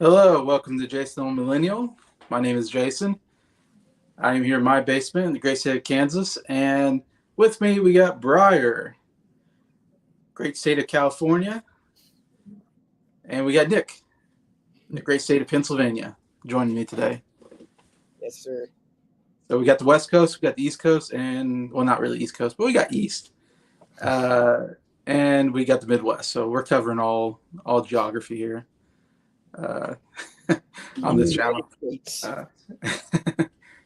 Hello, welcome to Jason the Millennial. My name is Jason. I am here in my basement in the great state of Kansas, and with me we got Briar, great state of California, and we got Nick, the great state of Pennsylvania, joining me today. Yes, sir. So we got the West Coast, we got the East Coast, and well, not really East Coast, but we got East, uh, and we got the Midwest. So we're covering all geography here uh, on this United channel. States. Uh,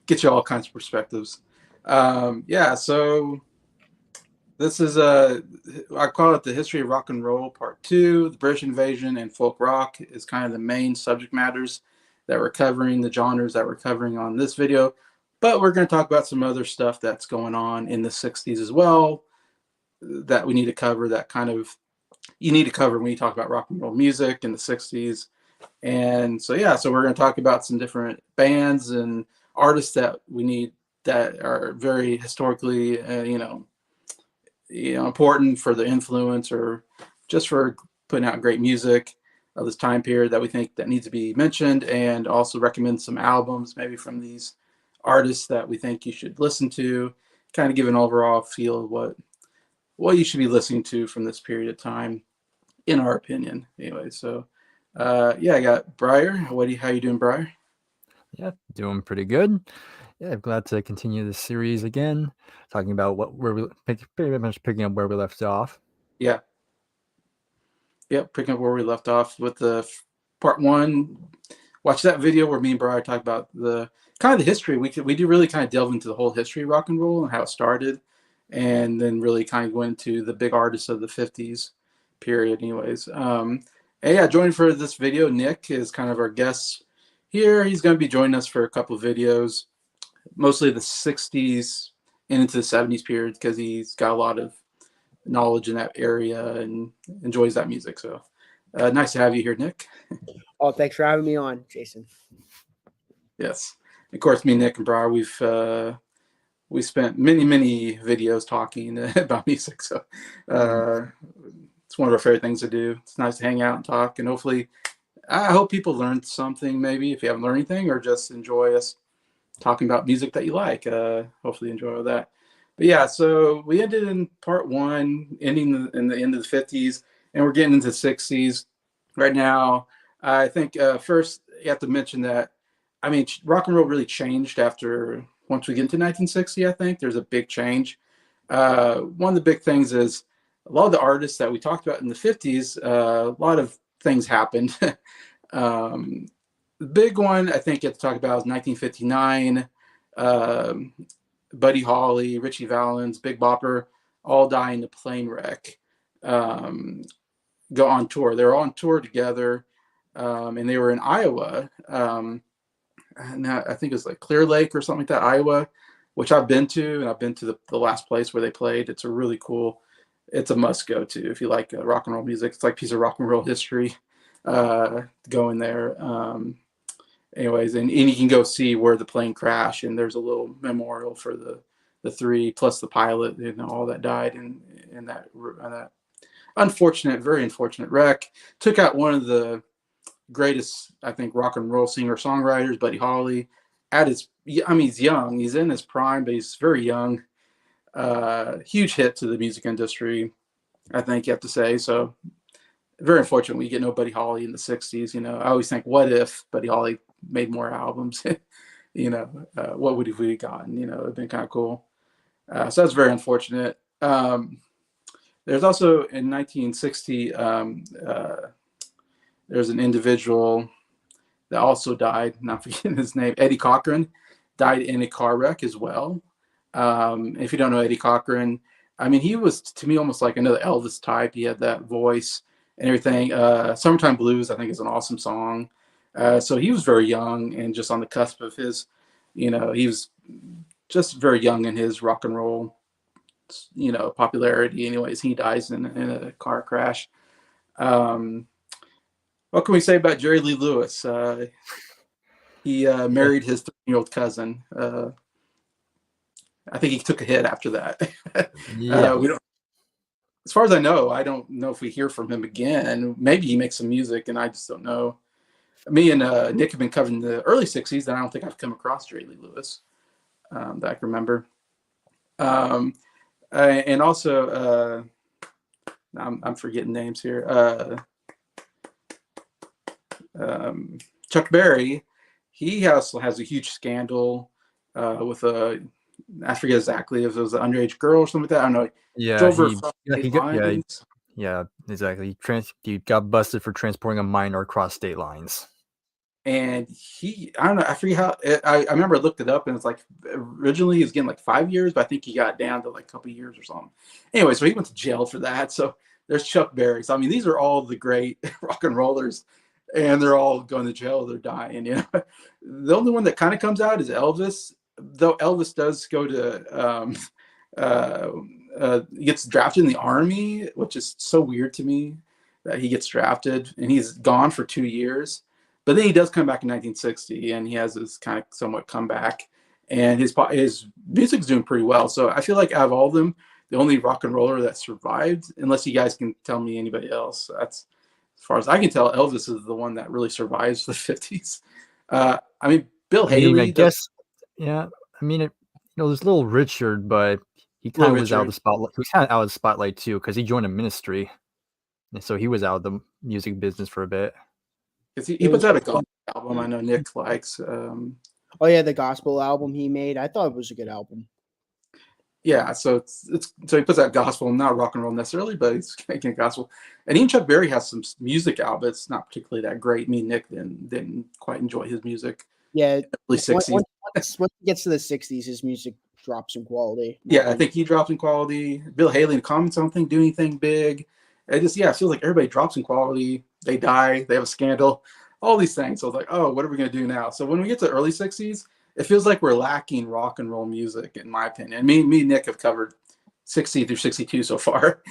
get you all kinds of perspectives. Yeah, so this is I call it the history of rock and roll part two. The British invasion and folk rock is kind of the main subject matters that we're covering, the genres that we're covering on this video. But we're going to talk about some other stuff that's going on in the 60s as well that we need to cover, that kind of you need to cover when you talk about rock and roll music in the 60s. And so, yeah, so we're going to talk about some different bands and artists that we need that are very historically, important for the influence or just for putting out great music of this time period that we think that needs to be mentioned, and also recommend some albums maybe from these artists that we think you should listen to, kind of give an overall feel of what you should be listening to from this period of time, in our opinion. Anyway, so yeah, I got Briar. How you doing, Briar? Yeah, doing pretty good. Yeah, I'm glad to continue this series again, talking about pretty much picking up where we left off. Yeah, yep. Picking up where we left off with the part one. Watch that video where me and Briar talk about the kind of the history. We do really kind of delve into the whole history of rock and roll and how it started, and then really kind of go into the big artists of the '50s period. Anyways, and yeah, joining for this video, Nick is kind of our guest here. He's going to be joining us for a couple of videos, mostly the '60s and into the '70s period, because he's got a lot of knowledge in that area and enjoys that music. So nice to have you here, Nick. Oh, thanks for having me on, Jason. Yes, of course, me, Nick, and Briar, we spent many videos talking about music. So it's one of our favorite things to do. It's nice to hang out and talk, and hopefully, I hope people learned something. Maybe if you haven't learned anything, or just enjoy us talking about music that you like. Hopefully, enjoy all that. But yeah, so we ended in part one, ending in the end of the '50s, and we're getting into the '60s right now. I think first you have to mention that, I mean, rock and roll really changed after once we get into 1960. I think there's a big change. One of the big things is a lot of the artists that we talked about in the '50s. A lot of things happened. um, the big one I think you have to talk about is 1959. Um, Buddy Holly, Richie Valens, Big Bopper, all die in a plane wreck. Um, Go on tour. They were on tour together, and they were in Iowa. And I think it was like Clear Lake or something like that, Iowa, which I've been to, and I've been to the last place where they played. It's a really cool. It's a must go to if you like rock and roll music. It's like a piece of rock and roll history. Going there. Anyways, and you can go see where the plane crashed, and there's a little memorial for the three plus the pilot, all that died in that unfortunate, very unfortunate wreck. Took out one of the greatest, I think, rock and roll singer songwriters, Buddy Holly. At his, I mean, he's young. He's in his prime, but he's very young. Huge hit to the music industry, I think you have to say. So very unfortunate we get no Buddy Holly in the '60s. I always think, what if Buddy Holly made more albums? What would we have gotten? It'd been kind of cool. So that's very unfortunate. There's also in 1960, there's an individual that also died, not forgetting his name, Eddie Cochran, died in a car wreck as well. If you don't know Eddie Cochran, I mean, he was to me almost like another Elvis type. He had that voice and everything. Summertime Blues, I think, is an awesome song. So he was very young and just on the cusp of his, he was just very young in his rock and roll, popularity. Anyways, he dies in a car crash. What can we say about Jerry Lee Lewis? He married his 13-year-old cousin. I think he took a hit after that. Yeah. We don't, as far as I don't know if we hear from him again. Maybe he makes some music, and I just don't know. me and Nick have been covering the early '60s, and I don't think I've come across Jerry Lee Lewis that I can remember. And also, I'm forgetting names here. Chuck Berry, he also has a huge scandal with I forget exactly if it was an underage girl or something like that. I don't know. Yeah, Drove her he across yeah, state he got yeah, lines. yeah, exactly. He got busted for transporting a minor across state lines. And I don't know, I forget how, I remember I looked it up and it's like originally he was getting like 5 years, but I think he got down to like a couple years or something. Anyway, so he went to jail for that. So there's Chuck Berry. So I mean, these are all the great rock and rollers, and they're all going to jail. They're dying. You know, the only one that kind of comes out is Elvis, though Elvis does go to uh, gets drafted in the army, which is so weird to me that he gets drafted and he's gone for 2 years. But then he does come back in 1960, and he has this kind of somewhat comeback, and his music's doing pretty well. So I feel like out of all of them, the only rock and roller that survived, unless you guys can tell me anybody else. That's as far as I can tell. Elvis is the one that really survives the 50s. I mean, Bill I mean, I Haley does. guess, yeah. I mean, there's little Richard, but he kind Little of was out of Richard. the spotlight. He was kind of out of the spotlight too, because he joined a ministry, and so he was out of the music business for a bit. He puts out a gospel album. I know Nick likes. Oh yeah, the gospel album he made. I thought it was a good album. Yeah, so so he puts out gospel, not rock and roll necessarily, but he's making gospel. And even Chuck Berry has some music out, but it's not particularly that great. Me and Nick didn't quite enjoy his music. Yeah, Early '60s. once he gets to the '60s, his music drops in quality. Yeah, I think he drops in quality. Bill Haley in comments, I don't think do anything big. It just it feels like everybody drops in quality. They die. They have a scandal. All these things. So I was like, oh, what are we gonna do now? So when we get to the early '60s, it feels like we're lacking rock and roll music, in my opinion. Me and Nick have covered 60 through 62 so far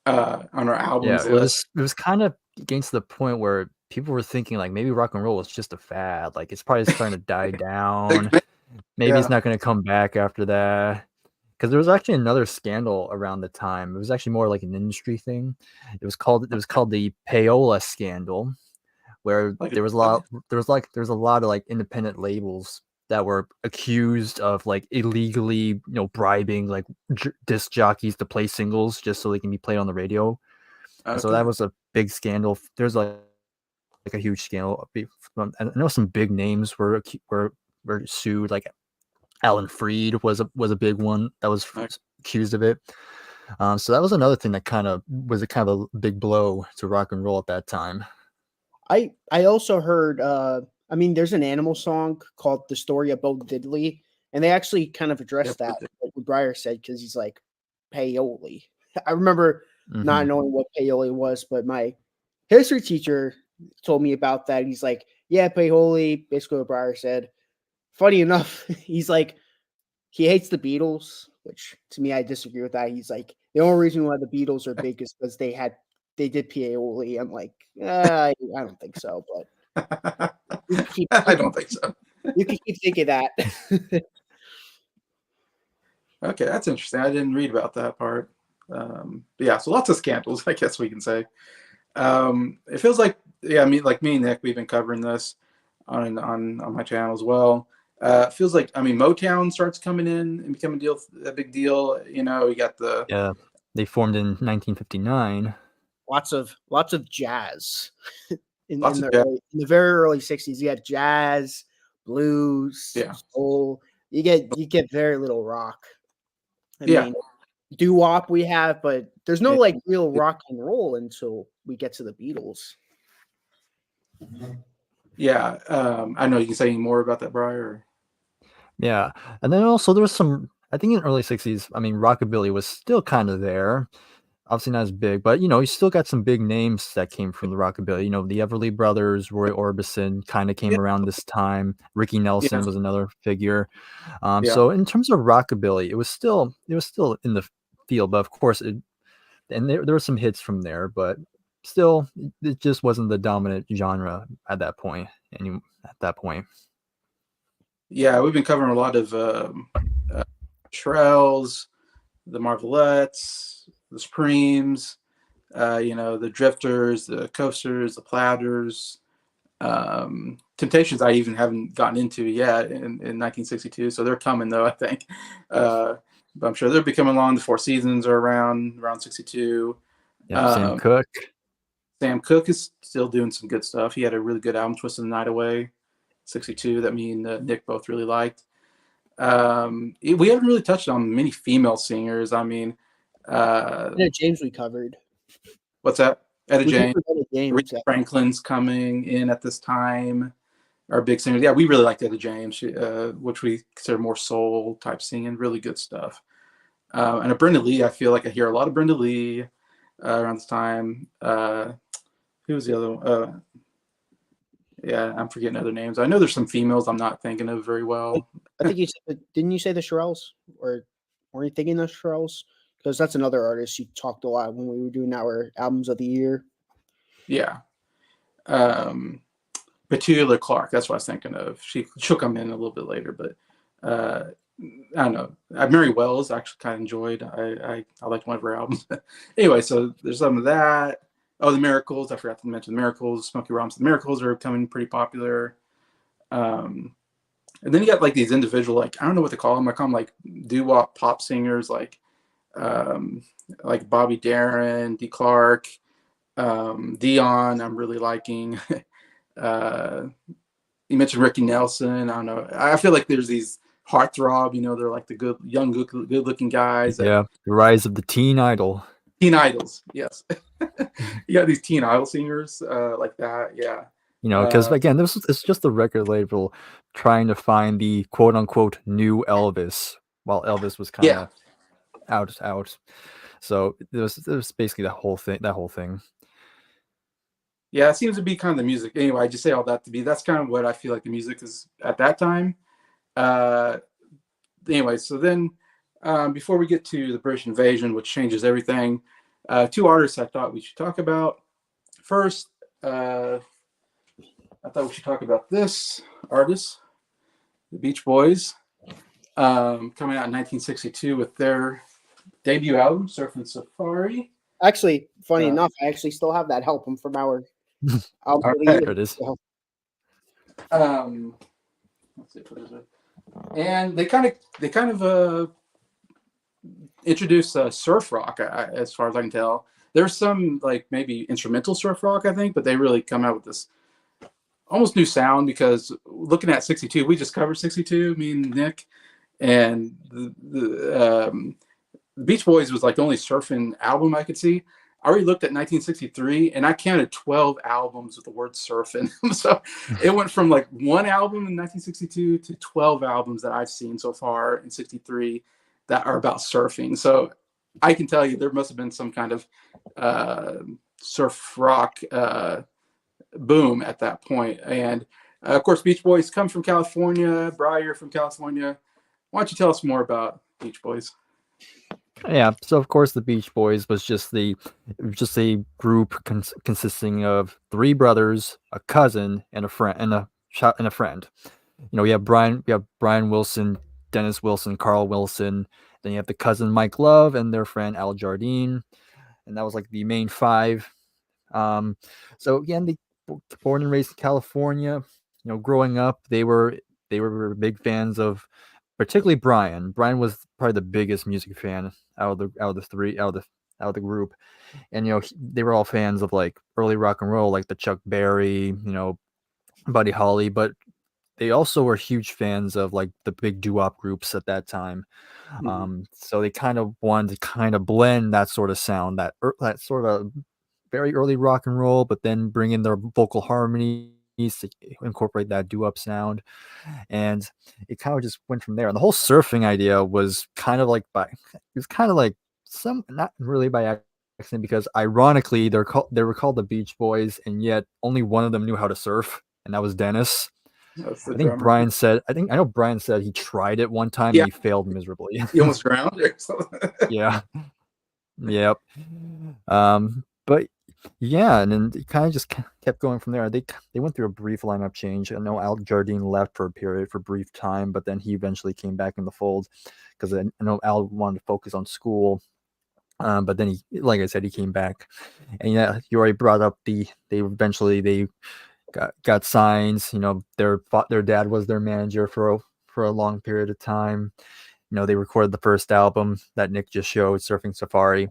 on our albums Yeah, list. it was kind of getting to the point where people were thinking like maybe rock and roll is just a fad. Like it's probably starting to die down. Maybe it's not going to come back after that. Because there was actually another scandal around the time. It was actually more like an industry thing. It was called the Payola scandal, where Like, there was a lot of like independent labels that were accused of like illegally, bribing like disc jockeys to play singles just so they can be played on the radio. And so that was a big scandal. There's like a huge scandal. I know some big names were sued. Like Alan Freed was a big one that was accused of it. So that was another thing that kind of a big blow to rock and roll at that time. I also heard. I mean, there's an Animal song called "The Story of Bo Diddley," and they actually kind of addressed that. Like what Breyer said, because he's like paoli. I remember not knowing what paoli was, but my history teacher told me about that. He's like, "Yeah, paoli." Basically, what Breyer said. Funny enough, he's like, he hates the Beatles, which to me I disagree with that. He's like, the only reason why the Beatles are big is because they did paoli. I'm like, I don't think so, but I don't think so. You can keep thinking that. Okay, that's interesting. I didn't read about that part. But yeah, so lots of scandals, I guess we can say. It feels like, I mean, like me and Nick, we've been covering this on my channel as well. It feels like, I mean, Motown starts coming in and becoming a big deal. You got they formed in 1959. Lots of jazz in jazz. the very early '60s. You got jazz, blues, soul. You get very little rock. I mean, doo-wop we have, but there's no like real rock and roll until we get to the Beatles. Yeah, I know you can say any more about that, Briar. Yeah, and then also there was some. I think in the early '60s, I mean, rockabilly was still kind of there. Obviously not as big, but you still got some big names that came from the rockabilly. The Everly Brothers, Roy Orbison kind of came around this time. Ricky Nelson was another figure. So in terms of rockabilly, it was still in the field, but of course, and there were some hits from there, but still, it just wasn't the dominant genre at that point. Yeah, we've been covering a lot of Shirelles, the Marvelettes, the Supremes, the Drifters, the Coasters, the Platters, Temptations I even haven't gotten into yet in 1962, so they're coming though, I think. But I'm sure they'll be coming along. The Four Seasons are around 62. Yeah, Sam Um, Cooke. Sam Cooke is still doing some good stuff. He had a really good album, Twisting the Night Away, 62, that me and Nick both really liked. We haven't really touched on many female singers. I mean, James we covered. what's that? Etta We James. covered Etta James. Aretha Franklin's coming in at this time. Our big singers. Yeah, we really liked Etta James, which we consider more soul type singing. Really good stuff. And a Brenda Lee, I feel like I hear a lot of Brenda Lee around this time. Who was the other one? Yeah, I'm forgetting other names. I know there's some females I'm not thinking of very well. I think you said, didn't you say the Shirelles? Or were you thinking the Shirelles? Because that's another artist you talked a lot when we were doing our albums of the year. Yeah. Petula Clark, that's what I was thinking of. She'll come in a little bit later, but I don't know. Mary Wells I actually kind of enjoyed. I liked one of her albums. Anyway, so there's some of that. Oh, the Miracles. I forgot to mention the Miracles. Smokey Robinson. The Miracles are becoming pretty popular. And then you got like these individual, like, I don't know what to call them. I call them like doo-wop pop singers, like Bobby Darin, Dee Clark, Dion. I'm really liking. You mentioned Ricky Nelson. I don't know. I feel like there's these heartthrob. They're like the good looking guys. Yeah, the rise of the teen idol. Teen idols, yes. You got these teen idol singers like that, yeah. Because again, it's just the record label trying to find the quote unquote new Elvis, while Elvis was kind of out. So there's basically that whole thing. Yeah, it seems to be kind of the music. Anyway, I just say all that that's kind of what I feel like the music is at that time. Anyway, so then before we get to the British invasion, which changes everything, two artists I thought we should talk about. First, I thought we should talk about this artist, the Beach Boys, coming out in 1962 with their debut album, Surfing Safari. Actually, funny enough, I actually still have that album from our album. There it is. Let's see, what is it? And they kind of introduced surf rock, as far as I can tell. There's some like maybe instrumental surf rock, I think, but they really come out with this almost new sound, because looking at 62, we just covered 62, me and Nick, and the Beach Boys was like the only surfing album I could see. I already looked at 1963 and I counted 12 albums with the word surfing. So it went from like one album in 1962 to 12 albums that I've seen so far in 63 that are about surfing. So I can tell you there must have been some kind of surf rock boom at that point. And of course, Beach Boys come from California. Briar from California. Why don't you tell us more about Beach Boys? Yeah, so of course the Beach Boys was just a group consisting of three brothers, a cousin, and a friend, We have Brian Wilson, Dennis Wilson, Carl Wilson. Then you have the cousin Mike Love and their friend Al Jardine, and that was like the main five. So again, they born and raised in California. Growing up, they were big fans of, particularly Brian. Brian was probably the biggest music fan out of the group, and they were all fans of like early rock and roll, like the Chuck Berry, Buddy Holly, but they also were huge fans of like the big doo-wop groups at that time. Mm-hmm. So they kind of wanted to kind of blend that sort of sound, that sort of very early rock and roll, but then bring in their vocal harmonies to incorporate that doo-wop sound, and it kind of just went from there. And the whole surfing idea was kind of like not really by accident, because ironically they were called the Beach Boys, and yet only one of them knew how to surf, and that was Dennis. I know Brian said he tried it one time, and he failed miserably. He almost drowned or something. Yeah. Yep. But yeah, and then it kind of just kept going from there. They went through a brief lineup change. I know Al Jardine left for a brief time, but then he eventually came back in the fold, because I know Al wanted to focus on school. But then like I said, he came back. And yeah, you already brought up they got signs. Their dad was their manager for a long period of time. They recorded the first album that Nick just showed, Surfing Safari,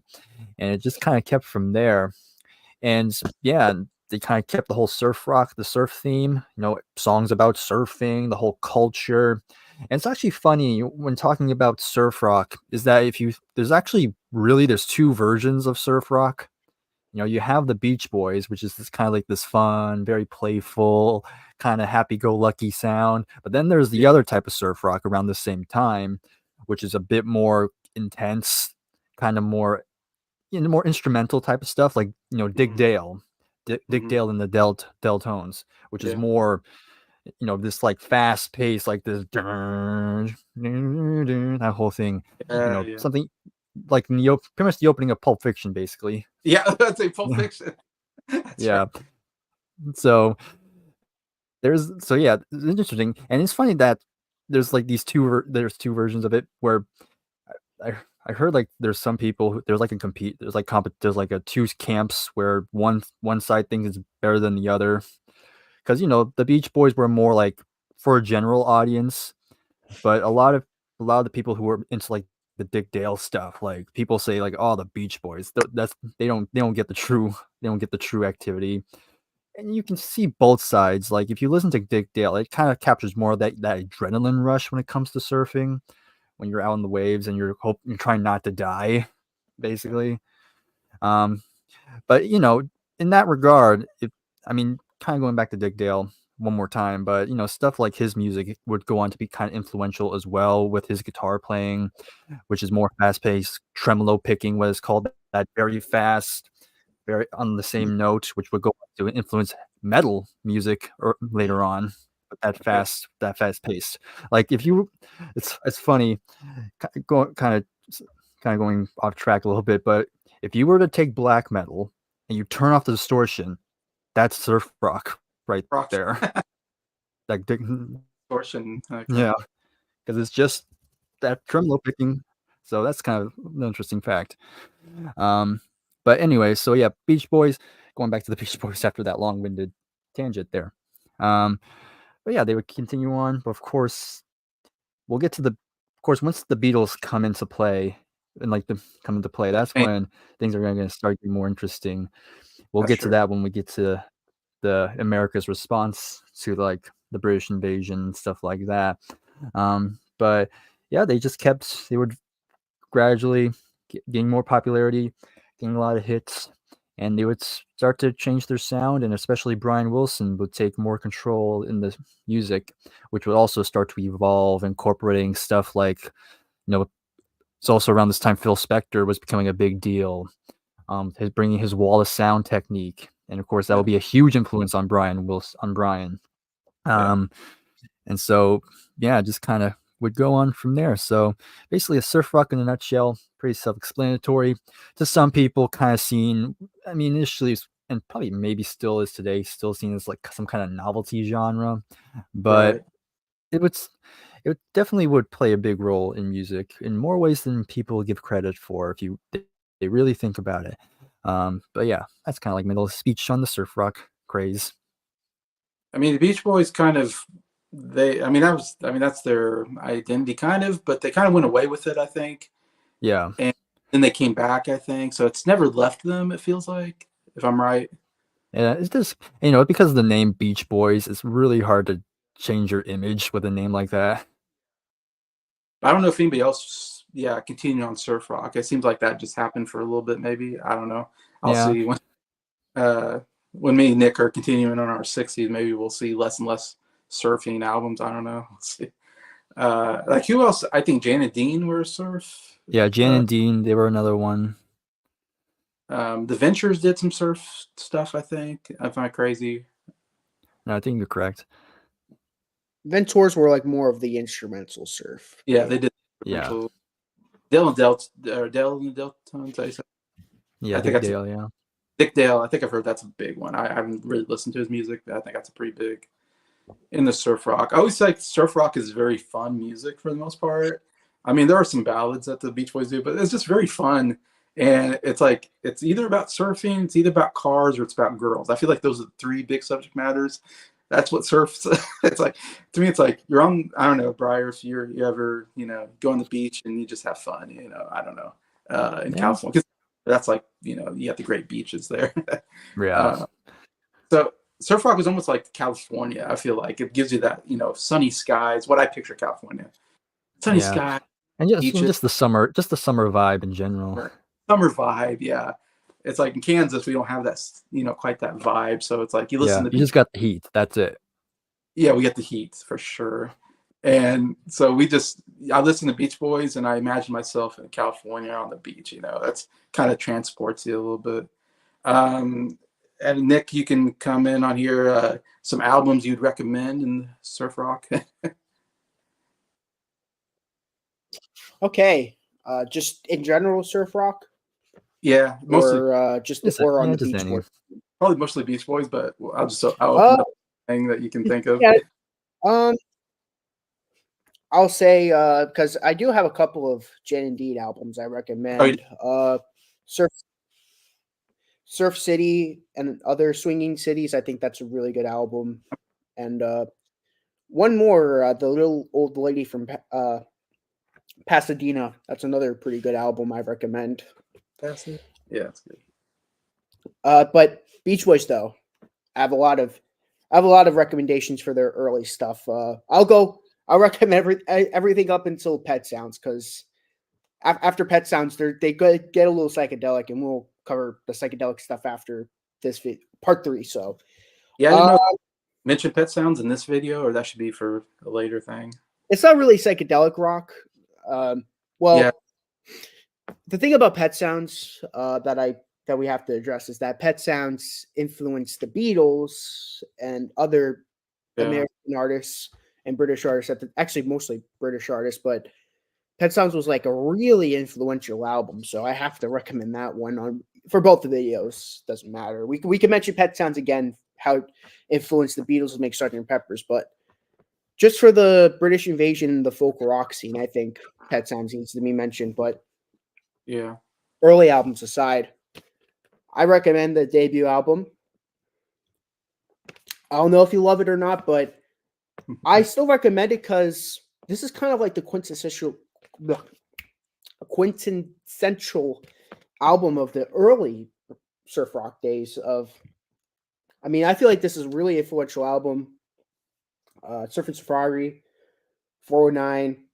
and it just kind of kept from there. And yeah, they kind of kept the whole surf rock, the surf theme, songs about surfing, the whole culture. And it's actually funny when talking about surf rock is that there's two versions of surf rock. You have the Beach Boys, which is this kind of like this fun, very playful, kind of happy-go-lucky sound. But then there's the other type of surf rock around the same time, which is a bit more intense, kind of more more instrumental type of stuff, like Dick Dale, Dick Dale and the Deltones, which is more this like fast pace, like this that whole thing, something like pretty much the opening of Pulp Fiction, basically. Yeah, that's a Pulp Fiction. Yeah. Right. So it's interesting, and it's funny that there's like there's two versions of it where I heard like there's some people there's like a two camps where one side thinks it's better than the other, because the Beach Boys were more like for a general audience, but a lot of the people who were into like the Dick Dale stuff, like people say like, oh, the Beach Boys, they don't get the true activity. And you can see both sides. Like if you listen to Dick Dale, it kind of captures more of that adrenaline rush when it comes to surfing, when you're out in the waves and you're trying not to die, basically. But in that regard, kind of going back to Dick Dale one more time, but stuff like his music would go on to be kind of influential as well, with his guitar playing, which is more fast-paced, tremolo picking, what is called, that very fast, very on the same note, which would go on to influence metal music or later on. That fast paced. Like it's funny, kind of going off track a little bit, but if you were to take black metal and you turn off the distortion, that's surf rock right there. Like distortion. Okay. Yeah, because it's just that tremolo picking. So that's kind of an interesting fact. But anyway, so yeah, Beach Boys. Going back to the Beach Boys after that long-winded tangent there. But yeah, they would continue on. But of course, we'll get to once the Beatles come into play, that's when things are going to start getting more interesting. We'll get to that when we get to the America's response to like the British invasion and stuff like that. But yeah, they would gradually gain more popularity, getting a lot of hits, and they would start to change their sound, and especially Brian Wilson would take more control in the music, which would also start to evolve, incorporating stuff like, it's also around this time Phil Spector was becoming a big deal, bringing his wall of sound technique, and of course that will be a huge influence on Brian. And so just kind of would go on from there. So basically a surf rock in a nutshell, pretty self-explanatory. To some people, kind of seen, initially, and probably maybe still is today, still seen as like some kind of novelty genre, but it definitely would play a big role in music in more ways than people give credit for, if they really think about it. But yeah, that's kind of like my little speech on the surf rock craze. The Beach Boys that's their identity kind of, but they kind of went away with it, I think. Yeah. And then they came back, I think. So it's never left them, it feels like, if I'm right. Yeah, it's just, because of the name Beach Boys, it's really hard to change your image with a name like that. I don't know if anybody else, continued on surf rock. It seems like that just happened for a little bit, maybe. I don't know. I'll see when me and Nick are continuing on our 60s, maybe we'll see less and less surfing albums. I don't know. Let's see. Like who else? I think Jan and Dean were surf. Yeah, Jan and Dean, they were another one. The Ventures did some surf stuff, I think. Am I crazy? No, I think you're correct. Ventures were like more of the instrumental surf. Yeah, they did. Yeah. Dale and Deltones. Yeah, Dick Dale, yeah. Dick Dale, I think I've heard that's a big one. I haven't really listened to his music, but I think that's a pretty big in the surf rock. I always like surf rock is very fun music for the most part. There are some ballads that the Beach Boys do, but it's just very fun. And it's like it's either about surfing, it's either about cars, or it's about girls. I feel like those are the three big subject matters. That's what surfs. It's like to me, it's like you're on. I don't know, Briar, if you ever go on the beach and you just have fun. I don't know, in Yeah. California, because that's like you have the great beaches there. Yeah. So surf rock is almost like California. I feel like it gives you that sunny skies. What I picture California, sunny Yeah. sky, And beaches, just the summer vibe in general. summer vibe. Yeah, it's like in Kansas we don't have that quite that vibe. So it's like you listen Yeah, to you just got the heat. That's it. yeah, we get the heat for sure. And so I listen to Beach Boys and I imagine myself in California on the beach. That's kind of transports you a little bit. And Nick, you can come in on here. Some albums you'd recommend in surf rock. Okay. Just in general, surf rock, Yeah, mostly or or on the just Beach any. Boys. probably mostly Beach Boys, but I'll Uh, open up anything that you can think of. yeah. I'll say because I do have a couple of Jen Indeed albums I recommend. Surf Surf City and Other Swinging Cities. I think that's a really good album. And one more, The Little Old Lady from Pasadena. That's another pretty good album I recommend. That's it. Yeah, it's good. But Beach Boys though, I have a lot of recommendations for their early stuff. I'll recommend everything up until Pet Sounds, because after Pet Sounds, they get a little psychedelic, and we'll cover the psychedelic stuff after this part 3. So Yeah, I didn't know mention Pet Sounds in this video, or that should be for a later thing. it's not really psychedelic rock. The thing about Pet Sounds that we have to address is that Pet Sounds influenced the Beatles and other American artists and British artists, actually mostly British artists, but Pet Sounds was like a really influential album, so I have to recommend that one for both the videos. Doesn't matter. We can mention Pet Sounds again, how it influenced the Beatles to make Sgt. Pepper's, but just for the British invasion and the folk rock scene, I think Pet Sounds needs to be mentioned. But yeah, early albums aside, I recommend the debut album. I don't know if you love it or not, but I still recommend it because this is kind of like the quintessential album of the early surf rock days. I feel like this is a really influential album. Surfing Safari, 409,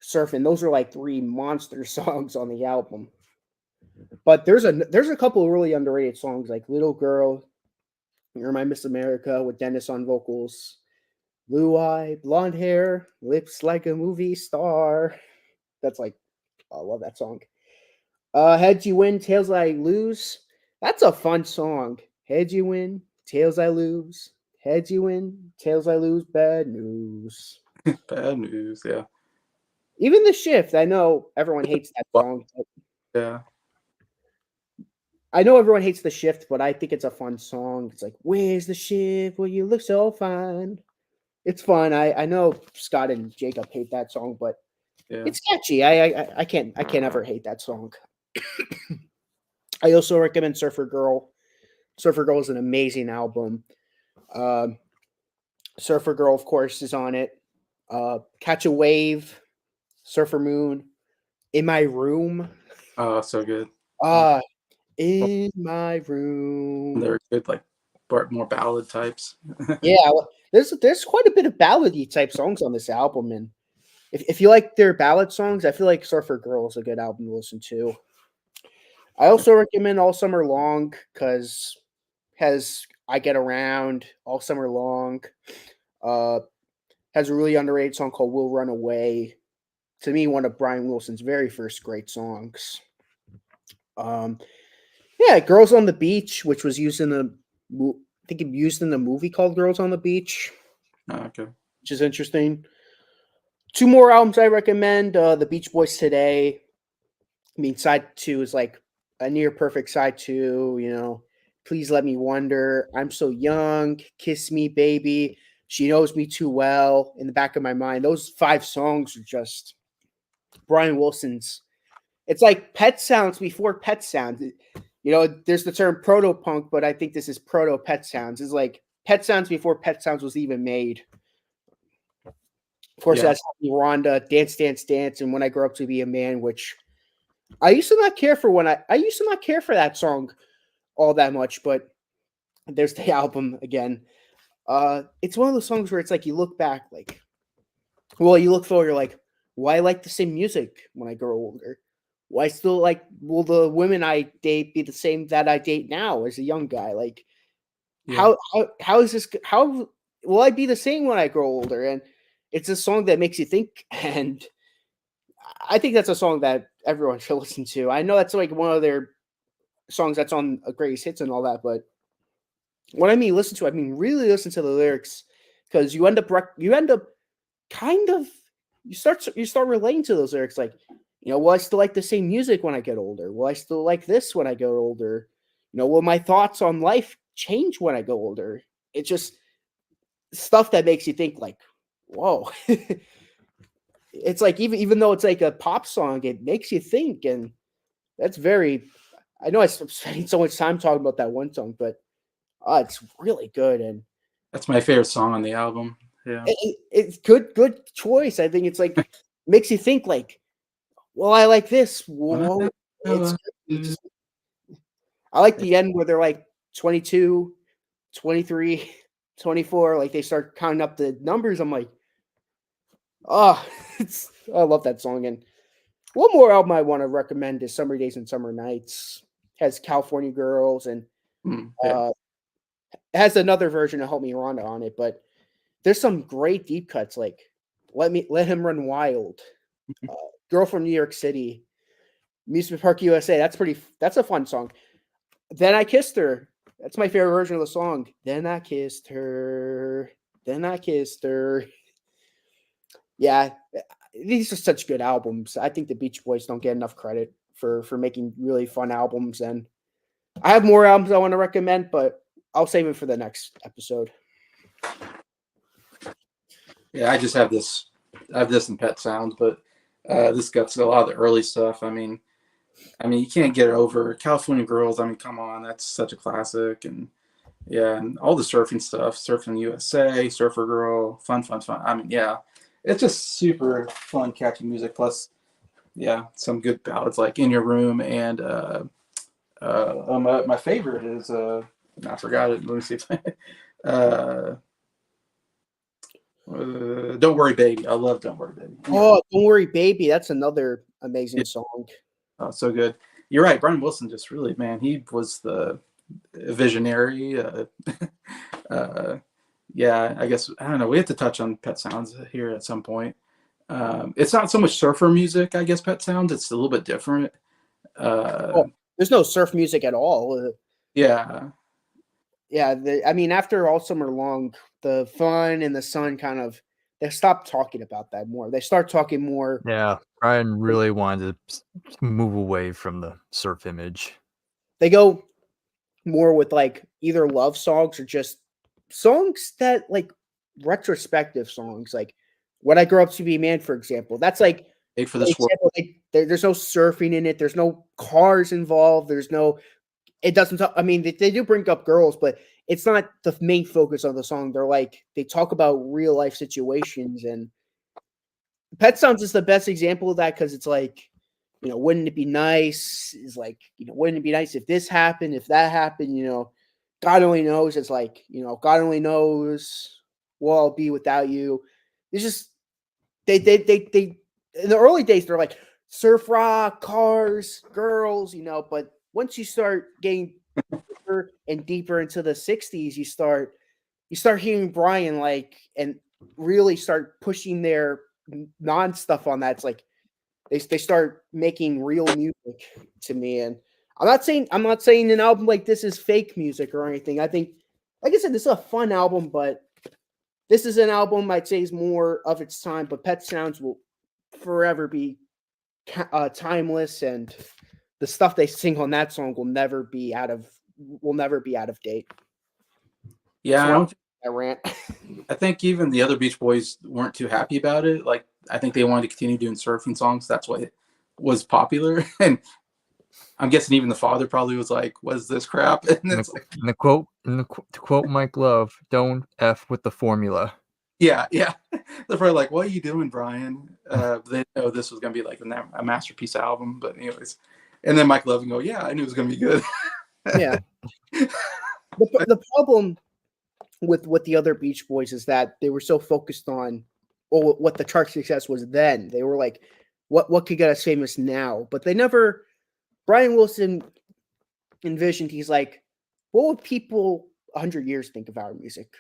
Surfing. Those are like 3 monster songs on the album. But there's a couple of really underrated songs like Little Girl, You're My Miss America with Dennis on vocals, Blue Eye, Blonde Hair, Lips Like a Movie Star. That's like, I love that song. Heads You Win, Tails I Lose. That's a fun song. Heads You Win, Tails I Lose. Heads You Win, Tails I Lose. Bad news. Bad news. Yeah. Even The Shift. I know everyone hates that song. Yeah. I know everyone hates The Shift, but I think it's a fun song. It's like, where's the shift? Will you look so fine? It's fun. I know Scott and Jacob hate that song, but it's catchy. I can't ever hate that song. I also recommend Surfer Girl. Surfer Girl is an amazing album. Surfer Girl, of course, is on it. Catch a Wave, Surfer Moon, In My Room. Oh, so good. In My Room. They're good, like more ballad types. Yeah, there's quite a bit of ballady type songs on this album, and if you like their ballad songs, I feel like Surfer Girl is a good album to listen to. I also recommend All Summer Long because has I Get Around, All Summer Long. Has a really underrated song called We'll Run Away. To me, one of Brian Wilson's very first great songs. Girls on the Beach, which was used in the movie called Girls on the Beach. Okay. Which is interesting. 2 more albums I recommend. The Beach Boys Today. Side 2 is like a near perfect side 2, Please Let Me Wonder, I'm So Young, Kiss Me Baby, She Knows Me Too Well, In the Back of My Mind. Those 5 songs are just Brian Wilson's it's like Pet Sounds before Pet Sounds. You know, there's the term proto punk, but I think this is proto Pet Sounds. It's like Pet Sounds before Pet Sounds was even made. Of course, Yeah. that's Rhonda, Dance, Dance, Dance, and When I Grow Up to Be a Man, which I used to not care for I used to not care for that song all that much, but there's the album again. It's one of those songs where it's like you look back, like, well, you look forward, you're like, why I like the same music when I grow older? Why still like will the women I date be the same that I date now as a young guy? Like, Yeah. how is this? How will I be the same when I grow older? And it's a song that makes you think, and I think that's a song that everyone should listen to. I know that's like one of their songs that's on a greatest hits and all that, but when I mean listen to, I mean really listen to the lyrics, because you end up kind of you start relating to those lyrics, like, you know, will I still like the same music when I get older? Will I still like this when I get older? You know, will my thoughts on life change when I go older? It's just stuff that makes you think, like, whoa. It's like even though it's like a pop song, it makes you think, and that's very. I know I'm spending so much time talking about that one song, but it's really good, and That's my favorite song on the album. Yeah. it's good choice. I think it's like makes you think, like, well, I like this. Well, it's just, I like the end where they're like 22, 23, 24. Like they start counting up the numbers. I'm like, oh, I love that song. And one more album I want to recommend is Summer Days and Summer Nights. Has California Girls, and Yeah. has another version of Help Me Rhonda on it. But there's some great deep cuts, like Let Him Run Wild, Girl from New York City, Amusement Park USA. That's a fun song. Then I Kissed Her. That's my favorite version of the song. Then I kissed her. Then I kissed her. Yeah, these are such good albums. I think the Beach Boys don't get enough credit for making really fun albums. And I have more albums I want to recommend, but I'll save it for the next episode. Yeah, I just have this. I have this in Pet Sounds, but this got a lot of the early stuff. I mean, you can't get over California Girls. I mean, come on, that's such a classic. And yeah, and all the surfing stuff, Surfing USA, Surfer Girl, fun. I mean, yeah, it's just super fun, catchy music. Plus, yeah, some good ballads like In Your Room, and my favorite is I forgot it. Let me see if Don't Worry Baby. I love Don't Worry Baby. Oh, Don't Worry Baby. That's another amazing song. Oh, so good. You're right. Brian Wilson just really, man, he was the visionary. Yeah, I guess, I don't know. We have to touch on Pet Sounds here at some point. It's not so much surfer music, I guess, Pet Sounds. It's a little bit different. There's no surf music at all. Yeah. Yeah, I mean, after All Summer Long, the fun and the sun they stopped talking about that more. They start talking more. Yeah, Brian really wanted to move away from the surf image. They go more with like either love songs or just songs that like retrospective songs, like When I Grow Up to Be a Man, for example. That's like Big for this world. there's no surfing in it. There's no cars involved. It doesn't talk. I mean, they do bring up girls, but it's not the main focus of the song. They talk about real life situations, and Pet Sounds is the best example of that, because it's like, you know, wouldn't it be nice? Is like, you know, wouldn't it be nice if this happened, if that happened? You know, God only knows. It's like, you know, God only knows what I'll be without you. It's just they in the early days they're like surf rock, cars, girls, you know, but once you start getting deeper and deeper into the 60s, you start hearing Brian and really start pushing their non stuff on that. It's like they start making real music to me. And I'm not saying an album like this is fake music or anything. I think, like I said, this is a fun album, but this is an album I'd say is more of its time, but Pet Sounds will forever be timeless, and the stuff they sing on that song will never be out of date. Yeah, I rant. I think even the other Beach Boys weren't too happy about it. Like, I think they wanted to continue doing surfing songs. That's why was popular, and I'm guessing even the father probably was like, "What is this crap?" And And it's like, to quote Mike Love, "Don't f with the formula." yeah, yeah. They're probably like, "What are you doing, Brian?" They know this was gonna be like a masterpiece album, but anyways. And then Mike Love can go, "Yeah, I knew it was gonna be good." Yeah. The problem with the other Beach Boys is that they were so focused on what the chart success was then. They were like, what could get us famous now? But they never. Brian Wilson envisioned. He's like, what would people 100 years think of our music?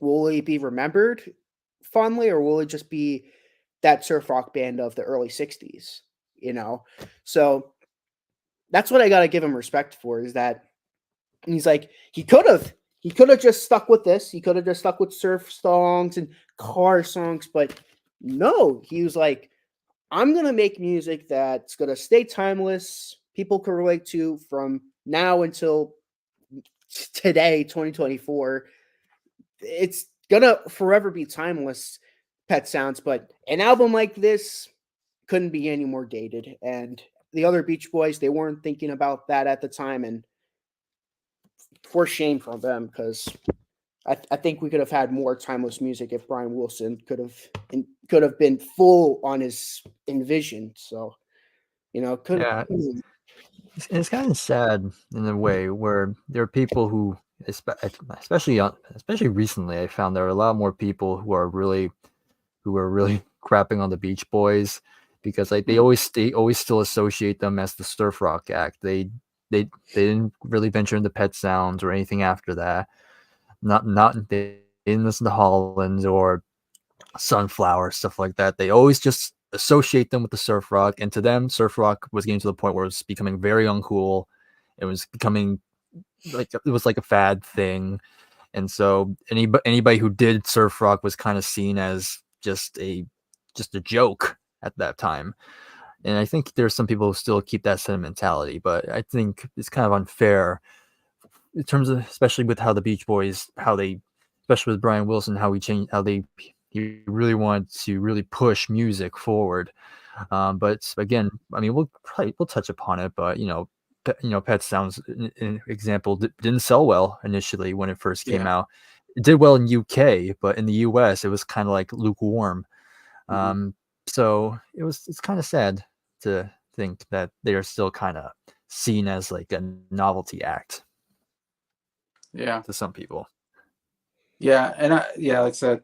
Will it be remembered fondly, or will it just be that surf rock band of the early '60s? You know, so that's what I gotta give him respect for. Is that he's like he could have just stuck with this. He could have just stuck with surf songs and car songs, but no, he was like, I'm gonna make music that's gonna stay timeless. People can relate to from now until today, 2024. It's gonna forever be timeless, Pet Sounds. But an album like this couldn't be any more dated. And the other Beach Boys, they weren't thinking about that at the time, and for shame from them, because I think we could have had more timeless music if Brian Wilson could have been full on his envision. So couldn't. Yeah, it's kind of sad in a way where there are people who, especially recently, I found there are a lot more people who are really crapping on the Beach Boys because like they always still associate them as the surf rock act. They didn't really venture into Pet Sounds or anything after that. They didn't listen to Holland or Sunflower, stuff like that. They always just associate them with the surf rock, and to them, surf rock was getting to the point where it was becoming very uncool. It was becoming like it was like a fad thing, and so anybody who did surf rock was kind of seen as just a joke at that time. And I think there's some people who still keep that sentimentality, but I think it's kind of unfair in terms of, especially with how the Beach Boys, especially with Brian Wilson, he really wanted to really push music forward. But again, I mean, we'll touch upon it, but Pet Sounds, an example, didn't sell well initially when it first came out. It did well in UK, but in the US, it was kind of like lukewarm. So it's kind of sad to think that they are still kind of seen as like a novelty act. Yeah, to some people. Yeah, and like I said,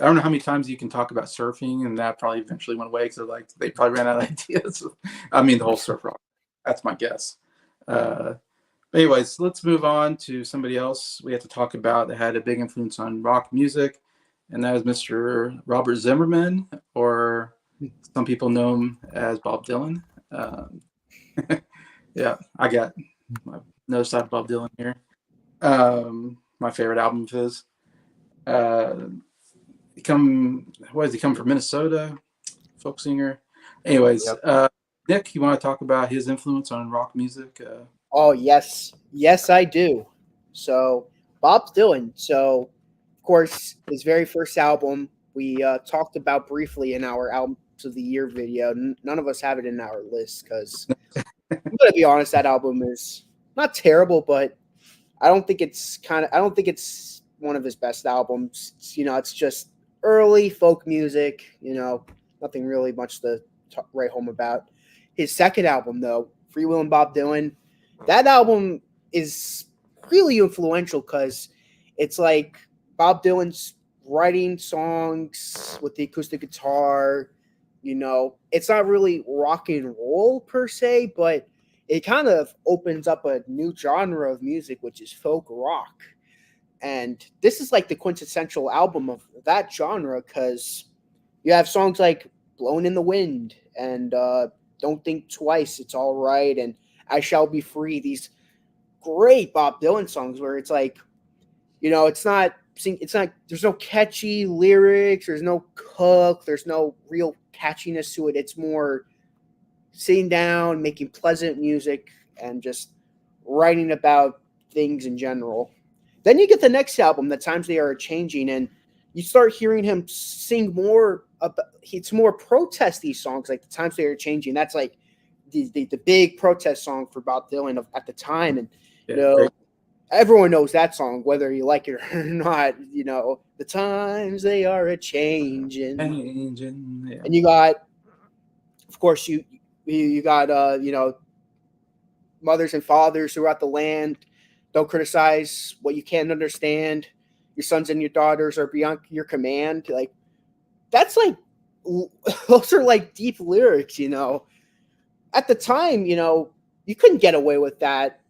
I don't know how many times you can talk about surfing, and that probably eventually went away because they probably ran out of ideas. I mean, the whole surf rock. That's my guess. Anyways, let's move on to somebody else we have to talk about that had a big influence on rock music, and that is Mr. Robert Zimmerman, or some people know him as Bob Dylan. Yeah, I got another side of Bob Dylan here. My favorite album of his. He come from Minnesota, folk singer. Anyways, Yep. Nick, you want to talk about his influence on rock music? Oh, yes, I do. So Bob Dylan. So of course, his very first album we talked about briefly in our albums of the year video. None of us have it in our list because I'm gonna be honest, that album is not terrible, but I don't think it's one of his best albums. It's just early folk music. Nothing really much to write home about. His second album, though, Free Will and Bob Dylan, that album is really influential because it's like Bob Dylan's writing songs with the acoustic guitar. It's not really rock and roll per se, but it kind of opens up a new genre of music, which is folk rock. And this is like the quintessential album of that genre because you have songs like Blown in the Wind and Don't Think Twice, It's All Right, and I Shall Be Free. These great Bob Dylan songs where it's like, it's not, there's no catchy lyrics, there's no hook, there's no real catchiness to it. It's more sitting down, making pleasant music, and just writing about things in general. Then you get the next album, The Times They Are Changing, and you start hearing him sing more it's more protesty songs like The Times They Are Changing. That's like the big protest song for Bob Dylan at the time, and Yeah, everyone knows that song whether you like it or not. The times they are a changing, yeah. and you got, of course, you got mothers and fathers throughout the land. Don't criticize what you can't understand. Your sons and your daughters are beyond your command. Like, that's like, those are like deep lyrics, At the time, you couldn't get away with that,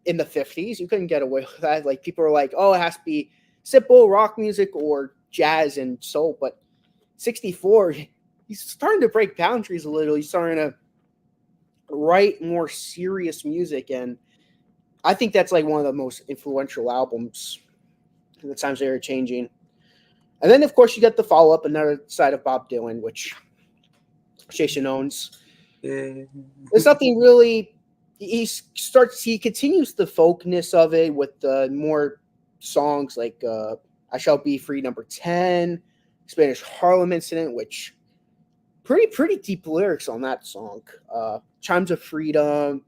in the 50s. You couldn't get away with that. Like, people were like, oh, it has to be simple rock music or jazz and soul. But 64, he's starting to break boundaries a little. He's starting to write more serious music, and I think that's like one of the most influential albums. The Times They Are Changing. And then, of course, you get the follow-up, Another Side of Bob Dylan, which Jason owns. Yeah. There's nothing really. He continues the folkness of it with more songs like I Shall Be Free #10, Spanish Harlem Incident, which pretty deep lyrics on that song. Chimes of Freedom,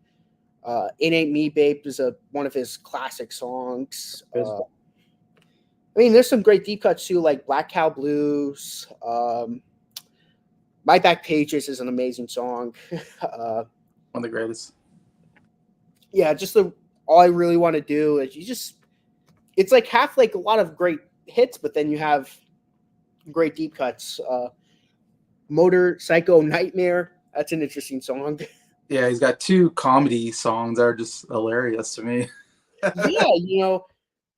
It Ain't Me Babe is one of his classic songs. There's some great deep cuts too, like Black Cow Blues. My Back Pages is an amazing song. One of the greatest. Yeah, all I really want to do is it's like half like a lot of great hits, but then you have great deep cuts. Motor Psycho Nightmare, that's an interesting song. Yeah, he's got 2 comedy songs that are just hilarious to me. Yeah,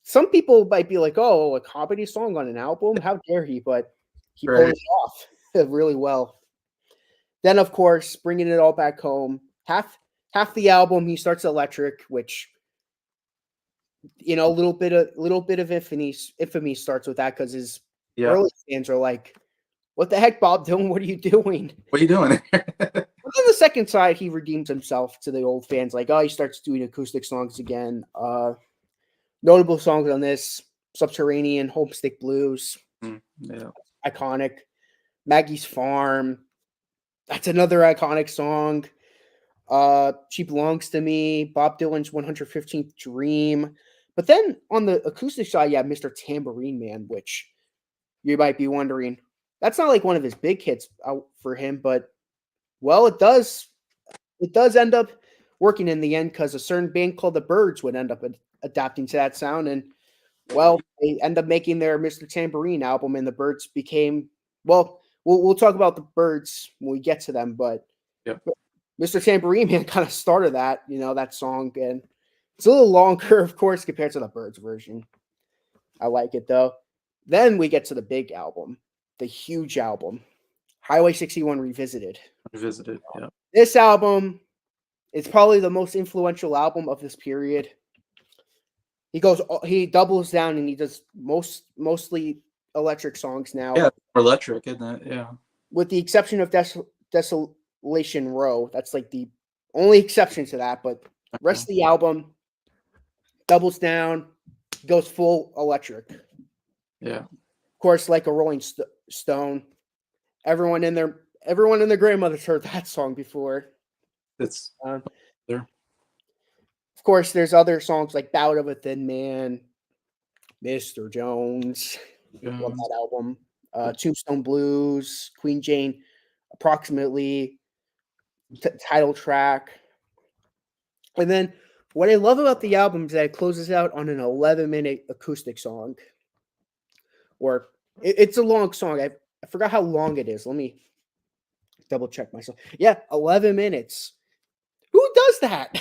some people might be like, oh, a comedy song on an album? How dare he? But he Right. pulls it off really well. Then, of course, bringing it all back home. Half the album, he starts electric, which, a little bit of infamy starts with that because his early fans are like, what the heck, Bob Dylan? What are you doing? What are you doing? But then the second side, he redeems himself to the old fans. Like, he starts doing acoustic songs again. Notable songs on this: Subterranean, Homestick Blues, Yeah. iconic. Maggie's Farm, that's another iconic song. She Belongs to Me, Bob Dylan's 115th Dream. But then on the acoustic side, you have Mr. Tambourine Man, which you might be wondering, that's not like one of his big hits out for him, but well, it does end up working in the end because a certain band called the Byrds would end up adapting to that sound, and well, they end up making their Mr. Tambourine album, and the Byrds became, well, we'll talk about the Byrds when we get to them, but Mr. Tambourine Man kind of started that, that song, and it's a little longer, of course, compared to the Byrds version. I like it though. Then we get to the big album, the huge album, Highway 61 Revisited. Yeah. This album is probably the most influential album of this period. He doubles down and he does mostly electric songs now. Yeah, electric, isn't it? Yeah. With the exception of Desolation Row. That's like the only exception to that, but rest of the album doubles down, goes full electric. Yeah. Of course, like a Rolling Stone. Everyone and their grandmother's heard that song before. It's there. Of course, there's other songs like Bout of a Thin Man, Mr. Jones. Love that album. Tombstone Blues, Queen Jane, Approximately, title track. And then what I love about the album is that it closes out on an 11-minute acoustic song. Or it's a long song. I forgot how long it is. Let me double check myself. Yeah, 11 minutes. Who does that?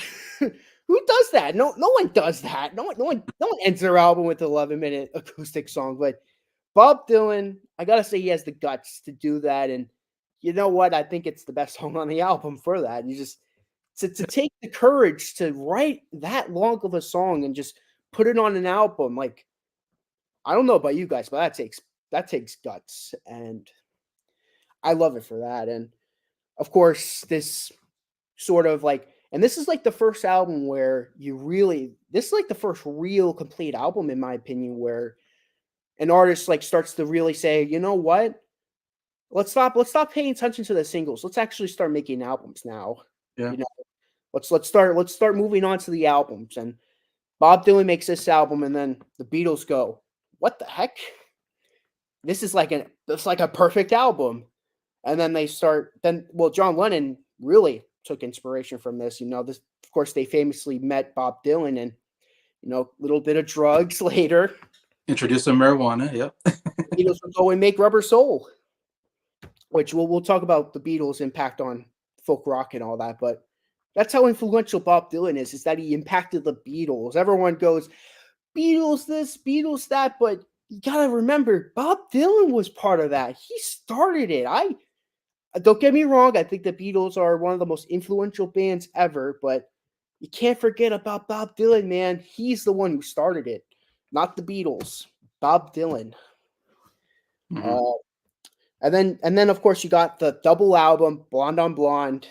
Who does that? No one does that. No one ends their album with an 11-minute acoustic song. But Bob Dylan, I gotta say, he has the guts to do that. And you know what? I think it's the best song on the album for that. You just to take the courage to write that long of a song and just put it on an album. Like, I don't know about you guys, but that takes guts, and I love it for that. And of course, this sort of like, and this is like the first album where this is like the first real complete album, in my opinion, where an artist like starts to really say, you know what? let's stop paying attention to the singles. Let's actually start making albums now. Yeah. You know, let's start moving on to the albums. And Bob Dylan makes this album, and then the Beatles go, "What the heck? This is like a perfect album." And then John Lennon really took inspiration from this. This, of course, they famously met Bob Dylan, and a little bit of drugs later. Introduce some marijuana. Yep. Beatles would go and make Rubber Soul, which we'll talk about the Beatles' impact on folk rock and all that. But that's how influential Bob Dylan is that he impacted the Beatles. Everyone goes, Beatles this, Beatles that, but you gotta remember, Bob Dylan was part of that. He started it. Don't get me wrong, I think the Beatles are one of the most influential bands ever, but you can't forget about Bob Dylan, man. He's the one who started it, not the Beatles. Bob Dylan. Mhm. And then of course you got the double album, Blonde on Blonde.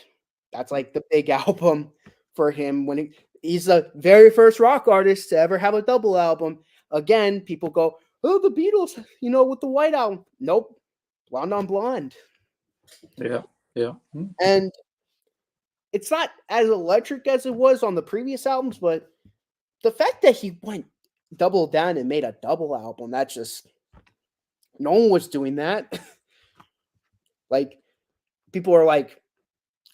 That's like the big album for him when he's the very first rock artist to ever have a double album. Again, people go, "Oh, the Beatles, with the White Album." Nope, Blonde on Blonde. Yeah. Yeah. Mhm. And it's not as electric as it was on the previous albums, but the fact that he went double down and made a double album, that's just, no one was doing that. Like, people are like,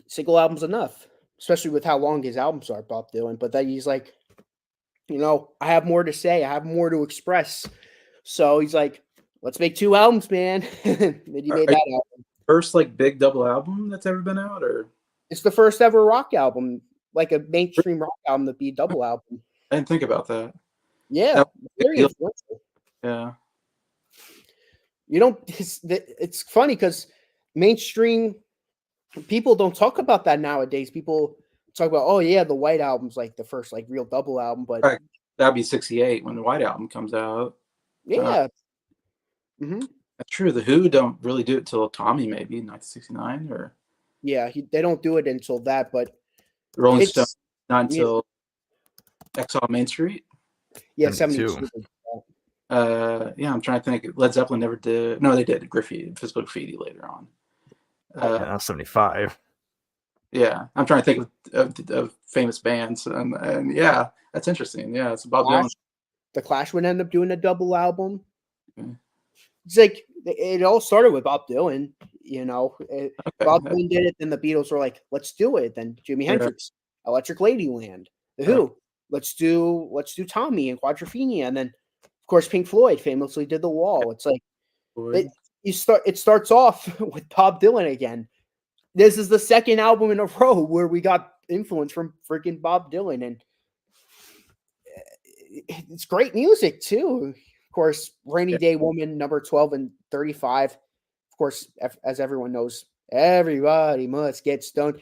single album's enough, especially with how long his albums are, Bob Dylan. But then he's like, I have more to say, I have more to express. So he's like, let's make 2 albums, man. Then he made that album. First like big double album that's ever been out, or It's the first ever rock album, like a mainstream rock album, to be a double album. I didn't think about that. Yeah, That was a big very deal. influential. Yeah. It's funny because mainstream people don't talk about that nowadays. People talk about, oh yeah, the White Album's like the first like real double album, but Right. That'd be 68 when the White Album comes out. yeah. Mm-hmm. That's true. The Who don't really do it till Tommy, maybe 1969, or Yeah, they don't do it until that, but the Rolling it's Stones not until Exile on Main Street. yeah, 72. 72. Yeah, I'm trying to think. Led Zeppelin never did. No, they did Physical Graffiti later on. Yeah, that's 75. Yeah, I'm trying to think of famous bands, and yeah, that's interesting. Yeah, it's Bob Dylan. The Clash would end up doing a double album. Okay. It's like it all started with Bob Dylan, Okay. Bob Dylan did it, then the Beatles were like, let's do it. Then Jimi Hendrix, Electric Ladyland. The Who, let's do Tommy and Quadrophenia, and then of course Pink Floyd famously did The Wall. It's like it starts off with Bob Dylan again. This is the second album in a row where we got influence from freaking Bob Dylan, and it's great music too. Of course, Rainy Day Woman, number 12 and 35. Of course, as everyone knows, everybody must get stoned.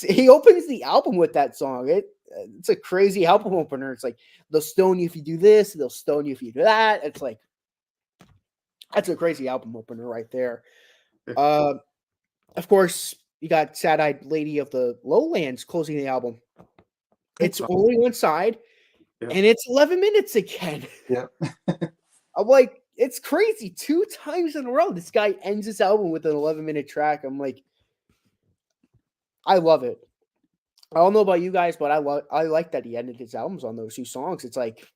He opens the album with that song. It's a crazy album opener. It's like, they'll stone you if you do this, they'll stone you if you do that. It's like, that's a crazy album opener right there. Of course, you got Sad Eyed Lady of the Lowlands closing the album. It's only one side, and it's 11 minutes again. Yeah. I'm like, it's crazy. 2 times in a row, this guy ends his album with an 11-minute track. I'm like, I love it. I don't know about you guys, but I like that he ended his albums on those 2 songs. It's like,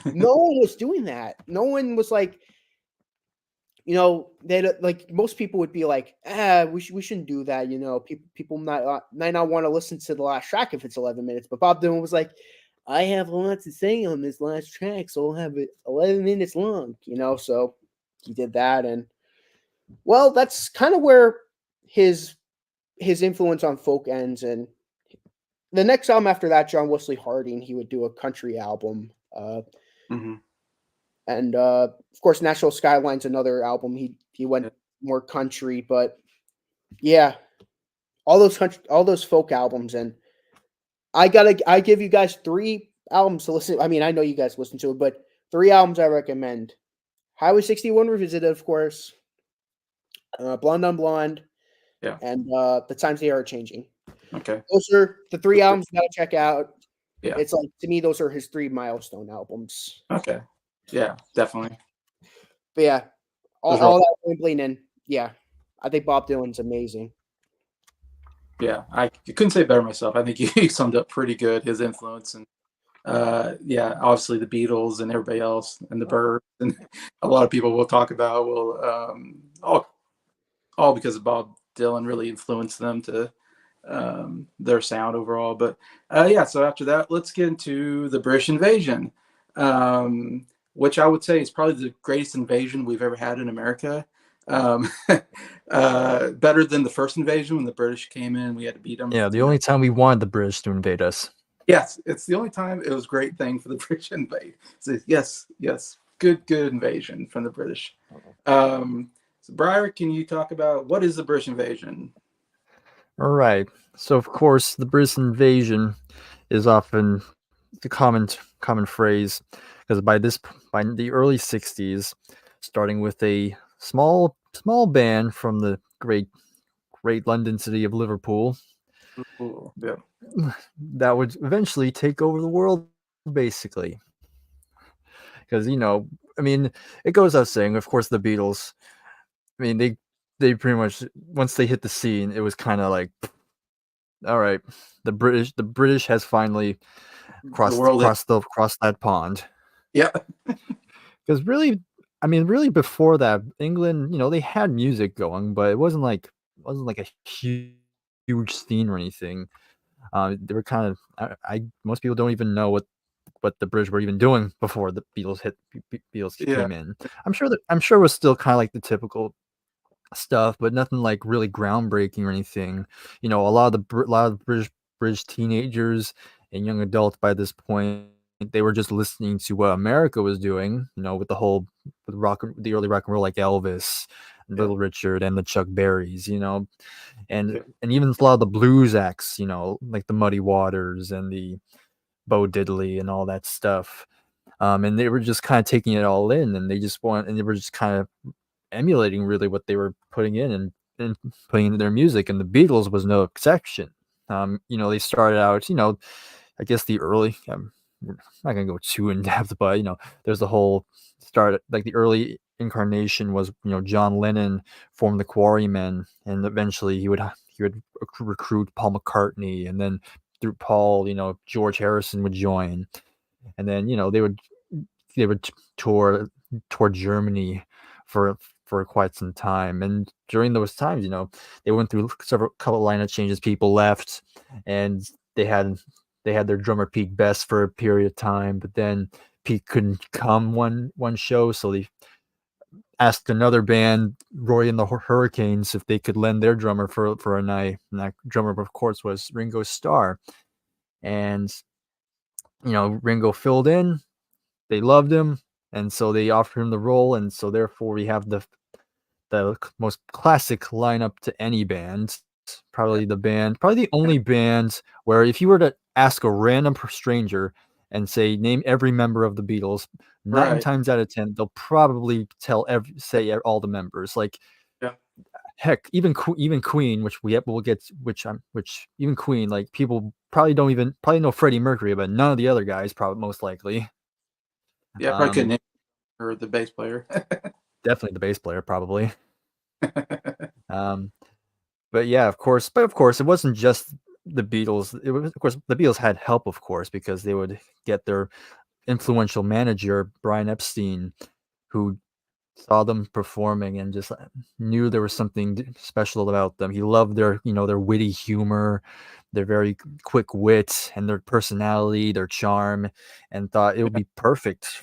no one was doing that. No one was like, they like, most people would be like, we shouldn't do that. People might not want to listen to the last track if it's 11 minutes. But Bob Dylan was like, I have a lot to say on this last track, so I'll have it 11 minutes long. So he did that, and well, that's kind of where his influence on folk ends. And the next album after that, John Wesley Harding, he would do a country album. And of course, National Skyline's another album. He went more country, but yeah, all those folk albums. And I give you guys 3 albums to listen. I mean, I know you guys listen to it, but 3 albums I recommend: Highway 61 Revisited, of course, Blonde on Blonde, and The Times They Are Changing. Okay, those are the 3 albums you gotta check out. Yeah, it's like, to me, those are his 3 milestone albums. Okay, yeah, definitely. But yeah, all that rambling, and yeah, I think Bob Dylan's amazing. Yeah, I couldn't say it better myself. I think you summed up pretty good his influence, and yeah, obviously the Beatles and everybody else and the Byrds, and a lot of people will talk about will all because of Bob Dylan really influenced them to their sound overall. But yeah, so after that, let's get into the British invasion, which I would say is probably the greatest invasion we've ever had in America. Better than the first invasion when the British came in, we had to beat them. Yeah, the only time we wanted the British to invade us. Yes, it's the only time it was a great thing for the British invade. So yes, good invasion from the British. So Briar, can you talk about what is the British invasion? All right. So of course, the British invasion is often the common phrase because by the early '60s, starting with a small band from the great London city of Liverpool, Ooh, yeah. that would eventually take over the world, basically. Because I mean, it goes without saying. Of course, the Beatles. I mean, they pretty much once they hit the scene, it was kind of like, all right, the British has finally crossed that pond. Yeah. Because really, I mean, really before that, England, they had music going, but it wasn't like a huge scene or anything. They were kind of most people don't even know what the British were even doing before the Beatles came in. I'm sure it was still kind of like the typical stuff, but nothing like really groundbreaking or anything. A lot of the British teenagers and young adults by this point, they were just listening to what America was doing, with the early rock and roll like Elvis, Little Richard, and the Chuck Berrys, and even a lot of the blues acts, like the Muddy Waters and the Bo Diddley and all that stuff. And they were just kind of taking it all in, and they were just kind of emulating really what they were putting in and putting into their music, and the Beatles was no exception. They started out, I guess the early, I'm not gonna go too in depth, but there's the whole start, like the early incarnation was, John Lennon formed the Quarrymen, and eventually he would recruit Paul McCartney, and then through Paul, George Harrison would join, and then they would tour Germany for quite some time. And during those times, they went through couple lineup changes. People left, and they had their drummer Pete Best for a period of time, but then Pete couldn't come one show, so they asked another band, Roy and the Hurricanes, if they could lend their drummer for a night. And that drummer, of course, was Ringo Starr. And Ringo filled in. They loved him, and so they offered him the role, and so therefore we have the most classic lineup to any band. Probably the only band where if you were to ask a random stranger and say name every member of the Beatles, 9 times out of 10 they'll probably say all the members. Like, heck, even Queen, which we'll get, which even Queen, like people probably know Freddie Mercury, but none of the other guys, probably most likely. Yeah, probably couldn't or the bass player. Definitely the bass player, probably. But yeah, of course, it wasn't just the Beatles. It was, of course, the Beatles had help, of course, because they would get their influential manager, Brian Epstein, who saw them performing and just knew there was something special about them. He loved their witty humor, their very quick wit, and their personality, their charm, and thought it would be perfect.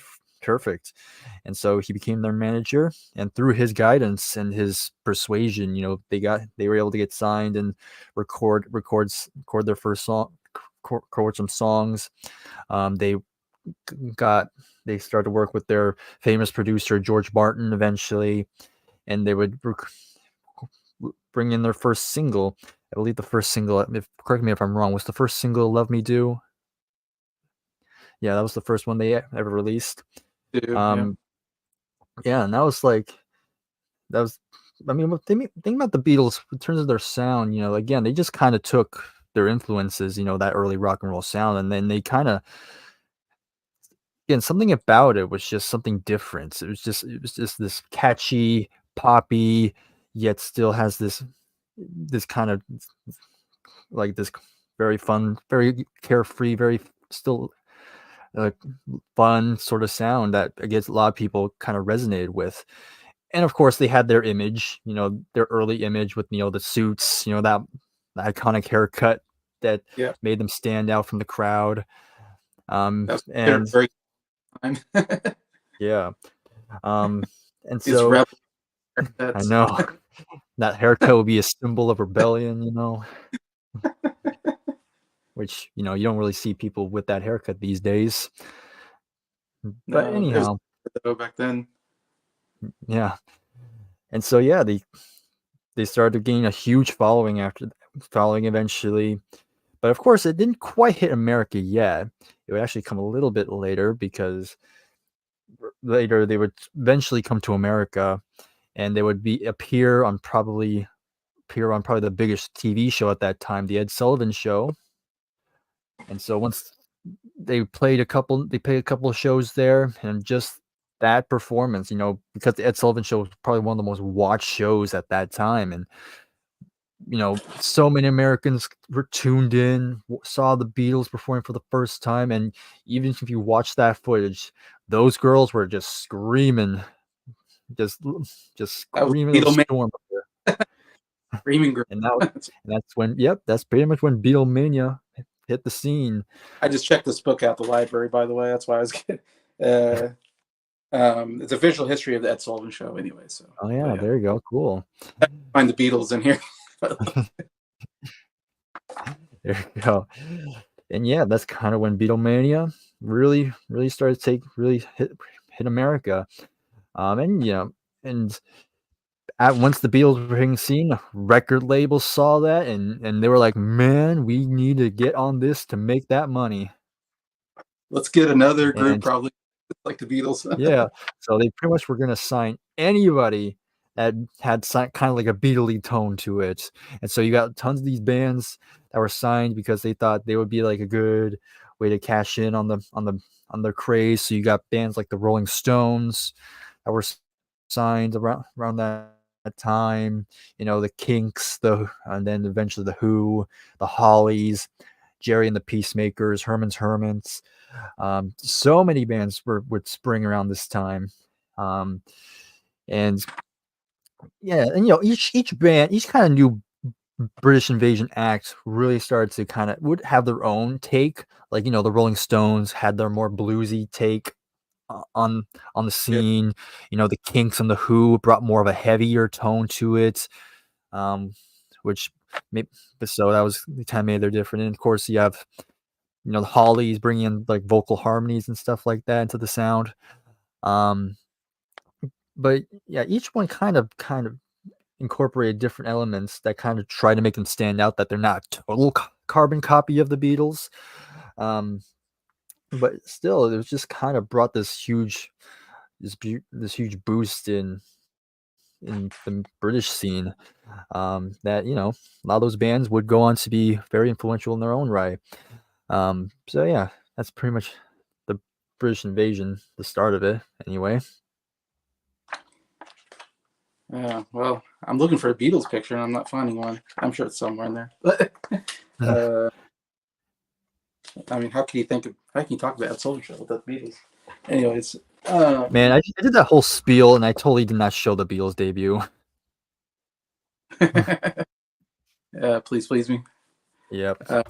And so he became their manager, and through his guidance and his persuasion, they were able to get signed and record their first song, record some songs. They started to work with their famous producer George Martin eventually, and they would bring in their first single. I believe the first single, correct me if I'm wrong, was the first single "Love Me Do." Yeah, that was the first one they ever released. Yeah, and that was. I mean, think about the Beatles in terms of their sound. Again, they just kind of took their influences, that early rock and roll sound, and then they kind of, again, something about it was just something different. It was just this catchy, poppy, yet still has this kind of like this very fun, very carefree, very still fun sort of sound that I guess a lot of people kind of resonated with. And of course, they had their image, their early image with the suits, that the iconic haircut that Yeah, made them stand out from the crowd. that's And very fine. yeah, and These so rebel I haircuts. know that haircut would be a symbol of rebellion, which you don't really see people with that haircut these days. But No, it was anyhow, back then. yeah, and so yeah, they started to gain a huge following eventually. But of course, it didn't quite hit America yet. It would actually come a little bit later, because later they would eventually come to America, and they would appear on probably the biggest TV show at that time, the Ed Sullivan Show. And so once they played a couple of shows there, and just that performance, because the Ed Sullivan Show was probably one of the most watched shows at that time, and so many Americans were tuned in, saw the Beatles performing for the first time, and even if you watch that footage, those girls were just screaming, just That was screaming a Beatlemania. storm up there. Screaming Girl. And that's when, that's pretty much when Beatlemania hit the scene. I just checked this book out the library, by the way. That's why I was getting. It's a visual history of the Ed Sullivan Show, anyway. So. Oh yeah, there you go, cool. Find the Beatles in here. There you go. And yeah, that's kind of when Beatlemania really started to really hit America. And once the Beatles were hitting scene, record labels saw that, and they were like, man, we need to get on this to make that money. Let's get another group, And probably like the Beatles. yeah, so they pretty much were going to sign anybody that had kind of like a Beatley tone to it. And so you got tons of these bands that were signed because they thought they would be like a good way to cash in on the craze. So you got bands like the Rolling Stones that were signed around that time, the Kinks, and then eventually the Who, the Hollies, Jerry and the Peacemakers, Herman's Hermits. So many bands would spring around this time. And yeah, and each band, each kind of new British invasion act really started to kind of would have their own take. Like, the Rolling Stones had their more bluesy take on the scene. The Kinks and the Who brought more of a heavier tone to it, which maybe so that was the time made they're different. And of course, you have the Hollies bringing in like vocal harmonies and stuff like that into the sound. But yeah, each one kind of incorporated different elements that kind of try to make them stand out, that they're not a total carbon copy of the Beatles. But still, it was just kind of brought this huge boost in the British scene, that a lot of those bands would go on to be very influential in their own right. So yeah, that's pretty much the British invasion, the start of it, anyway. Yeah, well, I'm looking for a Beatles picture and I'm not finding one. I'm sure it's somewhere in there. I mean, how can you talk about Ed Sullivan Show without the Beatles? Anyways, man, I did that whole spiel and I totally did not show the Beatles debut. Please please me. Yep.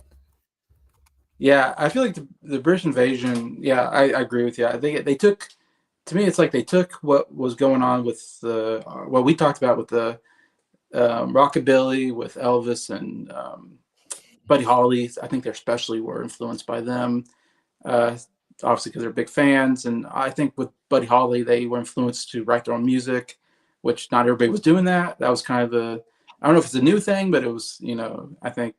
Yeah, I feel like the British invasion. Yeah, I agree with you. I think they took. To me, it's like they took what was going on with what we talked about with the rockabilly, with Elvis and Buddy Holly. I think they especially were influenced by them, obviously because they're big fans. And I think with Buddy Holly, they were influenced to write their own music, which not everybody was doing that. That was kind of I don't know if it's a new thing, but it was, I think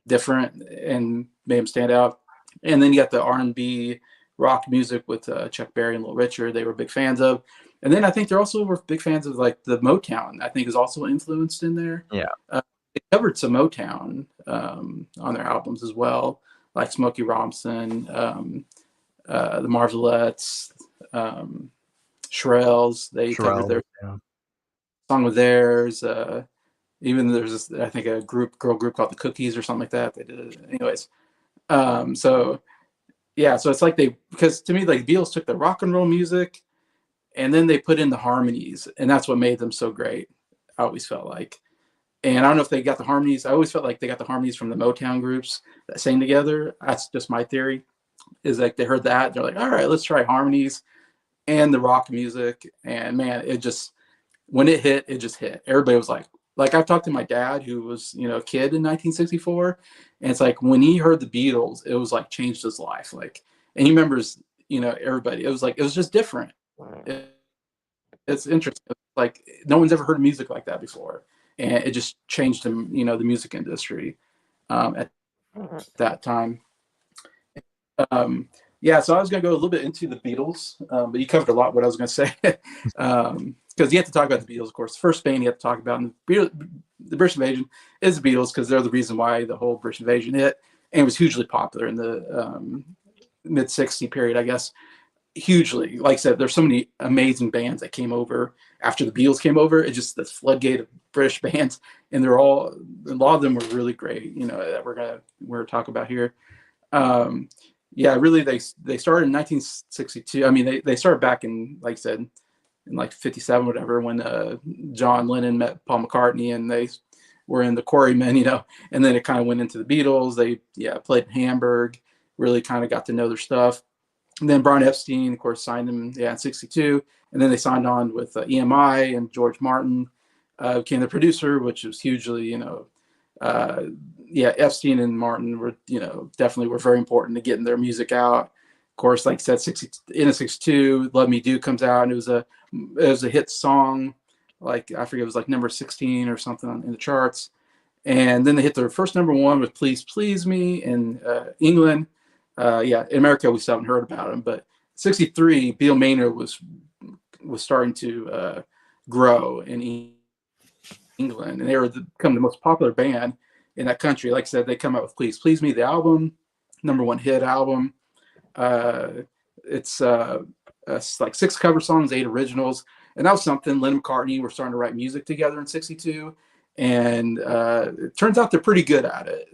different and made them stand out. And then you got the R&B rock music with Chuck Berry and Little Richard. They were big fans of. And then I think they also were big fans of like the Motown. I think is also influenced in there. Yeah. They covered some Motown on their albums as well, like Smokey Robinson, the Marvelettes, Shirelles. They covered their song with theirs. Even there's this, I think, a girl group called the Cookies or something like that. They did it. Anyways. So yeah, so it's like because to me, like, Beatles took the rock and roll music and then they put in the harmonies, and that's what made them so great. I always felt like. And I don't know if they got the harmonies. I always felt like they got the harmonies from the Motown groups that sang together. That's just my theory. Is like they heard that, they're like, all right, let's try harmonies and the rock music. And man, it just, when it hit, it just hit. Everybody was like I've talked to my dad who was, a kid in 1964. And it's like when he heard the Beatles, it was like changed his life. Like, and he remembers, everybody. It was just different. It's interesting. Like no one's ever heard music like that before. And it just changed the music industry at that time. Yeah, so I was going to go a little bit into the Beatles, but you covered a lot what I was going to say. Because you have to talk about the Beatles, of course. The first band you have to talk about in the British Invasion is the Beatles, because they're the reason why the whole British Invasion hit, and was hugely popular in the mid-60s period, I guess. Hugely. Like I said, there's so many amazing bands that came over after the Beatles came over. It's just the floodgate of British bands, and a lot of them were really great, that we're going to talk about here. Yeah, really, they started in 1962. I mean, they started back in, like I said, in like 57, whatever, when John Lennon met Paul McCartney, and they were in the Quarrymen, and then it kind of went into the Beatles. They played in Hamburg, really kind of got to know their stuff. And then Brian Epstein, of course, signed them in 62, and then they signed on with EMI, and George Martin became the producer, which was hugely, Epstein and Martin were, definitely were very important to getting their music out. Of course, like I said, in 62, "Love Me Do" comes out, and it was a hit song. Like, I forget, it was like number 16 or something in the charts. And then they hit their first number one with "Please Please Me" in England. In America, we still haven't heard about them, but 63, Beatlemania was starting to grow in England, and they were become the most popular band in that country. Like I said, they come out with "Please Please Me," the album, number one hit album. It's like 6 cover songs, 8 originals, and that was something. Lennon and McCartney were starting to write music together in 62, and it turns out they're pretty good at it.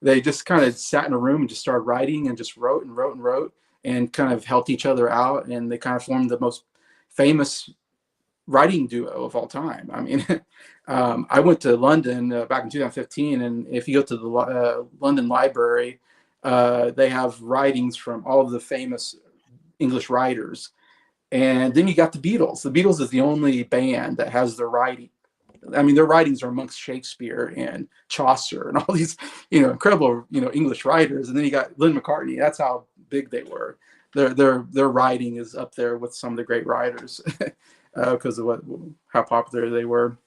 They just kind of sat in a room and just started writing, and just wrote and wrote and wrote, and kind of helped each other out, and they kind of formed the most famous writing duo of all time. I mean, I went to London back in 2015, and if you go to the London Library, they have writings from all of the famous English writers. And then you got the Beatles. The Beatles is the only band that has their writing. I mean, their writings are amongst Shakespeare and Chaucer and all these, incredible, English writers. And then you got Lennon McCartney. That's how big they were. Their writing is up there with some of the great writers because of how popular they were.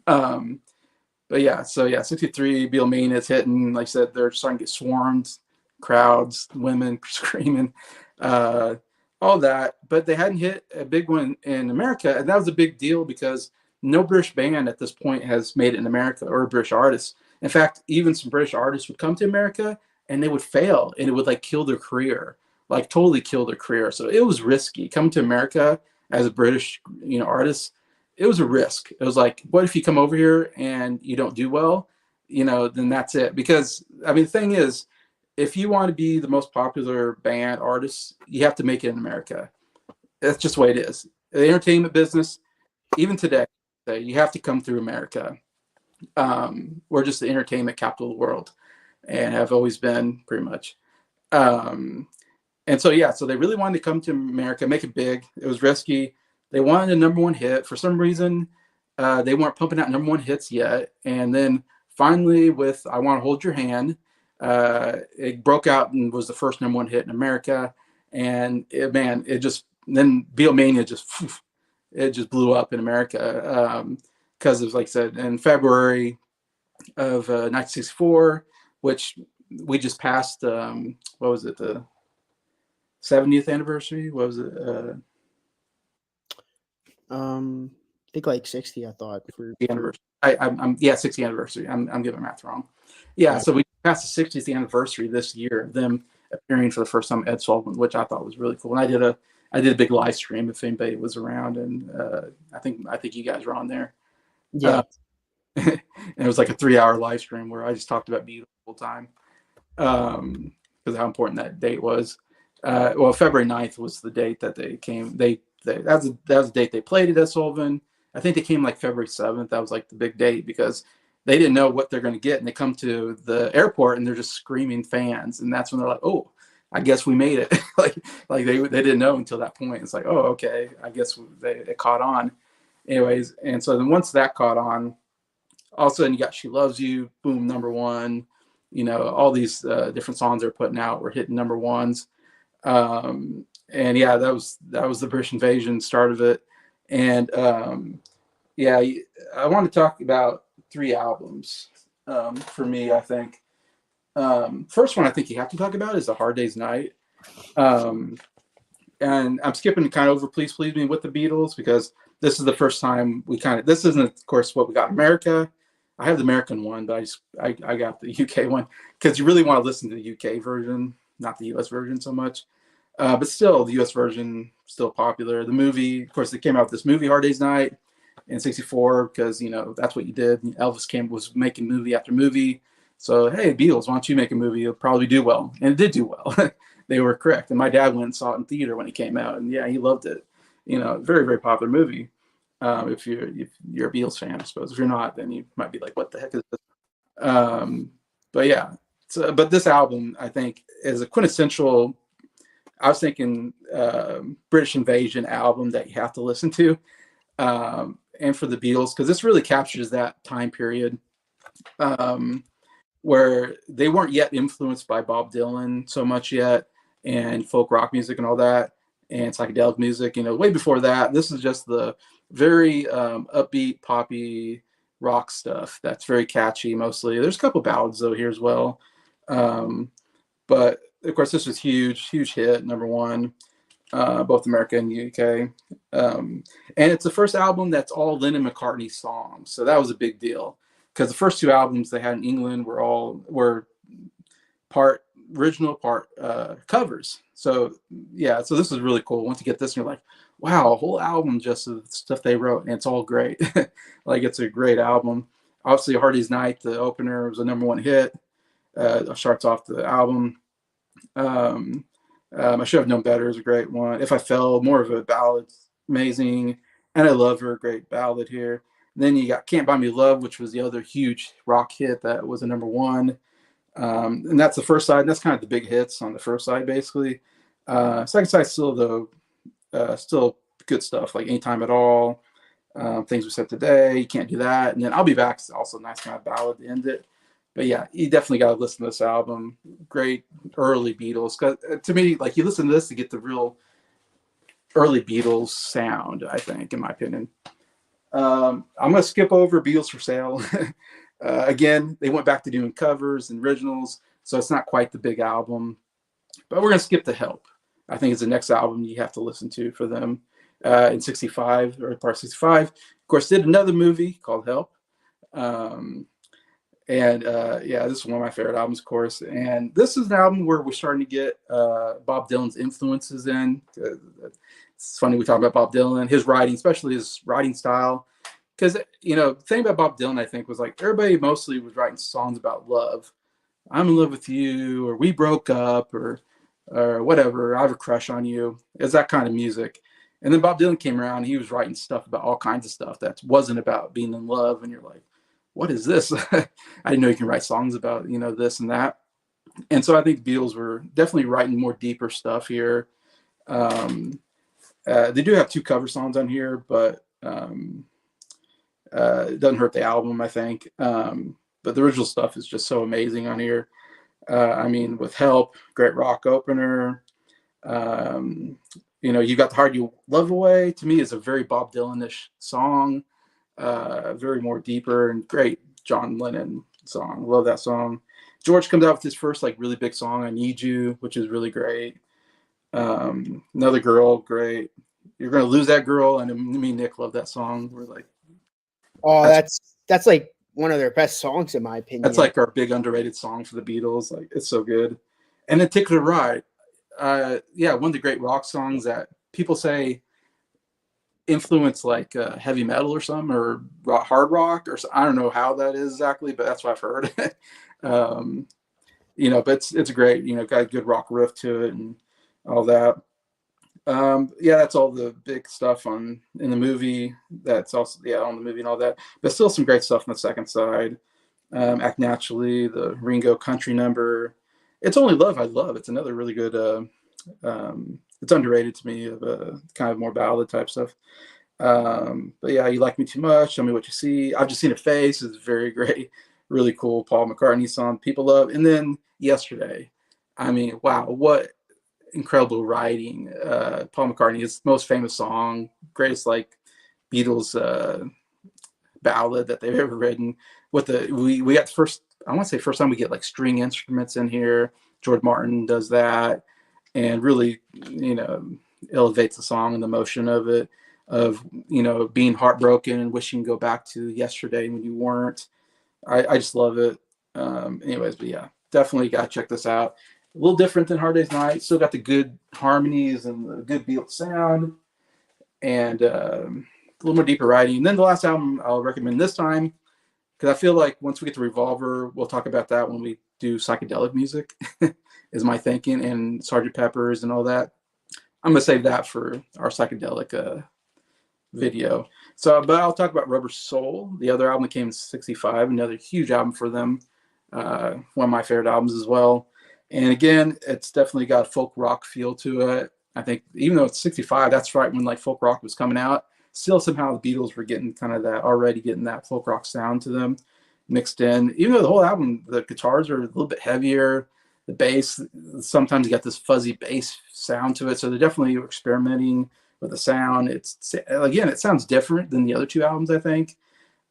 But yeah, so 63, Beatlemania is hitting. Like I said, they're starting to get swarmed, crowds, women screaming, all that. But they hadn't hit a big one in America, and that was a big deal because no British band at this point has made it in America, or British artists. In fact, even some British artists would come to America and they would fail, and it would like kill their career, like totally kill their career. So it was risky coming to America as a British, artist. It was a risk. It was like, what if you come over here and you don't do well? Then that's it. Because I mean, the thing is, if you want to be the most popular band artist, you have to make it in America. That's just the way it is. The entertainment business, even today, you have to come through America. We're just the entertainment capital of the world, and have always been pretty much. And so they really wanted to come to America, make it big. It was risky. They wanted a number one hit. For some reason, they weren't pumping out number one hits yet. And then finally, with "I Want to Hold Your Hand," it broke out and was the first number one hit in America. And then Beatlemania just blew up in America because it was, like I said, in February of 1964, which we just passed. What was it? The 70th anniversary? What was it? I think like 60. I thought for the anniversary. I'm 60th anniversary. I'm getting math wrong. Yeah, so we passed the 60th anniversary this year of them appearing for the first time at Ed Sullivan, which I thought was really cool. And I did I did a big live stream if anybody was around, and I think you guys were on there. Yeah. And it was like a 3-hour live stream where I just talked about Beatles the whole time, because how important that date was. Well, February 9th was the date that they came. That was the date they played it at Sullivan. I think they came like February 7th. That was like the big date because they didn't know what they're going to get, and they come to the airport and they're just screaming fans, and that's when they're like, "Oh, I guess we made it." like they didn't know until that point. It's like, "Oh, okay, I guess it caught on." Anyways, and so then once that caught on, all of a sudden you got "She Loves You," boom, #1. You know, all these different songs they're putting out were hitting #1s. And yeah, that was the British Invasion start of it. And yeah, I want to talk about 3 albums for me. I think first one I think you have to talk about is "A Hard Day's Night." And I'm skipping kind of over "Please Please Me" with the Beatles because this is the first time this isn't of course what we got in America. I have the American one, but I got the UK one because you really want to listen to the UK version, not the US version so much. But still, the US version still popular. The movie, of course, they came out with this movie, "Hard Day's Night," in '64 because that's what you did. Elvis was making movie after movie. So hey, Beatles, why don't you make a movie? It'll probably do well, and it did do well. They were correct. And my dad went and saw it in theater when it came out, and yeah, he loved it. Very very popular movie. If you're a Beatles fan, I suppose. If you're not, then you might be like, "What the heck is this?" But yeah, but this album I think is a quintessential. I was thinking British Invasion album that you have to listen to, and for the Beatles because this really captures that time period where they weren't yet influenced by Bob Dylan so much yet, and folk rock music and all that, and psychedelic music. Way before that, this is just the very upbeat, poppy rock stuff that's very catchy. Mostly, there's a couple ballads though here as well, but of course, this was huge hit, #1, both America and UK. And it's the first album that's all Lennon McCartney songs. So that was a big deal because the first 2 albums they had in England were part original, part covers. So yeah, so this is really cool. Once you get this, and you're like, wow, a whole album just of stuff they wrote, and it's all great. Like it's a great album. Obviously, "Hard Day's Night," the opener, was a #1 hit. Starts off the album. I Should Have Known Better is a great one. "If I Fell," more of a ballad, amazing. "And I Love Her," great ballad here. Then you got "Can't Buy Me Love," which was the other huge rock hit that was a #1. And that's the first side. That's kind of the big hits on the first side, basically. Second side still still good stuff like "Anytime at All," "Things We Said Today," "You Can't Do That," and then "I'll Be Back" is also a nice kind of ballad to end it. But yeah, you definitely got to listen to this album. Great early Beatles. 'Cause to me, like you listen to this to get the real early Beatles sound, I think, in my opinion. I'm going to skip over "Beatles for Sale." Again, they went back to doing covers and originals, so it's not quite the big album. But we're going to skip to "Help." I think it's the next album you have to listen to for them in '65, or part '65. Of course, did another movie called "Help." And yeah, this is one of my favorite albums, of course. And this is an album where we're starting to get Bob Dylan's influences in. It's funny we talk about Bob Dylan, his writing, especially his writing style. Because, the thing about Bob Dylan, I think, was like everybody mostly was writing songs about love. "I'm in love with you," or "we broke up," or whatever, "I have a crush on you." It's that kind of music. And then Bob Dylan came around, and he was writing stuff about all kinds of stuff that wasn't about being in love. And you're like, what is this? I didn't know you can write songs about, this and that. And so I think the Beatles were definitely writing more deeper stuff here. They do have 2 cover songs on here, but it doesn't hurt the album, I think. But the original stuff is just so amazing on here. With "Help," great rock opener. You Got the Heart You Love Away, to me, is a very Bob Dylan-ish song. Very more deeper and great John Lennon song. Love that song. George comes out with his first really big song, "I Need You," which is really great. "Another Girl," great. "You're Gonna Lose That Girl," and me and Nick love that song. We're like, oh, that's like one of their best songs in my opinion. That's like our big underrated song for the Beatles. Like it's so good. And then "Ticket to Ride," one of the great rock songs that people say influence like heavy metal or something, or hard rock, or I don't know how that is exactly, but that's what I've heard. You know, but it's great. You know, got a good rock riff to it and all that. Yeah, that's all the big stuff in the movie. That's also on the movie and all that. But still some great stuff on the second side. Act Naturally, the Ringo country number. It's Only Love I Love. It's another really good. It's underrated to me, of kind of more ballad type stuff. But yeah, You Like Me Too Much, Show Me What You See. I've Just Seen a Face is very great, really cool Paul McCartney song people love. And then Yesterday. I mean, wow, what incredible writing. Paul McCartney, his most famous song, greatest like Beatles ballad that they've ever written. With we got the first, I want to say first time we get like string instruments in here. George Martin does that, and really, you know, elevates the song and the emotion of it, of, you know, being heartbroken and wishing to go back to yesterday when you weren't. I just love it. Anyways, but yeah, definitely got to check this out. A little different than Hard Day's Night. Still got the good harmonies and the good Beatles sound, and a little more deeper writing. And then the last album I'll recommend this time, because I feel like once we get to Revolver, we'll talk about that when we do psychedelic music, is my thinking, and Sgt. Pepper's and all that. I'm going to save that for our psychedelic video. So, but I'll talk about Rubber Soul, the other album that came in '65, another huge album for them. One of my favorite albums as well. And again, it's definitely got a folk rock feel to it. I think even though it's '65, that's right when like folk rock was coming out. Still somehow the Beatles were getting kind of that, already getting that folk rock sound to them mixed in. Even though the whole album, the guitars are a little bit heavier, the bass, sometimes you got this fuzzy bass sound to it. So they're definitely experimenting with the sound. It's, again, it sounds different than the other two albums, I think.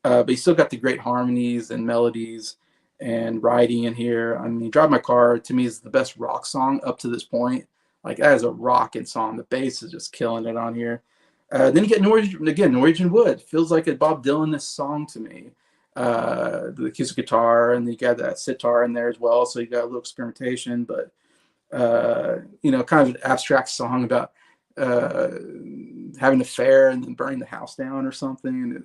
But you still got the great harmonies and melodies and writing in here. I mean, Drive My Car to me is the best rock song up to this point. Like, that is a rocking song. The bass is just killing it on here. Then you get Norwegian Wood. Feels like a Bob Dylan-ness song to me. The acoustic guitar, and you got that sitar in there as well. So you got a little experimentation, but you know, kind of an abstract song about having an affair and then burning the house down or something.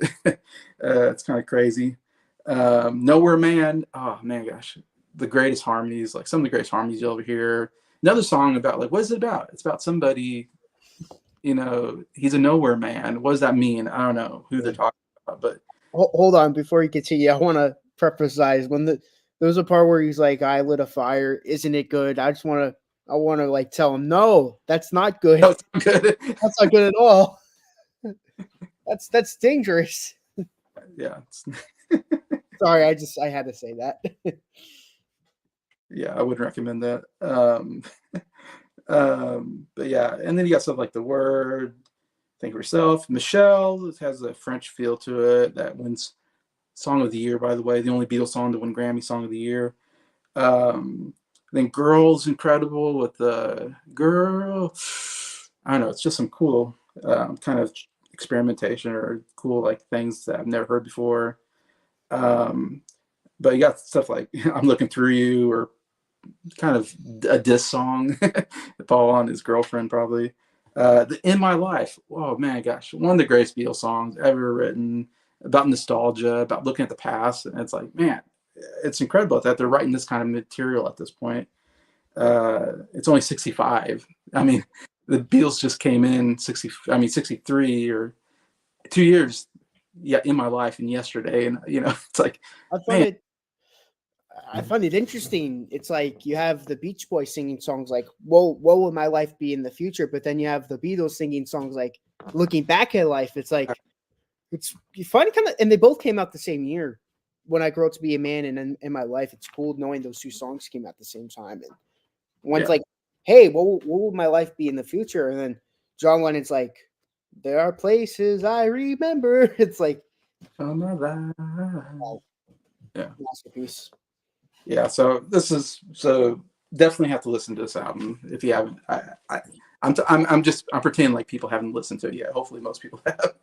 It's kind of crazy. Nowhere Man. Oh man, gosh, the greatest harmonies, like some of the greatest harmonies you'll ever hear. Another song about, like, what is it about? It's about somebody, you know, he's a nowhere man. What does that mean? I don't know who they're talking about, but Hold on, before you continue, I want to preface when there was a part where he's like, "I lit a fire, isn't it good?" I want to like tell him, "No, that's not good. no, it's not good. That's not good at all. That's dangerous." Yeah. Sorry, I had to say that. Yeah, I wouldn't recommend that. But yeah, and then you got stuff like The Word, Think of Yourself. Michelle has a French feel to it that wins Song of the Year, by the way, the only Beatles song to win Grammy Song of the Year. Then Girl's incredible with the Girl. I don't know, it's just some cool kind of experimentation or cool like things that I've never heard before. But you got stuff like I'm Looking Through You, or kind of a diss song, Paul on his girlfriend probably. The In My Life, oh man, gosh, one of the greatest Beatles songs ever written, about nostalgia, about looking at the past. And it's like, man, it's incredible that they're writing this kind of material at this point. It's only 65. I mean, the Beatles just came in 63, or 2 years. Yeah, In My Life and Yesterday. And, you know, it's like, I find it interesting. It's like you have the Beach Boys singing songs like, what will my life be in the future? But then you have the Beatles singing songs like Looking Back at Life. It's like, it's funny kind of, and they both came out the same year. When I Grow Up to Be a Man and In My Life, it's cool knowing those two songs came out at the same time. And one's like, hey, what will my life be in the future? And then John Lennon's like, there are places I remember. It's like, oh my life. Yeah. Masterpiece. Yeah, so definitely have to listen to this album if you haven't. I'm pretending like people haven't listened to it yet. Hopefully, most people have.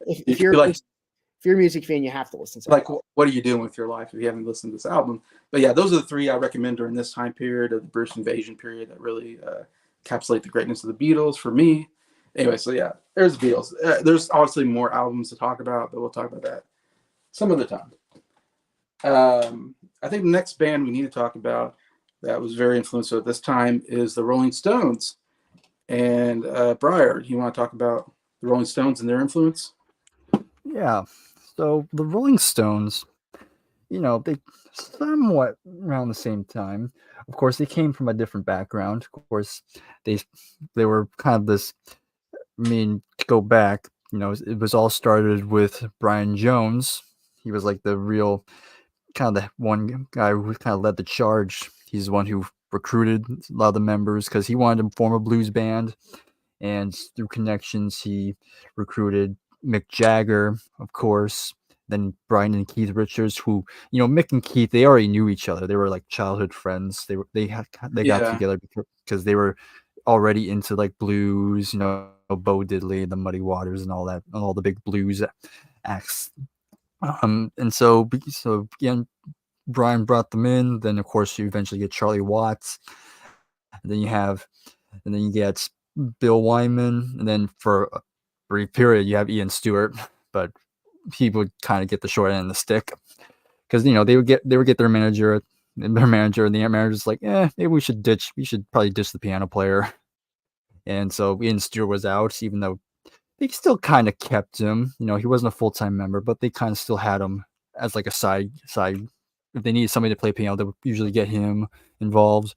If you're like, if you're a music fan, you have to listen to it. Like, what are you doing with your life if you haven't listened to this album? But yeah, those are the three I recommend during this time period of the British invasion period that really encapsulate the greatness of the Beatles for me. Anyway, so yeah, there's the Beatles. There's obviously more albums to talk about, but we'll talk about that some other time. I think the next band we need to talk about that was very influential at this time is the Rolling Stones. And Briar, you want to talk about the Rolling Stones and their influence? Yeah. So the Rolling Stones, they somewhat around the same time. Of course, they came from a different background. Of course, they they were kind of this. I mean, to go back, it was all started with Brian Jones. He was like the real kind of the one guy who kind of led the charge. He's the one who recruited a lot of the members because he wanted to form a blues band, and through connections, he recruited Mick Jagger, of course. Then Brian and Keith Richards, who Mick and Keith, they already knew each other. They were like childhood friends. They got Yeah. together because they were already into like blues. Bo Diddley, the Muddy Waters, and all that, and all the big blues acts. And so again, Brian brought them in. Then of course you eventually get Charlie Watts. And then you get Bill Wyman, and then for a brief period you have Ian Stewart, but he would kind of get the short end of the stick because they would get their manager, and the manager's like, maybe we should probably ditch the piano player. And so Ian Stewart was out, even though they still kind of kept him. He wasn't a full-time member, but they kind of still had him as like a side. If they needed somebody to play piano, they would usually get him involved.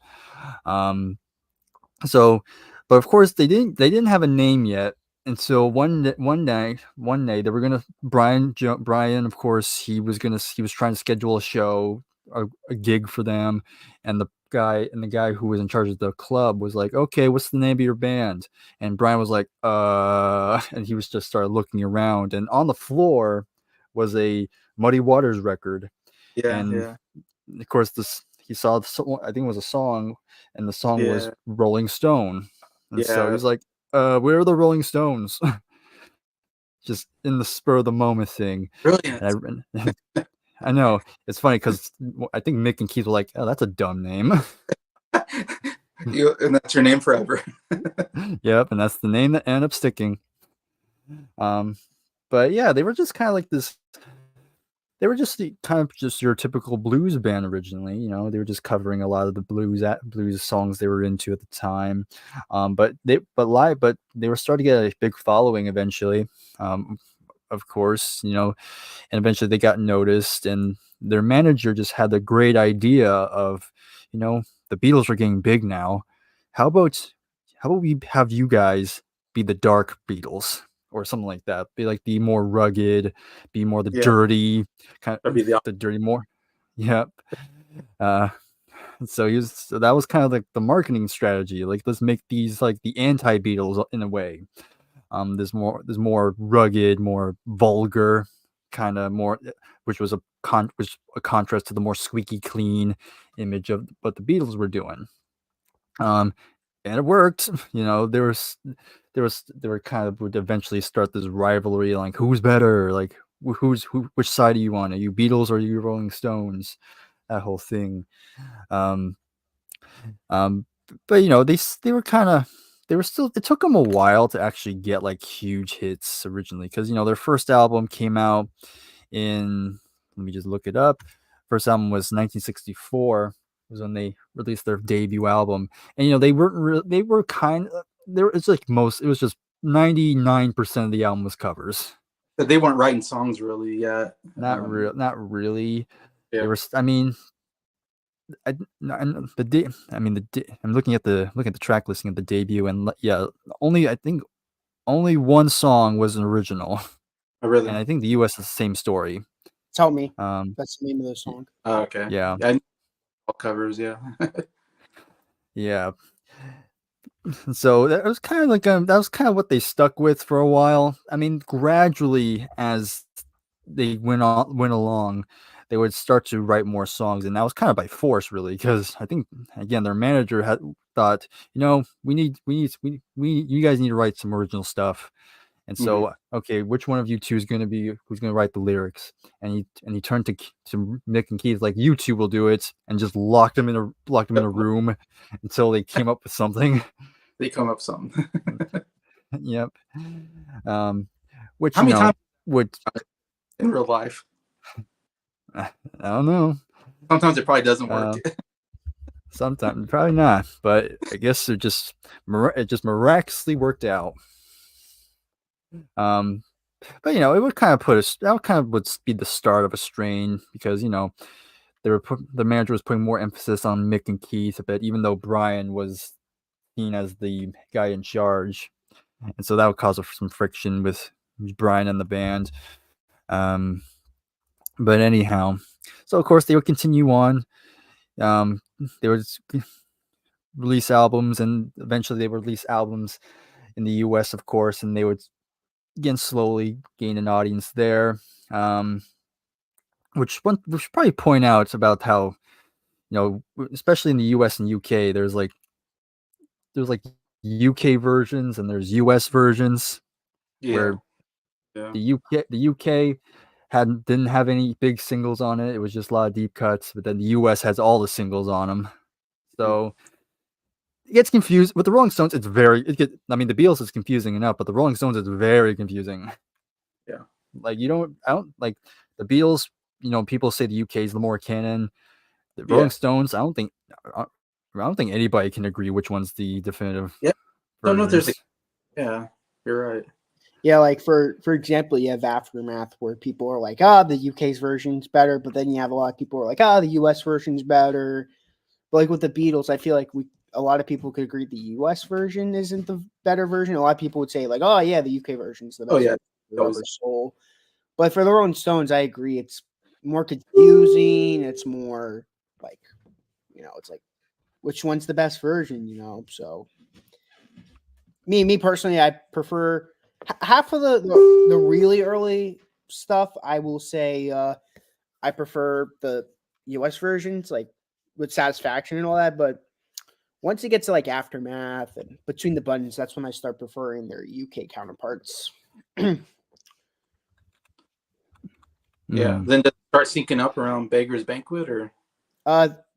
So, but of course they didn't have a name yet. And so one day they were gonna Brian, of course, he was trying to schedule a show, a gig for them, and the guy who was in charge of the club was like, okay, what's the name of your band? And Brian was like, and he was just started looking around, and on the floor was a Muddy Waters record. Yeah. And Yeah. of course he saw I think it was a song, and the song was Yeah. Rolling Stone. And so he Yeah. was like, where are the Rolling Stones? Just in the spur of the moment thing. Brilliant. And I know it's funny because I think Mick and Keith were like, oh, that's a dumb name. And that's your name forever. Yep, and that's the name that ended up sticking. But yeah, they were just kind of like this. They were just just your typical blues band originally. They were just covering a lot of the blues songs they were into at the time. But they were starting to get a big following eventually. Of course, and eventually they got noticed, and their manager just had the great idea of, the Beatles are getting big now. How about we have you guys be the dark Beatles? Or something like that. Be more rugged, be more the dirty kind of the dirty more. Yep. So that was kind of like the marketing strategy. Like, let's make these like the anti-Beatles in a way. There's more rugged, more vulgar, kind of more, which was a contrast to the more squeaky clean image of what the Beatles were doing. And it worked. They were kind of would eventually start this rivalry, like who's better, like which side do you want? Are you Beatles or are you Rolling Stones? That whole thing. But they were kind of, it took them a while to actually get like huge hits originally, because their first album came out in, let me just look it up. First album was 1964. Was when they released their debut album, and they were it's like it was just 99% of the album was covers. But they weren't writing songs really yet. Not really. Yeah. They were, I mean, I'm looking at the track listing of the debut, and I think only one song was an original. Oh, really? And I think the US is the same story. Tell me. That's the name of the song. Oh, okay. Yeah. All covers, yeah. Yeah. So that was kind of what they stuck with for a while. I mean, gradually as they went along, they would start to write more songs, and that was kind of by force, really, because I think again their manager had thought, you guys need to write some original stuff. And so, okay, which one of you two is going to be who's going to write the lyrics? And he turned to Mick and Keith, like, you two will do it, and just locked them in a room until they came up with something. They come up with something. Yep. Which How many times would in real life? I don't know. Sometimes it probably doesn't work. Sometimes probably not, but I guess it just miraculously worked out. But it would kind of would be the start of a strain because the manager was putting more emphasis on Mick and Keith a bit, even though Brian was seen as the guy in charge, and so that would cause some friction with Brian and the band. But anyhow, so of course they would continue on. They would release albums, and eventually they would release albums in the U.S., of course, and they would again slowly gain an audience there. Which we should probably point out about how especially in the U.S. and U.K. there's like UK versions and there's US versions where Yeah. the UK didn't have any big singles on it. It was just a lot of deep cuts, but then the US has all the singles on them. So it gets confused with the Rolling Stones. I mean, the Beatles is confusing enough, but the Rolling Stones is very confusing. Yeah. Like I don't like the Beatles. People say the UK is the more canon. The Rolling Stones, I don't think anybody can agree which one's the definitive. Yeah. I don't know if there's versions. yeah, you're right. Yeah, like for example, you have Aftermath where people are like, the UK's version's better, but then you have a lot of people who are like, the US version's better. But like with the Beatles, I feel like a lot of people could agree the US version isn't the better version. A lot of people would say like, oh yeah, the UK version's the best version ever sold. But for the Rolling Stones, I agree. It's more confusing. It's more like, it's like, which one's the best version, So me personally, I prefer half of the really early stuff. I will say I prefer the US versions, like with Satisfaction and all that. But once it gets to like Aftermath and Between the Buttons, that's when I start preferring their UK counterparts. Yeah. Then does it start syncing up around Beggar's Banquet or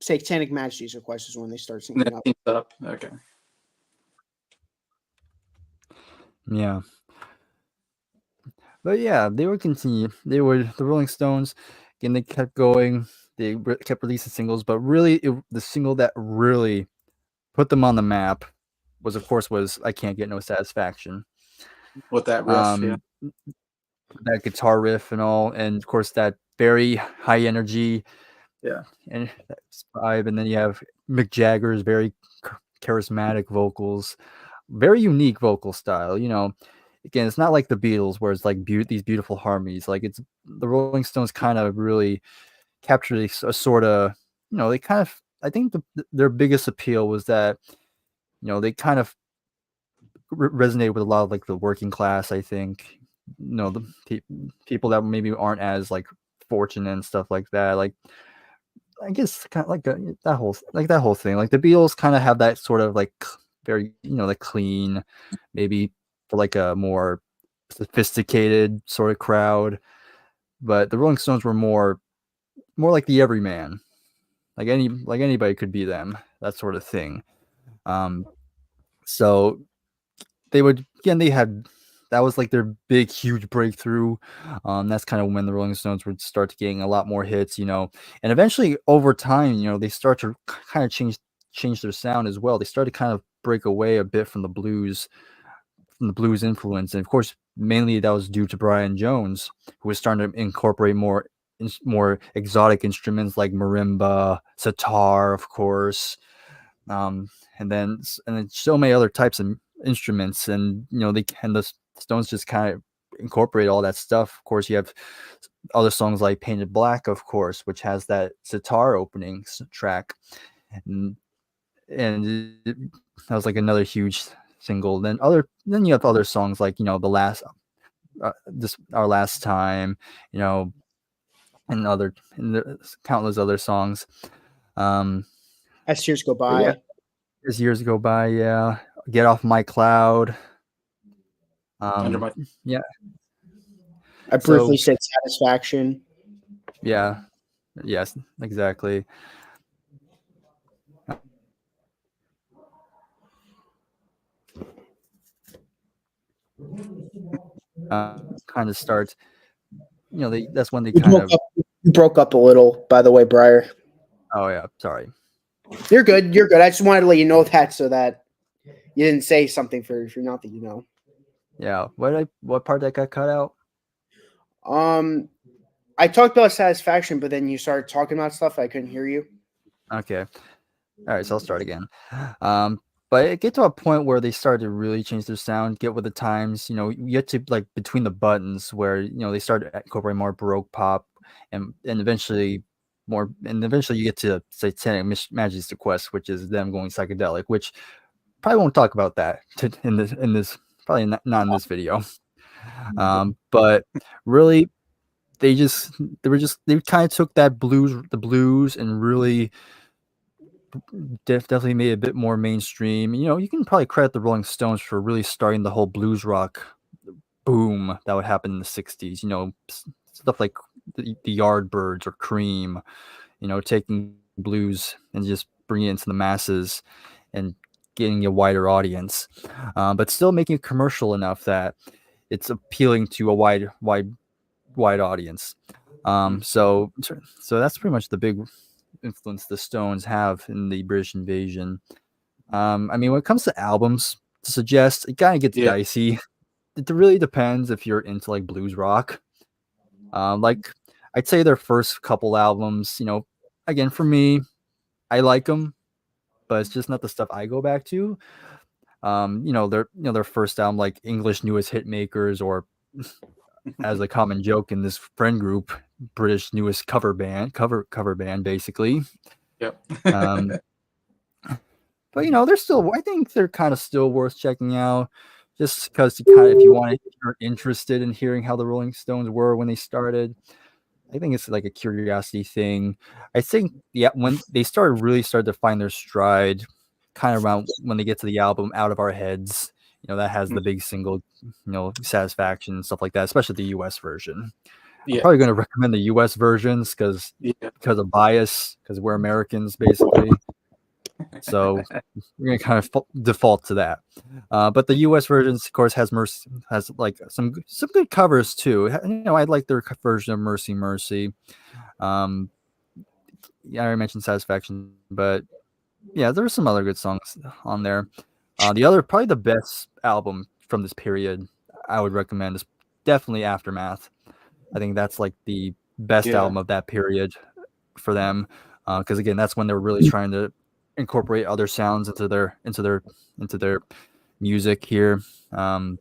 Satanic Majesty's Request is when they start syncing up. Okay. Yeah. But yeah, they would continue. They would the Rolling Stones, again, they kept going. They kept releasing singles, but really, the single that really put them on the map was "I Can't Get No Satisfaction." With that riff, that guitar riff and all, and of course that very high energy, and vibe. And then you have Mick Jagger's very charismatic vocals, very unique vocal style. Again, it's not like the Beatles where it's like these beautiful harmonies. Like it's the Rolling Stones kind of really captured a sort of, they kind of, I think their biggest appeal was that, they kind of resonate with a lot of like the working class. I think, the people that maybe aren't as like fortunate and stuff like that. Like, I guess kind of like that whole thing. Like the Beatles kind of have that sort of like very, like clean, maybe for like a more sophisticated sort of crowd. But the Rolling Stones were more like the everyman. Like anybody could be them, that sort of thing. So they had that was like their big huge breakthrough. That's kind of when the Rolling Stones would start getting a lot more hits, and eventually over time, they start to kind of change their sound as well. They started to kind of break away a bit from the blues influence, and of course mainly that was due to Brian Jones, who was starting to incorporate more exotic instruments like marimba, sitar, of course, and then so many other types of instruments, and the Stones just kind of incorporate all that stuff. Of course, you have other songs like Painted Black, of course, which has that sitar opening track, and that was like another huge single. Then you have other songs like the last Our Last Time, and countless other songs. As years go by. Yeah, as years go by, yeah. Get Off My Cloud. Under my I briefly said Satisfaction. Yeah. Yes, exactly. kind of starts. That's when they You kind broke of. up, you broke up a little, by the way, Briar. Oh yeah, sorry. You're good. You're good. I just wanted to let you know that so that you didn't say something for nothing, you know. Yeah, what part that got cut out? I talked about satisfaction, but then you started talking about stuff. I couldn't hear you. Okay. All right, so I'll start again. But it get to a point where they started to really change their sound, get with the times. You get to like between the buttons where they started incorporating more Baroque pop, and eventually you get to Satanic Majesty's Quest, which is them going psychedelic. Which probably won't talk about that in this probably not in this video. But really, they kind of took the blues and really definitely made it a bit more mainstream. You can probably credit the Rolling Stones for really starting the whole blues rock boom that would happen in the 60s. Stuff like the Yardbirds or Cream, taking blues and just bringing it into the masses and getting a wider audience, but still making it commercial enough that it's appealing to a wide audience. So that's pretty much the big influence the Stones have in the British invasion. I mean, when it comes to albums to suggest, it kind of gets dicey. It really depends if you're into like blues rock. Like I'd say their first couple albums, again for me, I like them, but it's just not the stuff I go back to. Their first album, like English Newest Hitmakers, or as a common joke in this friend group, British newest cover band, basically. Yep. But they're still. I think they're kind of still worth checking out, just because if you're interested in hearing how the Rolling Stones were when they started. I think it's like a curiosity thing. I think when they really started to find their stride, kind of around when they get to the album Out of Our Heads. That has the big single, Satisfaction and stuff like that, especially the US version. I'm probably going to recommend the US versions because of bias, because we're Americans basically. So we're going to kind of default to that. But the US versions, of course, has like some good covers too. I like their version of Mercy Mercy. I already mentioned Satisfaction, but yeah, there were some other good songs on there. Probably the best album from this period I would recommend is definitely Aftermath. I think that's like the best album of that period for them, because again, that's when they're really trying to incorporate other sounds into their music here. Of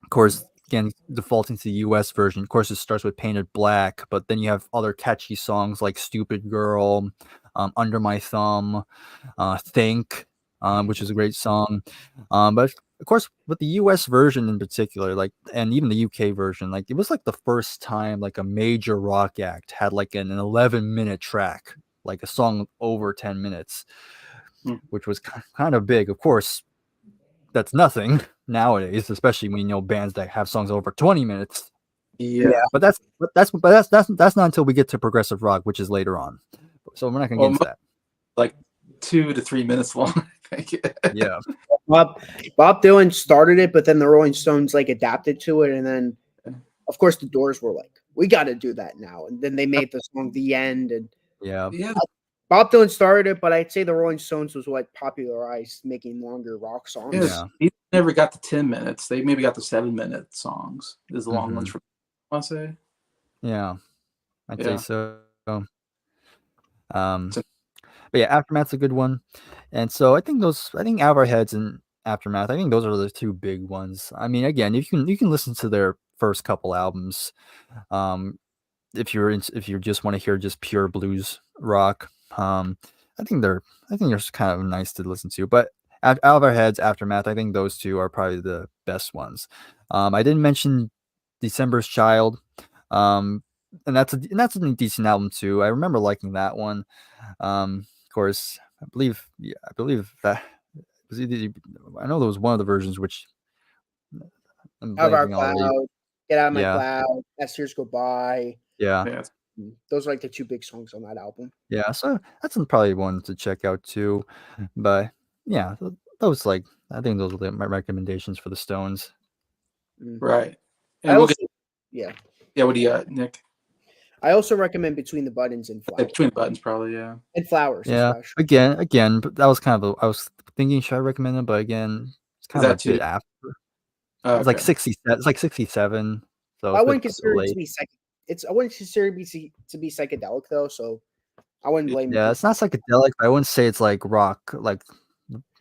course, again, defaulting to the US version, of course, it starts with Painted Black, but then you have other catchy songs like Stupid Girl, Under My Thumb, Think, which is a great song. But of course, with the US version in particular, and even the UK version, it was like the first time like a major rock act had like an 11-minute track, like a song over 10 minutes, which was kind of big. Of course, that's nothing nowadays, especially when bands that have songs over 20 minutes. Yeah. But that's not until we get to progressive rock, which is later on. So we're not going to get into that. Like 2 to 3 minutes long, I think. Yeah. Bob Dylan started it, but then the Rolling Stones adapted to it, and then of course the Doors were like, "We got to do that now," and then they made the song "The End." And Bob Dylan started it, but I'd say the Rolling Stones was what popularized making longer rock songs. Yeah. He never got to 10 minutes. They maybe got to 7-minute songs. Is the long ones for I want to say. Yeah, I'd say so. But yeah, Aftermath's a good one, and so I think Out of Our Heads and Aftermath, I think those are the two big ones. I mean, again, you can listen to their first couple albums, if you just want to hear just pure blues rock. I think they're kind of nice to listen to. But Out of Our Heads, Aftermath, I think those two are probably the best ones. I didn't mention December's Child. And that's a decent album too. I remember liking that one. Of course, I believe that was either, I know there was one of the versions which Out of Our Cloud, Get Out of My Cloud, As Years Go By. Yeah. Those are like the two big songs on that album. Yeah, so that's probably one to check out too. But yeah, those I think those are my recommendations for the Stones. Right. And we'll get yeah. yeah. What do you got, Nick? I also recommend Between the Buttons and Flowers. Between the Buttons, probably. Yeah. And Flowers. Yeah. Again, but that was kind of I was thinking should I recommend it, but again, it's kind of that a bit after. It's like 67. It's like 67. So I wouldn't consider late. it to be I wouldn't consider it to be psychedelic though, so I wouldn't blame. Yeah, it's not psychedelic. But I wouldn't say it's like rock, like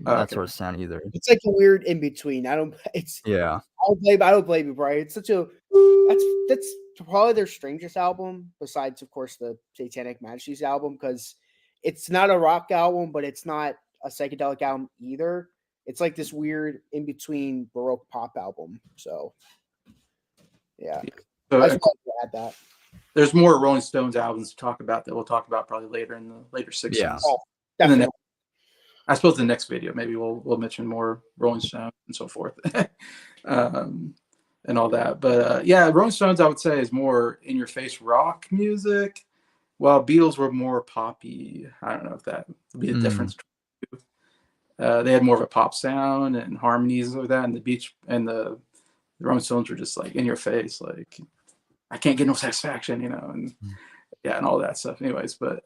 that okay. sort of sound either. It's like a weird in between. I don't blame you, Brian. It's such a that's probably their strangest album, besides of course the Satanic Majesties album, because it's not a rock album, but it's not a psychedelic album either. It's like this weird in between Baroque pop album. So yeah. So, I just wanted to add that. there's more Rolling Stones albums to talk about that we'll talk about probably later in the later 60s. Yeah. Oh, definitely. I suppose the next video maybe we'll mention more Rolling Stones and so forth, and all that. But yeah, Rolling Stones I would say is more in your face rock music, while Beatles were more poppy. I don't know if that would be the difference. They had more of a pop sound and harmonies like that, and the Rolling Stones were just like in your face, like I can't get no satisfaction, and yeah, and all that stuff. Anyways, but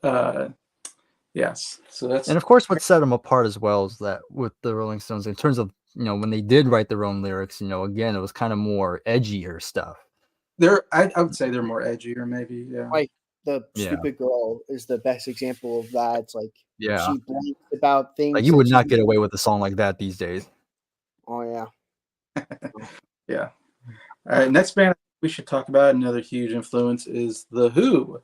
yes, so that's and of course what set them apart as well is that with the Rolling Stones, in terms of when they did write their own lyrics, again it was kind of more edgier stuff. I would say they're more edgier, maybe. Yeah, like the Stupid Girl is the best example of that. It's like she blanks about things. Like you would not get away with a song like that these days. Oh yeah. Yeah. All right, next band we should talk about, another huge influence, is The Who.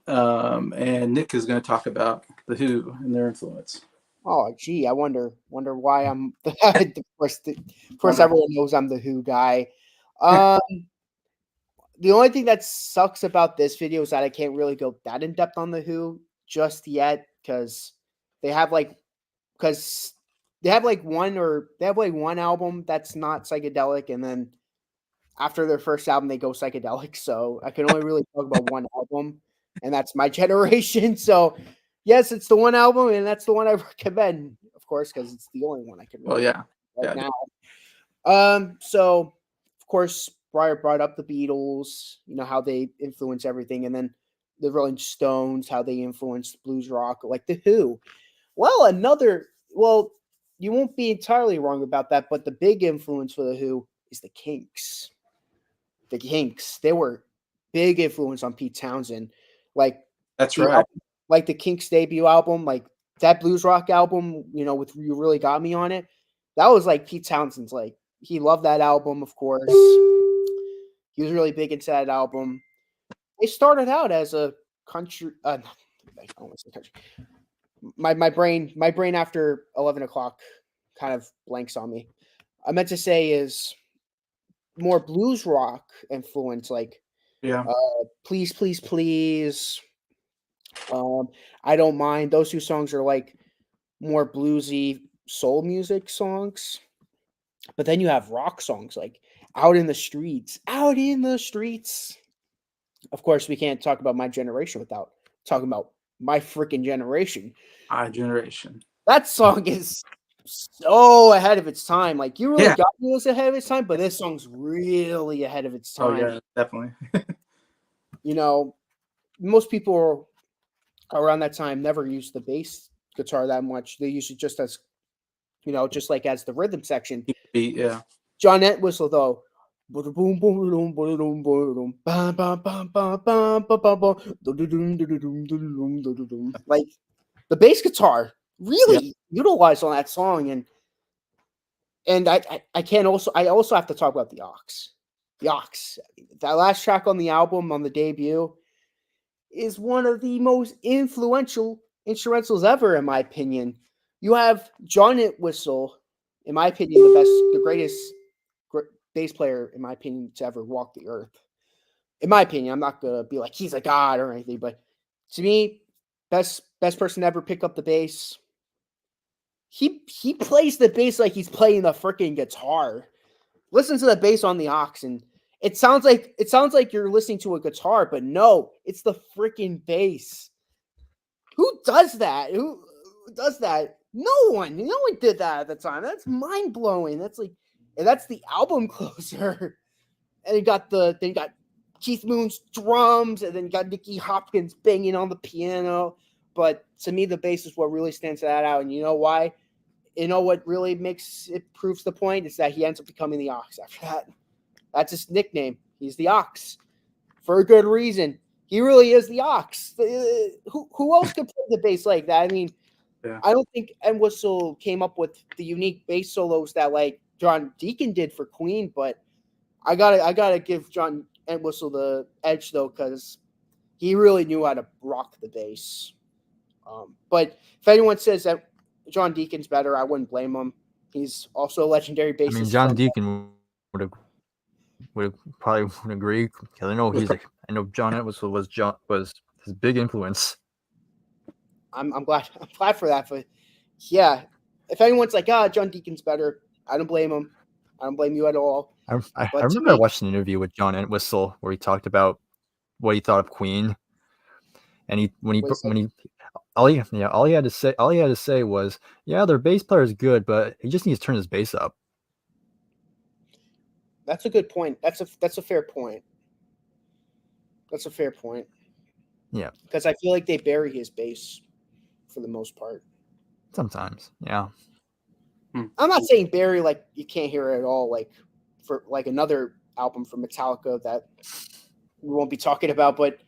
And Nick is going to talk about The Who and their influence. Oh, gee, I wonder why I'm. Of course, everyone knows I'm the Who guy. The only thing that sucks about this video is that I can't really go that in depth on the Who just yet, because they have like one album that's not psychedelic, and then after their first album they go psychedelic. So I can only really talk about one album, and that's My Generation. So yes, it's the one album, and that's the one I recommend, of course, because it's the only one I can really now. So of course Briar brought up the Beatles, how they influence everything, and then the Rolling Stones, how they influenced blues rock, like the Who. Well, you won't be entirely wrong about that, but the big influence for the Who is the Kinks. The Kinks, they were big influence on Pete Townsend. Like that's right. Like the Kinks debut album, like that blues rock album, with You Really Got Me on it. That was like Pete Townsend's, like, he loved that album, of course. He was really big into that album. They started out as a country. I don't want to say country. My brain after 11 o'clock kind of blanks on me. I meant to say is more blues rock influence, like Please, Please, Please. I Don't Mind. Those two songs are like more bluesy soul music songs. But then you have rock songs like Out in the Streets. Out in the Streets. Of course, we can't talk about My Generation without talking about My Freaking Generation. My Generation. That song is so ahead of its time. Like, You Really Got Me was ahead of its time, but this song's really ahead of its time. Oh, yeah, definitely. Most people around that time never used the bass guitar that much. They used it just as, just like as the rhythm section. Yeah. John Entwistle, though, like the bass guitar really utilized on that song, and I also have to talk about the Ox. The Ox, that last track on the album, on the debut, is one of the most influential instrumentals ever, in my opinion. You have John Entwistle, in my opinion, the greatest bass player, in my opinion, to ever walk the earth. In my opinion, I'm not gonna be like he's a god or anything, but to me, best person to ever pick up the bass. He plays the bass like he's playing the freaking guitar. Listen to the bass on the Ox, and it sounds like you're listening to a guitar, but no, it's the freaking bass. Who does that? Who does that? No one did that at the time. That's mind blowing. That's the album closer. and then got Keith Moon's drums, and then you got Nicky Hopkins banging on the piano. But to me, the bass is what really stands that out. And you know why? You know what really proves the point is that he ends up becoming the Ox after that. That's his nickname. He's the Ox for a good reason. He really is the Ox. Who else could play the bass like that? I mean, Yeah. I don't think Entwistle came up with the unique bass solos that like John Deacon did for Queen, but I gotta give John Entwistle the edge though, because he really knew how to rock the bass. But if anyone says that John Deacon's better, I wouldn't blame him. He's also a legendary bassist. I mean, John Deacon would probably agree, because I know I know John Entwistle was his big influence. I'm glad for that. But yeah, if anyone's like, John Deacon's better, I don't blame him. I don't blame you at all. I remember watching an interview with John Entwistle where he talked about what he thought of Queen, and all he had to say was, yeah, their bass player is good, but he just needs to turn his bass up. That's a good point. That's a fair point. That's a fair point. Yeah, because I feel like they bury his bass for the most part. Sometimes, yeah. I'm not saying bury like you can't hear it at all, like for like another album from Metallica that we won't be talking about, but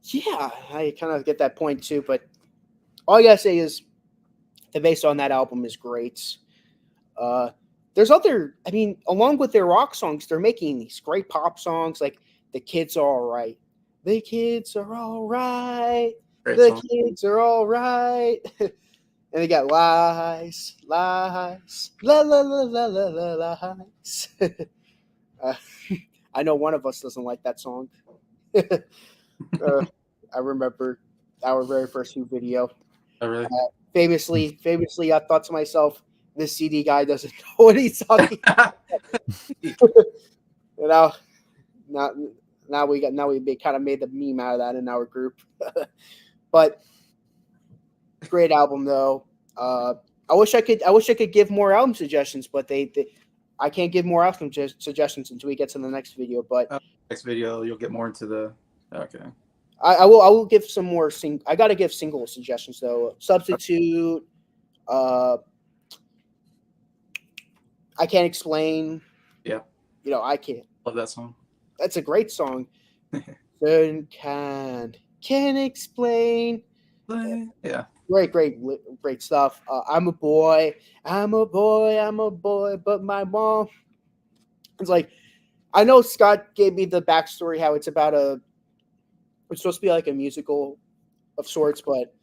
yeah, I kind of get that point too. But all I gotta say is the bass on that album is great. There's along with their rock songs, they're making these great pop songs like The Kids Are All Right. The kids are all right. Kids are all right. And they got lies, la la la la la la lies. I know one of us doesn't like that song. I remember our very first new video. Oh, really? Famously, I thought to myself, this CD guy doesn't know what he's talking about. Now we kind of made the meme out of that in our group. But great album though. I wish I could give more album suggestions, but I can't give more album suggestions until we get to the next video. But next video you'll get more into the okay. I will give some more I gotta give single suggestions though. Substitute. I Can't Explain. Yeah. I can't. Love that song. That's a great song. Then can't explain. Yeah. Great stuff. I'm a boy, but my mom. It's like, I know Scott gave me the backstory how it's supposed to be like a musical of sorts, but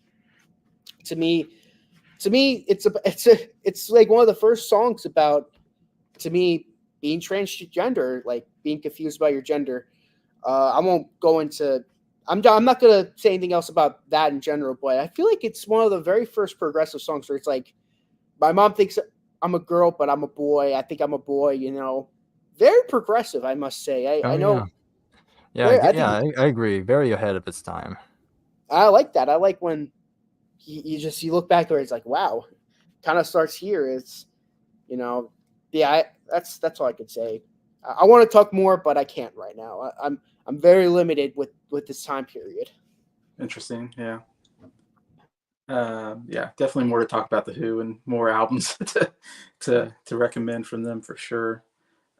to me, it's like one of the first songs about, to me, being transgender, like being confused about your gender. I won't go into. I'm not gonna say anything else about that in general, but I feel like it's one of the very first progressive songs where it's like, my mom thinks I'm a girl, but I'm a boy. I think I'm a boy. Very progressive, I must say. I know. Yeah, I agree. Very ahead of its time. I like that. I like when you look back where it's like, wow, kind of starts here. It's, that's all I could say. I want to talk more, but I can't right now. I'm very limited with this time period. Interesting, yeah. Yeah, definitely more to talk about the Who and more albums to recommend from them for sure.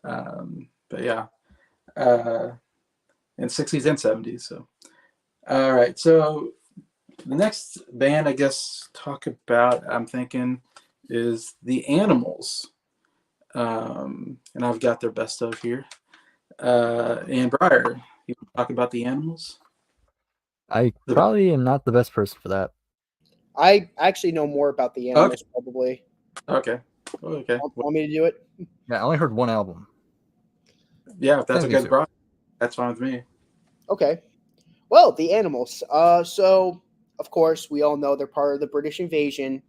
But yeah, in 60s and 70s. So, all right. So the next band I guess talk about, I'm thinking, is the Animals. And I've got their best of here. And Briar, you talk about the Animals? I probably am not the best person for that. I actually know more about the Animals, probably. Okay. Want me to do it? Yeah, I only heard one album. Yeah, if that's okay with Briar, that's fine with me. Okay. Well, the Animals. So of course we all know they're part of the British invasion.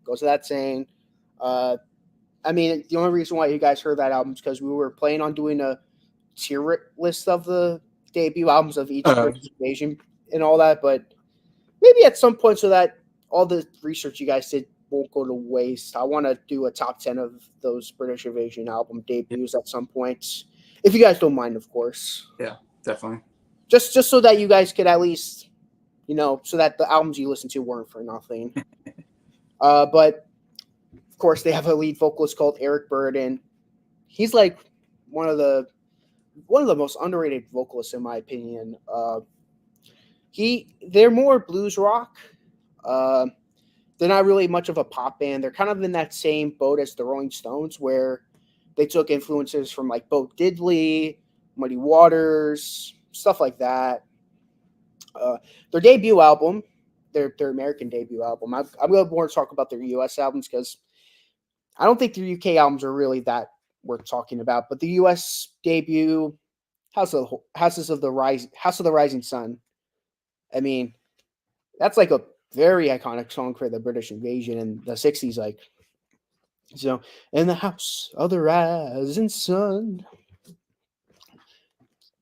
Goes without saying. The only reason why you guys heard that album is because we were planning on doing a tier list of the debut albums of each British invasion and all that, but maybe at some point, so that all the research you guys did won't go to waste, I want to do a top 10 of those British invasion album debuts at some point. If you guys don't mind, of course. Yeah, definitely. Just so that you guys could at least, so that the albums you listen to weren't for nothing. But of course, they have a lead vocalist called Eric Burdon. He's like one of the most underrated vocalists in my opinion. They're more blues rock. They're not really much of a pop band. They're kind of in that same boat as the Rolling Stones, where they took influences from like Bo Diddley, Muddy Waters, stuff like that. Their debut album, their American debut album. I'm going to more talk about their U.S. albums because I don't think their UK albums are really that worth talking about. But the U.S. debut, House of the Rising Sun. I mean, that's like a very iconic song for the British invasion in the 60s. Like, so, in the House of the Rising Sun.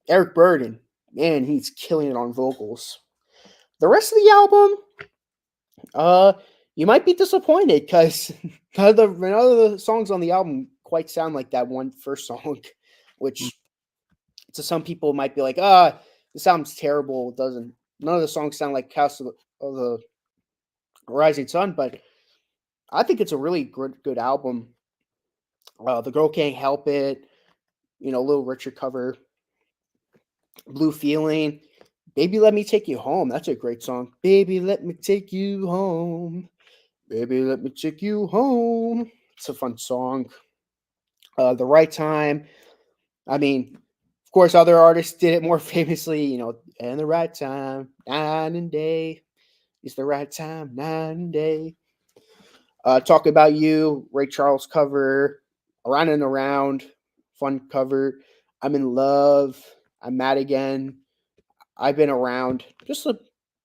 Eric Burdon, man, he's killing it on vocals. The rest of the album, you might be disappointed because none of the songs on the album quite sound like that one first song, which to some people might be like, this album's terrible. It doesn't. None of the songs sound like House of the Rising Sun, but I think it's a really good album. The Girl Can't Help It, Little Richard cover, Blue Feeling, Baby Let Me Take You Home. That's a great song. Baby Let Me Take You Home. Baby Let Me Take You Home. It's a fun song. The Right Time. I mean, of course, other artists did it more famously, and the right time, night and day. It's the right time, night and day. Talk About You, Ray Charles cover, Around and Around, fun cover. I'm in Love, I'm Mad Again, I've Been Around. Just a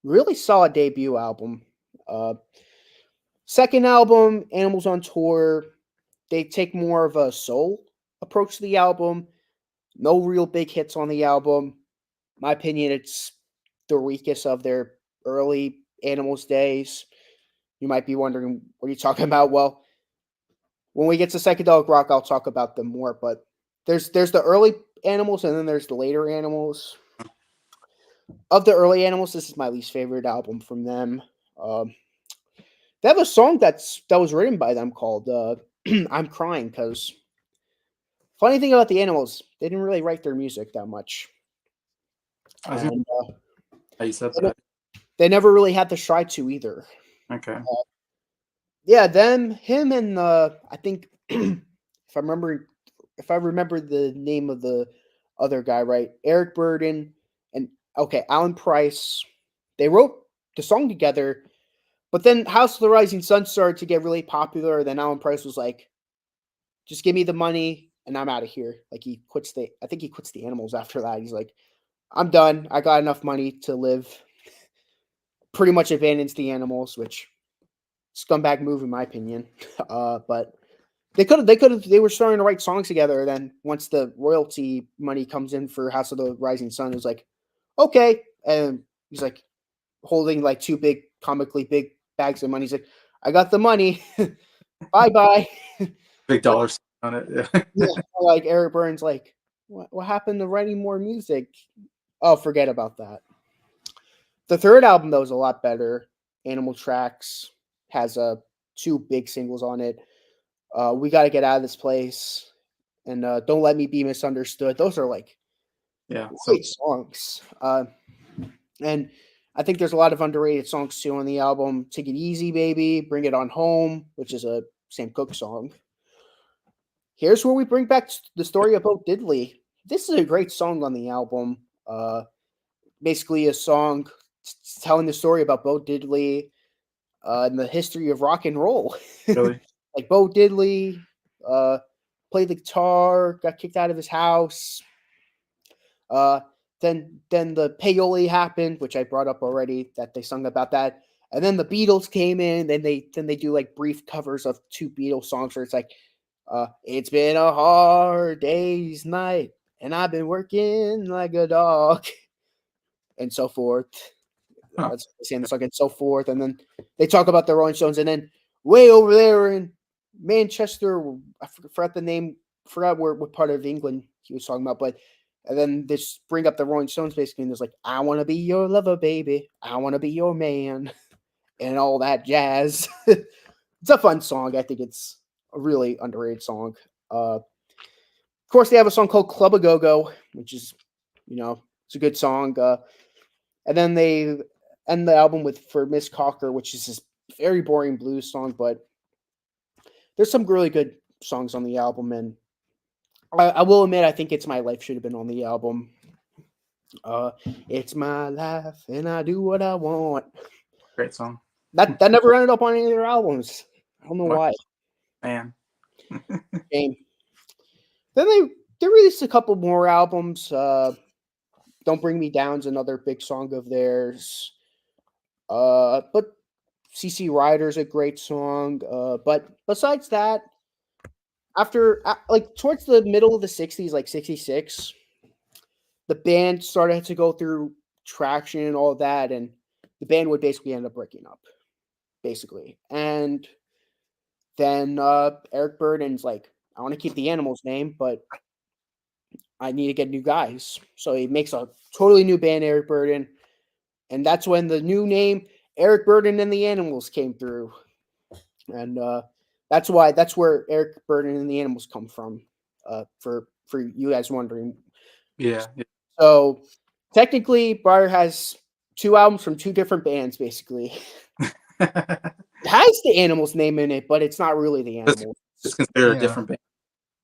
really solid debut album. Second album, Animals on Tour, they take more of a soul approach to the album. No real big hits on the album. My opinion, it's the weakest of their early Animals days. You might be wondering, what are you talking about? Well, when we get to psychedelic rock, I'll talk about them more. But there's the early Animals, and then there's the later Animals. Of the early Animals, this is my least favorite album from them. They have a song that was written by them called "I'm Crying," because funny thing about the Animals, they didn't really write their music that much. And, How you said that? They never really had to try to either. Okay. Yeah, him, and I think if I remember the name of the other guy right, Eric Burdon and Alan Price, they wrote the song together. But then House of the Rising Sun started to get really popular. Then Alan Price was like, "Just give me the money and I'm out of here." Like I think he quits the Animals after that. He's like, "I'm done. I got enough money to live." Pretty much abandons the Animals, which scumbag move in my opinion. But they were starting to write songs together. Then once the royalty money comes in for House of the Rising Sun, it was like, okay. And he's like holding like two comically big bags of money. He's like, "I got the money. Bye. Big dollar on it. Yeah. Yeah, like Eric Burns, like, what happened to writing more music? Oh, forget about that. The third album, though, is a lot better. Animal Tracks has two big singles on it. We Got to Get Out of This Place and Don't Let Me Be Misunderstood. Those are like great songs. And I think there's a lot of underrated songs too on the album. Take It Easy, Baby, Bring It On Home, which is a Sam Cooke song. Here's where we bring back the story of Bo Diddley. This is a great song on the album. Basically a song telling the story about Bo Diddley and the history of rock and roll. Really? Like Bo Diddley played the guitar, got kicked out of his house. Then the payola happened, which I brought up already, that they sung about that. And then the Beatles came in, then they do like brief covers of two Beatles songs where it's like, it's been a hard day's night, and I've been working like a dog, and so forth. That's saying the song and so forth. And then they talk about the Rolling Stones, and then way over there in Manchester, I forgot the name forgot what part of England he was talking about, but and then this bring up the Rolling Stones basically, and there's like, I want to be your lover, baby. I want to be your man, and all that jazz. It's a fun song. I think it's a really underrated song. Of course, they have a song called Club a Go Go, which is, it's a good song. And then they end the album with For Miss Cocker, which is this very boring blues song, but there's some really good songs on the album. And I will admit, I think It's My Life should have been on the album. It's my life, and I do what I want. Great song. That never ended up on any of their albums. I don't know why. Man. Shame. Then they released a couple more albums. Don't Bring Me Down's another big song of theirs. But CC Rider's a great song. But besides that, after like towards the middle of the 60s, like 66, the band started to go through traction and all that, and the band would basically end up breaking up, basically. And then Eric Burdon's like, I want to keep the Animals name, but I need to get new guys. So he makes a totally new band, Eric Burdon. And that's when the new name, Eric Burdon and the Animals, came through. And that's where Eric Burdon and the Animals come from, for you guys wondering. Yeah. So technically, Briar has 2 albums from 2 different bands, basically. It has the Animals name in it, but it's not really the Animals. It's considered a different band.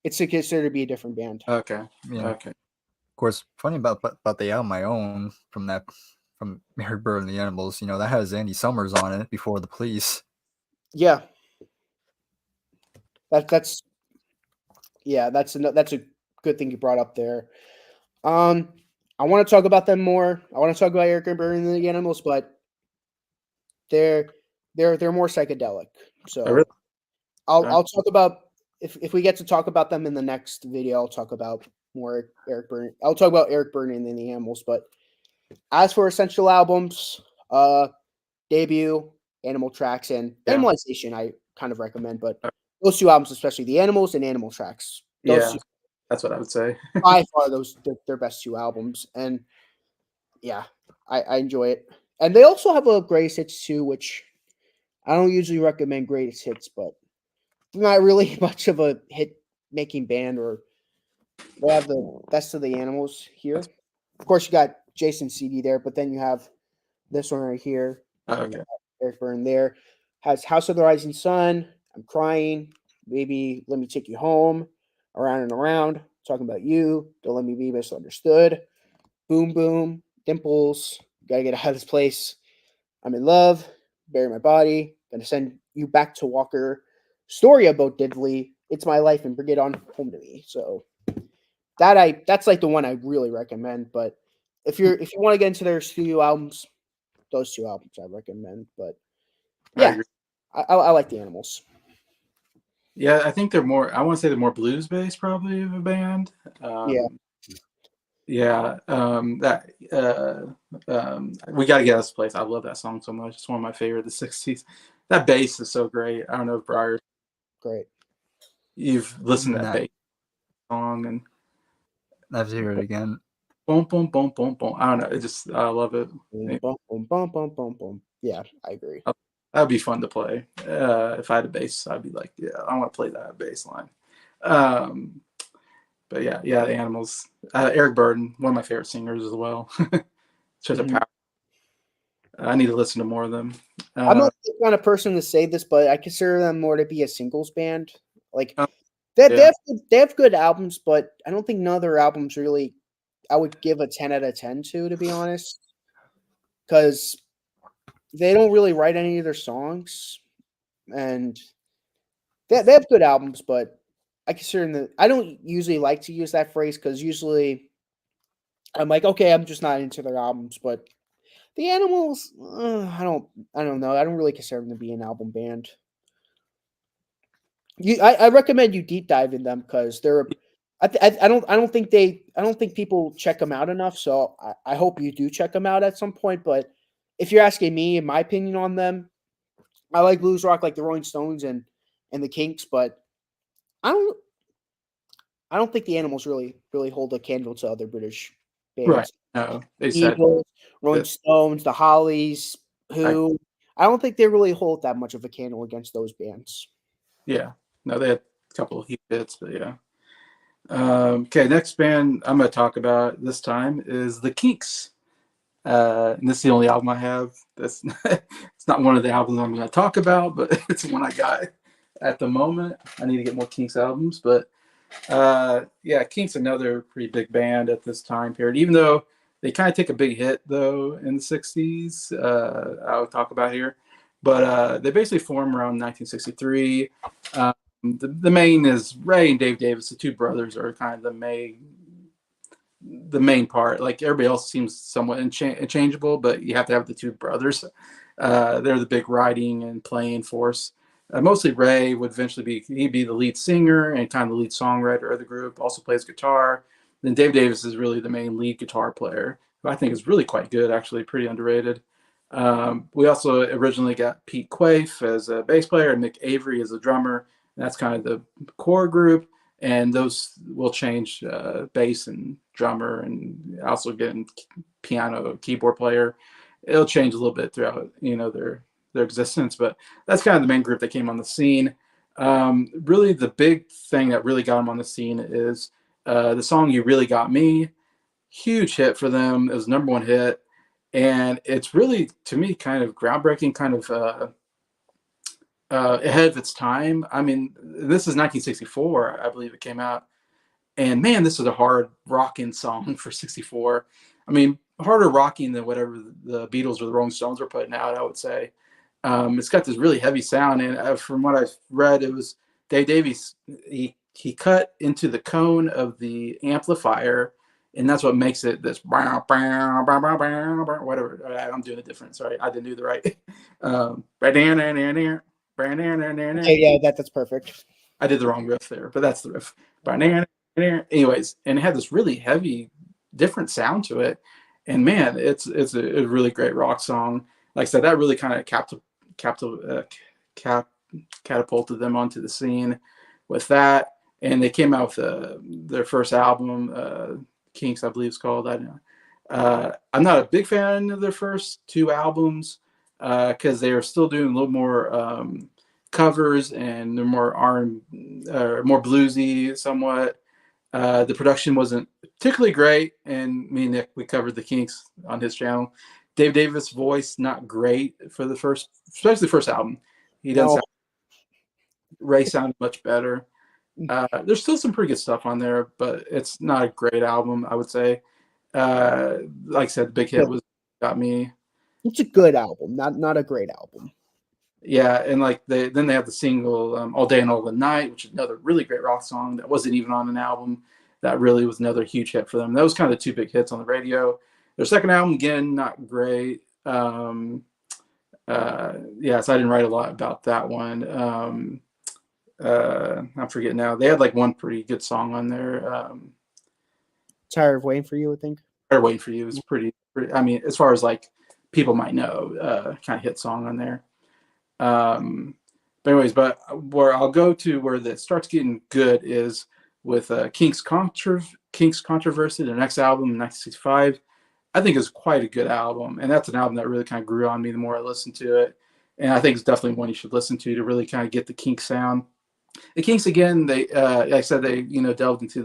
It's considered to be a different band. Okay. Yeah. Okay. Of course, funny about the album I own from Eric Burdon and the Animals, that has Andy Summers on it, Before the Police. Yeah. That's a good thing you brought up there. I want to talk about them more. I want to talk about Eric Burdon and the Animals, but they're more psychedelic. So Oh, really? I'll talk about if we get to talk about them in the next video. I'll talk about more Eric Burdon. I'll talk about Eric Burdon and the Animals. But as for essential albums, debut, Animal Tracks, and Animalization, I kind of recommend. But those 2 albums, especially the Animals and Animal Tracks, those 2, that's what I would say. by far, their best 2 albums, and yeah, I enjoy it. And they also have a greatest hits too, which I don't usually recommend greatest hits, but they're not really much of a hit making band. Or they have the Best of the Animals here. Of course, you got Jason CD there, but then you have this one right here. Okay. Eric Burdon there has House of the Rising Sun, I'm Crying, Maybe Let Me Take You Home, Around and Around, Talking About You, Don't Let Me Be Misunderstood, Boom Boom, Dimples, Gotta Get Out of This Place, I'm in Love, Bury My Body, Gonna Send You Back to Walker, Story About Diddley, It's My Life, and Bring It On Home to Me. So that's like the one I really recommend. But if you want to get into their studio albums, those 2 albums I recommend. But yeah, I like the Animals. Yeah, I think I want to say they're more blues based probably of a band. Yeah. We Gotta Get Out of This Place. I love that song so much. It's one of my favorite of the 60s. That bass is so great. I don't know if Briar, great. You've listened to that bass song, and I have to hear it again. Boom, boom, boom, boom, boom. I don't know. I love it. Boom, boom, boom, boom, boom, boom, boom. Yeah, I agree. That'd be fun to play. If I had a bass, I'd be like, yeah, I want to play that bass line. But yeah, the Animals. Eric Burdon, one of my favorite singers as well. Such a power. I need to listen to more of them. I'm not the kind of person to say this, but I consider them more to be a singles band. Like they have good albums, but I don't think none of their albums really I would give a 10 out of 10 to be honest, because they don't really write any of their songs, and they have good albums, but I consider them. I don't usually like to use that phrase because usually I'm like, okay, I'm just not into their albums. But the Animals, I don't know. I don't really consider them to be an album band. I recommend you deep dive in them because they're. I don't think people check them out enough. So I hope you do check them out at some point. But if you're asking me, in my opinion on them, I like blues rock like the Rolling Stones and the Kinks, but I I don't think the Animals really hold a candle to other British Right. bands. No, they said Eagles, Rolling that. Stones, the Hollies, I, Who. I don't think they really hold that much of a candle against those bands. yeah. No, they had a couple of huge hits, but yeah. Okay, next band I'm going to talk about this time is the Kinks. And this is the only album I have. That's it's not one of the albums I'm going to talk about, but it's one I got at the moment. I need to get more Kinks albums, but yeah, Kinks another pretty big band at this time period. Even though they kind of take a big hit though in the '60s, I'll talk about here. But they basically formed around 1963. The main is Ray and Dave Davis. The two brothers are kind of the main part. Like everybody else seems somewhat interchangeable, but you have to have the two brothers. They're the big writing and playing force. Mostly Ray would eventually he'd be the lead singer and kind of the lead songwriter of the group. Also plays guitar. Then Dave Davis is really the main lead guitar player, who I think is really quite good, actually pretty underrated. We also originally got Pete Quaife as a bass player and Mick Avery as a drummer. And that's kind of the core group, and those will change bass and drummer, and also getting piano, keyboard player. It'll change a little bit throughout, their existence, but that's kind of the main group that came on the scene. Really, the big thing that really got them on the scene is the song "You Really Got Me." Huge hit for them. It was number one hit, and it's really, to me, kind of groundbreaking, kind of ahead of its time. I mean, this is 1964, I believe it came out. And man, this is a hard rocking song for 64. I mean, harder rocking than whatever the Beatles or the Rolling Stones were putting out, I would say. It's got this really heavy sound. And from what I've read, it was Dave Davies. He cut into the cone of the amplifier, and that's what makes it this whatever. I'm doing it different. Sorry, I didn't do the right. Okay, yeah, that's perfect. I did the wrong riff there, but that's the riff. Anyways, and it had this really heavy, different sound to it. And man, it's a really great rock song. Like I said, that really kind of catapulted them onto the scene with that. And they came out with their first album, Kinks, I believe it's called. I'm not a big fan of their first two albums because they are still doing a little more covers, and they're more more bluesy somewhat. The production wasn't particularly great, and me and Nick, we covered the Kinks on his channel. Dave Davis' voice not great for especially the first album. He doesn't. No. Ray sounded much better. There's still some pretty good stuff on there, but it's not a great album, I would say. Like I said, the big hit was "Got Me." It's a good album, not a great album. Yeah, and like they have the single "All Day and All the Night," which is another really great rock song that wasn't even on an album. That really was another huge hit for them. That was kind of the two big hits on the radio. Their second album, again, not great. Yeah, so I didn't write a lot about that one. I'm forgetting now. They had like one pretty good song on there. Tired of Waiting for You, I think. Tired of Waiting for You is pretty. I mean, as far as like people might know, kind of hit song on there. But anyways, where I'll go to where that starts getting good is with Kinks Controversy, their next album in 1965. I think is quite a good album, and that's an album that really kind of grew on me the more I listened to it. And I think it's definitely one you should listen to really kind of get the Kinks sound. The Kinks, again, they like I said, they delved into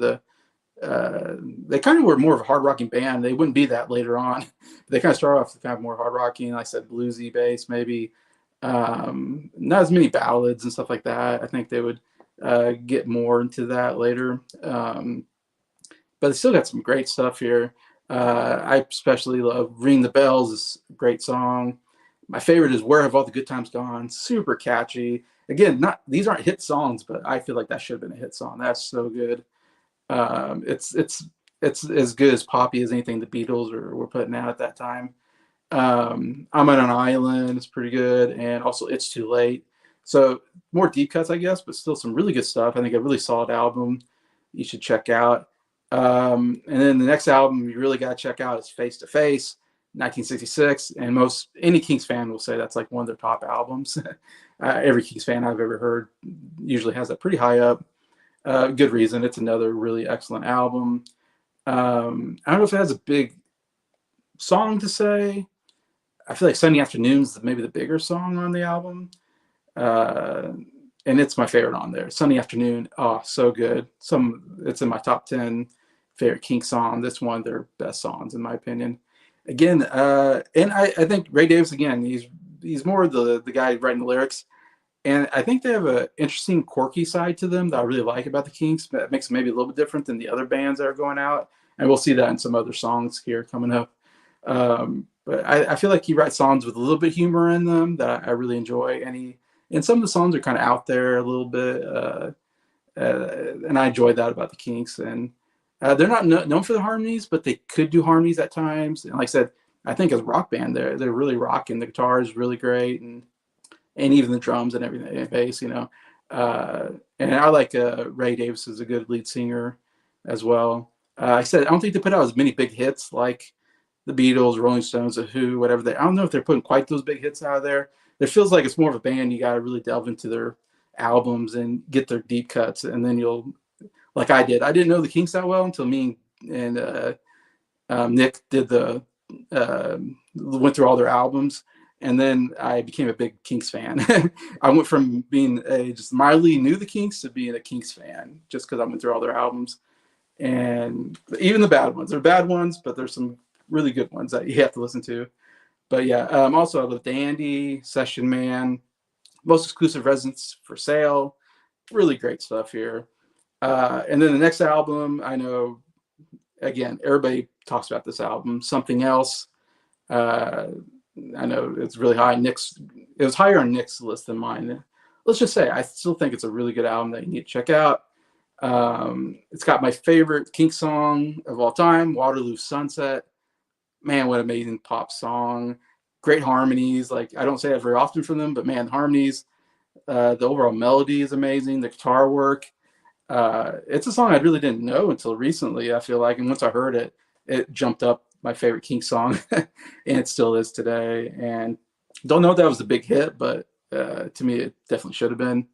they kind of were more of a hard rocking band. They wouldn't be that later on. They kind of started off kind of more hard rocking, like I said, bluesy bass, maybe not as many ballads and stuff like that. I think they would get more into that later. But they still got some great stuff here. I especially love "Ring the Bells." Is a great song. My favorite is "Where Have All the Good Times Gone." Super catchy. Again, these aren't hit songs, but I feel like that should have been a hit song. That's so good. It's as good as poppy as anything the Beatles were putting out at that time. I'm on an Island. It's pretty good, and also "It's Too Late." So more deep cuts, I guess, but still some really good stuff. I think a really solid album you should check out. And then the next album you really got to check out is "Face to Face," 1966, and any Kinks fan will say that's like one of their top albums. Every Kinks fan I've ever heard usually has that pretty high up. Good Reason. It's another really excellent album. I don't know if it has a big song to say. I feel like Sunday Afternoon's maybe the bigger song on the album. And it's my favorite on there. Sunday Afternoon. Oh, so good. It's in my top 10 favorite Kinks song. This one of their best songs in my opinion. Again, and I think Ray Davies, again, he's more the guy writing the lyrics. And I think they have an interesting, quirky side to them that I really like about the Kinks. That makes them maybe a little bit different than the other bands that are going out. And we'll see that in some other songs here coming up. But I feel like he writes songs with a little bit of humor in them that I really enjoy. And some of the songs are kind of out there a little bit. And I enjoy that about the Kinks. And they're not known for the harmonies, but they could do harmonies at times. And like I said, I think as a rock band, they're really rocking. The guitar is really great. And even the drums and everything, and bass, you know. And I like Ray Davies is a good lead singer as well. I said I don't think they put out as many big hits like the Beatles, Rolling Stones, The Who, whatever. I don't know if they're putting quite those big hits out of there. It feels like it's more of a band. You got to really delve into their albums and get their deep cuts, and then you'll, like I did. I didn't know the Kinks that well until me and Nick did went through all their albums. And then I became a big Kinks fan. I went from being just mildly knew the Kinks to being a Kinks fan just because I went through all their albums. And even the bad ones. They're bad ones, but there's some really good ones that you have to listen to. But yeah, also I love Dandy, Session Man, Most Exclusive Residence for Sale. Really great stuff here. And then the next album, I know, again, everybody talks about this album, Something Else. I know it's really high. It was higher on Nick's list than mine. Let's just say I still think it's a really good album that you need to check out. It's got my favorite Kinks song of all time, Waterloo Sunset. Man, what an amazing pop song. Great harmonies. Like, I don't say that very often from them, but man, harmonies, the overall melody is amazing. The guitar work. It's a song I really didn't know until recently, I feel like. And once I heard it, it jumped up my favorite Kinks song, and it still is today. And don't know if that was a big hit, but to me, it definitely should have been.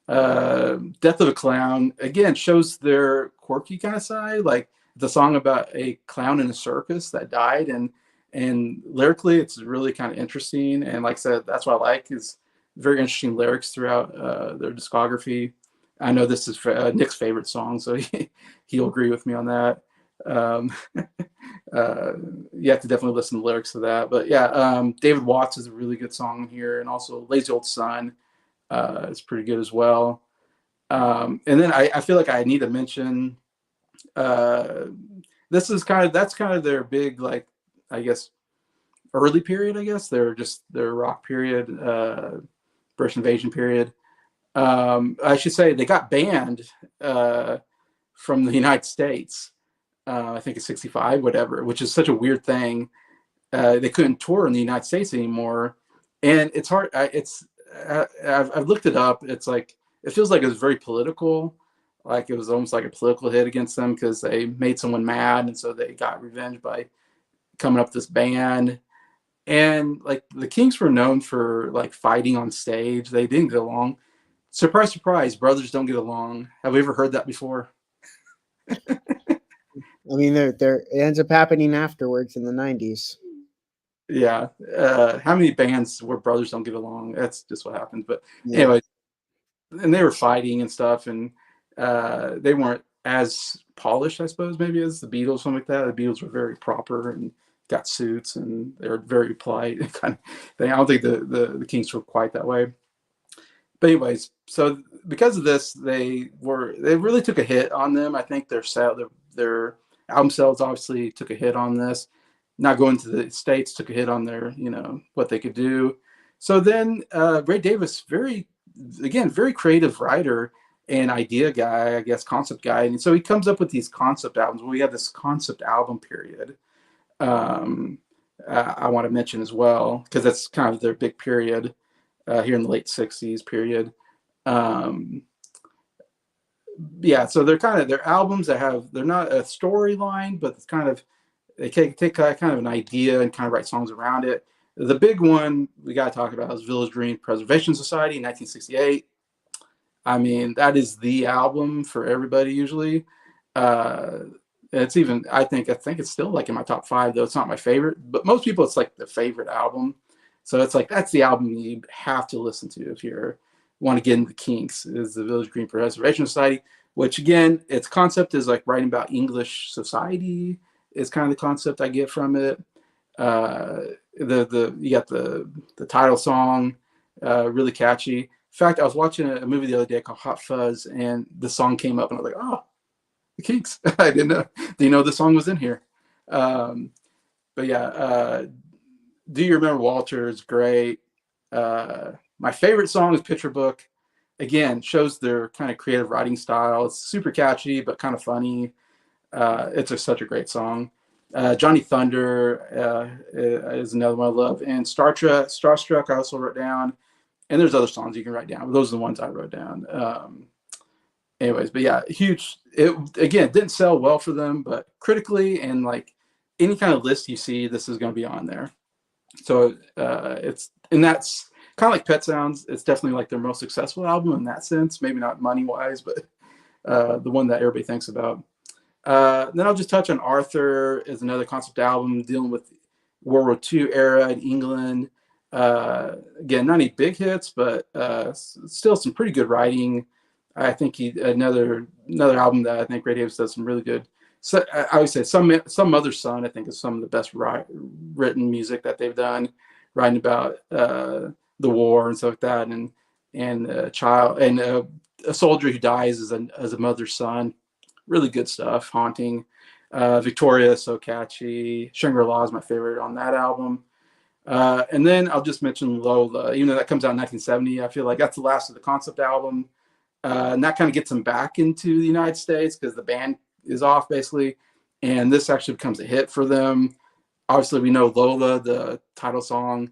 Death of a Clown, again, shows their quirky kind of side, like the song about a clown in a circus that died, and lyrically, it's really kind of interesting. And like I said, that's what I like, is very interesting lyrics throughout their discography. I know this is Nick's favorite song, so he'll agree with me on that. You have to definitely listen to the lyrics to that. But yeah, David Watts is a really good song here, and also Lazy Old Sun is pretty good as well. And then I feel like I need to mention that's kind of their big, like, I guess, early period. I guess they're just their rock period, British Invasion period. I should say they got banned from the United States. I think it's 65, whatever, which is such a weird thing. They couldn't tour in the United States anymore, and it's hard. I've looked it up. It's like, it feels like it was very political. Like it was almost like a political hit against them because they made someone mad, and so they got revenge by coming up with this ban. And like the Kinks were known for like fighting on stage. They didn't get along. Surprise, surprise, brothers don't get along. Have we ever heard that before? I mean, it ends up happening afterwards in the 90s. Yeah. How many bands where brothers don't get along? That's just what happens. But Yeah. anyway, and they were fighting and stuff, and they weren't as polished, I suppose, maybe as the Beatles, something like that. The Beatles were very proper and got suits, and they were very polite kind of thing. I don't think the Kinks were quite that way. But anyways, so because of this, they really took a hit on them. I think their album sales obviously took a hit on this. Not going to the States took a hit on their, what they could do. So then Ray Davies, very creative writer and idea guy, I guess, concept guy. And so he comes up with these concept albums. We have this concept album period. I want to mention as well, because that's kind of their big period here in the late 60s period. So they're kind of, their albums that they're not a storyline, but it's kind of, they take kind of an idea and kind of write songs around it. The big one we got to talk about is Village Green Preservation Society in 1968. I mean, that is the album for everybody usually. Uh, it's even I think it's still like in my top 5, though it's not my favorite. But most people, it's like the favorite album. So it's like that's the album you have to listen to if you want to get into the Kinks. Is the Village Green Preservation Society, which again, its concept is like writing about English society. Is kind of the concept I get from it. The you got the title song, really catchy. In fact, I was watching a movie the other day called Hot Fuzz, and the song came up, and I was like, "Oh, the Kinks!" I didn't know. Do you know the song was in here? Um, but yeah, Do You Remember Walter is great. My favorite song is Picture Book. Again, shows their kind of creative writing style. It's super catchy, but kind of funny. Such a great song. Johnny Thunder is another one I love. And Starstruck, I also wrote down. And there's other songs you can write down, but those are the ones I wrote down. Anyways, but yeah, huge. It again didn't sell well for them, but critically and like any kind of list you see, this is going to be on there. So that's kind of like Pet Sounds. It's definitely like their most successful album in that sense. Maybe not money wise, but the one that everybody thinks about. Then I'll just touch on Arthur is another concept album dealing with World War II era in England. Again, not any big hits, but still some pretty good writing. I think another album that I think Radiohead does some really good. So I would say Some Other Son, I think, is some of the best written music that they've done, writing about the war and stuff like that, and a child and a soldier who dies as a mother's son. Really good stuff. Haunting. Victoria is so catchy. Shangri-La is my favorite on that album. And then I'll just mention Lola. Even though that comes out in 1970, I feel like that's the last of the concept album. And that kind of gets them back into the United States because the band is off basically. And this actually becomes a hit for them. Obviously, we know Lola, the title song.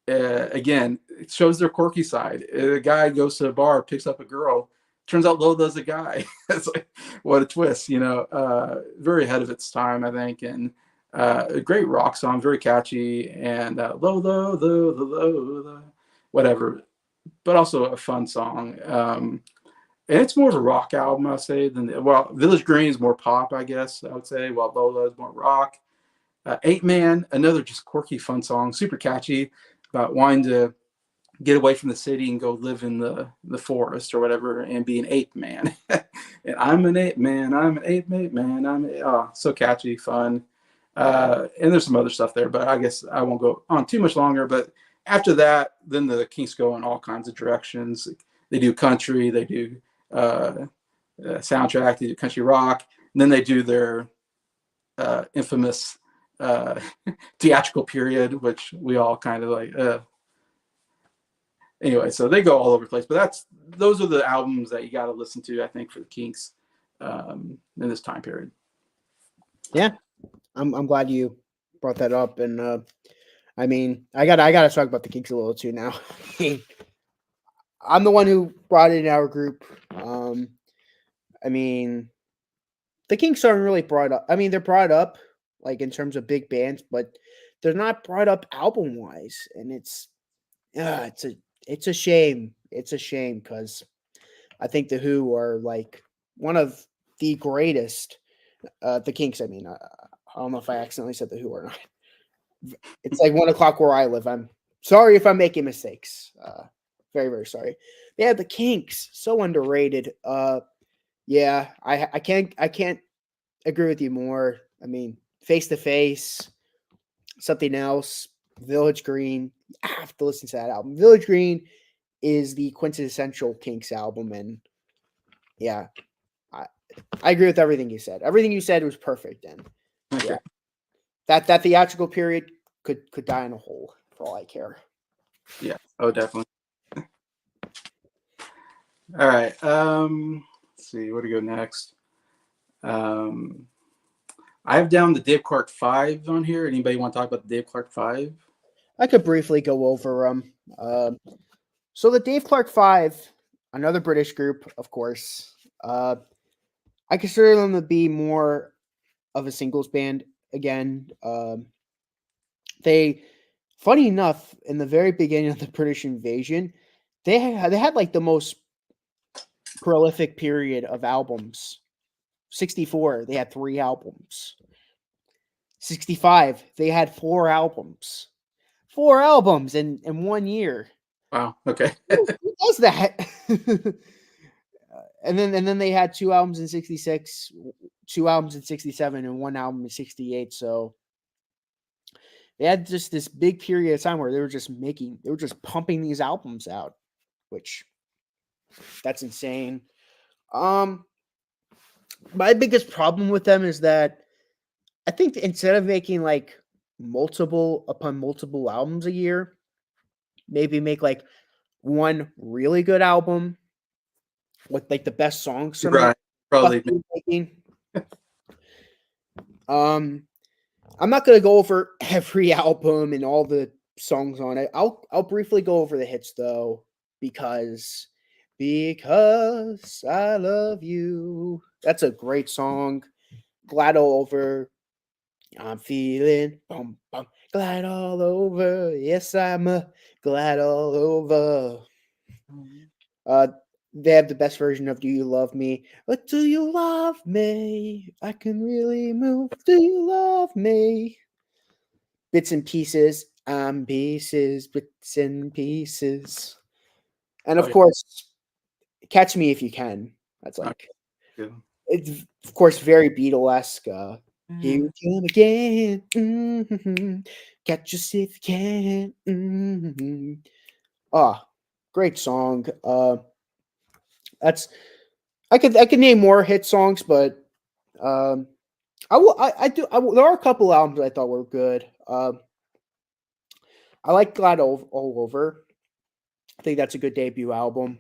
Again, it shows their quirky side. A guy goes to a bar, picks up a girl. Turns out Lola's a guy. It's like, what a twist, very ahead of its time, I think. And a great rock song, very catchy. And Lola, whatever. But also a fun song. And it's more of a rock album, I'll say, Village Green is more pop, I guess, I would say, while Lola is more rock. 8 Man, another just quirky, fun song, super catchy, about wanting to get away from the city and go live in the forest or whatever and be an ape man. And I'm an ape man. I'm an ape man. So catchy, fun. And there's some other stuff there, but I guess I won't go on too much longer. But after that, then the Kinks go in all kinds of directions. They do country, they do soundtrack, they do country rock, and then they do their infamous theatrical period, which we all kind of like. Anyway, so they go all over the place, but those are the albums that you got to listen to, I think, for the Kinks in this time period. Yeah, I'm glad you brought that up, and I mean, I got to talk about the Kinks a little too now. I'm the one who brought it in our group. I mean, the Kinks aren't really brought up. I mean, they're brought up like in terms of big bands, but they're not brought up album wise, and it's a shame. It's a shame because I think the Who are like one of the greatest. The Kinks, I mean, I don't know if I accidentally said the Who or not. It's like 1:00 where I live. I'm sorry if I'm making mistakes. Very, very sorry. Yeah, the Kinks, so underrated. Yeah, I can't agree with you more. I mean, Face to Face, Something Else, Village Green. I have to listen to that album. Village Green is the quintessential Kinks album, and yeah, I agree with everything you said. Everything you said was perfect, and yeah, that theatrical period could die in a hole for all I care. Yeah. Oh, definitely. All right. Let's see. Where to go next? I have down the Dave Clark 5 on here. Anybody want to talk about the Dave Clark 5? I could briefly go over them. So the Dave Clark 5, another British group, of course. I consider them to be more of a singles band again. They, funny enough, in the very beginning of the British invasion, they had like the most prolific period of albums. 64, they had 3 albums. 65, they had 4 albums. 4 albums in 1 year. Wow. Okay. Who does that? and then they had 2 albums in 66, 2 albums in 67, and 1 album in 68. So they had just this big period of time where they were just pumping these albums out, which that's insane. My biggest problem with them is that I think instead of making like multiple upon multiple albums a year, maybe make like one really good album with like the best songs from Right. it. Probably. I'm not gonna go over every album and all the songs on it. I'll briefly go over the hits though, because I love you. That's a great song. Glad all over. I'm feeling glad all over. Yes, I'm glad all over. They have the best version of Do You Love Me? But do you love me? I can really move. Do you love me? Bits and Pieces. I'm pieces, bits and pieces. And of course, Catch Me If You Can. That's like, it's of course very Beatlesque. Here we come again. Mm-hmm. Catch us if you can. Mm-hmm. Great song. That's I could name more hit songs, but there are a couple albums I thought were good. I like Glad All Over. I think that's a good debut album.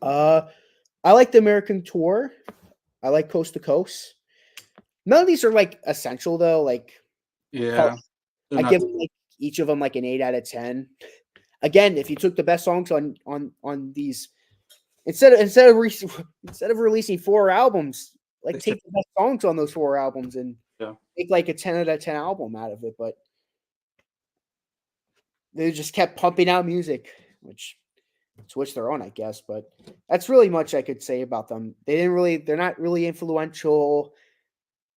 I like the American Tour. I like Coast to Coast. None of these are like essential though. Like, yeah, I give them, like, each of them like an 8 out of 10. Again, if you took the best songs on these, instead of releasing 4 albums, like take the best songs on those 4 albums and make like a 10 out of 10 album out of it. But they just kept pumping out music, which switch their own, I guess. But that's really much I could say about them. They're not really influential.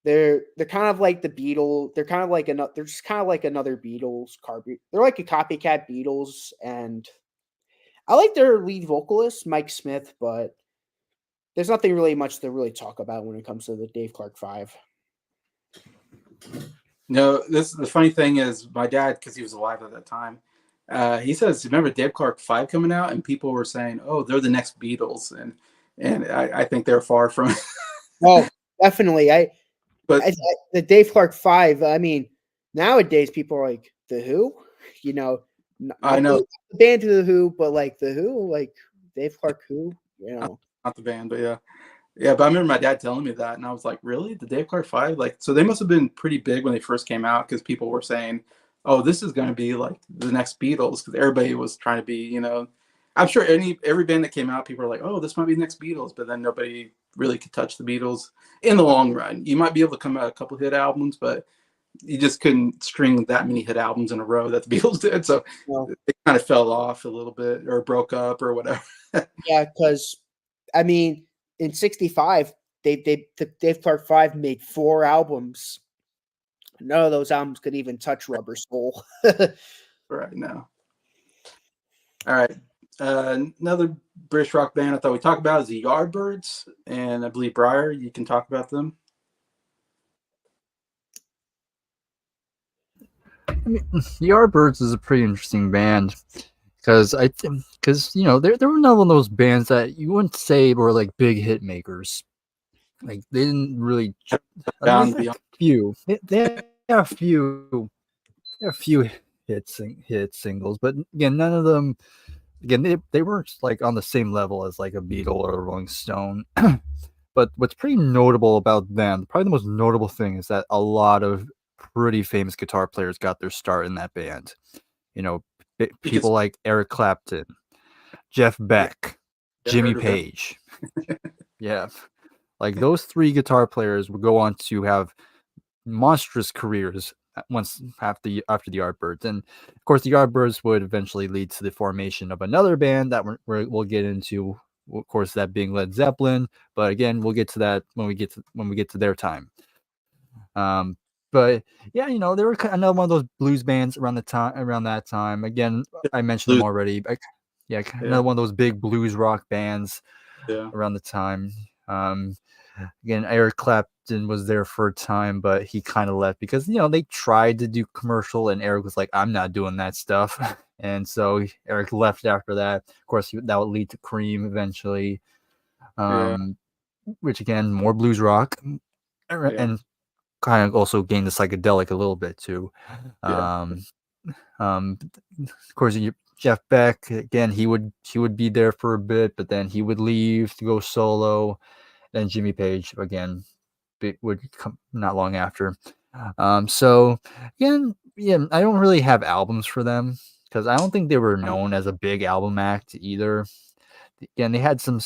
They're kind of like the Beatles. They're just kind of like another Beatles They're like a copycat Beatles, and I like their lead vocalist, Mike Smith, but there's nothing really much to really talk about when it comes to the Dave Clark 5. No, the funny thing is my dad, because he was alive at that time, he says, remember Dave Clark 5 coming out, and people were saying, oh, they're the next Beatles, and I think they're far from it. Oh, definitely. But the Dave Clark 5, I mean, nowadays people are like, The Who? You know, I know the band to The Who, but like The Who, like Dave Clark Who, you know. Not the band, but yeah. Yeah, but I remember my dad telling me that, and I was like, really? The Dave Clark 5? Like, so they must have been pretty big when they first came out, because people were saying, oh, this is going to be like the next Beatles, because everybody was trying to be, you know, I'm sure every band that came out, people were like, oh, this might be the next Beatles, but then nobody really could touch the Beatles in the long run. You might be able to come out a couple hit albums, but you just couldn't string that many hit albums in a row that the Beatles did. So it kind of fell off a little bit, or broke up, or whatever. Yeah, because I mean, in '65, Dave Clark 5 made 4 albums. None of those albums could even touch Rubber Soul. Right now. All right. Another British rock band I thought we'd talk about is the Yardbirds, and I believe Briar, you can talk about them. I mean, the Yardbirds is a pretty interesting band, because you know they were not one of those bands that you wouldn't say were like big hit makers. Like they didn't really. They had a few hit singles, but again, none of them. Again, they weren't like on the same level as like a Beatle or a Rolling Stone. But what's pretty notable about them, probably the most notable thing, is that a lot of pretty famous guitar players got their start in that band. You know, people like Eric Clapton, Jeff Beck, Jimmy Page. Yeah. Like those 3 guitar players would go on to have monstrous careers after the Yardbirds, and of course the Yardbirds would eventually lead to the formation of another band that we'll get into Of course, that being Led Zeppelin. But again, we'll get to that when we get to their time. But yeah, they were another one of those blues bands around that time. Again, I mentioned them Blues. already. Yeah. Another one of those big blues rock bands Yeah. around the time. Again, Eric Clapton was there for a time, but he kind of left because they tried to do commercial, and Eric was like, "I'm not doing that stuff," and so Eric left after that. Of course, that would lead to Cream eventually, Yeah. which again, more blues rock, and kind of also gained the psychedelic a little bit too. Yeah. Of course, Jeff Beck again. He would be there for a bit, but then he would leave to go solo. Then Jimmy Page again would come not long after. So again, yeah, I don't really have albums for them because I don't think they were known as a big album act either. Again, they had some.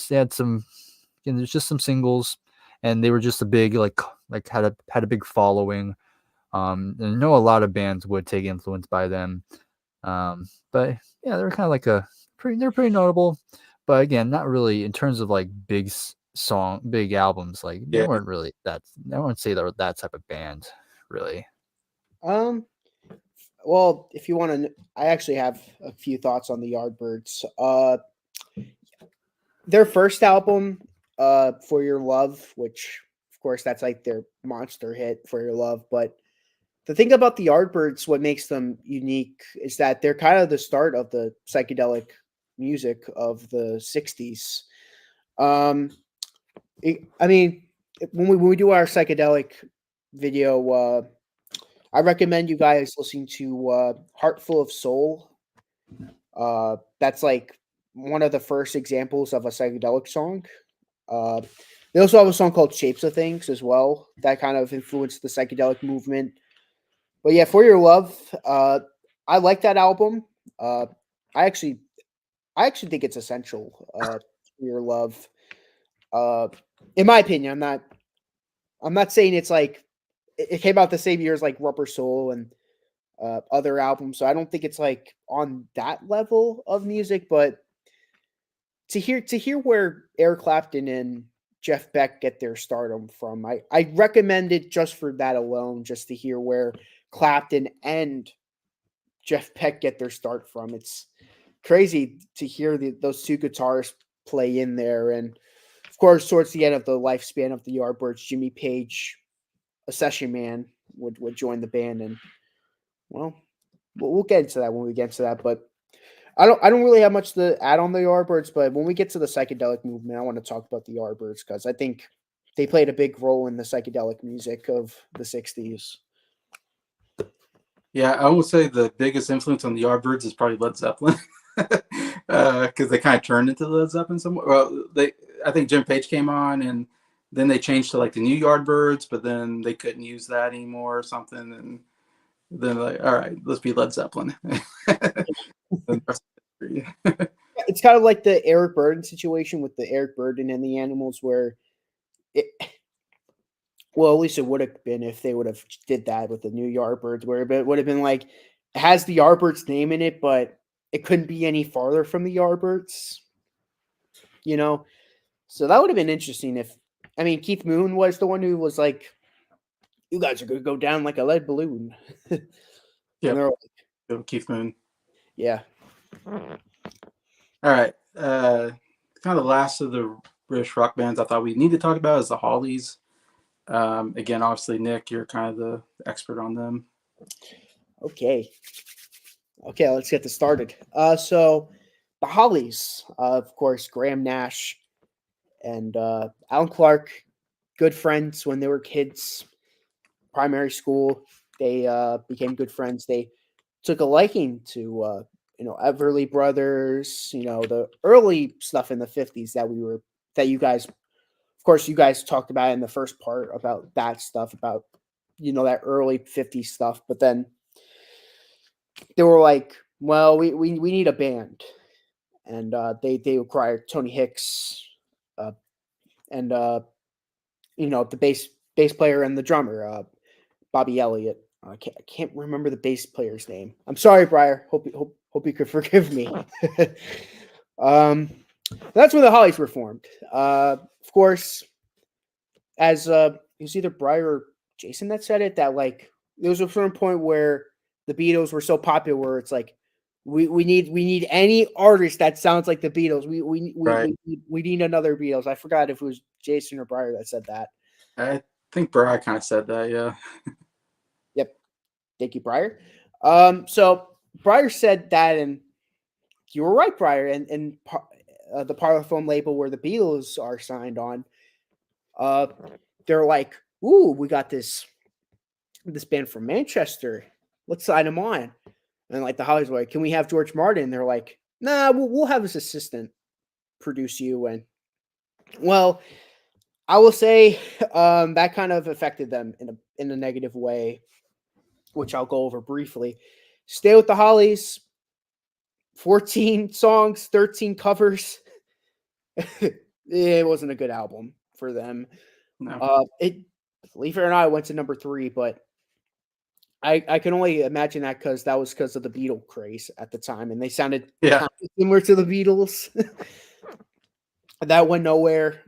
There's just some singles, and they were just a big like had a big following. And I know a lot of bands would take influence by them. But yeah, they're kind of like they're pretty notable. But again, not really in terms of like big albums. Like they Yeah. weren't really that. I wouldn't say they were that type of band, really. Well, if you want to, I actually have a few thoughts on the Yardbirds. Their first album, For Your Love, which of course that's like their monster hit, For Your Love. But the thing about the Yardbirds, what makes them unique is that they're kind of the start of the psychedelic music of the 60s. I mean, when we do our psychedelic video, I recommend you guys listening to Heart Full of Soul. That's like one of the first examples of a psychedelic song. They also have a song called Shapes of Things as well that kind of influenced the psychedelic movement. But yeah, For Your Love, I like that album. I actually think it's essential. For Your Love, in my opinion, I'm not saying it's like it came out the same year as like Rubber Soul and other albums, so I don't think it's like on that level of music. But to hear where Eric Clapton and Jeff Beck get their stardom from, I recommend it just for that alone, just to hear where Clapton and Jeff Beck get their start from. It's crazy to hear those two guitars play in there. And of course, towards the end of the lifespan of the Yardbirds, Jimmy Page, a session man, would join the band. And well, we'll get into that when we get to that. But I don't really have much to add on the Yardbirds. But when we get to the psychedelic movement, I want to talk about the Yardbirds because I think they played a big role in the psychedelic music of the 60s. Yeah, I would say the biggest influence on the Yardbirds is probably Led Zeppelin, because they kind of turned into Led Zeppelin somewhat. Well, I think Jim Page came on, and then they changed to like the new Yardbirds, but then they couldn't use that anymore or something, and then like, all right, let's be Led Zeppelin. It's kind of like the Eric Burden situation with the Eric Burden and the Animals, where well, at least it would have been if they would have did that with the new Yardbirds, where it would have been like it has the Yardbirds name in it, but it couldn't be any farther from the Yardbirds. So that would have been interesting if, I mean, Keith Moon was the one who was like, "You guys are gonna go down like a lead balloon." Yeah, Keith Moon. Yeah. All right. Kind of the last of the British rock bands I thought we need to talk about is the Hollies. Again, obviously, Nick, you're kind of the expert on them. Okay, let's get this started. So the Hollies, of course, Graham Nash and Alan Clark, good friends when they were kids, primary school. They became good friends. They took a liking to Everly Brothers, the early stuff in the 50s that you guys, of course, you guys talked about in the first part about that stuff, about that early 50s stuff. But then they were like, well, we need a band, and they acquired Tony Hicks, and the bass player and the drummer, Bobby Elliott. I can't remember the bass player's name. I'm sorry, Briar. Hope you could forgive me. That's when the Hollies were formed. Of course, as it was either Briar or Jason that said it, that like there was a certain point where the Beatles were so popular where it's like we need any artist that sounds like the Beatles. Right. We need another Beatles. I forgot if it was Jason or Briar that said that. I think Briar kind of said that. Yeah. Yep. Thank you, Briar. So Briar said that, and you were right, Briar. And the Parlophone label where the Beatles are signed on, they're like, "Ooh, we got this band from Manchester. Let's sign them on." And like the Hollies were like, "Can we have George Martin?" They're like, "Nah, we'll have his assistant produce you." And well, I will say that kind of affected them in a negative way, which I'll go over briefly. Stay with the Hollies. 14 songs, 13 covers. It wasn't a good album for them. No. Believe it or not, it went to number 3, but I can only imagine that that was because of the Beatle craze at the time, and they sounded Yeah. kind of similar to the Beatles. That went nowhere,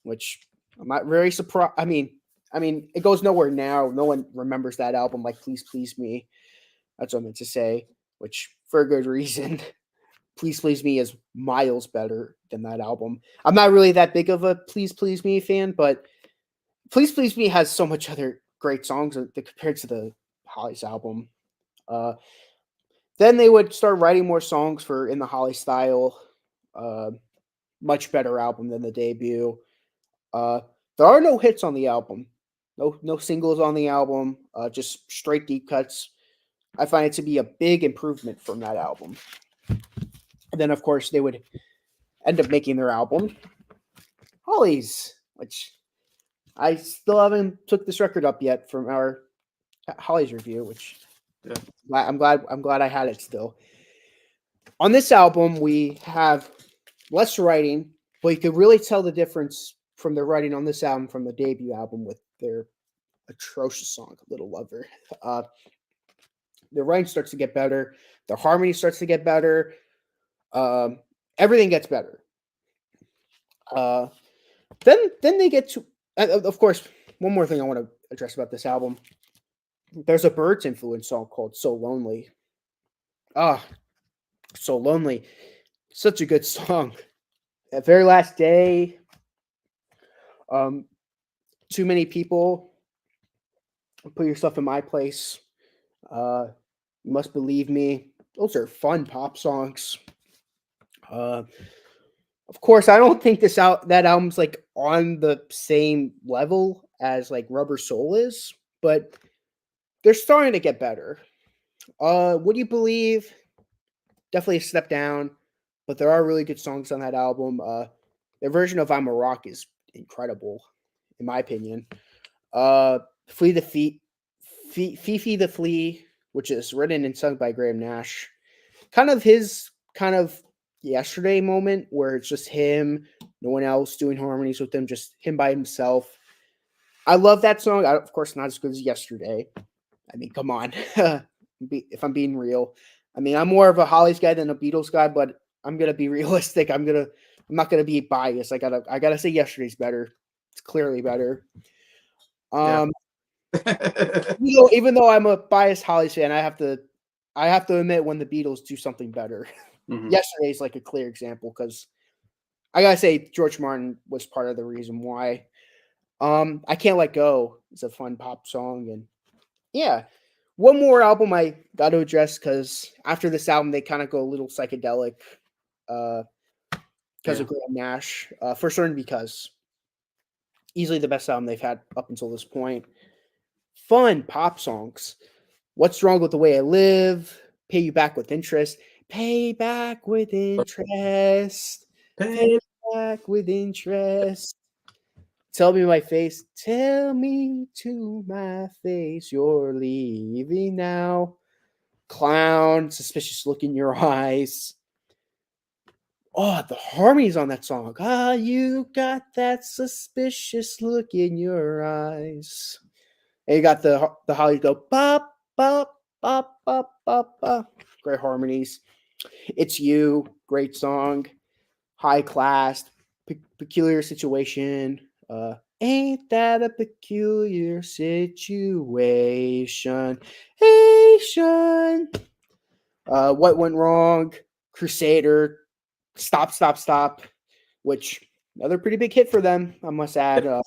which I'm not very surprised. I mean, it goes nowhere now. No one remembers that album like "Please Please Me." That's what I meant to say, which for a good reason. "Please Please Me" is miles better than that album. I'm not really that big of a "Please Please Me" fan, but "Please Please Me" has so much other great songs compared to the Hollies album. Then they would start writing more songs for In the Holly Style. Much better album than the debut. There are no hits on the album. No singles on the album. Just straight deep cuts. I find it to be a big improvement from that album. And then, of course, they would end up making their album, Hollies, which I still haven't took this record up yet from our Hollies review, which Yeah. I'm glad I had it still. On this album, we have less writing, but you could really tell the difference from the writing on this album from the debut album with their atrocious song, "Little Lover." The writing starts to get better. The harmony starts to get better. Everything gets better. Then they get to, of course, one more thing I want to address about this album. There's a Byrds influence song called "So Lonely." So Lonely. Such a good song. That very last day. Too many people. Put yourself in my place. You must believe me. Those are fun pop songs. Of course, I don't think that album's like on the same level as like Rubber Soul is, but they're starting to get better. Would You Believe? Definitely a step down, but there are really good songs on that album. Their version of "I'm a Rock" is incredible, in my opinion. Fifi the Flea, which is written and sung by Graham Nash. Kind of his Yesterday moment where it's just him, no one else doing harmonies with him, just him by himself. I love that song. Of course, not as good as Yesterday. I mean, come on. If I'm being real, I mean, I'm more of a Hollies guy than a Beatles guy, but I'm gonna be realistic. I'm not gonna be biased. I gotta say Yesterday's better. It's clearly better. Yeah. Even though I'm a biased Hollies fan, I have to admit when the Beatles do something better. Mhm. Yesterday's like a clear example because I gotta say George Martin was part of the reason why. I Can't Let Go is a fun pop song, and yeah, one more album I got to address because after this album they kind of go a little psychedelic, because Yeah. of Graham Nash. For certain, because easily the best album they've had up until this point. Fun pop songs. What's Wrong with the Way I Live? Pay You Back with Interest. Pay back with interest. Pay back with interest. Tell me my face. Tell me to my face. You're leaving now. Clown. Suspicious look in your eyes. Oh, the harmonies on that song. Ah, you got that suspicious look in your eyes. And you got the Hollies go bop bop bop bop bop bop. Great harmonies. It's You, great song. High Class, Peculiar Situation. Ain't that a peculiar situation? What Went Wrong? Crusader. Stop, Stop, Stop. Which another pretty big hit for them, I must add. Yeah.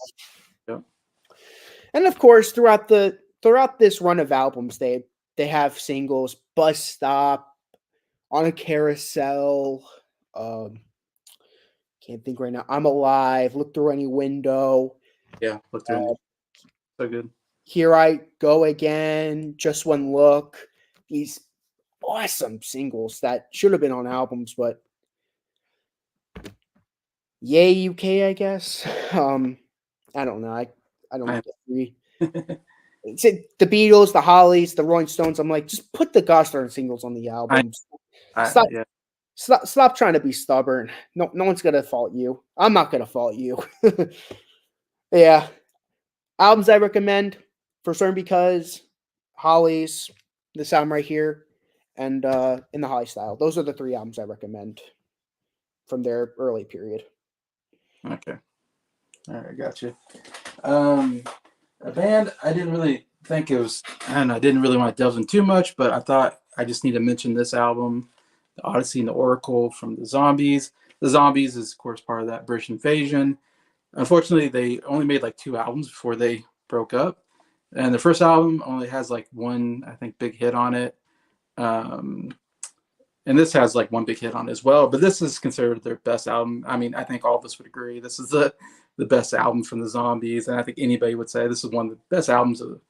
And of course, throughout this run of albums, they have singles: Bus Stop, On a Carousel. Can't think right now. I'm Alive. Look Through Any Window. Yeah, look through it. So good. Here I Go Again. Just One Look. These awesome singles that should have been on albums, but yay UK, I guess. I don't know. I don't agree. It's the Beatles, the Hollies, the Rolling Stones. I'm like, just put the Gospel singles on the albums. Stop trying to be stubborn. No one's gonna fault you. I'm not gonna fault you. Yeah. Albums I recommend for certain because Hollies, this album right here, and In the Holly Style. Those are the 3 albums I recommend from their early period. Okay. All right, got you. A band I didn't really think it was, and I didn't really want to delve in too much, but I thought I just need to mention this album, The Odyssey and the Oracle from the Zombies. The Zombies is, of course, part of that British Invasion. Unfortunately, they only made like 2 albums before they broke up. And the first album only has like 1, I think, big hit on it. And this has like 1 big hit on it as well. But this is considered their best album. I mean, I think all of us would agree. This is the best album from the Zombies. And I think anybody would say this is one of the best albums of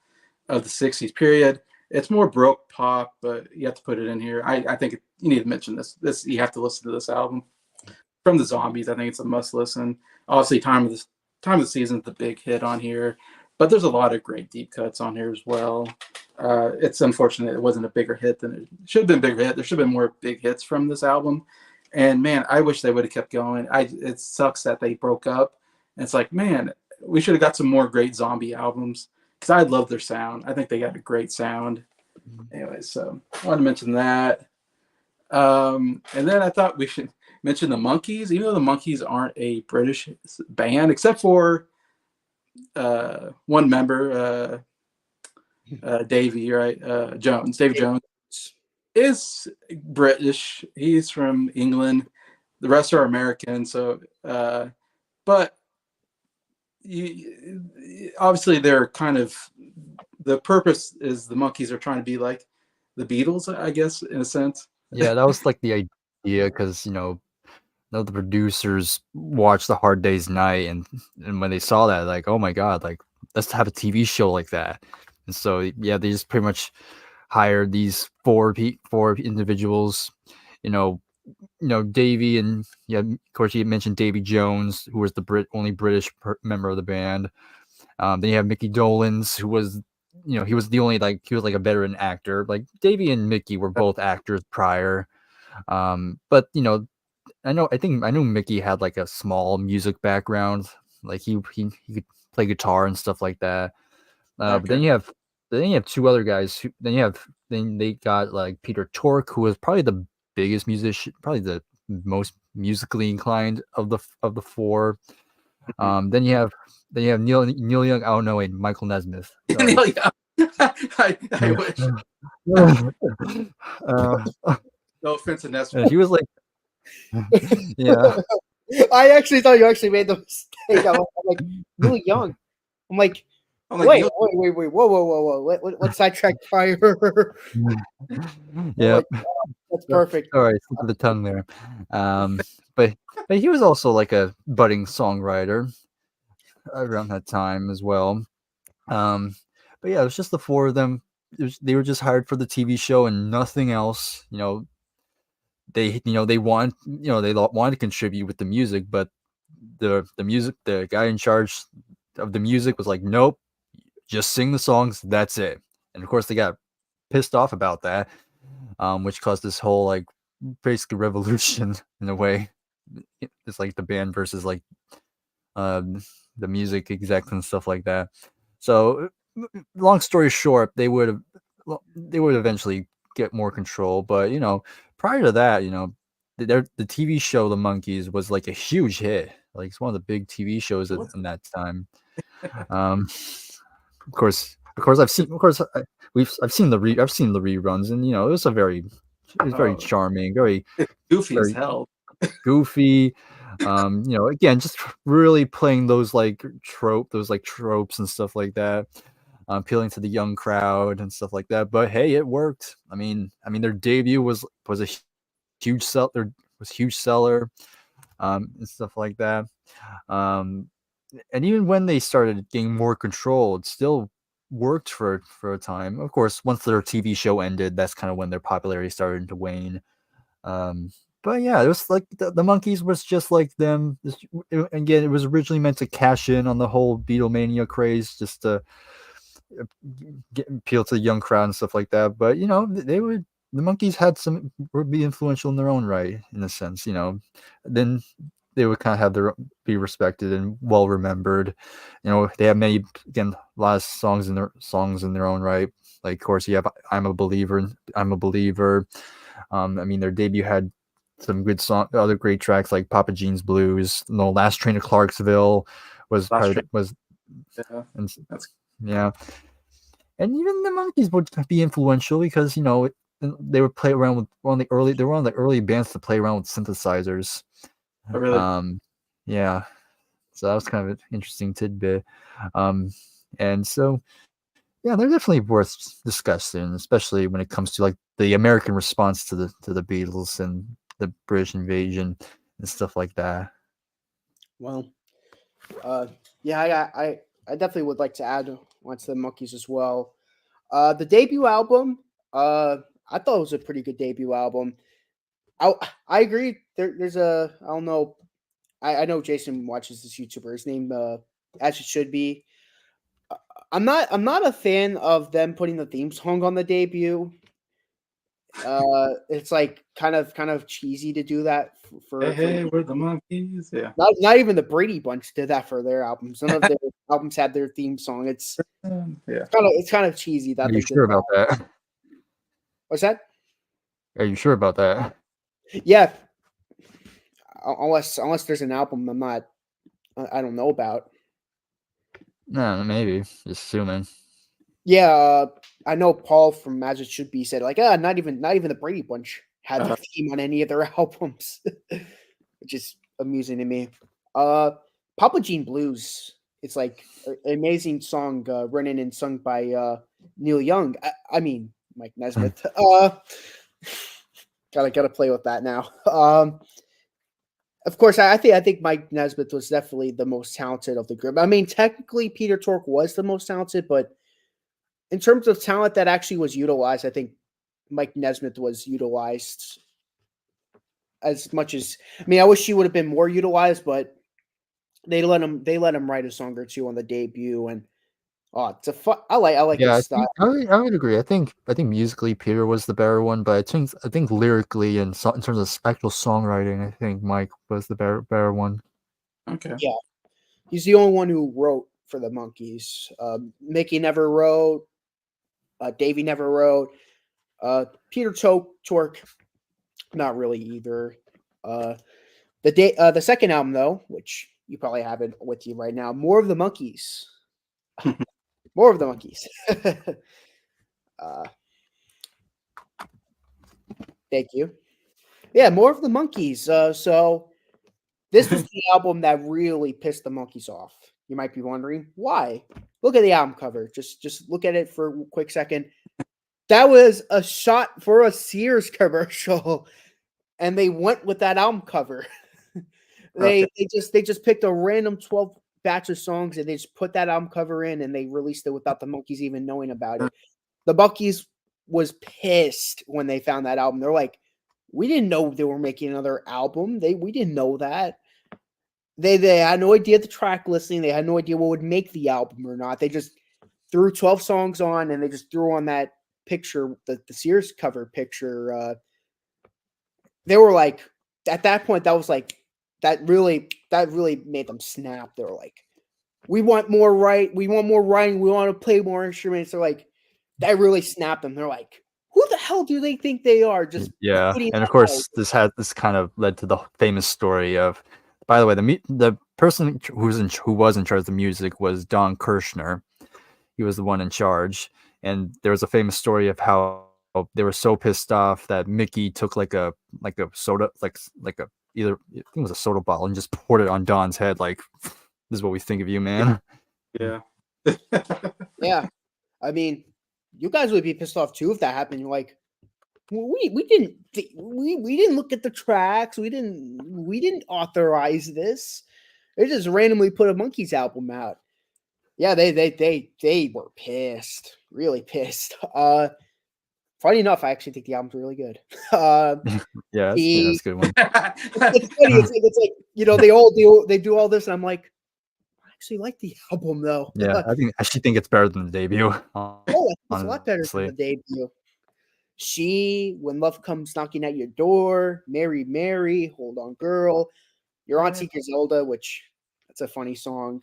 the 60s period. It's more Baroque pop, but you have to put it in here. I think you need to mention this. You have to listen to this album from the Zombies. I think it's a must listen. Obviously, Time of the Season is the big hit on here, but there's a lot of great deep cuts on here as well. It's unfortunate it wasn't a bigger hit than it should have been. Bigger hit. There should have been more big hits from this album. And man, I wish they would have kept going. It sucks that they broke up. And it's like, man, we should have got some more great zombie albums because I love their sound. I think they got a great sound. Anyway, so I want to mention that. And then I thought we should mention the Monkees, even though the Monkees aren't a British band, except for 1 member, Davy, right? Jones. Dave Jones is British. He's from England. The rest are American. So, but obviously they're kind of, the purpose is the Monkees are trying to be like the Beatles, I guess, in a sense. Yeah, that was like the idea because the producers watched The Hard Day's Night, and when they saw that, like, oh my god, like let's have a TV show like that. And so yeah, they just pretty much hired these 4 individuals, Davy, and yeah, of course you mentioned Davy Jones, who was the only British member of the band. Then you have Mickey Dolenz, who was he was the only he was like a veteran actor. Like Davy and Mickey were both actors prior, but I know Mickey had like a small music background, like he could play guitar and stuff like that. But then you have 2 other guys. Then they got like Peter Tork, who was probably the biggest musician, probably the most musically inclined of the 4. Then you have Neil Young. Oh no, wait, Michael Nesmith. Neil Young. I wish. No offense to Nesmith. He was like, yeah. I actually thought you actually made the mistake. I'm like, Neil Young. I'm like, wait, whoa. Let's sidetrack fire. Yeah, that's perfect. All right, slip of the tongue there. But he was also like a budding songwriter around that time as well. But yeah, it was just the 4 of them. They were just hired for the TV show and nothing else. They wanted to contribute with the music, but the guy in charge of the music was like, nope, just sing the songs, that's it. And of course they got pissed off about that, which caused this whole like basically revolution in a way. It's like the band versus like the music execs and stuff like that. So long story short, they would eventually get more control, but prior to that, the TV show The Monkees was like a huge hit. Like it's one of the big TV shows in that time. Of course, I've seen I've seen the reruns, and it was very charming, very Goofy as very hell. goofy. Again, just really playing those tropes and stuff like that, appealing to the young crowd and stuff like that. But hey, it worked. I mean, their debut was a huge seller, and stuff like that. And even when they started getting more control, it still worked for a time. Of course, once their TV show ended, that's kind of when their popularity started to wane. But yeah, it was like the Monkees was just like them. Again, it was originally meant to cash in on the whole Beatlemania craze, just to appeal to the young crowd and stuff like that. But the Monkees would be influential in their own right, in a sense. Then they would kind of be respected and well remembered. They have a lot of songs in their own right. Like, of course, you have "I'm a Believer." Their debut had some good other great tracks like Papa Jean's Blues. The Last Train to Clarksville was Yeah, yeah. And even the Monkees would be influential because they would play around with they were one of the early bands to play around with synthesizers. Oh, really? Yeah. So that was kind of an interesting tidbit. And so yeah, they're definitely worth discussing, especially when it comes to like the American response to the Beatles and the British invasion and stuff like that. Well, yeah, I definitely would like to add on to the Monkees as well. The debut album, I thought it was a pretty good debut album. I agree. There's I don't know. I know Jason watches this YouTuber. His name, As It Should Be. I'm not a fan of them putting the theme song on the debut. It's like kind of cheesy to do that Hey, we're the Monkees. Yeah. Not even the Brady Bunch did that for their albums. None of their albums had their theme song. Yeah. It's kind of cheesy that Are you sure about that? What's that? Are you sure about that? Yeah. Unless there's an album I don't know about. No, maybe. Just assuming. Yeah, I know Paul from Magic Should Be said like, not even the Brady Bunch had their theme on any of their albums, which is amusing to me. Papa Jean Blues. It's like an amazing song written and sung by Neil Young. I mean Mike Nesmith. Gotta play with that now. Of course, I think Mike Nesmith was definitely the most talented of the group. I mean, technically, Peter Tork was the most talented, but in terms of talent that actually was utilized, I think Mike Nesmith was utilized as much as. I mean, I wish he would have been more utilized, but they let him write a song or two on the debut, and it's a fun. I like his style. I would agree. I think musically Peter was the better one, but I think lyrically and in terms of actual songwriting, I think Mike was the better one. Okay. Yeah, he's the only one who wrote for the Monkees. Mickey never wrote. Davey never wrote. Peter Tork, not really either. The second album though, which you probably have it with you right now, More of the Monkees. More of the Monkees. Thank you. Yeah, More of the Monkees. So this was the album that really pissed the Monkees off. You might be wondering why. Look at the album cover. Just look at it for a quick second. That was a shot for a Sears commercial, and they went with that album cover. They just picked a random 12 batch of songs and they just put that album cover in and they released it without the Monkees even knowing about it. The Monkees was pissed when they found that album. They're like, we didn't know they were making another album. We didn't know that. They had no idea the track listing. They had no idea what would make the album or not. They just threw 12 songs on and they just threw on that picture, the Sears cover picture. They were like, at that point, that was like, that really made them snap. They were like, we want more writing. We want to play more instruments. They're like, that really snapped them. They're like, who the hell do they think they are? Just Yeah, putting and of that course, out. this kind of led to the famous story of. By the way, the person who was in charge of the music was Don Kirshner. He was the one in charge, and there was a famous story of how they were so pissed off that Mickey took like a soda, like a either I think it was a soda bottle, and just poured it on Don's head. Like, this is what we think of you, man. Yeah. Yeah, I mean, you guys would be pissed off too if that happened. You're like, well, we didn't we didn't look at the tracks. We didn't authorize this. They just randomly put a Monkeys album out. Yeah, they were pissed, really pissed. Funny enough, I actually think the album's really good. Yeah, that's The a good one. it's funny. It's like you know they do all this, and I'm like, I actually like the album though. Yeah, I actually think it's better than the debut. Oh, I think it's a lot better than Honestly. the debut. When Love Comes Knocking at Your Door, Mary Mary, Hold On Girl, Your Auntie Griselda, which that's a funny song,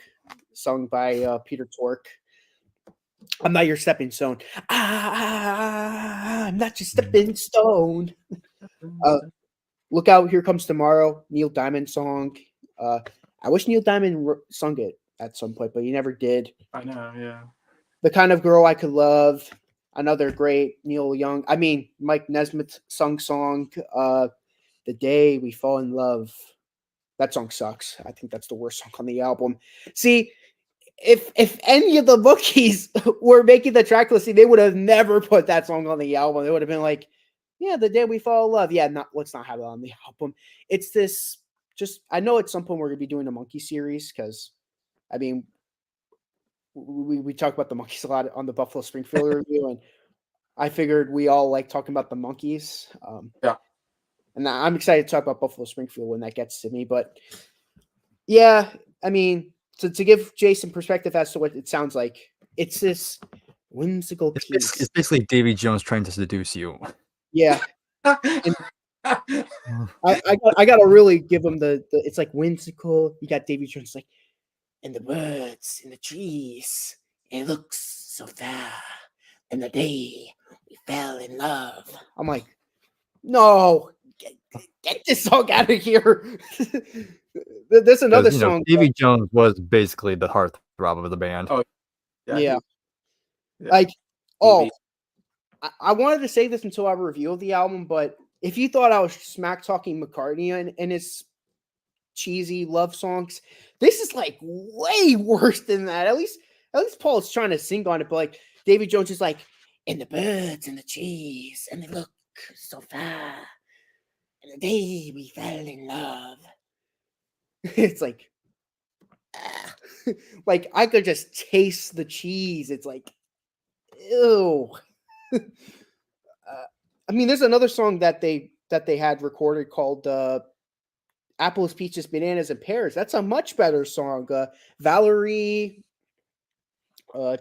sung by Peter Tork. I'm not your stepping stone. I'm not your stepping stone. Look Out, Here Comes Tomorrow, Neil Diamond song. I wish Neil Diamond sung it at some point, but he never did. I know, yeah. The Kind of Girl I Could Love, another great Mike Nesmith sung song. The Day We Fall in Love. That song sucks. I think that's the worst song on the album. See, if any of the Monkeys were making the track listing, they would have never put that song on the album. They would have been like, yeah, The Day We Fall in Love. Yeah, let's not have it on the album. It's this I know at some point we're gonna be doing a Monkey series because I mean we talk about the Monkeys a lot on the Buffalo Springfield review, and I figured we all like talking about the Monkeys. Yeah. And I'm excited to talk about Buffalo Springfield when that gets to me. But yeah, I mean, to give Jason perspective as to what it sounds like, it's this whimsical piece. It's basically Davy Jones trying to seduce you. Yeah. I gotta really give him the it's like whimsical. You got Davy Jones like, and the birds in the trees, it looks so fair. And the day we fell in love. I'm like, no, get this song out of here. There's another song. Davy Jones was basically the heartthrob of the band. Oh, Yeah. Yeah. Like, I wanted to say this until I revealed the album, but if you thought I was smack talking McCartney and his cheesy love songs, this is like way worse than that. At least Paul's trying to sing on it, but like Davy Jones is like, and the birds and the trees, and they look so far. And the day we fell in love. It's like, like I could just taste the cheese. It's like, ew. I mean, there's another song that they had recorded called Apples, Peaches, Bananas, and Pears. That's a much better song. Valerie,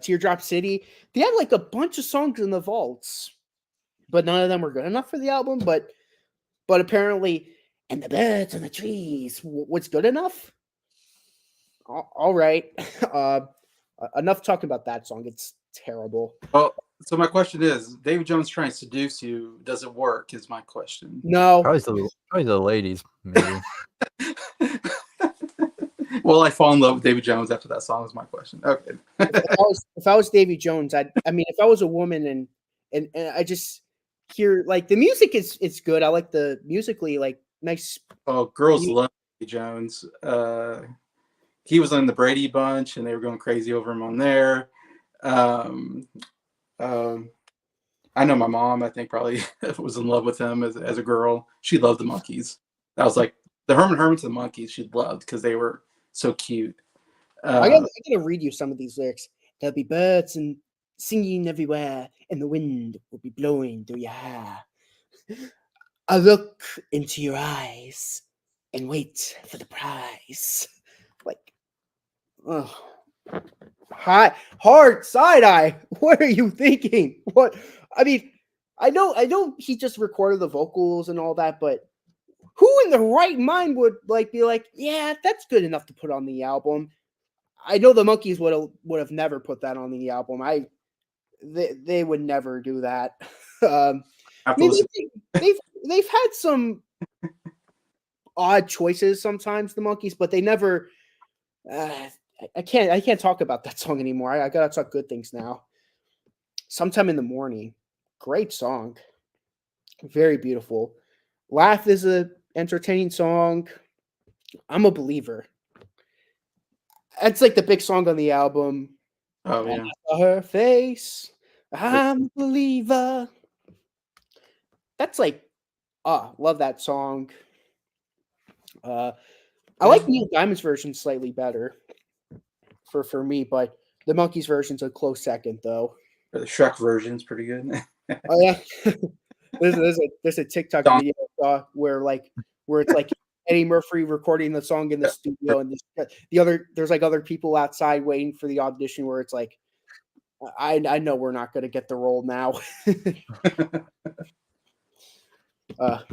Teardrop City. They had like a bunch of songs in the vaults, but none of them were good enough for the album. But apparently, and the birds and the trees, what's good enough? All right. Enough talking about that song. It's terrible. Well, so my question is, David Jones trying to seduce you, does it work? Is my question. No. Probably the ladies, maybe. Will I fall in love with David Jones after that song? Is my question. Okay. if I was Davy Jones, I mean, if I was a woman and I just hear like the music is good. I like the musically like nice. Oh, girls love David Jones. He was on the Brady Bunch, and they were going crazy over him on there. I know my mom, I think, probably was in love with him as a girl. She loved the Monkees. That was like the Herman Hermits and the Monkees she loved because they were so cute. I gotta read you some of these lyrics. There'll be birds and singing everywhere, and the wind will be blowing through your hair. I look into your eyes and wait for the prize. Like, oh, hard side eye. What are you thinking? What? I mean, I know he just recorded the vocals and all that, but who in the right mind would like be like, yeah, that's good enough to put on the album? I know the Monkees would have never put that on the album. They would never do that. I mean, they've had some odd choices sometimes, the Monkees, but they never. I can't talk about that song anymore. I gotta talk good things now. Sometime in the Morning, great song, very beautiful. Laugh is a entertaining song. I'm a Believer. That's like the big song on the album. Oh yeah. Her face, I'm a believer. That's like, love that song. I like Neil Diamond's version slightly better for me, but the Monkees version's a close second though. The Shrek version's pretty good. Oh yeah, there's a TikTok video where it's like Eddie Murphy recording the song in the studio, and there's like other people outside waiting for the audition where it's like, I know we're not going to get the role now. But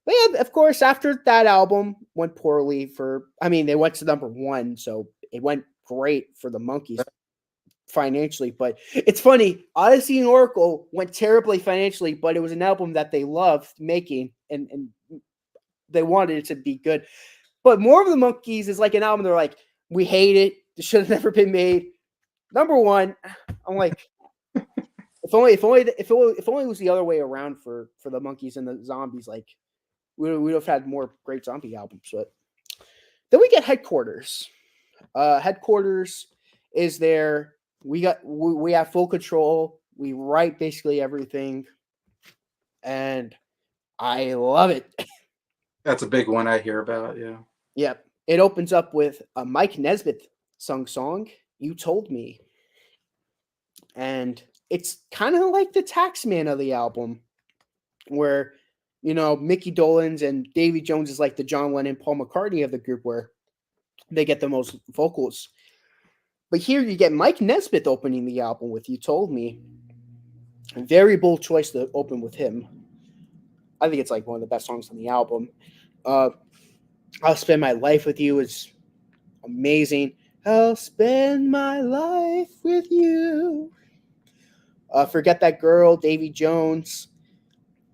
yeah, of course, after that album went poorly they went to number 1, so it went great for the Monkees financially. But it's funny, Odyssey and Oracle went terribly financially, but it was an album that they loved making, and they wanted it to be good. But More of the Monkees is like an album they're like, we hate it. It should have never been made. Number 1, I'm like, if only it was the other way around for the Monkees and the Zombies, like we would have had more great zombie albums. But then we get Headquarters. Headquarters is there. We have full control. We write basically everything, and I love it. That's a big one I hear about. Yeah. Yep. It opens up with a Mike Nesmith sung song, You Told Me. And it's kind of like the Taxman of the album, where, Mickey Dolenz and Davy Jones is like the John Lennon, Paul McCartney of the group, where they get the most vocals. But here you get Mike Nesmith opening the album with You Told Me. A very bold choice to open with him. I think it's like one of the best songs on the album. I'll Spend My Life With You is amazing. I'll spend my life with you. Forget That Girl, Davy Jones.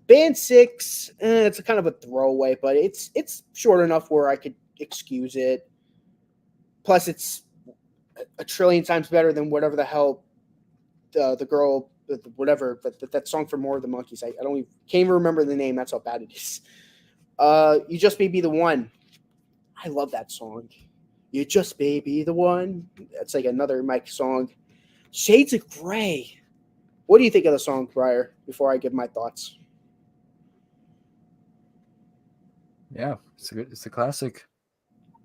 Band 6, it's a kind of a throwaway, but it's short enough where I could excuse it. Plus, it's a trillion times better than whatever the hell the girl, whatever, that song for More of the Monkees. I can't even remember the name. That's how bad it is. You Just May Be the One. I love that song. You Just May Be the One. That's like another Mike song. Shades of Grey. What do you think of the song, Briar, before I give my thoughts? Yeah, it's a classic.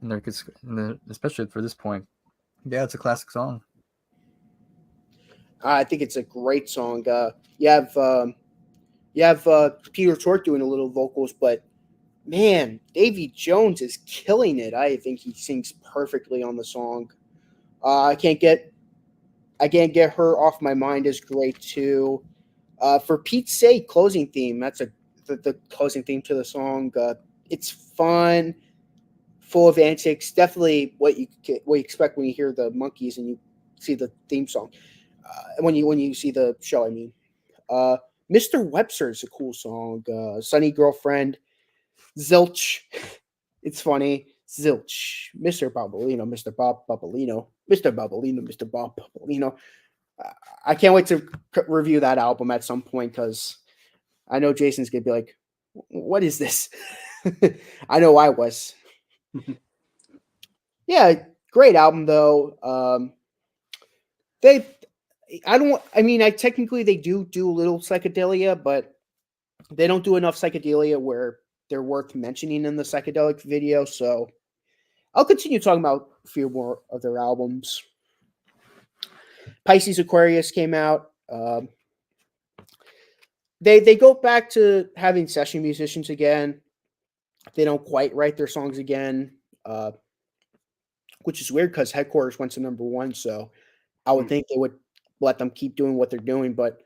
And especially for this point. Yeah, it's a classic song. I think it's a great song. You have Peter Tork doing a little vocals, but man, Davy Jones is killing it. I think he sings perfectly on the song. I can't get Her Off My Mind is great too. For Pete's Sake, closing theme. That's the closing theme to the song. It's fun, full of antics. Definitely what you expect when you hear the Monkees and you see the theme song. When you see the show, I mean. Mr. Webster is a cool song. Sunny Girlfriend. Zilch. It's funny. Zilch. Mr. Bobolino. Mr. Bob Bobolino. Mr. Bobolino. Mr. Bob Bobolino. I can't wait to review that album at some point because I know Jason's going to be like, what is this? I know I was. Yeah, great album though. Technically they do a little psychedelia, but they don't do enough psychedelia where they're worth mentioning in the psychedelic video. So I'll continue talking about a few more of their albums. Pisces Aquarius came out. They go back to having session musicians again. They don't quite write their songs again, which is weird because Headquarters went to number 1, so I would think they would let them keep doing what they're doing, but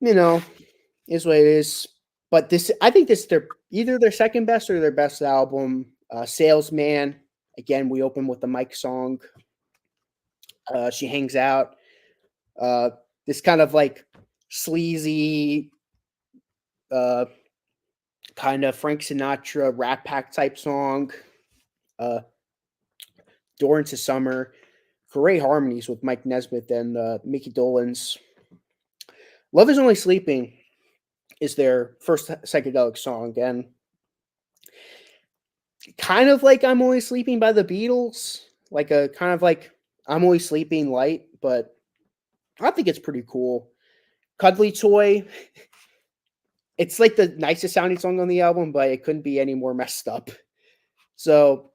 is what it is. But I think this is either their second best or their best album. Salesman, again, we open with the Mike song. She Hangs Out. This kind of like sleazy, kind of Frank Sinatra Rat Pack type song. Door into Summer. Great harmonies with Mike Nesmith and Mickey Dolenz. Love is Only Sleeping is their first psychedelic song, and kind of like I'm Only Sleeping by the Beatles, like a kind of like I'm Only Sleeping light, but I think it's pretty cool. Cuddly Toy, it's like the nicest sounding song on the album, but it couldn't be any more messed up. So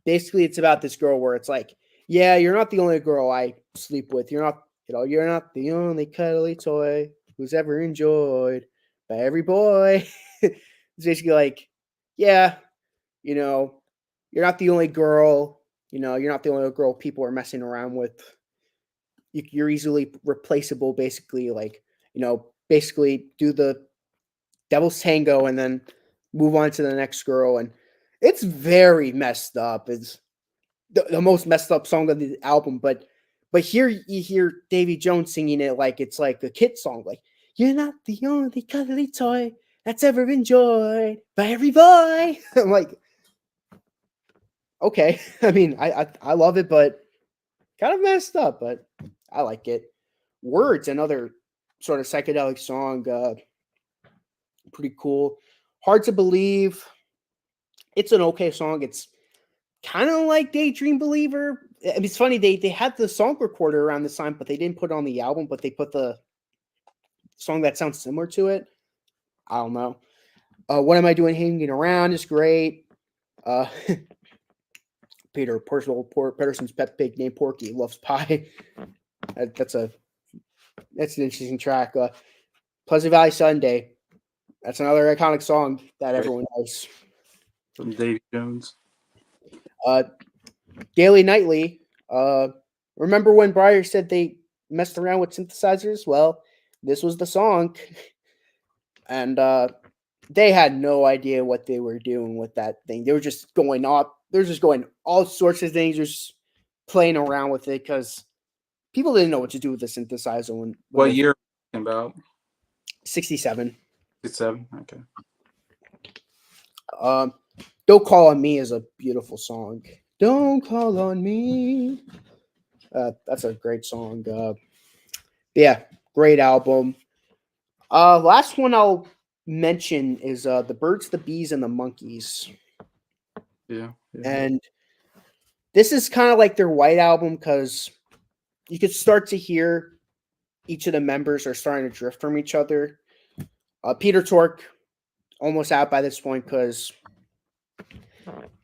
basically it's about this girl where it's like, yeah, you're not the only girl I sleep with. You're not the only cuddly toy who's ever enjoyed by every boy. It's basically like, yeah, you're not the only girl, you're not the only girl people are messing around with. You're easily replaceable, basically, like, basically do the devil's tango and then move on to the next girl. And it's very messed up. It's the most messed up song of the album, but here you hear Davy Jones singing it like it's like a kid song, like, you're not the only cuddly toy that's ever enjoyed by every boy. I'm like, okay. I mean, I love it, but kind of messed up, but I like it. Words, another sort of psychedelic song, pretty cool. Hard to Believe. It's an okay song. It's kind of like Daydream Believer. I mean, it's funny, they had the song recorder around this time, but they didn't put it on the album, but they put the song that sounds similar to it. I don't know. What Am I Doing Hanging Around is great. Peter Pedersen's pet pig named Porky loves pie. That's an interesting track. Pleasant Valley Sunday. That's another iconic song that everyone knows. From Davy Jones. Daily Nightly. Remember when Breyer said they messed around with synthesizers? Well, this was the song. And they had no idea what they were doing with that thing. They were just going off. They're just going all sorts of things, just playing around with it because people didn't know what to do with the synthesizer. When What year are you talking about? 67. 67? Okay. Don't Call on Me is a beautiful song. Don't Call on Me. That's a great song. Yeah, great album. Last one I'll mention is The Birds, the Bees, and the Monkeys. Yeah. And this is kind of like their White Album because you could start to hear each of the members are starting to drift from each other. Peter Tork almost out by this point because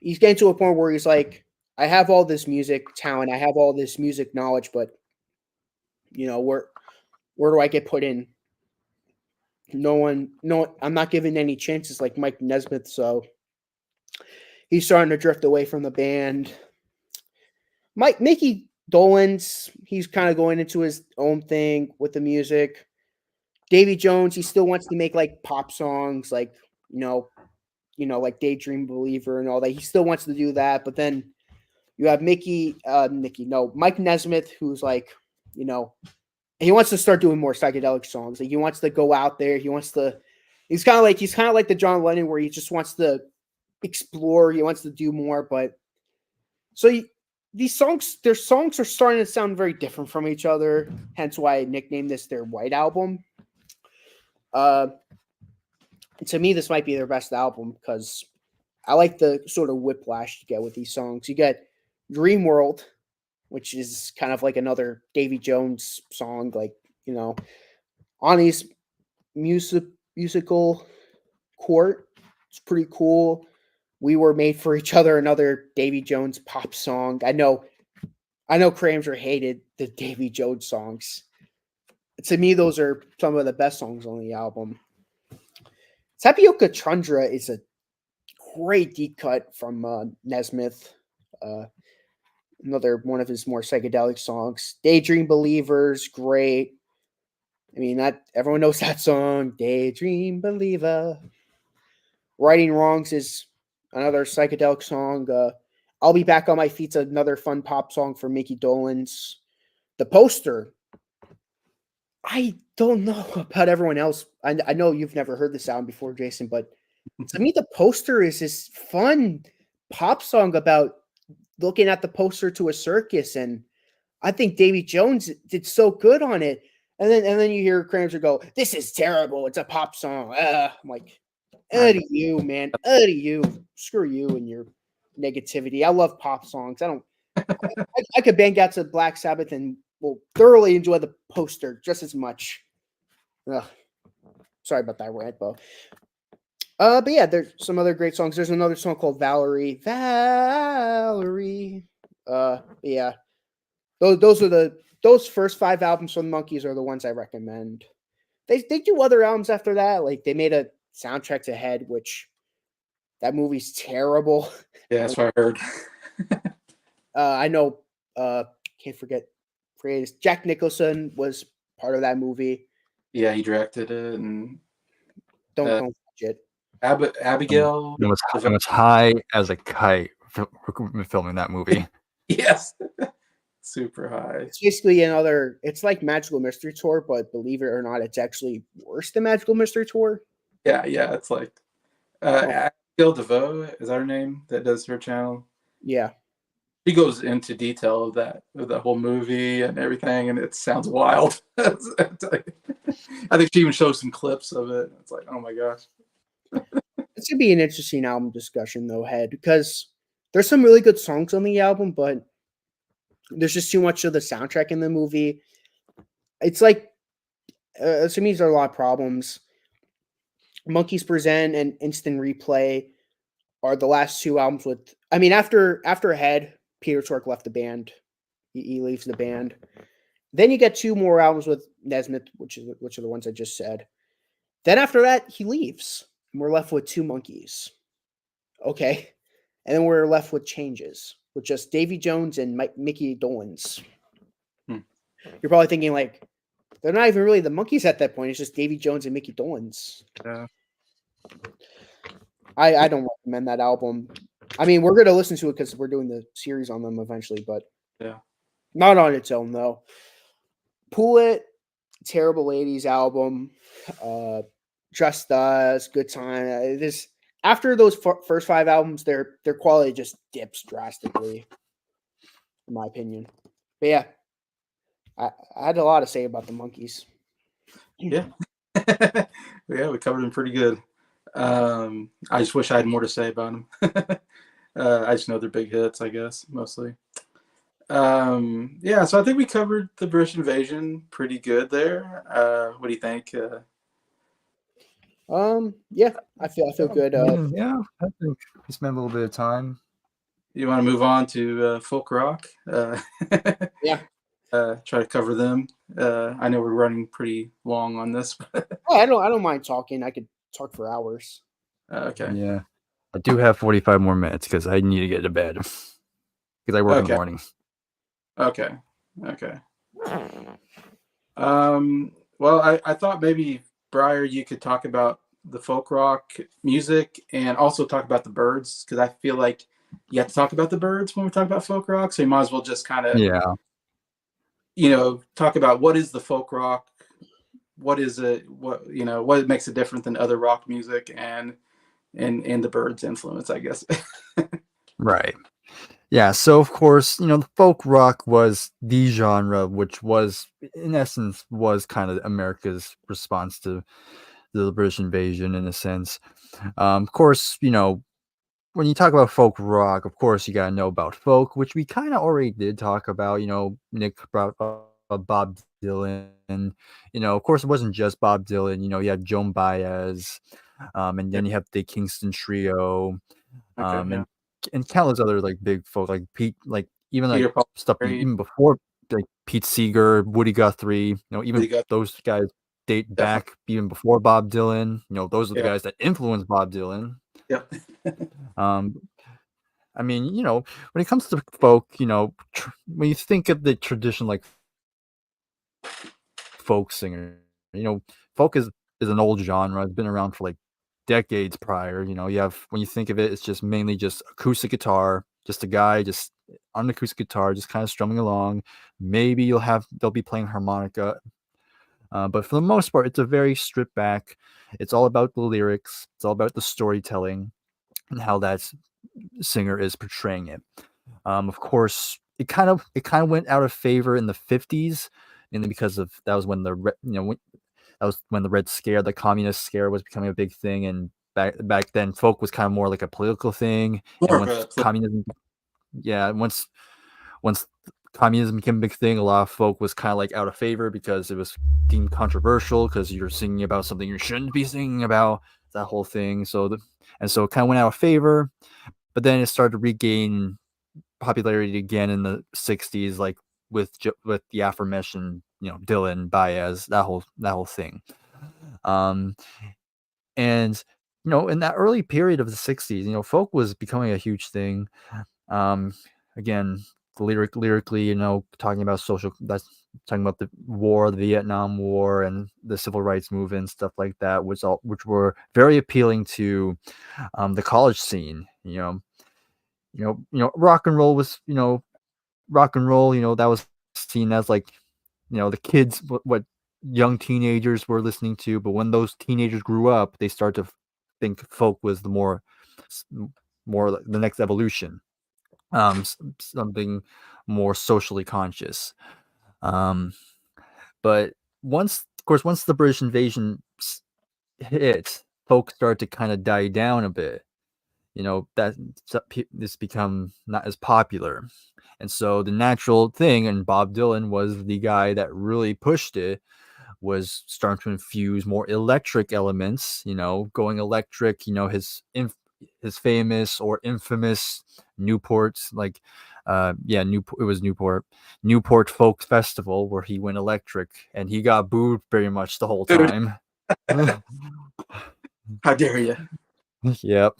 he's getting to a point where he's like, I have all this music talent, I have all this music knowledge, but where do I get put in? No, I'm not given any chances like Mike Nesmith, so he's starting to drift away from the band. Mickey Dolenz, he's kind of going into his own thing with the music. Davy Jones, he still wants to make like pop songs, like like Daydream Believer and all that. He still wants to do that, but then you have Mike Nesmith, who's like, he wants to start doing more psychedelic songs. Like he wants to go out there. He's kind of like the John Lennon, where he just wants to explore. He wants to do more. But so these songs, their songs are starting to sound very different from each other. Hence why I nicknamed this their White Album. To me, this might be their best album because I like the sort of whiplash you get with these songs. You get Dream World, which is kind of like another Davy Jones song, like, Ani's musical court. It's pretty cool. We Were Made for Each Other, another Davy Jones pop song. I know Cramser hated the Davy Jones songs. To me, those are some of the best songs on the album. Tapioca Tundra is a great deep cut from Nesmith. Another one of his more psychedelic songs. Daydream Believers, great. I mean, that everyone knows that song. Daydream Believer. Righting Wrongs is another psychedelic song. I'll Be Back on My Feet's another fun pop song for Mickey Dolenz. The Poster. I don't know about everyone else. I know you've never heard the sound before, Jason, but to me, the poster is this fun pop song about looking at the poster to a circus, and I think Davy Jones did so good on it. And then you hear Cramser go, "This is terrible. It's a pop song." I'm like, to you, man. To you. Screw you and your negativity. I love pop songs. I could bang out to Black Sabbath and will thoroughly enjoy the poster just as much. Ugh. Sorry about that rant, Bo. But yeah, there's some other great songs. There's another song called Valerie. Valerie. Yeah. Those first 5 albums from the Monkees are the ones I recommend. They do other albums after that. Like they made a soundtrack to Head, which that movie's terrible. Yeah, that's what I heard. I know. Can't forget. Jack Nicholson was part of that movie. Yeah, he directed it, and Don't watch it. Abigail. It was high as a kite filming that movie. Yes. Super high. It's basically another. It's like Magical Mystery Tour, but believe it or not, it's actually worse than Magical Mystery Tour. Yeah. It's like Abigail DeVoe, is that her name? That does her channel. Yeah. He goes into detail of the whole movie and everything, and it sounds wild. I think she even shows some clips of it. It's like, oh my gosh. It's gonna be an interesting album discussion, though, Head, because there's some really good songs on the album, but there's just too much of the soundtrack in the movie. It's like, to me, there are a lot of problems. Monkees Present and Instant Replay are the last 2 albums with. I mean, after Head, Peter Tork left the band. He leaves the band. Then you get 2 more albums with Nesmith, which are the ones I just said. Then after that, he leaves, and we're left with 2 Monkees. Okay, and then we're left with Changes with just Davy Jones and Mickey Dolenz. You're probably thinking like they're not even really the Monkees at that point. It's just Davy Jones and Mickey Dolenz. Yeah. I don't recommend that album. I mean, we're going to listen to it because we're doing the series on them eventually, but yeah, not on its own though. Pull It, terrible ladies album. Just Us, Good Time. This after those first 5 albums, their quality just dips drastically, in my opinion. But yeah, I had a lot to say about the Monkees. Yeah, yeah, we covered them pretty good. I just wish I had more to say about them. I just know they're big hits, I guess, mostly. Yeah, so I think we covered the British Invasion pretty good there. What do you think? Yeah, I feel good. Yeah, I think we spent a little bit of time. You want to move on to folk rock? Yeah. Try to cover them. I know we're running pretty long on this. Oh, I don't mind talking. I could talk for hours. Okay. Yeah, I do have 45 more minutes because I need to get to bed because I work in the morning. Okay. Well, I thought maybe Briar, you could talk about the folk rock music and also talk about the Byrds, because I feel like you have to talk about the Byrds when we talk about folk rock. So you might as well just kind of, talk about what is the folk rock, what is it, what makes it different than other rock music, and the Byrds' influence, I guess. Right. Yeah. So of course, the folk rock was the genre, which was in essence was kind of America's response to the British invasion in a sense. Of course, when you talk about folk rock, of course, you got to know about folk, which we kind of already did talk about. Nick brought up Bob Dylan. Of course, it wasn't just Bob Dylan. You had Joan Baez, and then you have the Kingston Trio, and countless other like big folk, like Pete, like even like stuff even before like Pete Seeger, Woody Guthrie. Even those guys date back even before Bob Dylan. Those are the guys that influenced Bob Dylan. Yep. I mean, when it comes to folk, when you think of the tradition like folk singer, folk is an old genre. It's been around for like decades prior. You have, when you think of it, it's just mainly just acoustic guitar, just a guy just on the acoustic guitar, just kind of strumming along. Maybe they'll be playing harmonica. But for the most part, it's a very stripped back. It's all about the lyrics. It's all about the storytelling and how that singer is portraying it. Of course, it kind of went out of favor in the 50s, mainly because of that was when the that was when the Red Scare, the communist scare, was becoming a big thing, and back then, folk was kind of more like a political thing. More And of once a communism, yeah, once communism became a big thing, a lot of folk was kind of like out of favor because it was deemed controversial because you're singing about something you shouldn't be singing about, that whole thing. So it kind of went out of favor, but then it started to regain popularity again in the 60s, like with the aforementioned, Dylan, Baez, that whole thing. And in that early period of the 60s, folk was becoming a huge thing. Again, lyrically, talking about that's talking about the war, the Vietnam War, and the civil rights movement, stuff like that, which were very appealing to the college scene. Rock and roll was, that was seen as like, the kids, what young teenagers were listening to. But when those teenagers grew up, they start to think folk was the more like the next evolution, something more socially conscious. But once the British invasion hit, folk started to kind of die down a bit. That this become not as popular. And so the natural thing, and Bob Dylan was the guy that really pushed it, was starting to infuse more electric elements, going electric, his famous or infamous Newport, like, it was Newport Folk Festival, where he went electric, and he got booed pretty much the whole time. How dare you? Yep.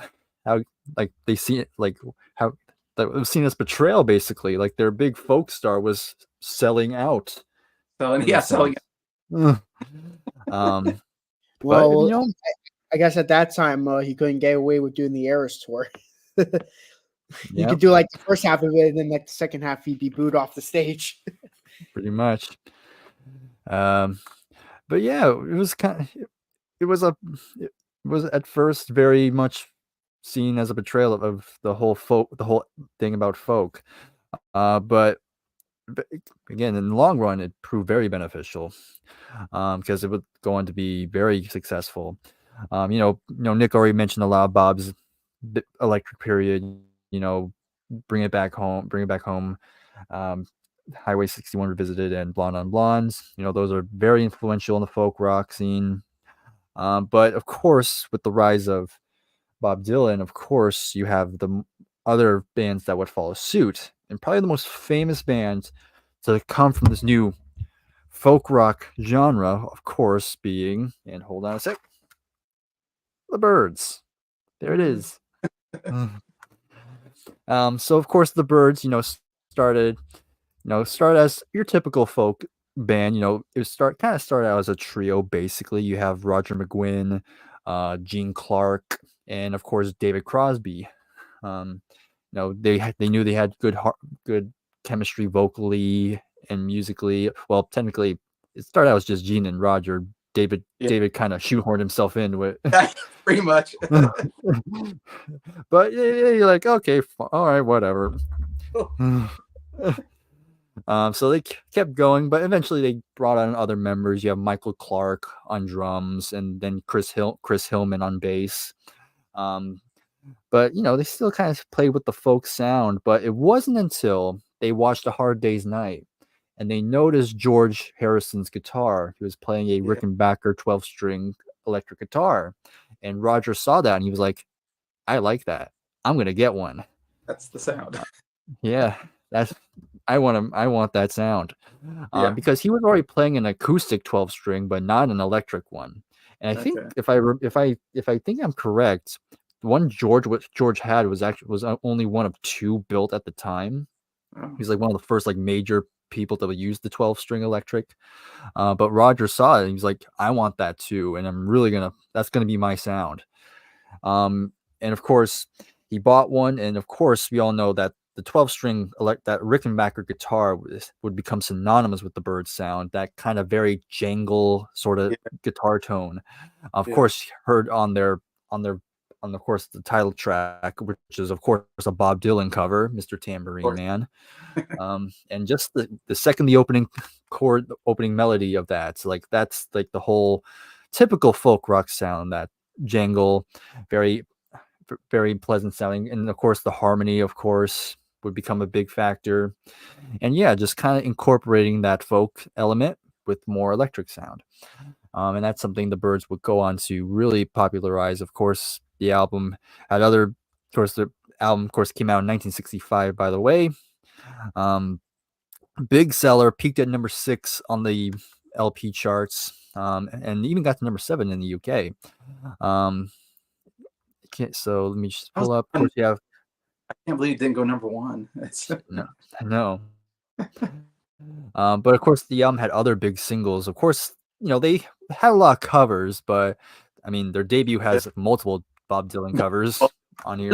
How, like, they see it, like, how that was seen as betrayal, basically. Like, their big folk star was selling out. Selling. Well, Well, I guess at that time he couldn't get away with doing the Eras tour. You could do like the first half of it, and then like the second half, he'd be booed off the stage. Pretty much. But yeah, it was at first very much seen as a betrayal of the whole thing about folk. But again, in the long run, it proved very beneficial, because it would go on to be very successful. Nick already mentioned a lot of Bob's electric period. Bring It Back Home, Highway 61 Revisited, and Blonde on Blondes. Those are very influential in the folk rock scene. But of course, with the rise of Bob Dylan, of course, you have the other bands that would follow suit. And probably the most famous band to come from this new folk rock genre, of course, being, and hold on a sec, the Byrds. There it is. So of course the Byrds, started as your typical folk band. It started out as a trio. Basically, you have Roger McGuinn, Gene Clark, and of course David Crosby. They knew they had good chemistry vocally and musically. Well, technically, it started out as just Gene and Roger. David kind of shoehorned himself in with pretty much. But you're like, okay, all right, whatever. So they kept going, but eventually they brought on other members. You have Michael Clark on drums, and then Chris Hillman on bass. But they still kind of played with the folk sound. But it wasn't until they watched A Hard Day's Night and they noticed George Harrison's guitar. He was playing a Rickenbacker 12-string electric guitar, and Roger saw that and he was like, I like that. I'm gonna get one. That's the sound. Yeah, I want that sound. Because he was already playing an acoustic 12-string, but not an electric one. And I think if I think I'm correct, the one George had was only one of two built at the time. Oh. He's like one of the first like major people that would use the 12-string electric. But Roger saw it and he's like, I want that too, and that's gonna be my sound. And of course he bought one, and of course we all know that the 12-string that Rickenbacker guitar would become synonymous with the Byrds sound. That kind of very jangle sort of guitar tone, of course, heard on of course the title track, which is of course a Bob Dylan cover, Mr. Tambourine Man. And just the second the opening chord, the opening melody of that, so like that's like the whole typical folk rock sound, that jangle, very very pleasant sounding. And of course the harmony, of course, would become a big factor. And yeah, just kind of incorporating that folk element with more electric sound. And that's something the Byrds would go on to really popularize. Of course, the album had the album, of course, came out in 1965, by the way. Big seller, peaked at number 6 on the LP charts, and even got to number 7 in the UK. So let me just pull up. Of course, you have. I can't believe it didn't go number 1. No, I know. But of course, the album had other big singles. Of course, they had a lot of covers, but I mean, their debut has multiple Bob Dylan covers on here.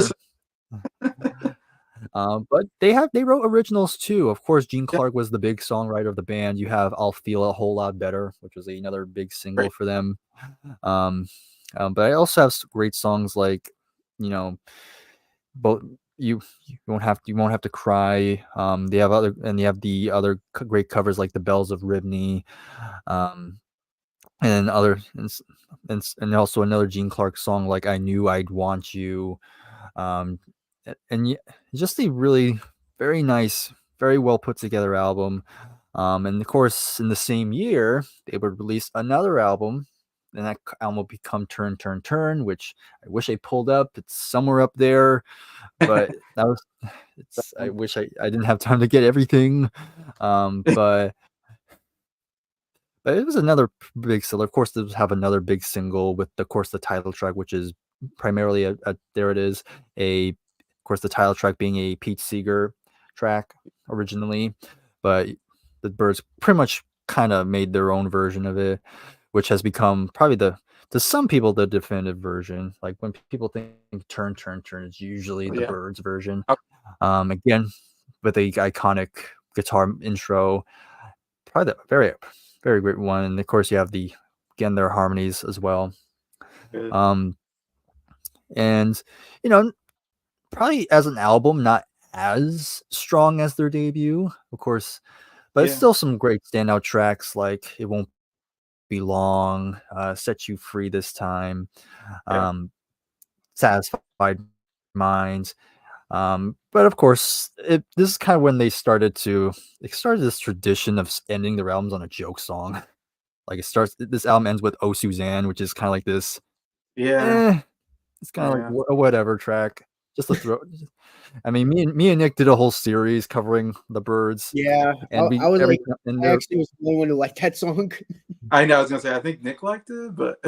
But they wrote originals too. Of course, Gene Clark was the big songwriter of the band. You have "I'll Feel a Whole Lot Better," which was another big single for them. But I also have great songs like, both you won't have to cry. They have the other great covers like "The Bells of Ribney," and also another Gene Clark song like "I Knew I'd Want You." And just a really very nice, very well put together album. And of course, in the same year, they would release another album, and that album will become Turn, Turn, Turn, which I wish I pulled up. It's somewhere up there, but I wish I didn't have time to get everything. But it was another big seller. Of course, this have another big single with, of course, the title track, which is primarily there it is, of course, the title track being a Pete Seeger track originally, but the Byrds pretty much kind of made their own version of it, which has become probably to some people the definitive version. Like when people think Turn, Turn, Turn, it's usually the Byrds version. Again, with the iconic guitar intro, probably the very, very great one. And of course, you have their harmonies as well. Good. And probably as an album, not as strong as their debut, of course, but it's still some great standout tracks like "It Won't Be Long," "Set You Free This Time," "Satisfied Minds." But of course, this is kind of when they started this tradition of ending their albums on a joke song. Like this album ends with "Oh Suzanne," which is kind of like this. It's kind of like a whatever track. Just to throw. I mean, me and Nick did a whole series covering the Byrds. Yeah, and I actually was the only one who liked that song. I know. I was gonna say I think Nick liked it, but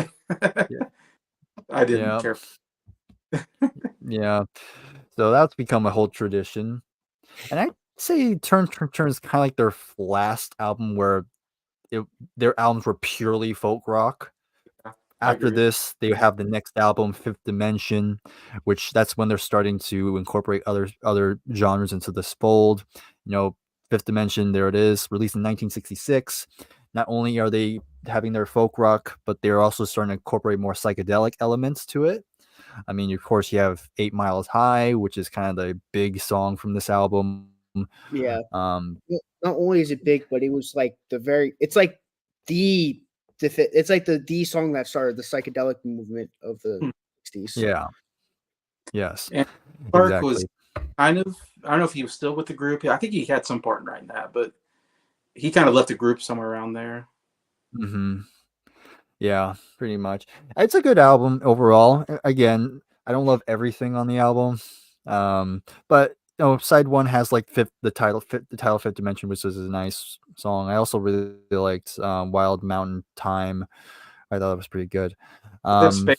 I didn't care. Yeah, so that's become a whole tradition, and I'd say Turn, Turn, Turn is kind of like their last album where their albums were purely folk rock. After this, they have the next album, Fifth Dimension, which that's when they're starting to incorporate other genres into this fold. Fifth Dimension, there it is, released in 1966. Not only are they having their folk rock, but they're also starting to incorporate more psychedelic elements to it. I mean, of course, you have 8 Miles High, which is kind of the big song from this album. Yeah. Not only is it big, but it was like it's like the song that started the psychedelic movement of the 60s. Yeah. Yes. And Clark was kind of, I don't know if he was still with the group. I think he had some part in writing that, but he kind of left the group somewhere around there. Mm-hmm. Yeah, pretty much. It's a good album overall. Again, I don't love everything on the album, but side one has like the title Fifth Dimension, which is a nice song. I also really liked Wild Mountain Time. I thought it was pretty good. Mr.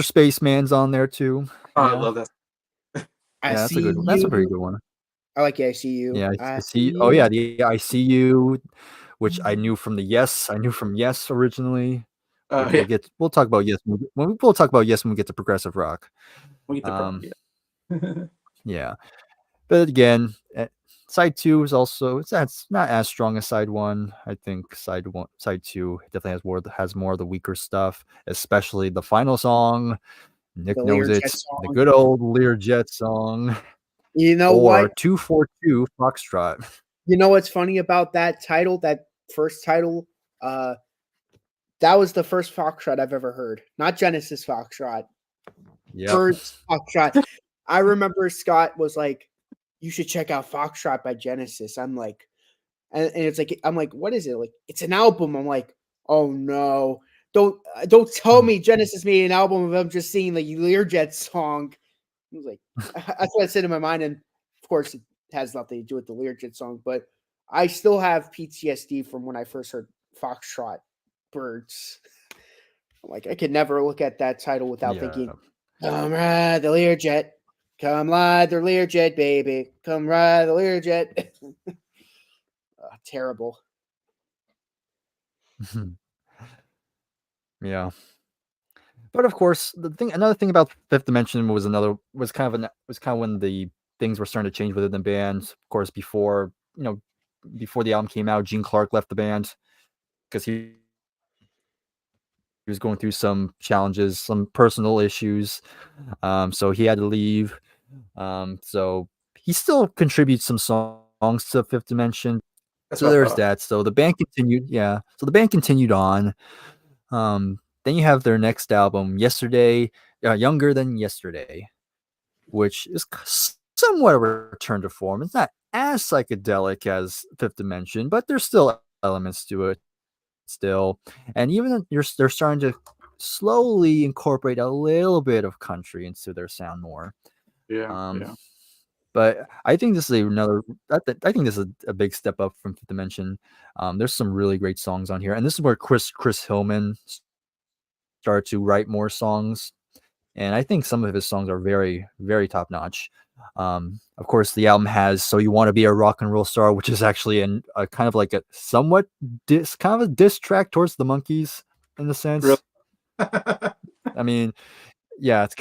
Spaceman's on there too. I love that. That's a good one. That's a pretty good one. I like I See You. Yeah, I see. Oh yeah, the I See You, which I knew from Yes originally. We'll talk about Yes when we get to progressive rock. Yeah, but again, side 2 is also that's not as strong as side 1. I think side 2 definitely has more of the weaker stuff, especially the final song. Nick The knows Learjet it. The song. good old Learjet song, You know or what? 242 Foxtrot. You know what's funny about that title? That first title. That was the first Foxtrot I've ever heard. Not Genesis Foxtrot. Yep. Birds Foxtrot. I remember Scott was like, "You should check out Foxtrot by Genesis." I'm like, and it's like, I'm like, "What is it?" Like, it's an album. I'm like, "Oh no, don't tell me Genesis made an album of them just singing the Learjet song." I was like, that's what I said in my mind, and of course, it has nothing to do with the Learjet song, but I still have PTSD from when I first heard Foxtrot Birds. I'm like, I could never look at that title without Yeah. thinking, "Come ride the Learjet, come ride the Learjet, baby, come ride the Learjet." Terrible. Yeah. But of course, another thing about Fifth Dimension was kind of when the things were starting to change within the band. Of course, before the album came out, Gene Clark left the band because he was going through some challenges, some personal issues. So he had to leave. So he still contributes some songs to Fifth Dimension. That's So what I there's thought. that. So the band continued. Yeah. So the band continued on. Then you have their next album, Yesterday, Younger Than Yesterday, which is somewhat a return to form. It's not as psychedelic as Fifth Dimension, but there's still elements to it still. And even they're starting to slowly incorporate a little bit of country into their sound more. Yeah, Um, yeah. but I think this is another. I think this is a big step up from Fifth Dimension. There's some really great songs on here, and this is where Chris Hillman started to write more songs, and I think some of his songs are very, very top notch. Of course, the album has "So You Want to Be a Rock and Roll Star," which is actually a kind of like a somewhat kind of a diss track towards the Monkees in the Really? sense. I mean, yeah, it's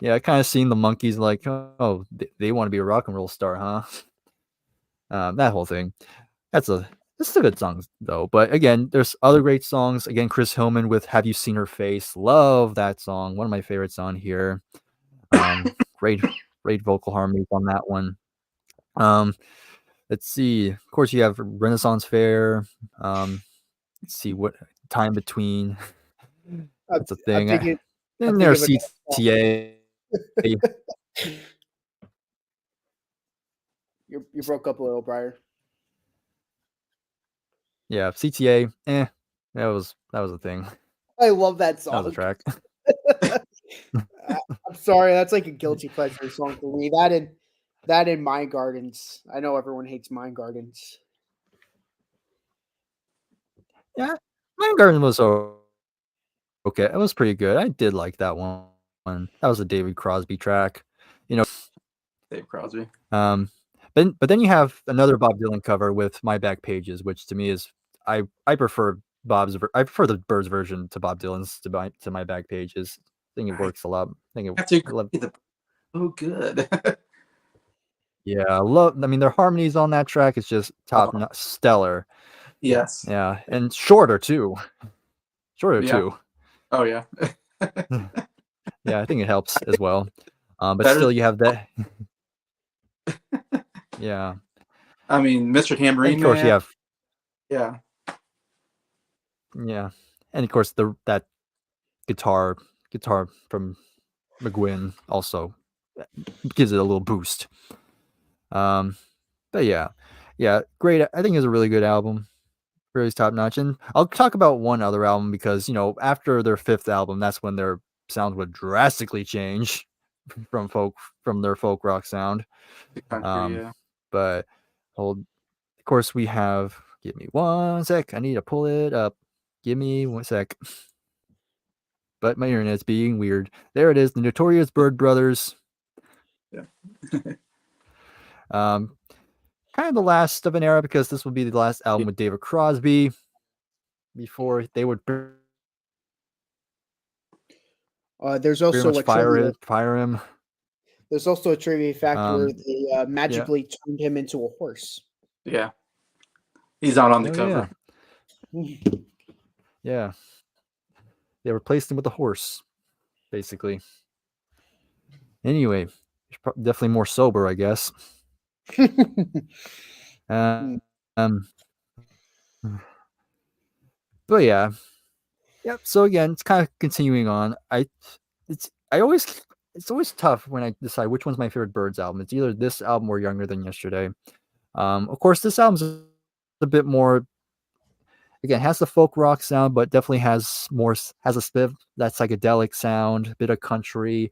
yeah, kind of seeing the Monkees like, oh, they want to be a rock and roll star, huh? That whole thing. That's a good song though. But again, there's other great songs. Again, Chris Hillman with "Have You Seen Her Face?" Love that song. One of my favorites on here. Great, great vocal harmonies on that one. Um, let's see. Of course, you have Renaissance Fair. Let's see what time between. That's a I'm thing. thinking. I'm Then thinking there's of another CTA. song. You broke up a little, Briar. Yeah, CTA. That was a thing. I love that That was a song. track. I'm sorry, that's like a guilty pleasure song for me. That in Mind Gardens. I know everyone hates Mind Gardens. Yeah, Mind Garden was okay. It was pretty good. I did like that one. That was a David Crosby track. You know, Dave Crosby. but then you have another Bob Dylan cover with "My Back Pages," which to me is I prefer I prefer the Birds version to Bob Dylan's to My Back Pages. I think it I works a lot. I think have to I love. agree. Oh, good. Yeah, I love. I mean, their harmonies on that track is just Oh, stellar. yes. Yeah, and shorter too. Shorter Yeah. too. Oh, yeah. Yeah, I think it helps as well. But Better. still, you have that. Yeah, I mean, Mr. and of Tambourine course you Man. have Yeah. yeah, and of course that guitar from McGuinn also gives it a little boost. Um, but yeah, great. I think it's a really good album. Really top notch. And I'll talk about one other album because after their fifth album, that's when their sound would drastically change from from their folk rock sound. The country. Um, Yeah. but hold, of course we have. Give me one sec. I need to pull it up. Give me one sec. But my internet's being weird. There it is. The Notorious Bird Brothers. Yeah. Um, kind of the last of an era because this will be the last album with David Crosby before they would There's pretty also much a trivia. fire him. There's also a trivia fact where Um, they yeah. magically turned him into a horse. Yeah, he's not on the Oh, cover. Yeah. They replaced him with a horse, basically. Anyway, definitely more sober, I guess. Mm. Um, but yeah, yep. So again, it's kind of continuing on. It's always tough when I decide which one's my favorite Birds album. It's either this album or Younger Than Yesterday. Of course, this album's a bit more. Again, has the folk rock sound, but definitely has a bit of that psychedelic sound, a bit of country.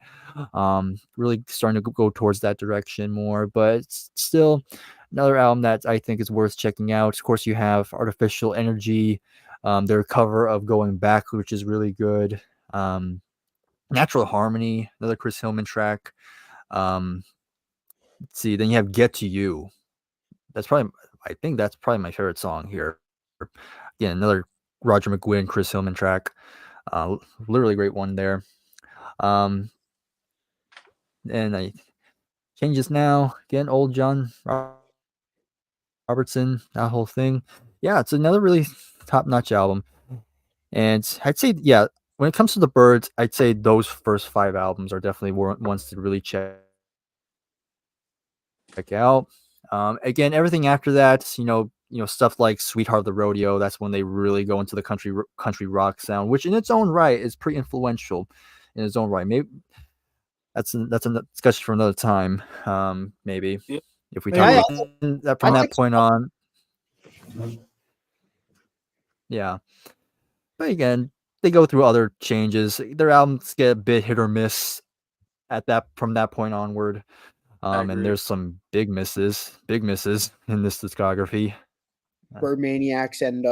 Really starting to go towards that direction more, but it's still another album that I think is worth checking out. Of course, you have Artificial Energy, their cover of Going Back, which is really good. Natural Harmony, another Chris Hillman track. Let's see, then you have Get to You. I think that's probably my favorite song here. Again, another Roger McGuinn, Chris Hillman track. Literally great one there. And I Changes Now, again, old John Robertson, that whole thing. Yeah, it's another really top-notch album. And I'd say, yeah, when it comes to the Birds, I'd say those first 5 albums are definitely ones to really check out. Again, everything after that, stuff like Sweetheart of the Rodeo, that's when they really go into the country rock sound, which in its own right is pretty influential in its own right. Maybe that's a discussion for another time. Maybe Yeah. if we Yeah, talk about from that point on. Yeah. But again, they go through other changes. Their albums get a bit hit or miss from that point onward. And there's some big misses in this discography. Bird Maniacs and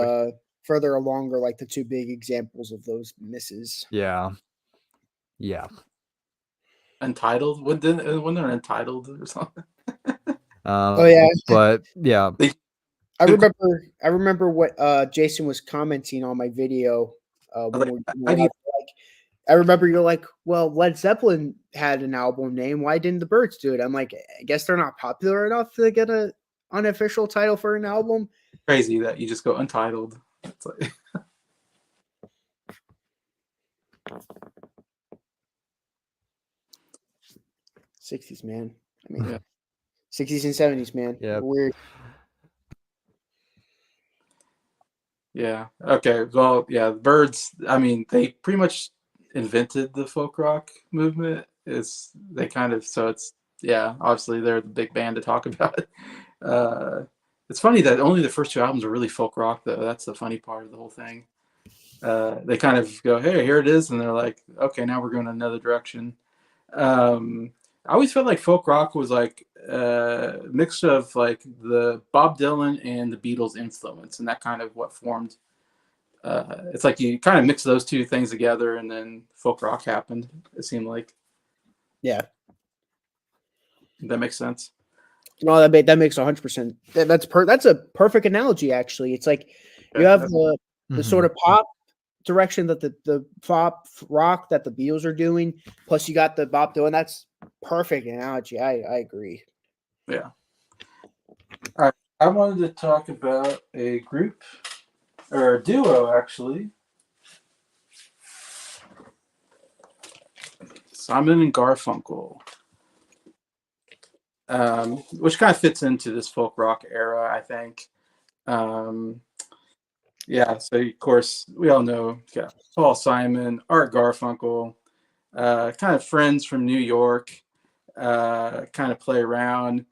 Further Along are like the two big examples of those misses. Yeah. Untitled? When they're Untitled or something? Oh yeah, but yeah, I remember what Jason was commenting on my video when I remember you're like, well, Led Zeppelin had an album name. Why didn't the Birds do it? I'm like, I guess they're not popular enough to get an unofficial title for an album. Crazy that you just go Untitled. It's like '60s, man. I mean, 60s and '70s, man. Yeah. Weird. Yeah. Okay. Well, yeah, the Birds, I mean, they pretty much invented the folk rock movement. Obviously they're the big band to talk about it. It's funny that only the first 2 albums are really folk rock, though. That's the funny part of the whole thing. They kind of go, hey, here it is. And they're like, okay, now we're going another direction. I always felt like folk rock was like a mix of like the Bob Dylan and the Beatles influence, and that kind of what formed. It's like you kind of mix those two things together, and then folk rock happened. It seemed like. Yeah. That makes sense. No, that makes 100%. That's a perfect analogy. Actually, it's like you have the sort of pop direction that the pop rock that the Beatles are doing, plus you got the Bob Dylan. That's perfect analogy. I agree. Yeah. All right. I wanted to talk about a group or a duo, actually. Simon and Garfunkel, which kind of fits into this folk rock era, I think. Yeah, so of course we all know Paul Simon, Art Garfunkel, kind of friends from New York, kind of play around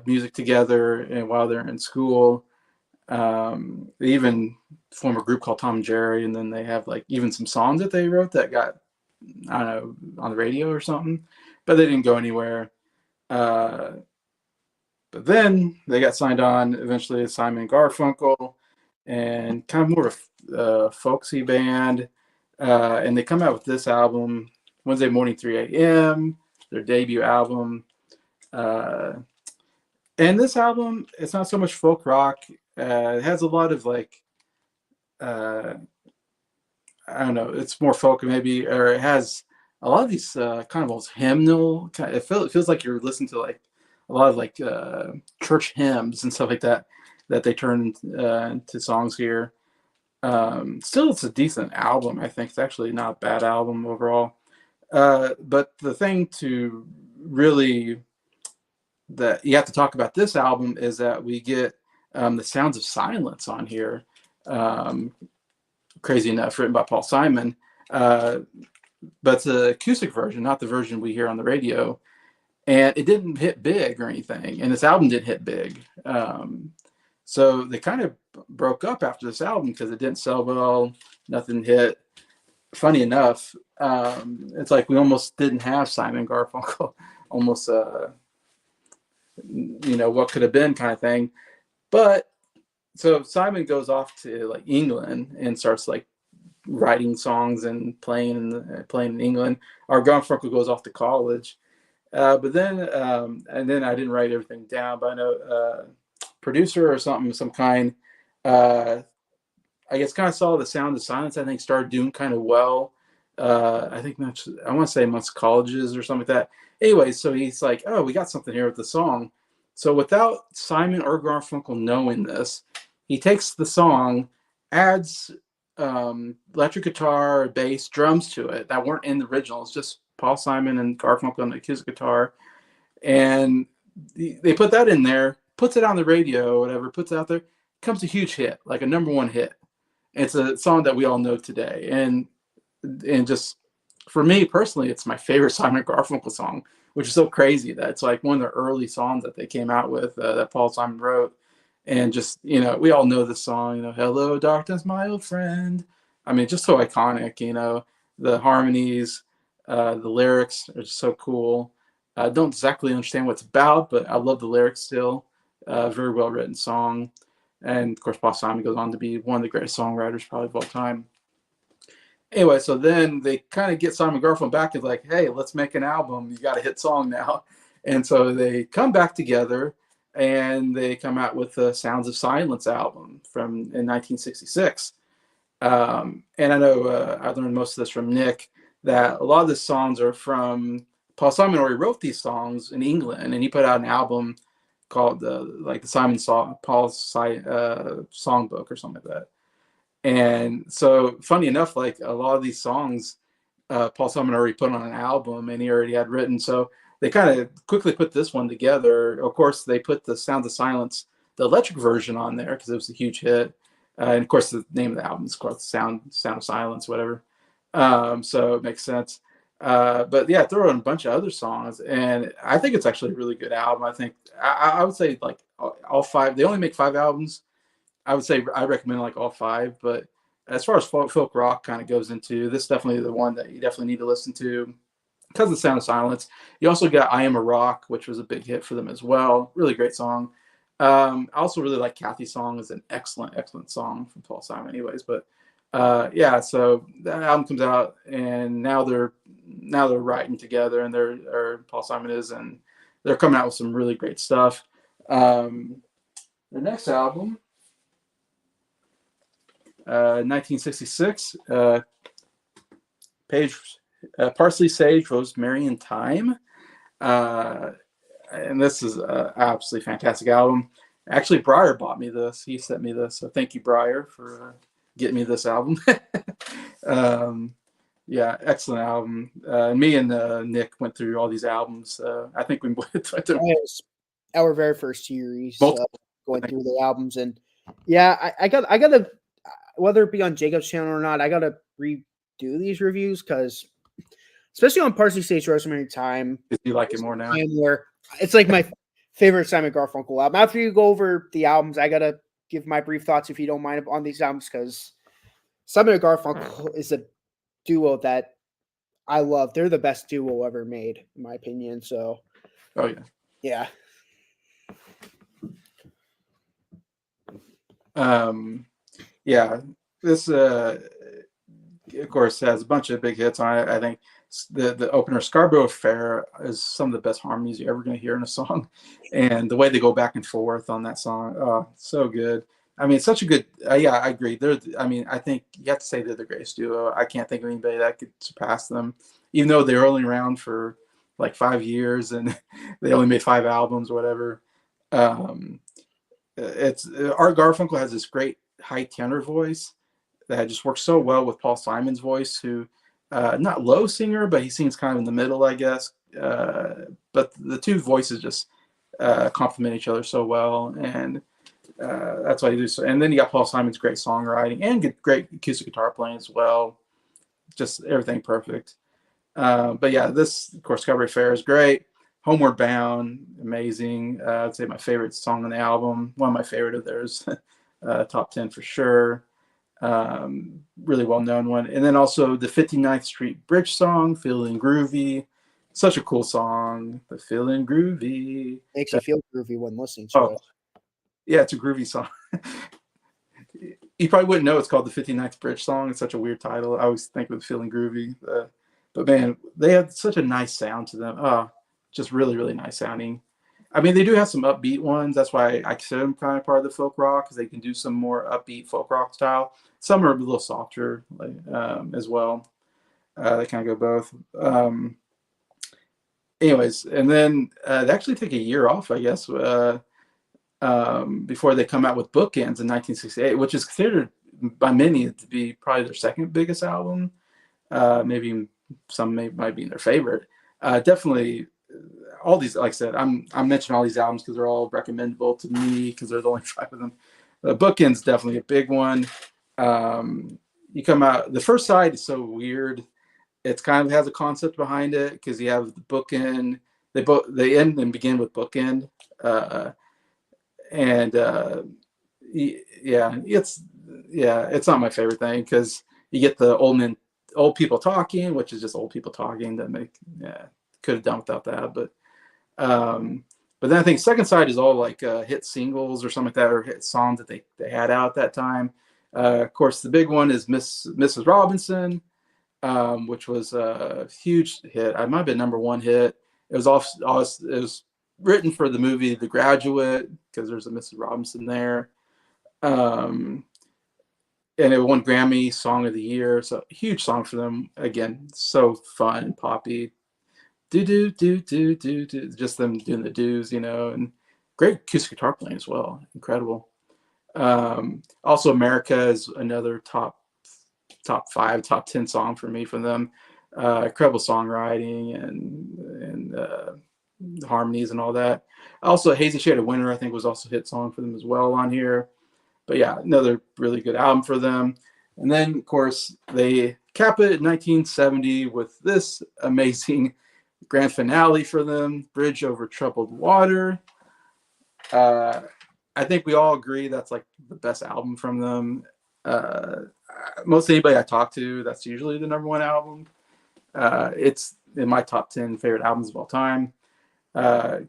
music together and while they're in school. They even form a group called Tom and Jerry, and then they have like even some songs that they wrote that got, I don't know, on the radio or something, but they didn't go anywhere. But then they got signed on eventually as Simon and Garfunkel, and kind of more of a folksy band. And they come out with this album, Wednesday Morning 3 a.m., their debut album. And this album, it's not so much folk rock. It has a lot of like, I don't know, it's more folk maybe, or it has a lot of these kind of almost hymnal. It feels like you're listening to like a lot of like church hymns and stuff like that that they turn into songs here. Still, it's a decent album. I think it's actually not a bad album overall. But the thing to really that you have to talk about this album is that we get the Sounds of Silence on here. Crazy enough, written by Paul Simon. But it's an acoustic version, not the version we hear on the radio. And it didn't hit big or anything. And this album didn't hit big. So they kind of broke up after this album because it didn't sell well. Nothing hit. Funny enough, it's like we almost didn't have Simon Garfunkel. Almost, what could have been kind of thing. But so Simon goes off to like England and starts like writing songs and playing in England. Our Garfunkel goes off to college. But then, and then I didn't write everything down, but I know producer or something, some kind, I guess kind of saw the Sound of Silence, I think started doing kind of well. I think that's, I want to say amongst colleges or something like that. Anyway, so he's like, oh, we got something here with the song. So without Simon or Garfunkel knowing this, he takes the song, adds electric guitar, bass, drums to it that weren't in the original. It's just Paul Simon and Garfunkel on the acoustic guitar. And they put that in there, puts it on the radio, whatever, puts it out there, comes a huge hit, like a #1 hit. It's a song that we all know today. And just for me personally, it's my favorite Simon Garfunkel song, which is so crazy that it's like one of the early songs that they came out with that Paul Simon wrote. And just, we all know the song, hello, darkness, my old friend. I mean, just so iconic, the harmonies, the lyrics are just so cool. I don't exactly understand what it's about, but I love the lyrics still. Very well written song. And of course, Paul Simon goes on to be one of the greatest songwriters probably of all time. Anyway, so then they kind of get Simon Garfunkel back and like, hey, let's make an album. You got a hit song now. And so they come back together and they come out with the Sounds of Silence album in 1966. And I know I learned most of this from Nick, that a lot of the songs are from Paul Simon already wrote these songs in England, and he put out an album called the Simon Paul's Songbook or something like that. And so funny enough, like a lot of these songs, Paul Simon already put on an album and he already had written. So they kind of quickly put this one together. Of course, they put the Sounds of Silence, the electric version on there because it was a huge hit. And of course, the name of the album is called Sound of Silence, whatever. So it makes sense. But yeah, throw in a bunch of other songs. And I think it's actually a really good album. I think I would say like all 5, they only make 5 albums. I would say I recommend like all 5, but as far as folk rock kind of goes into, this is definitely the one that you definitely need to listen to because of the Sound of Silence. You also got I Am a Rock, which was a big hit for them as well. Really great song. I also really like Kathy's Song. Is an excellent song from Paul Simon anyways. But yeah, so that album comes out and now they're writing together and Paul Simon is, and they're coming out with some really great stuff. The next album, 1966, Parsley, Sage, Rosemary, and Thyme. And this is an absolutely fantastic album. Actually, Briar bought me this. He sent me this. So thank you, Briar, for getting me this album. Yeah, excellent album. Me and Nick went through all these albums. I think we went through our very first series, going through the albums. And yeah, I gotta, whether it be on Jacob's channel or not, I gotta redo these reviews because, especially on Parsley, Sage, Rosemary, Thyme. You like it more now? Where it's like my favorite Simon Garfunkel album. After you go over the albums, I gotta give my brief thoughts, if you don't mind, on these albums, because Simon and Garfunkel is a duo that I love. They're the best duo ever made, in my opinion. So, oh yeah. Yeah, this of course has a bunch of big hits on it. I think the opener, Scarborough Fair, is some of the best harmonies you're ever going to hear in a song, and the way they go back and forth on that song, oh, so good. I mean, it's such a good. Yeah, I agree. I think you have to say they're the greatest duo. I can't think of anybody that could surpass them. even though they were only around for like 5 years and they only made 5 albums or whatever. It's Art Garfunkel has this great high tenor voice that just works so well with Paul Simon's voice, who not low singer, but he sings kind of in the middle, I guess. But the two voices just complement each other so well, and that's why he does. And then you got Paul Simon's great songwriting and great acoustic guitar playing as well. Just everything perfect. But yeah, this of course Cabaret Fair is great. Homeward Bound, amazing. I'd say my favorite song on the album. One of my favorite of theirs. Top 10 for sure. Really well known one. And then also the 59th Street Bridge song, Feeling Groovy. Such a cool song. The Feeling Groovy. Makes you feel groovy when listening to it. Yeah, it's a groovy song. You probably wouldn't know it's called the 59th Bridge song. It's such a weird title. I always think of Feeling Groovy. But man, they have such a nice sound to them. Just really, really nice sounding. I mean, they do have some upbeat ones. That's why I consider them kind of part of the folk rock, because they can do some more upbeat folk rock style. Some are a little softer as well. They kind of go both. Anyways, and then they actually take a year off, I guess, before they come out with Bookends in 1968, which is considered by many to be probably their second biggest album. Maybe some might be their favorite. Definitely, all these, like I said, I'm mentioning all these albums because they're all recommendable to me because there's only 5 of them. Bookends definitely a big one. You come out, the first side is so weird. It's kind of has a concept behind it because you have the bookend. They end and begin with bookend, it's not my favorite thing because you get the old people talking, which is just old people talking that could have done without that. But then I think second side is all like hit singles or something like that, or hit songs that they had out at that time. Of course, the big one is Mrs. Robinson, which was a huge hit. I might have been #1 hit. It was written for the movie The Graduate because there's a Mrs. Robinson there. And it won Grammy Song of the Year. So huge song for them. Again, so fun and poppy. Do, just them doing the do's, and great acoustic guitar playing as well. Incredible. Also America is another top 5, top 10 song for me from them. Incredible songwriting and harmonies and all that. Also Hazy Shade of Winter, I think, was also a hit song for them as well on here. But yeah, another really good album for them. And then of course they cap it in 1970 with this amazing grand finale for them, Bridge Over Troubled Water. I think we all agree that's like the best album from them. Most anybody I talk to, that's usually the #1 album. It's in my top 10 favorite albums of all time. A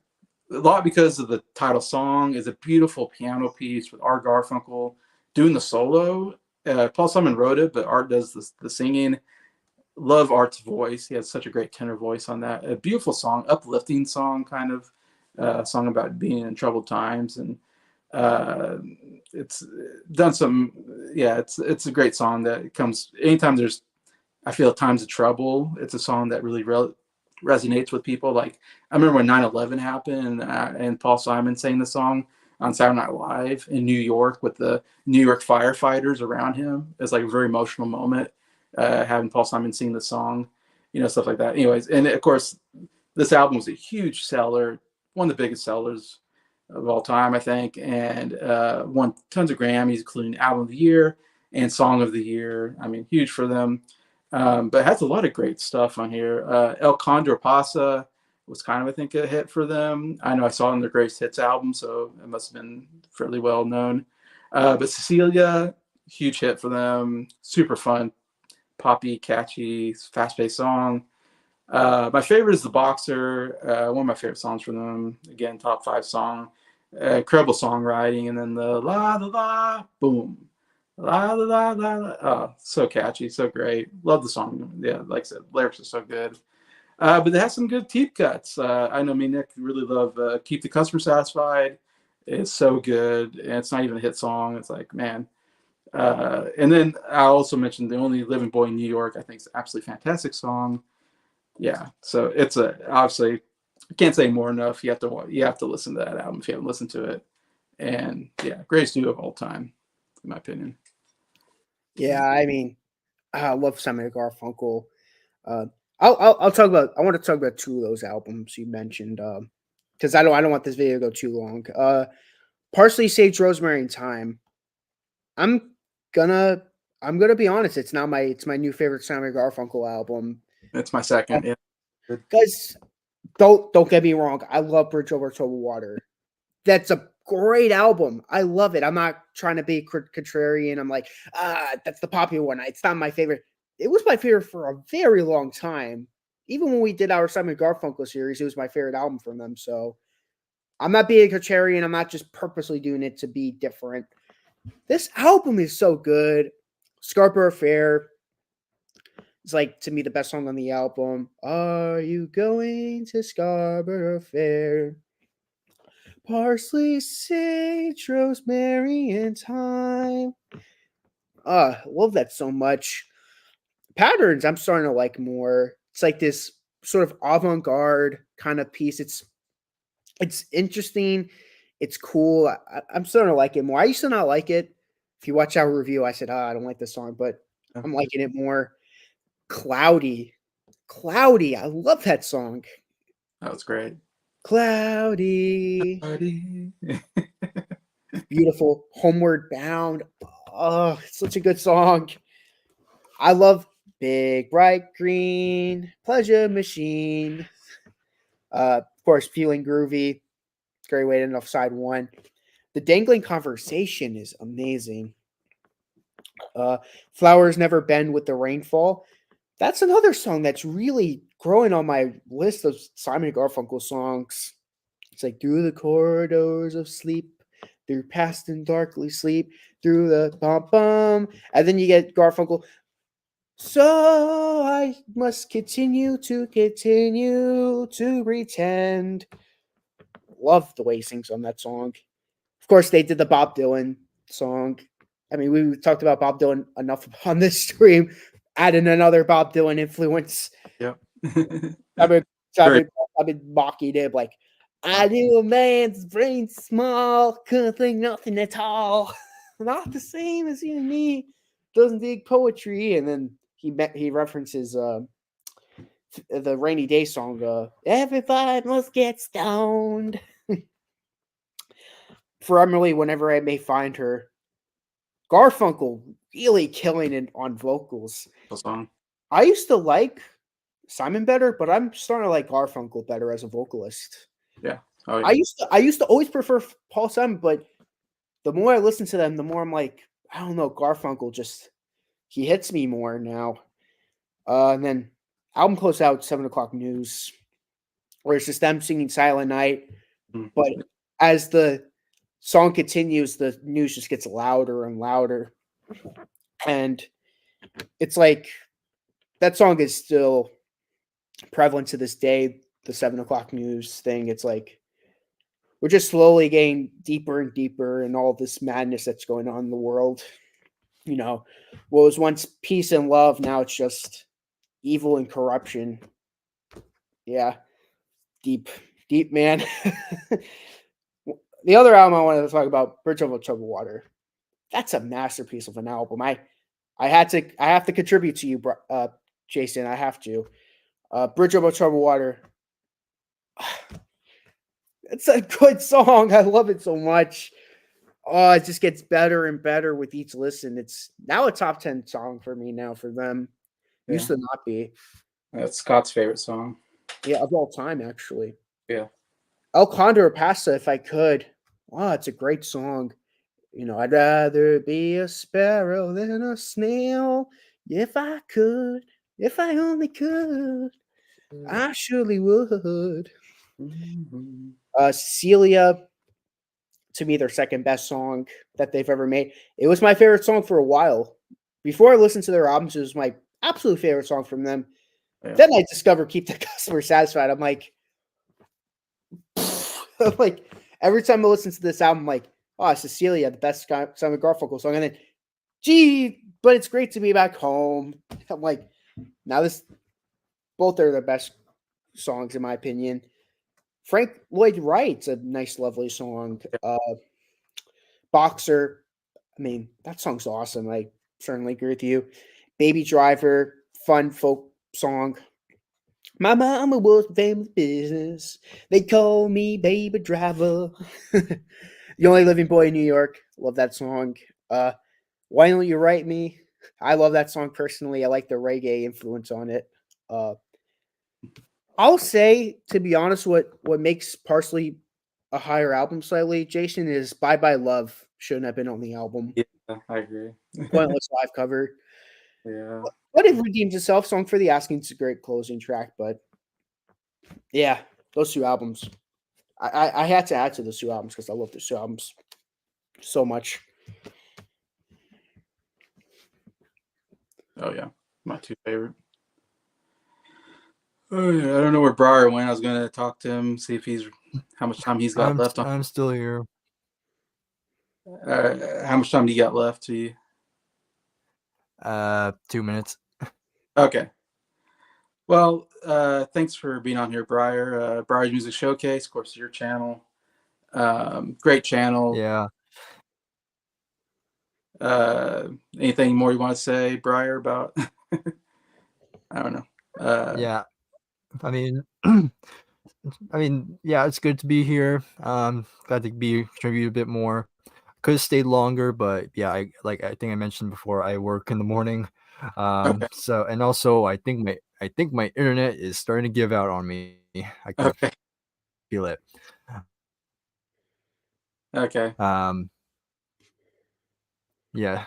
lot because of the title song is a beautiful piano piece with Art Garfunkel doing the solo. Paul Simon wrote it, but Art does the singing. Love Art's voice. He has such a great tenor voice on that. A beautiful song, uplifting song, kind of song about being in troubled times. And it's done some, it's a great song that comes anytime I feel times of trouble. It's a song that really resonates with people. Like I remember when 9/11 happened and Paul Simon sang the song on Saturday Night Live in New York with the New York firefighters around him. It's like a very emotional moment having Paul Simon sing the song, stuff like that. Anyways, and of course, this album was a huge seller, one of the biggest sellers of all time, I think, and won tons of Grammys, including Album of the Year and Song of the Year. I mean, huge for them. But it has a lot of great stuff on here. El Condor Pasa was kind of, I think, a hit for them. I know I saw it on their Greatest Hits album, so it must have been fairly well known. But Cecilia, huge hit for them. Super fun, poppy, catchy, fast-paced song. My favorite is The Boxer, one of my favorite songs from them. Again, top 5 song. Incredible songwriting, and then the la la la boom. La la la la la. Oh, so catchy, so great. Love the song. Yeah, like I said, lyrics are so good. But they have some good deep cuts. I know me and Nick really love Keep the Customer Satisfied. It's so good. And it's not even a hit song. It's like, man. And then I also mentioned The Only Living Boy in New York. I think it's an absolutely fantastic song. Yeah, so it's obviously I can't say more enough. You have to listen to that album if you haven't listened to it. And yeah, greatest duo of all time, in my opinion. Yeah, I mean, I love Simon and Garfunkel. Uh, I'll talk about. I want to talk about two of those albums you mentioned. Because I don't want this video to go too long. Parsley, Sage, Rosemary, and Thyme. I'm gonna I'm gonna be honest. It's my new favorite Simon and Garfunkel album. It's my second. Yeah. Guys, don't get me wrong. I love Bridge Over Troubled Water. That's a great album. I love it. I'm not trying to be contrarian. I'm like, that's the popular one. It's not my favorite. It was my favorite for a very long time. Even when we did our Simon Garfunkel series, it was my favorite album from them. So I'm not being contrarian. I'm not just purposely doing it to be different. This album is so good. Scarborough Fair is like to me the best song on the album. Are you going to Scarborough Fair? Parsley, sage, rosemary, and thyme. Love that so much. Patterns, I'm starting to like more. It's like this sort of avant-garde kind of piece. It's interesting. It's cool. I'm starting to like it more. I used to not like it. If you watch our review, I said, I don't like this song, but I'm liking it more. Cloudy. Cloudy. I love that song. That was great. Cloudy. Beautiful. Homeward Bound. Oh, it's such a good song. I love Big Bright Green, Pleasure Machine. Of course, Feeling Groovy. Great way to end off side one. The Dangling Conversation is amazing. Flowers Never Bend with the Rainfall. That's another song that's really growing on my list of Simon and Garfunkel songs. It's like through the corridors of sleep, through past and darkly sleep, through the bum bum, and then you get Garfunkel. So I must continue to pretend. Love the way he sings on that song. Of course, they did the Bob Dylan song. I mean, we talked about Bob Dylan enough on this stream. Adding another Bob Dylan influence. Yep. I've been mocking him like, I knew a man's brain small, couldn't think nothing at all. Not the same as you and me. Doesn't dig poetry, and then he references the Rainy Day song. Everybody must get stoned. For Emily, whenever I may find her, Garfunkel really killing it on vocals. Song. I used to like Simon better, but I'm starting to like Garfunkel better as a vocalist. Yeah. Oh, yeah. I used to always prefer Paul Simon, but the more I listen to them, the more I'm like, I don't know, Garfunkel just he hits me more now. And then album close out 7:00 News, where it's just them singing Silent Night. But as the song continues, the news just gets louder and louder. And it's like that song is still prevalent to this day, the 7:00 News thing. It's like we're just slowly getting deeper and deeper in all this madness that's going on in the world. You know, what was once peace and love, now it's just evil and corruption. Yeah. Deep, man. The other album I wanted to talk about, Bridge Over Troubled Water. That's a masterpiece of an album. I have to contribute to you, Jason. I have to. Bridge Over Troubled Water. It's a good song. I love it so much. Oh, it just gets better and better with each listen. It's now a top 10 song for me now for them. Yeah. Used to not be. That's Scott's favorite song. Yeah, of all time, actually. Yeah. El Condor Pasta, if I could. Oh, it's a great song. You know, I'd rather be a sparrow than a snail. If I could, if I only could, I surely would. Celia, to me, their second best song that they've ever made. It was my favorite song for a while. Before I listened to their albums, it was my absolute favorite song from them. Yeah. Then I discovered Keep the Customer Satisfied. I'm like, every time I listen to this album, I'm like, oh, Cecilia, the best Simon Garfunkel song. And then, gee, but it's great to be back home. I'm like, now this both are the best songs in my opinion. Frank Lloyd Wright's a nice, lovely song. Boxer, I mean, that song's awesome. I certainly agree with you. Baby Driver, fun folk song. My mama was family business. They call me Baby Driver. The Only Living Boy in New York. Love that song. Why Don't You Write Me? I love that song personally. I like the reggae influence on it. I'll say, to be honest, what makes Parsley a higher album slightly, Jason, is Bye Bye Love shouldn't have been on the album. Yeah, I agree. Pointless live cover. Yeah. But it redeems itself. Song for the Asking is a great closing track. But yeah, those two albums. I had to add to those two albums because I love those two albums so much. Oh yeah, my two favorite. Oh yeah, I don't know where Briar went. I was gonna talk to him, see if he's how much time he's got left on. I'm still here. How much time do you got left to you? 2 minutes. Okay. Well, thanks for being on here, Briar. Briar's Music Showcase, of course, your channel. Great channel. Yeah. Anything more you want to say, Briar, about? I don't know. Yeah. I mean, yeah, it's good to be here. Glad to contribute a bit more. Could have stayed longer, but yeah, I think I mentioned before, I work in the morning. Okay. So, and also I think my internet is starting to give out on me. I can Okay. feel it. Okay. Yeah.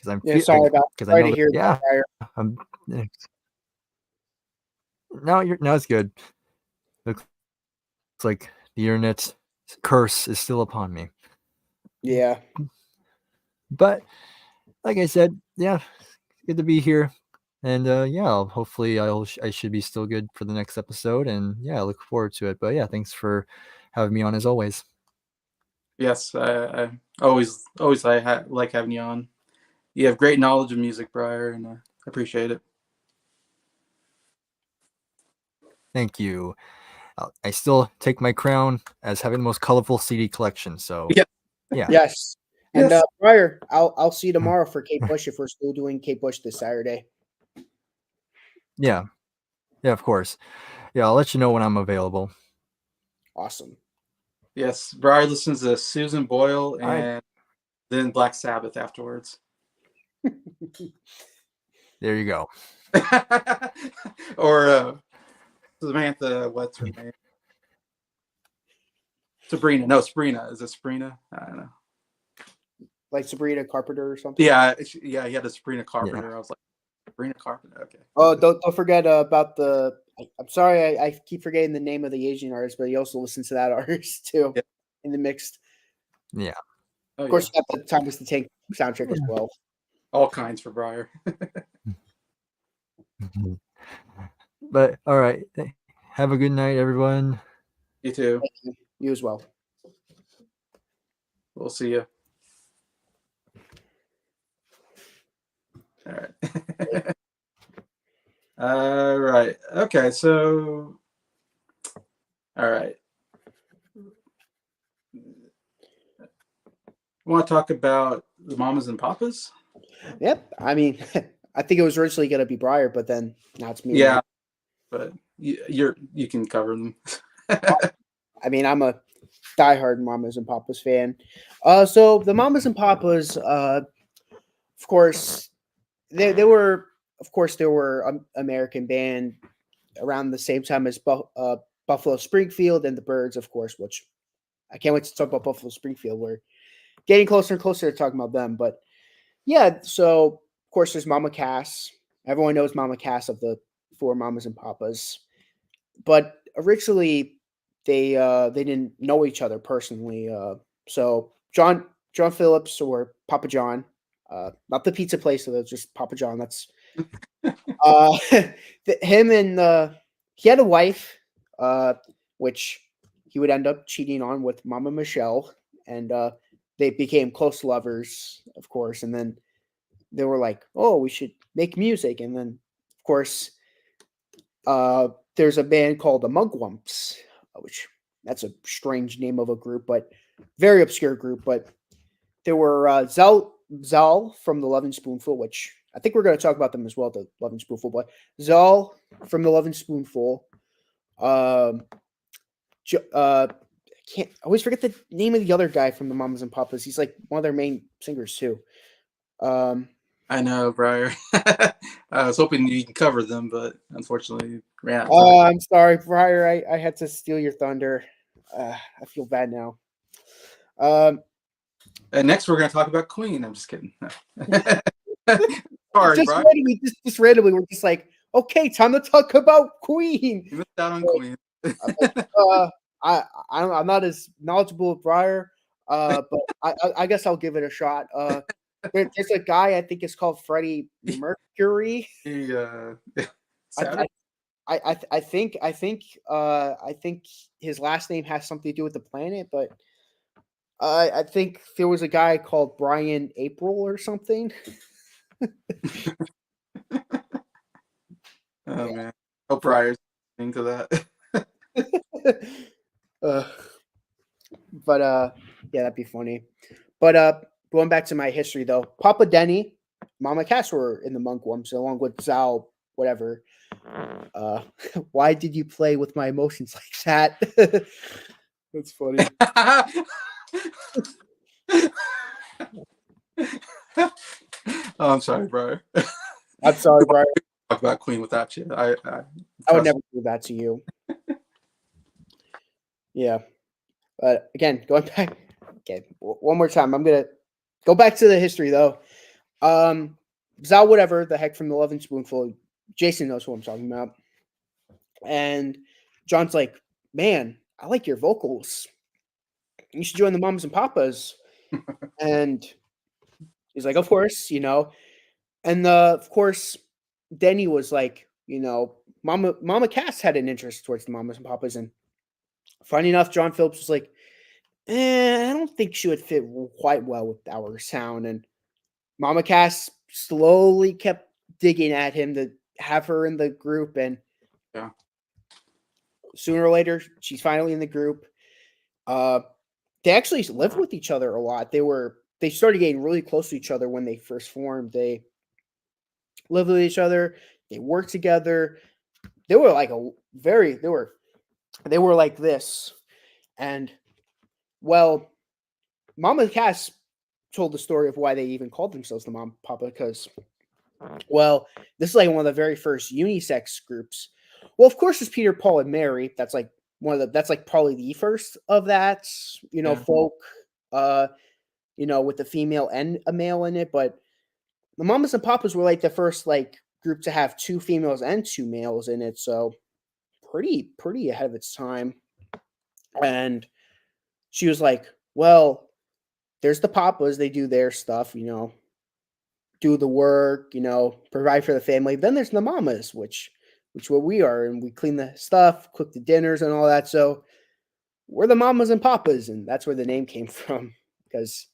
Because Sorry I know to hear yeah. that. Now it's good. Looks like the internet's curse is still upon me. Yeah. But like I said, yeah, good to be here. And yeah, hopefully I should be still good for the next episode. And yeah, I look forward to it. But yeah, thanks for having me on as always. Yes, I always like having you on. You have great knowledge of music, Briar, and I appreciate it. Thank you. I still take my crown as having the most colorful CD collection. So Yeah. Yes. And Yes. Briar, I'll see you tomorrow for Kate Bush if we're still doing Kate Bush this Saturday. Yeah. Yeah, of course. Yeah, I'll let you know when I'm available. Awesome. Yes, Briar listens to Susan Boyle All right. and then Black Sabbath afterwards. There you go. Or Samantha, what's her name? Sabrina. No, Sabrina. Is it Sabrina? I don't know. Like Sabrina Carpenter or something? Yeah, he had a Sabrina Carpenter. Yeah. I was like, Sabrina Carpenter? Okay. Oh, don't forget about the... I'm sorry, I keep forgetting the name of the Asian artist, but he also listens to that artist too, in the mixed. Yeah. Of course, you got the Thomas the Tank soundtrack as well. All kinds for Briar. But all right. Have a good night, everyone. You too. Thank you. You as well. We'll see you. All right. All right. Okay. So, all right. Want to talk about the Mamas and Papas? Yep. I mean, I think it was originally going to be Briar, but then now it's me. Yeah, but you can cover them. I mean, I'm a diehard Mamas and Papas fan. So the Mamas and Papas, of course, they were American band around the same time as Buffalo Springfield and the Byrds, of course, which I can't wait to talk about Buffalo Springfield. We're getting closer and closer to talking about them, but yeah. So of course, there's Mama Cass. Everyone knows Mama Cass of the four Mamas and Papas, but originally they didn't know each other personally. So John Phillips, or Papa John, not the pizza place, so that's just Papa John. That's him, and he had a wife, which he would end up cheating on with Mama Michelle, and they became close lovers, of course. And then they were like, "Oh, we should make music." And then, of course, There's a band called the Mugwumps, which that's a strange name of a group, but very obscure group. But there were Zal from the Loving Spoonful, which I think we're going to talk about them as well, the Loving Spoonful. But Zal from the Loving Spoonful. I always forget the name of the other guy from the Mamas and Papas. He's like one of their main singers too. I know, Briar. I was hoping you can cover them, but unfortunately, ran out of Oh, time. I'm sorry, Briar. I had to steal your thunder. I feel bad now. And next, we're going to talk about Queen. I'm just kidding. Sorry, just Brian. randomly, just randomly, we're just like, okay, time to talk about Queen. You missed out on Queen. I'm not as knowledgeable as Briar, but I guess I'll give it a shot. There's a guy I think is called Freddie Mercury. I think his last name has something to do with the planet, but I think there was a guy called Brian April or something. Oh man, hope Briar's listening to that. Yeah, that'd be funny. But going back to my history though, Papa Denny, Mama Cass were in the Mugwumps along with Zal, whatever. Why did you play with my emotions like that? That's funny. Oh, I'm sorry, Briar. I'm sorry, Brian. Talk about Queen without you. I would never do that to you. Yeah. But again, going back. Okay, one more time. I'm gonna go back to the history though. Zal, whatever the heck from the Loving Spoonful. Jason knows who I'm talking about. And John's like, man, I like your vocals. You should join the Mamas and Papas. And he's like, of course, And of course, Denny was like, Mama Cass had an interest towards the Mamas and Papas. And funny enough, John Phillips was like, I don't think she would fit quite well with our sound. And Mama Cass slowly kept digging at him to have her in the group. And yeah, sooner or later, she's finally in the group. They actually lived with each other a lot. They started getting really close to each other when they first formed. They lived with each other. They worked together. They were like they were like this. And well, Mama Cass told the story of why they even called themselves the Mom Papa because, well, this is like one of the very first unisex groups. Well, of course, it's Peter, Paul, and Mary. That's like that's like probably the first of that, folk, with the female and a male in it. But the Mamas and Papas were like the first like group to have two females and two males in it. So pretty ahead of its time. And she was like, well, there's the Papas. They do their stuff, do the work, provide for the family. Then there's the Mamas, which what we are. And we clean the stuff, cook the dinners and all that. So we're the Mamas and Papas. And that's where the name came from because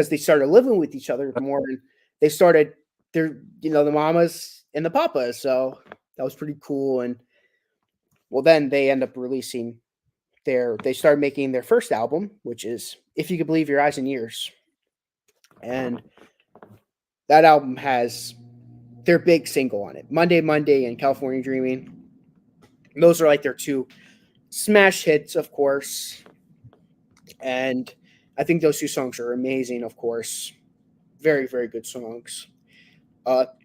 they started living with each other more. And they started the Mamas and the Papas. So that was pretty cool. And well, then they end up releasing they started making their first album, which is If You Could Believe Your Eyes and Ears. And that album has their big single on it, Monday, Monday and California Dreaming. And those are like their two smash hits, of course. And I think those two songs are amazing, of course. Very, very good songs. But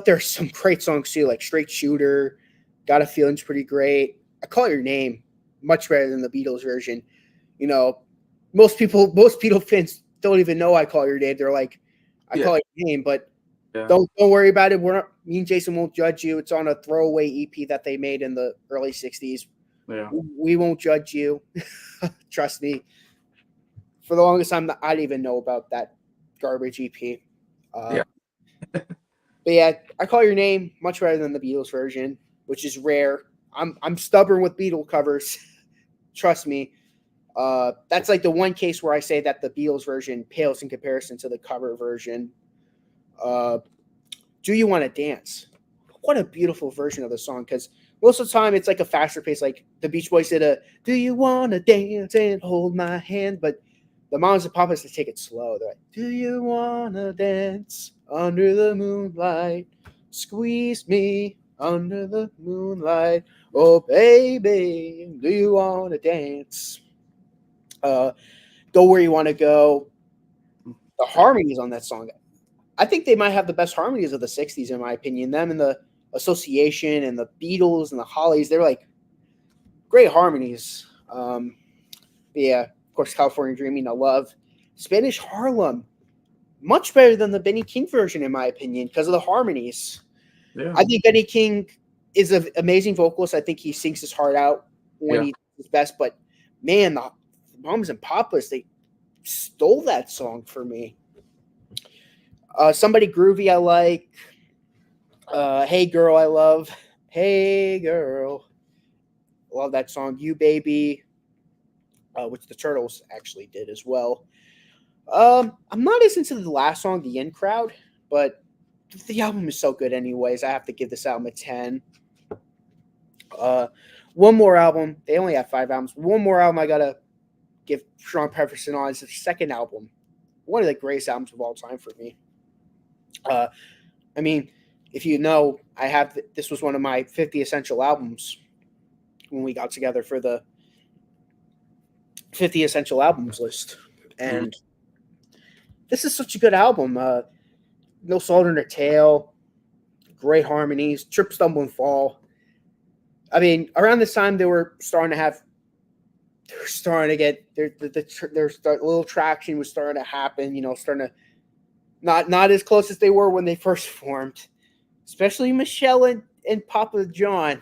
there's some great songs too, like Straight Shooter, Got a Feeling's pretty great. I Call Your Name, much better than the Beatles version. Most Beatles fans don't even know I Call Your Name. They're like, I Call Your Name, but don't worry about it. Me and Jason won't judge you. It's on a throwaway EP that they made in the early 60s. Yeah. We won't judge you. Trust me. For the longest time, I didn't even know about that garbage EP. But yeah, I Call Your Name, much better than the Beatles version, which is rare. I'm stubborn with Beatle covers. Trust me. That's like the one case where I say that the Beatles version pales in comparison to the cover version. Do You Want to Dance? What a beautiful version of the song, because most of the time it's like a faster pace. Like the Beach Boys did a "Do you wanna dance and hold my hand," but the Mamas and Papas, they take it slow. They're like, "Do you wanna dance under the moonlight? Squeeze me under the moonlight. Oh baby, do you wanna dance? Go where you want to go." The harmonies on that song, I think they might have the best harmonies of the '60s, in my opinion. Them and the Association and the Beatles and the Hollies, they're like great harmonies. But yeah, of course, California Dreaming, I love. Spanish Harlem, much better than the Benny King version, in my opinion, because of the harmonies. Yeah. I think Benny King is an amazing vocalist. I think he sings his heart out when he's his best. But man, the Mamas and Papas, they stole that song for me. Somebody Groovy I like. Hey Girl I love. Hey Girl. Love that song. You Baby, which the Turtles actually did as well. I'm not as into the last song, The In Crowd, but the album is so good anyways. I have to give this album a 10. One more album. They only have 5 albums. One more album I gotta give strong preference on is the second album. One of the greatest albums of all time for me. I mean, if you know, this was one of my 50 essential albums when we got together for the 50 essential albums list. And this is such a good album. No Salt in Her Tail, great harmonies, Trip, Stumble, and Fall. I mean, around this time they were starting to get their little traction was starting to happen. You know, starting to not as close as they were when they first formed, especially Michelle and Papa John.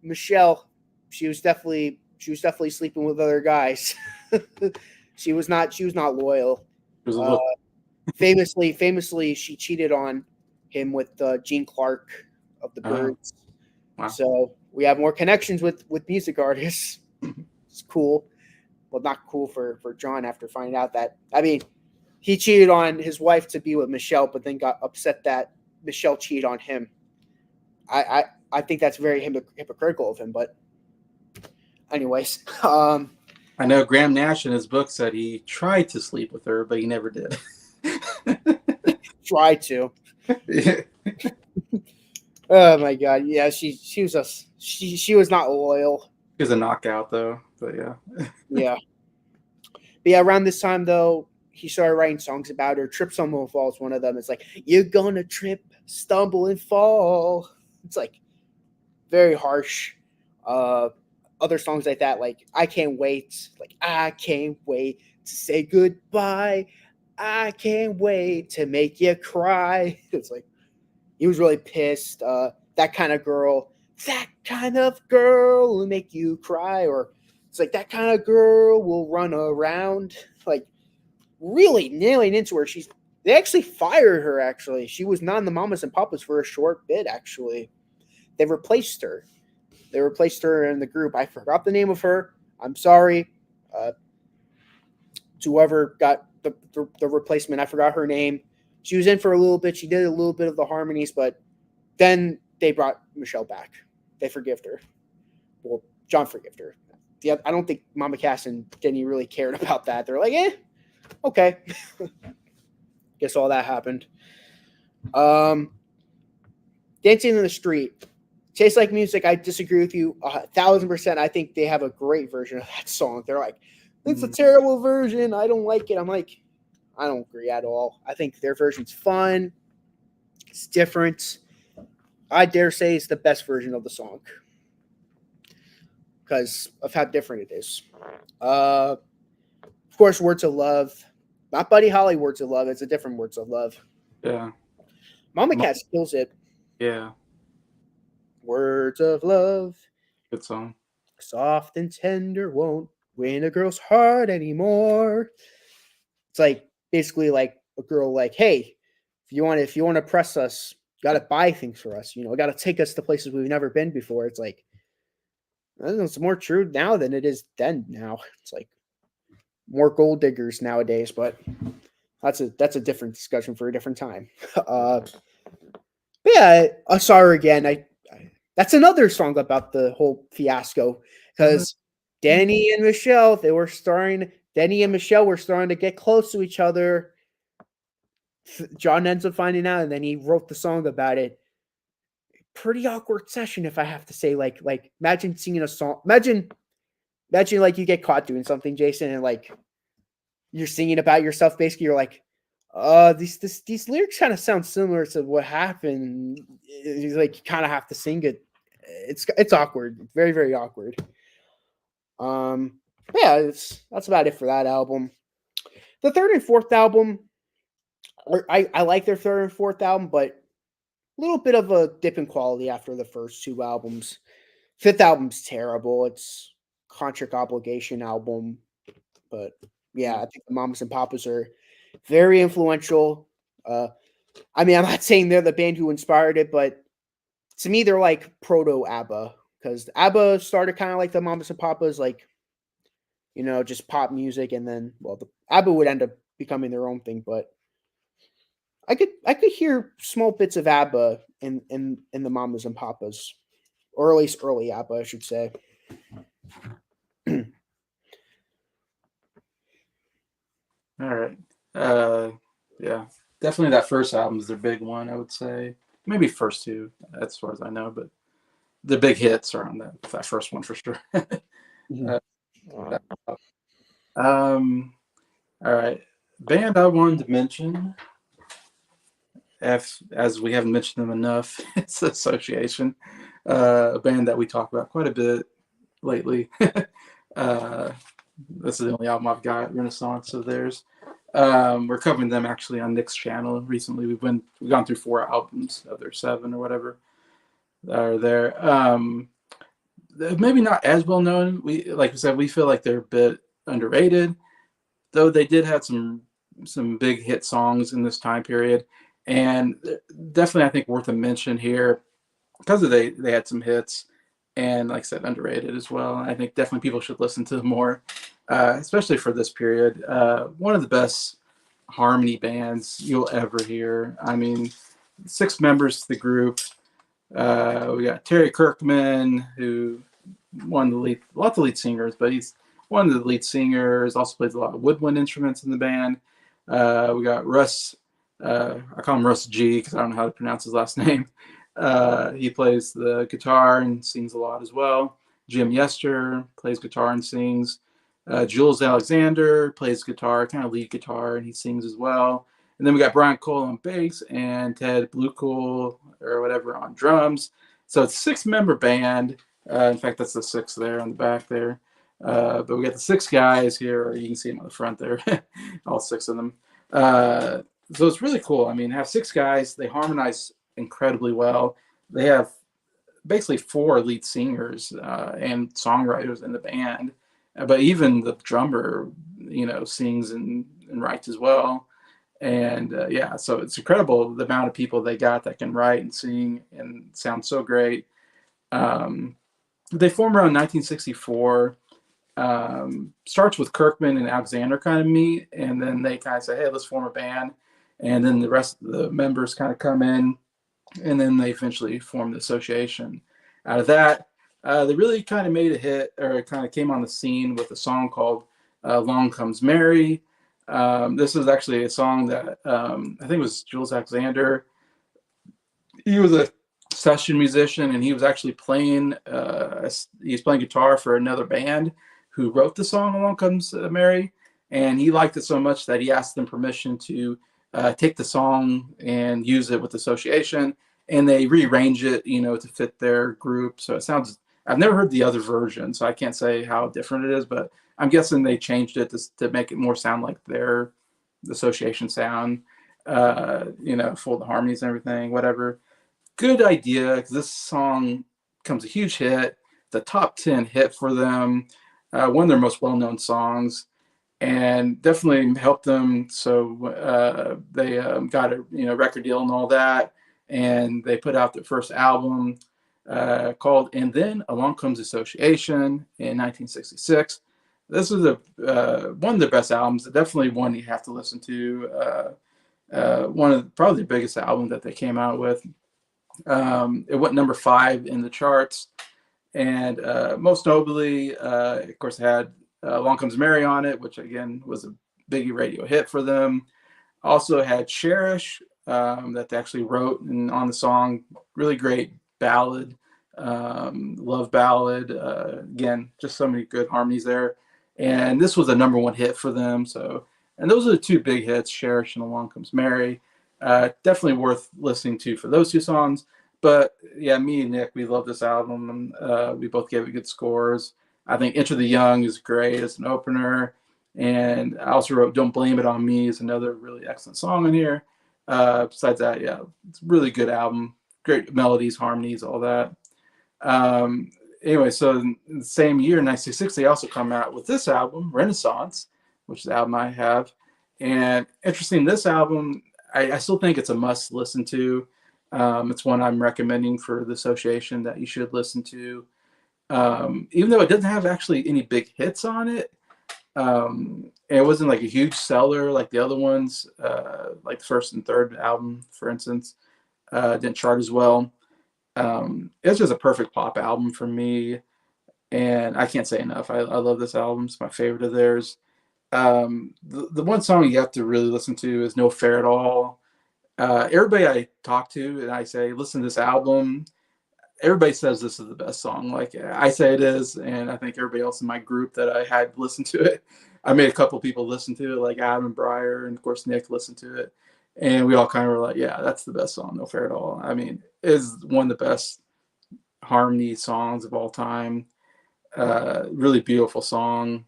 Michelle, she was definitely sleeping with other guys. she was not loyal. Famously, she cheated on him with Gene Clark of the Byrds. Wow. So we have more connections with music artists. It's cool. Well, not cool for John after finding out that, I mean, he cheated on his wife to be with Michelle, but then got upset that Michelle cheated on him. I think that's very hypocritical of him, but anyways. I know Graham Nash in his book said he tried to sleep with her, but he never did. Tried to. Oh my God. Yeah, she was not loyal. He was a knockout though, but yeah. Yeah. But yeah, around this time though, he started writing songs about her. Trip, Stumble, and Fall is one of them. It's like, you're gonna trip, stumble, and fall. It's like very harsh. Other songs like that, like I Can't Wait. Like, I can't wait to say goodbye. I can't wait to make you cry. It's like he was really pissed. That kind of girl will make you cry. Or it's like, that kind of girl will run around. Like, really nailing into her. They actually fired her, actually. She was not in the Mamas and Papas for a short bit, actually. They replaced her. In the group. I forgot the name of her. I'm sorry. To whoever got the replacement, I forgot her name. She was in for a little bit. She did a little bit of the harmonies, but then they brought Michelle back. They forgived her. Well, John forgave her. I don't think Mama Cass and Denny really cared about that. They're like, okay. Guess all that happened. Dancing in the Street. Tastes Like Music, I disagree with you 1,000%. I think they have a great version of that song. They're like, it's a terrible version. I don't like it. I'm like, I don't agree at all. I think their version's fun. It's different. I dare say it's the best version of the song because of how different it is. Of course, Words of Love. Not Buddy Holly Words of Love. It's a different Words of Love. Yeah. Mama Cass kills it. Yeah. Words of Love. Good song. Soft and tender won't win a girl's heart anymore. It's like basically like a girl like, hey, if you want to press us, you got to buy things for us. You know, got to take us to places we've never been before. It's like, I don't know, it's more true now than it is then. Now it's like more gold diggers nowadays, but that's a different discussion for a different time. But yeah, I saw her again. That's another song about the whole fiasco because Danny and Michelle were starting to get close to each other. John ends up finding out, and then he wrote the song about it. Pretty awkward session, if I have to say. Like imagine singing a song. Imagine like you get caught doing something, Jason, and like you're singing about yourself. Basically, you're like, these lyrics kind of sound similar to what happened. It's like you kind of have to sing it. It's awkward. It's very, very awkward. Yeah, that's about it for that album. The third and fourth album, I like their third and fourth album, but a little bit of a dip in quality after the first two albums. Fifth album's terrible. It's Contract Obligation album, but yeah, I think the Mamas and Papas are very influential. I mean, I'm not saying they're the band who inspired it, but to me, they're like proto ABBA, because ABBA started kind of like the Mamas and Papas, like, you know, just pop music, and then, well, the ABBA would end up becoming their own thing. But I could hear small bits of ABBA in the Mamas and Papas, or at least early ABBA, I should say. All right. Yeah, definitely that first album is their big one, I would say. Maybe first two, as far as I know, but the big hits are on that first one for sure. All right. Band I wanted to mention, as we haven't mentioned them enough, it's Association, a band that we talk about quite a bit lately. This is the only album I've got, Renaissance of theirs. We're covering them actually on Nick's channel recently. We've gone through 4 albums of their 7 or whatever that are there. Maybe not as well known. Like we said, we feel like they're a bit underrated, though they did have some big hit songs in this time period, and definitely I think worth a mention here because they had some hits, and like I said, underrated as well. I think definitely people should listen to them more, especially for this period. One of the best harmony bands you'll ever hear. I mean, 6 members to the group. We got Terry Kirkman, who lots of lead singers, but he's one of the lead singers. Also plays a lot of woodwind instruments in the band. We got Russ. I call him Russ G because I don't know how to pronounce his last name. He plays the guitar and sings a lot as well. Jim Yester plays guitar and sings. Jules Alexander plays guitar, kind of lead guitar, and he sings as well. And then we got Brian Cole on bass and Ted Bluecool or whatever on drums. So it's a 6-member band. In fact, that's the 6th there on the back there. But we got the 6 guys here, or you can see them on the front there, all 6 of them. So it's really cool. I mean, have 6 guys. They harmonize incredibly well. They have basically 4 lead singers and songwriters in the band. But even the drummer, you know, sings and writes as well. And yeah, so it's incredible the amount of people they got that can write and sing and sound so great. They formed around 1964. Starts with Kirkman and Alexander kind of meet, and then they kind of say, hey, let's form a band. And then the rest of the members kind of come in, and then they eventually form the association. Out of that, they really kind of made a hit, or kind of came on the scene with a song called Long Comes Mary. This was actually a song that I think it was Jules Alexander. He was a session musician, and he was actually playing guitar for another band who wrote the song Along Comes Mary, and he liked it so much that he asked them permission to take the song and use it with Association, and they rearrange it, you know, to fit their group. So it sounds, I've never heard the other version, so I can't say how different it is, but I'm guessing they changed it to make it more sound like their Association sound, you know, full of the harmonies and everything, whatever. Good idea, because this song becomes a huge hit, the top 10 hit for them, one of their most well-known songs, and definitely helped them. So they got a record deal and all that, and they put out their first album called "And Then Along Comes Association" in 1966. This was one of the best albums, definitely one you have to listen to. One of probably the biggest album that they came out with. It went number 5 in the charts, and most notably, of course, it had "Along Comes Mary" on it, which again was a big radio hit for them. Also had "Cherish" that they actually wrote and on the song, really great ballad, love ballad. Again, just so many good harmonies there, and this was a number 1 hit for them. So, and those are the 2 big hits, "Cherish" and "Along Comes Mary." Definitely worth listening to for those 2 songs. But yeah, me and Nick, we love this album. We both gave it good scores. I think "Enter the Young" is great as an opener. And I also wrote "Don't Blame It on Me" is another really excellent song on here. Besides that, yeah, it's a really good album. Great melodies, harmonies, all that. Anyway, so in the same year, 1966, they also come out with this album, Renaissance, which is the album I have. And interesting, this album, I still think it's a must listen to. It's one I'm recommending for the association that you should listen to. Even though it doesn't have actually any big hits on it, it wasn't like a huge seller like the other ones, like the first and third album, for instance, didn't chart as well. It's just a perfect pop album for me, and I can't say enough. I love this album. It's my favorite of theirs. The one song you have to really listen to is "No Fair at All." Everybody I talk to and I say, listen to this album, everybody says this is the best song. Like I say it is, and I think everybody else in my group that I had listened to it. I made a couple people listen to it, like Adam and Breyer, and of course Nick listened to it, and we all kind of were like, "Yeah, that's the best song, No Fair at All." I mean, it's one of the best harmony songs of all time. Really beautiful song.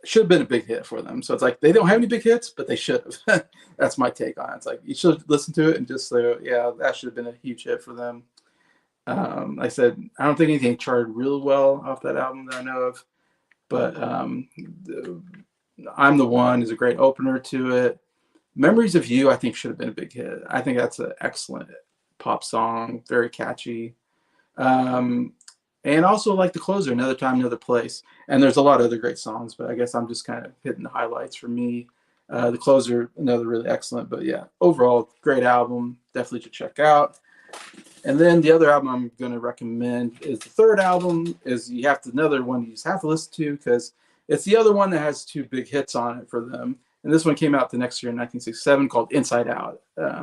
Should have been a big hit for them. So it's like they don't have any big hits, but they should have. That's my take on it. It's like you should listen to it and just say, "Yeah, that should have been a huge hit for them." Like I said, I don't think anything charted real well off that album that I know of, but "I'm the One" is a great opener to it. "Memories of You" I think should have been a big hit. I think that's an excellent pop song, very catchy. Um, and also like "The Closer," "Another Time, Another Place." And there's a lot of other great songs, but I guess I'm just kind of hitting the highlights for me. "The Closer," another really excellent, but yeah, overall great album. Definitely should check out. And then the other album I'm going to recommend is the third album. Is you have to another one you just have to listen to because it's the other one that has 2 big hits on it for them. And this one came out the next year in 1967 called "Inside Out."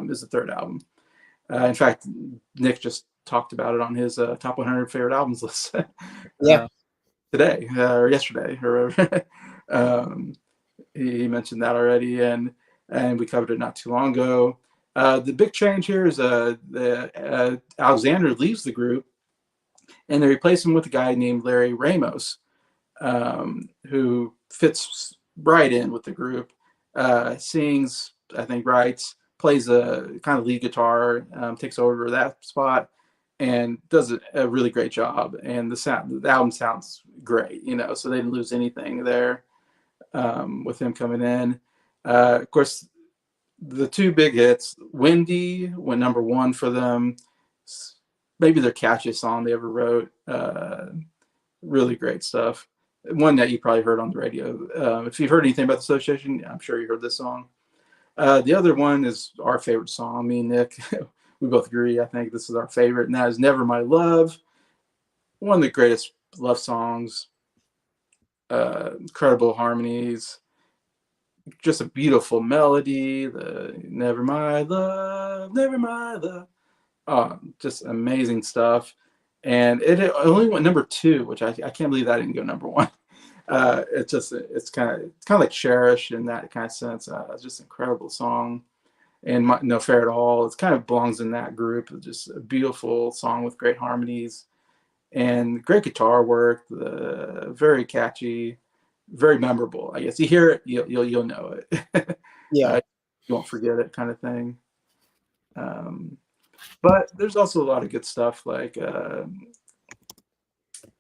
Is the third album. In fact, Nick just talked about it on his top 100 favorite albums list Yeah. today or yesterday or whatever. um, he mentioned that already, and we covered it not too long ago. The big change here is Alexander leaves the group, and they replace him with a guy named Larry Ramos, who fits right in with the group. Sings, I think, writes, plays a kind of lead guitar, takes over that spot, and does a really great job. And the album sounds great, so they didn't lose anything there with him coming in. Of course, the 2 big hits, "Windy" went number 1 for them. Maybe their catchiest song they ever wrote. Really great stuff. One that you probably heard on the radio. If you've heard anything about the association, I'm sure you heard this song. The other one is our favorite song, me and Nick. We both agree. I think this is our favorite, and that is "Never My Love." One of the greatest love songs. Incredible harmonies. Just a beautiful melody. The "Never My Love, Never My Love." Just amazing stuff. And it only went number 2, which I can't believe that didn't go number 1. It's kind of like "Cherish" in that kind of sense. It's just an incredible song, and "No Fair at All." It kind of belongs in that group. It's just a beautiful song with great harmonies and great guitar work. Very catchy, very memorable. I guess you hear it, you'll know it. Yeah. You won't forget it, kind of thing. But there's also a lot of good stuff like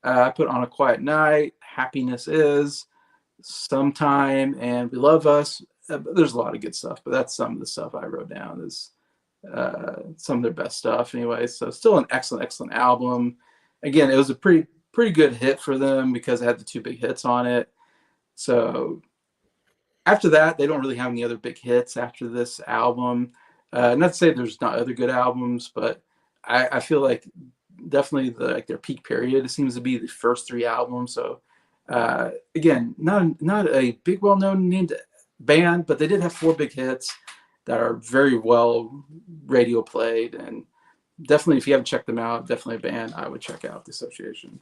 I put "On a Quiet Night," "Happiness Is," "Sometime," and "We Love Us." But there's a lot of good stuff, but that's some of the stuff I wrote down is some of their best stuff anyway. So still an excellent album. Again, it was a pretty good hit for them because it had the 2 big hits on it. So after that, they don't really have any other big hits after this album. Not to say there's not other good albums, but I feel like definitely like their peak period seems to be the first 3 albums. So again, not a big well-known named band, but they did have 4 big hits that are very well radio played, and definitely if you haven't checked them out, definitely a band I would check out, The Association.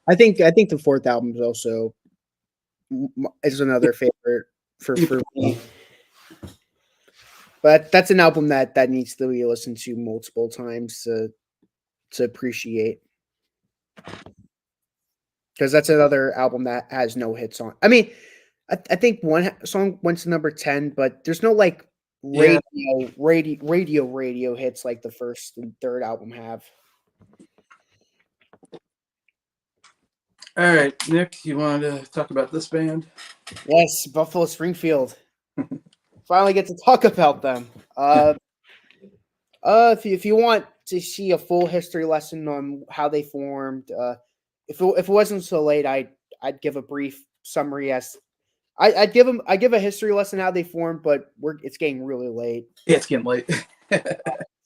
I think the fourth album is also is another favorite for me. But that's an album that needs to be listened to multiple times to appreciate. Because that's another album that has no hits on. I mean, I think one song went to number 10, but there's no like radio hits like the first and third album have. All right, Nick, you want to talk about this band? Yes, Buffalo Springfield. Finally get to talk about them. If you want to see a full history lesson on how they formed, if it wasn't so late, I'd give a brief summary as I give a history lesson how they formed, but it's getting really late. Yeah, it's getting late.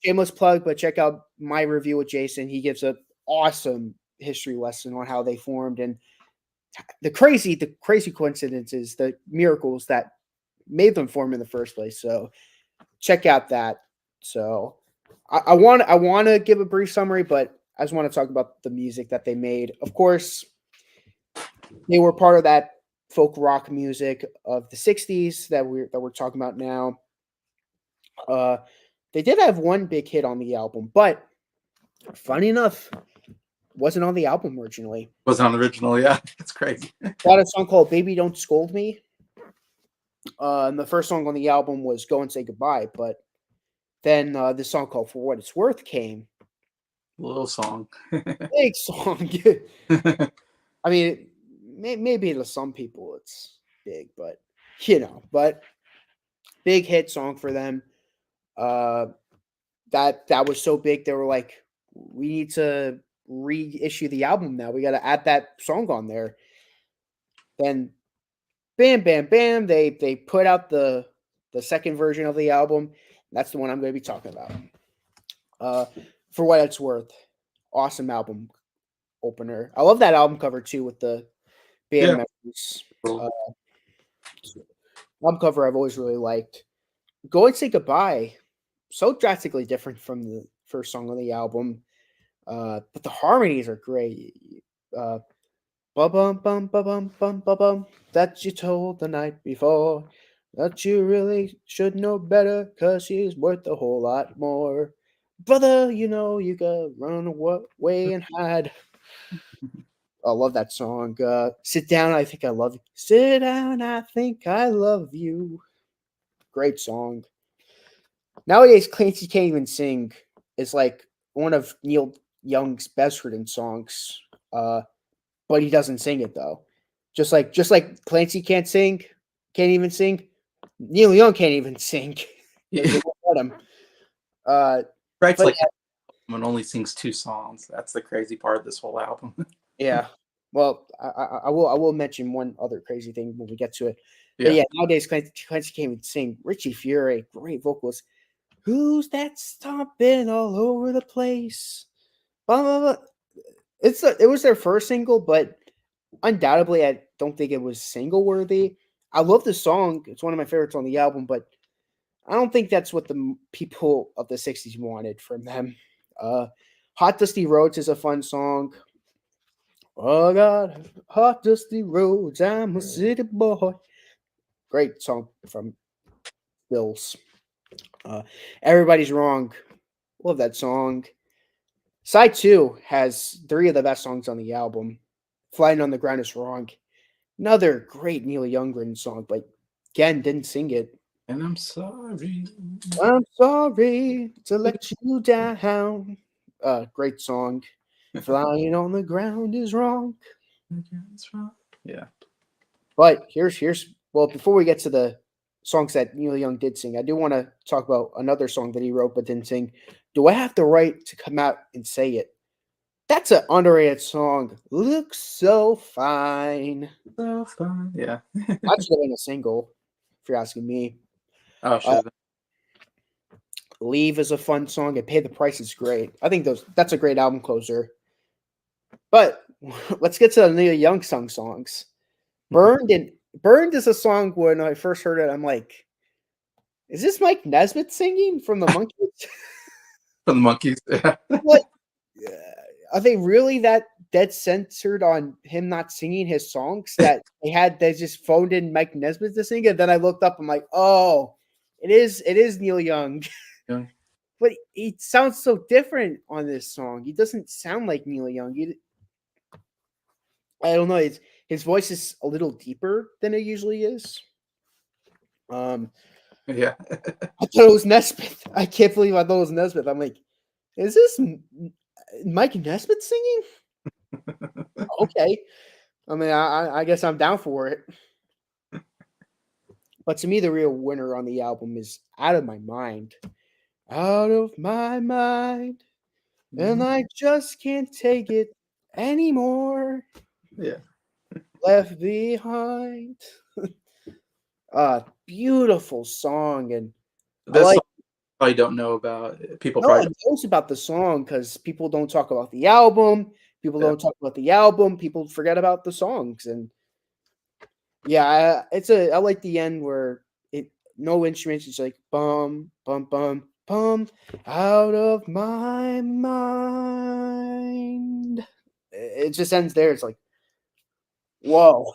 Shameless plug, but check out my review with Jason. He gives an awesome history lesson on how they formed and the crazy coincidences, the miracles that made them form in the first place. So check out that. So I want to give a brief summary, but I just want to talk about the music that they made. Of course, they were part of that folk rock music of the 60s that we're talking about now. They did have one big hit on the album, but funny enough, wasn't on the album originally. Wasn't on the original, yeah. It's crazy. Got a song called "Baby Don't Scold Me." And the first song on the album was "Go and Say Goodbye," but then this song called "For What It's Worth" came. Little song. Big song. I mean, maybe to some people it's big, but but big hit song for them. That was so big they were like, we need to reissue the album now. We got to add that song on there. Then, bam, bam, bam. They put out the second version of the album. That's the one I'm going to be talking about. For What It's Worth, awesome album opener. I love that album cover too with the band members. Album cover I've always really liked. Go and Say Goodbye. So drastically different from the first song on the album. But the harmonies are great. Bum bum bum bum bum bum bum that you told the night before that you really should know better because she's worth a whole lot more. Brother, you could run away and hide. I love that song. Sit Down, I Think I Love You. Sit Down, I Think I Love You. Great song. Nowadays, Clancy Can't Even Sing is like one of Neil Young's best written songs, but he doesn't sing it though. Just like Clancy can't even sing. Neil Young can't even sing. Yeah. Let him. Right, like one only sings 2 songs. That's the crazy part of this whole album. Yeah. Well, I will mention one other crazy thing when we get to it. But yeah, nowadays Clancy can't even sing. Richie Furay, great vocals. Who's that stomping all over the place? Blah, blah, blah. It was their first single, but undoubtedly, I don't think it was single worthy. I love the song; it's one of my favorites on the album, but I don't think that's what the people of the '60s wanted from them. "Hot Dusty Roads" is a fun song. Oh God, hot dusty roads, I'm a city boy. Great song from Bills. Everybody's Wrong. Love that song. Side 2 has 3 of the best songs on the album. Flying on the Ground is Wrong. Another great Neil Young written song, but again, didn't sing it. And I'm sorry. I'm sorry to let you down. Great song. Flying on the Ground is Wrong. Yeah. But well, before we get to the songs that Neil Young did sing, I do want to talk about another song that he wrote but didn't sing. Do I Have the Right to Come Out and Say It? That's an underrated song. Looks so fine. So fine. Yeah. That should have been a single, if you're asking me. Oh, sure. Leave is a fun song, and Pay the Price is great. I think that's a great album closer. But let's get to the Neil Young songs. Burned is a song when I first heard it, I'm like, is this Mike Nesmith singing from the Monkees? From the Monkees. Yeah. What? Are they really that dead censored on him not singing his songs that they just phoned in Mike Nesmith to sing it? Then I looked up, I'm like, oh, it is Neil Young. Yeah. But he sounds so different on this song. He doesn't sound like Neil Young. I don't know. His voice is a little deeper than it usually is. Yeah. I thought it was Nesmith. I can't believe I thought it was Nesmith. I'm like, is this Mike Nesmith singing? Okay. I mean, I guess I'm down for it. But to me, the real winner on the album is Out of My Mind. Out of my mind. And I just can't take it anymore. Yeah. Left behind. Beautiful song. And That's I like, something I probably don't know about. People no probably one knows about the song because people don't talk about the album. People Yeah. don't talk about the album. People forget about the songs. And yeah, I like the end where no instruments. It's like bum bum bum bum out of my mind. It just ends there. It's like, whoa,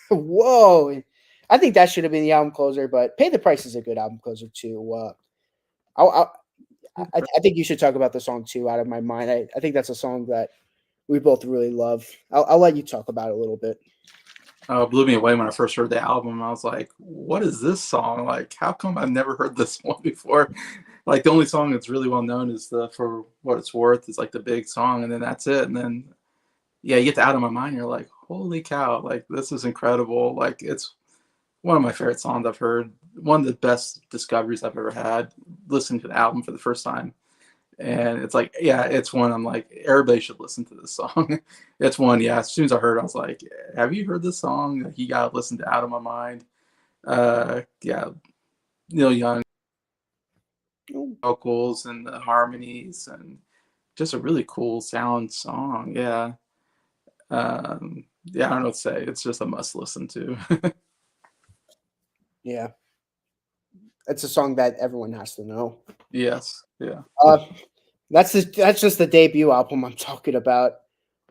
whoa. I think that should have been the album closer, but Pay the Price is a good album closer too. I think you should talk about the song too. Out of My Mind. I think that's a song that we both really love. I'll let you talk about it a little bit. blew me away when I first heard the album. I was like, what is this song? Like, how come I've never heard this one before? Like, the only song that's really well known is the For What It's Worth. It's like the big song, and then that's it. And then, yeah, you get to Out of My Mind, you're like, holy cow, like, this is incredible. Like, it's one of my favorite songs I've heard. One of the best discoveries I've ever had, listening to the album for the first time. And it's like, yeah, it's one I'm like, everybody should listen to this song. It's one, yeah, as soon as I heard it, I was like, have you heard this song? Like, you gotta listen to Out of My Mind. Yeah, Neil Young vocals and the harmonies, and just a really cool sound song. Yeah. Yeah, I don't know what to say. It's just a must listen to. Yeah. It's a song that everyone has to know. Yes. Yeah. That's just the debut album I'm talking about.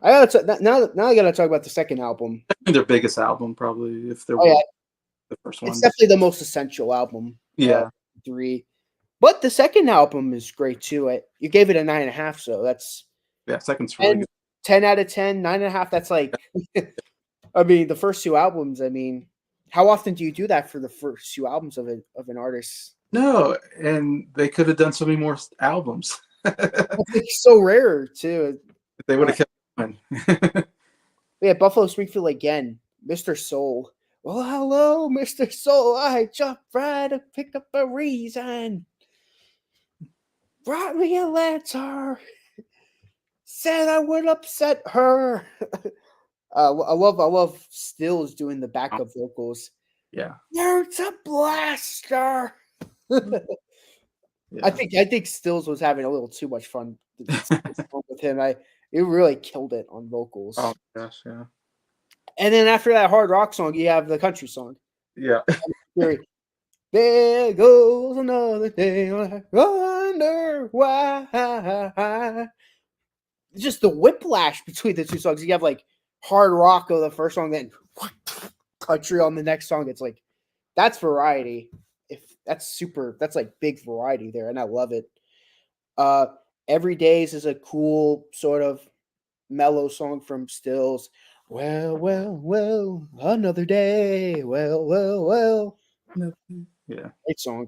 Now I gotta talk about the second album. Their biggest album, probably, if there Oh, yeah. was the first one. It's definitely the most essential album. Yeah. 3. But the second album is great too. You gave it a 9.5, so that's Yeah, second's really good. 10 out of 10, 9.5. That's like, I mean, the first two albums. I mean, how often do you do that for the first two albums of an artist? No, and they could have done so many more albums. It's so rare too. They would have kept going. Yeah, Buffalo Springfield again, Mr. Soul. Well, hello, Mr. Soul. I jumped right to pick up a reason. Brought me a letter. Said I would upset her. I love Stills doing the backup vocals. Yeah. There's a blaster. Yeah. I think Stills was having a little too much fun with him. It really killed it on vocals. Oh gosh, yeah. And then after that hard rock song, you have the country song. Yeah. There goes another day. I wonder why. Just the whiplash between the two songs. You have like hard rock on the first song, then country on the next song. It's like, that's variety. That's like big variety there, and I love it. Every Days is a cool sort of mellow song from Stills. Well, well, well, another day. Well, well, well. Yeah. Great song.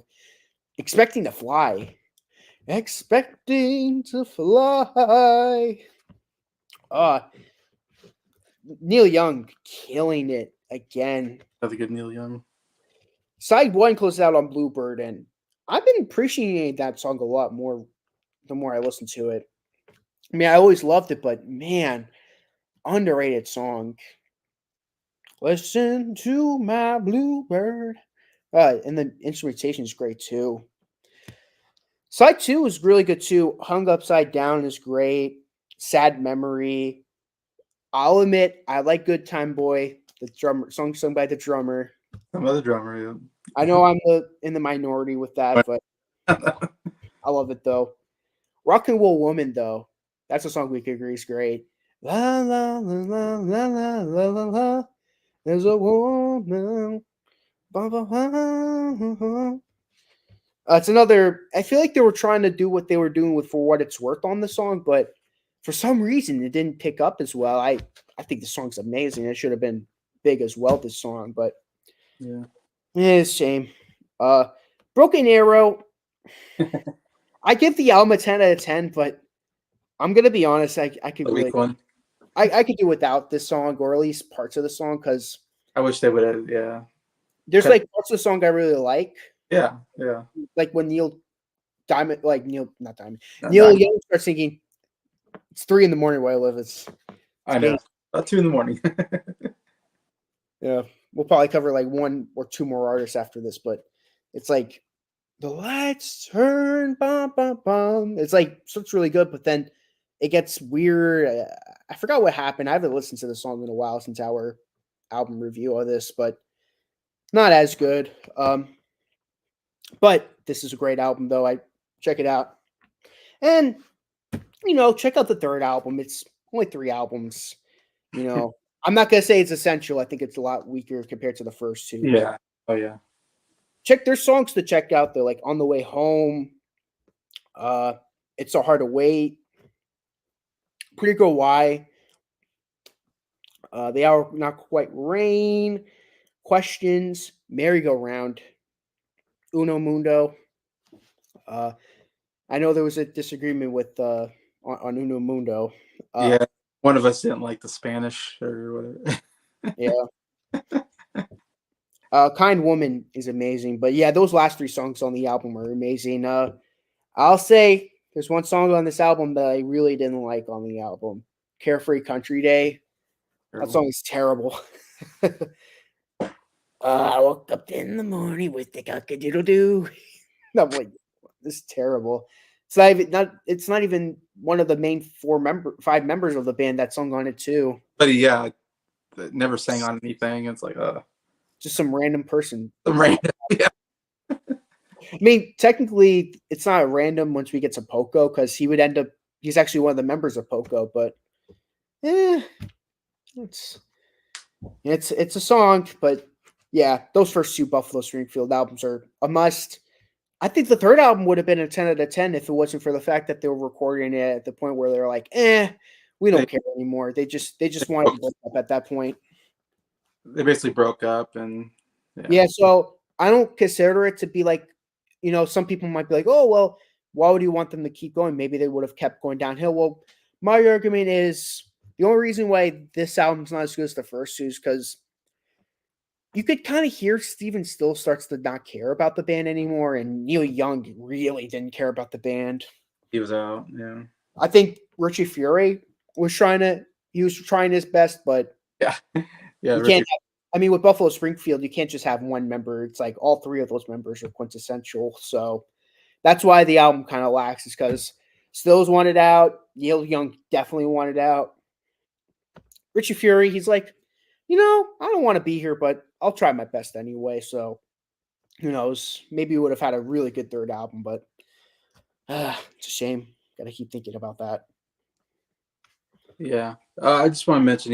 Expecting to Fly. Expecting to Fly. Neil Young killing it again. Another good Neil Young. Side 1 closes out on Bluebird, and I've been appreciating that song a lot more the more I listen to it. I mean, I always loved it, but man, underrated song. Listen to my Bluebird. And the instrumentation is great too. Side 2 is really good too. Hung Upside Down is great. Sad Memory. I'll admit, I like Good Time Boy, the drummer song sung by the drummer. Some other drummer. I know I'm in the minority with that, but Yeah. I love it though. Rock and Roll Woman, though, that's a song we could agree is great. La la la la la la la la la. There's a woman. Ba, ba, ba, ba, ba. It's another. I feel like they were trying to do what they were doing with "For What It's Worth" on the song, but for some reason it didn't pick up as well. I think the song's amazing. It should have been big as well. This song, but Yeah. it's a shame. Broken Arrow. I give the album a 10 out of 10, but I'm gonna be honest. I could The really, weak one. I could do without this song or at least parts of the song because I wish they would have. Yeah. there's Okay. like parts of the song I really Yeah. Yeah. like when Neil Diamond, like Neil, not Diamond, Not Neil Diamond. Young starts singing. It's 3 in the morning where I live. I know. About 2 a.m. Yeah, we'll probably cover like 1 or 2 more artists after this, but it's like the lights turn, bum bum bum. It's like so it's really good, but then it gets weird. I forgot what happened. I haven't listened to the song in a while since our album review of this, but not as good. But this is a great album, though. I check it out, and check out the third album. It's only 3 albums. I'm not gonna say it's essential. I think it's a lot weaker compared to the first 2. Yeah. Oh yeah. Check their songs to check out. They're like On the Way Home. It's So Hard to Wait. Pretty Girl Why. The Hour Not Quite Rain. Questions. Merry-Go-Round. Uno Mundo. I know there was a disagreement with on Uno Mundo. Yeah. One of us didn't like the Spanish or whatever. Yeah. Kind Woman is amazing. But yeah, those last 3 songs on the album are amazing. I'll say there's one song on this album that I really didn't like on the album. Carefree Country Day. That song is terrible. I woke up in the morning with the cock-a-doodle-doo. I'm like, this is terrible. It's not even one of the main 5 members of the band that sung on it too. But yeah, never sang on anything. It's like just some random person. some random. Yeah. I mean, technically, it's not random once we get to Poco because he's actually one of the members of Poco, but it's a song. But yeah, those first 2 Buffalo Springfield albums are a must. I think the third album would have been a 10 out of 10 if it wasn't for the fact that they were recording it at the point where they're like, we don't care anymore. They just wanted to break up at that point. They basically broke up and yeah. So I don't consider it to be like, some people might be like, oh, well, why would you want them to keep going? Maybe they would have kept going downhill. Well, my argument is the only reason why this album's not as good as the first 2 is because you could kind of hear Steven Still starts to not care about the band anymore, and Neil Young really didn't care about the band. He was out, yeah. I think Richie Furay was trying his best, but yeah. You can't with Buffalo Springfield, you can't just have one member. It's like all 3 of those members are quintessential. So that's why the album kind of lacks, is because Stills wanted out. Neil Young definitely wanted out. Richie Furay, he's like, I don't want to be here, but I'll try my best anyway. So who knows? Maybe we would have had a really good third album, but it's a shame. Got to keep thinking about that. Yeah, I just want to mention,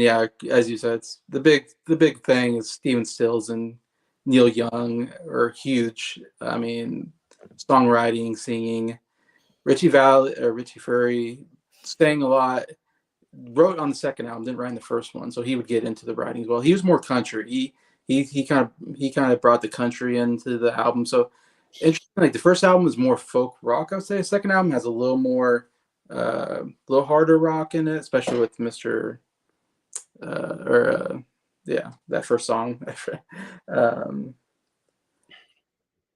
as you said, it's the big thing is Steven Stills and Neil Young are huge. I mean, songwriting, singing. Richie Furay sang a lot. Wrote on the second album, didn't write on the first one, so he would get into the writing as well. He was more country. He kind of brought the country into the album. So interesting. Like the first album was more folk rock, I would say. The second album has a little more, a little harder rock in it, especially with Mr. That first song. But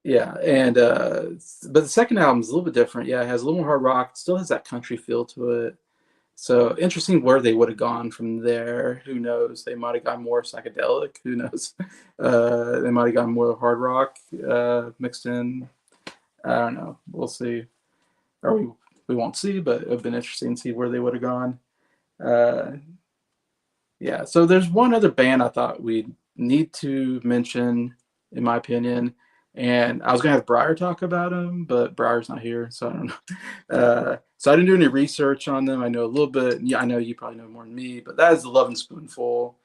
the second album is a little bit different. Yeah, it has a little more hard rock. It still has that country feel to it. So interesting where they would have gone from there. Who knows? They might have gone more psychedelic. Who knows? They might have gone more hard rock mixed in. I don't know. We'll see. or we won't see, but it would have been interesting to see where they would have gone. Uh, yeah, so there's one other band I thought we'd need to mention, in my opinion, and I was gonna have Briar talk about them, but Briar's not here, so I don't know. So I didn't do any research on them. I know a little bit. Yeah, I know you probably know more than me, but that is the Lovin' Spoonful.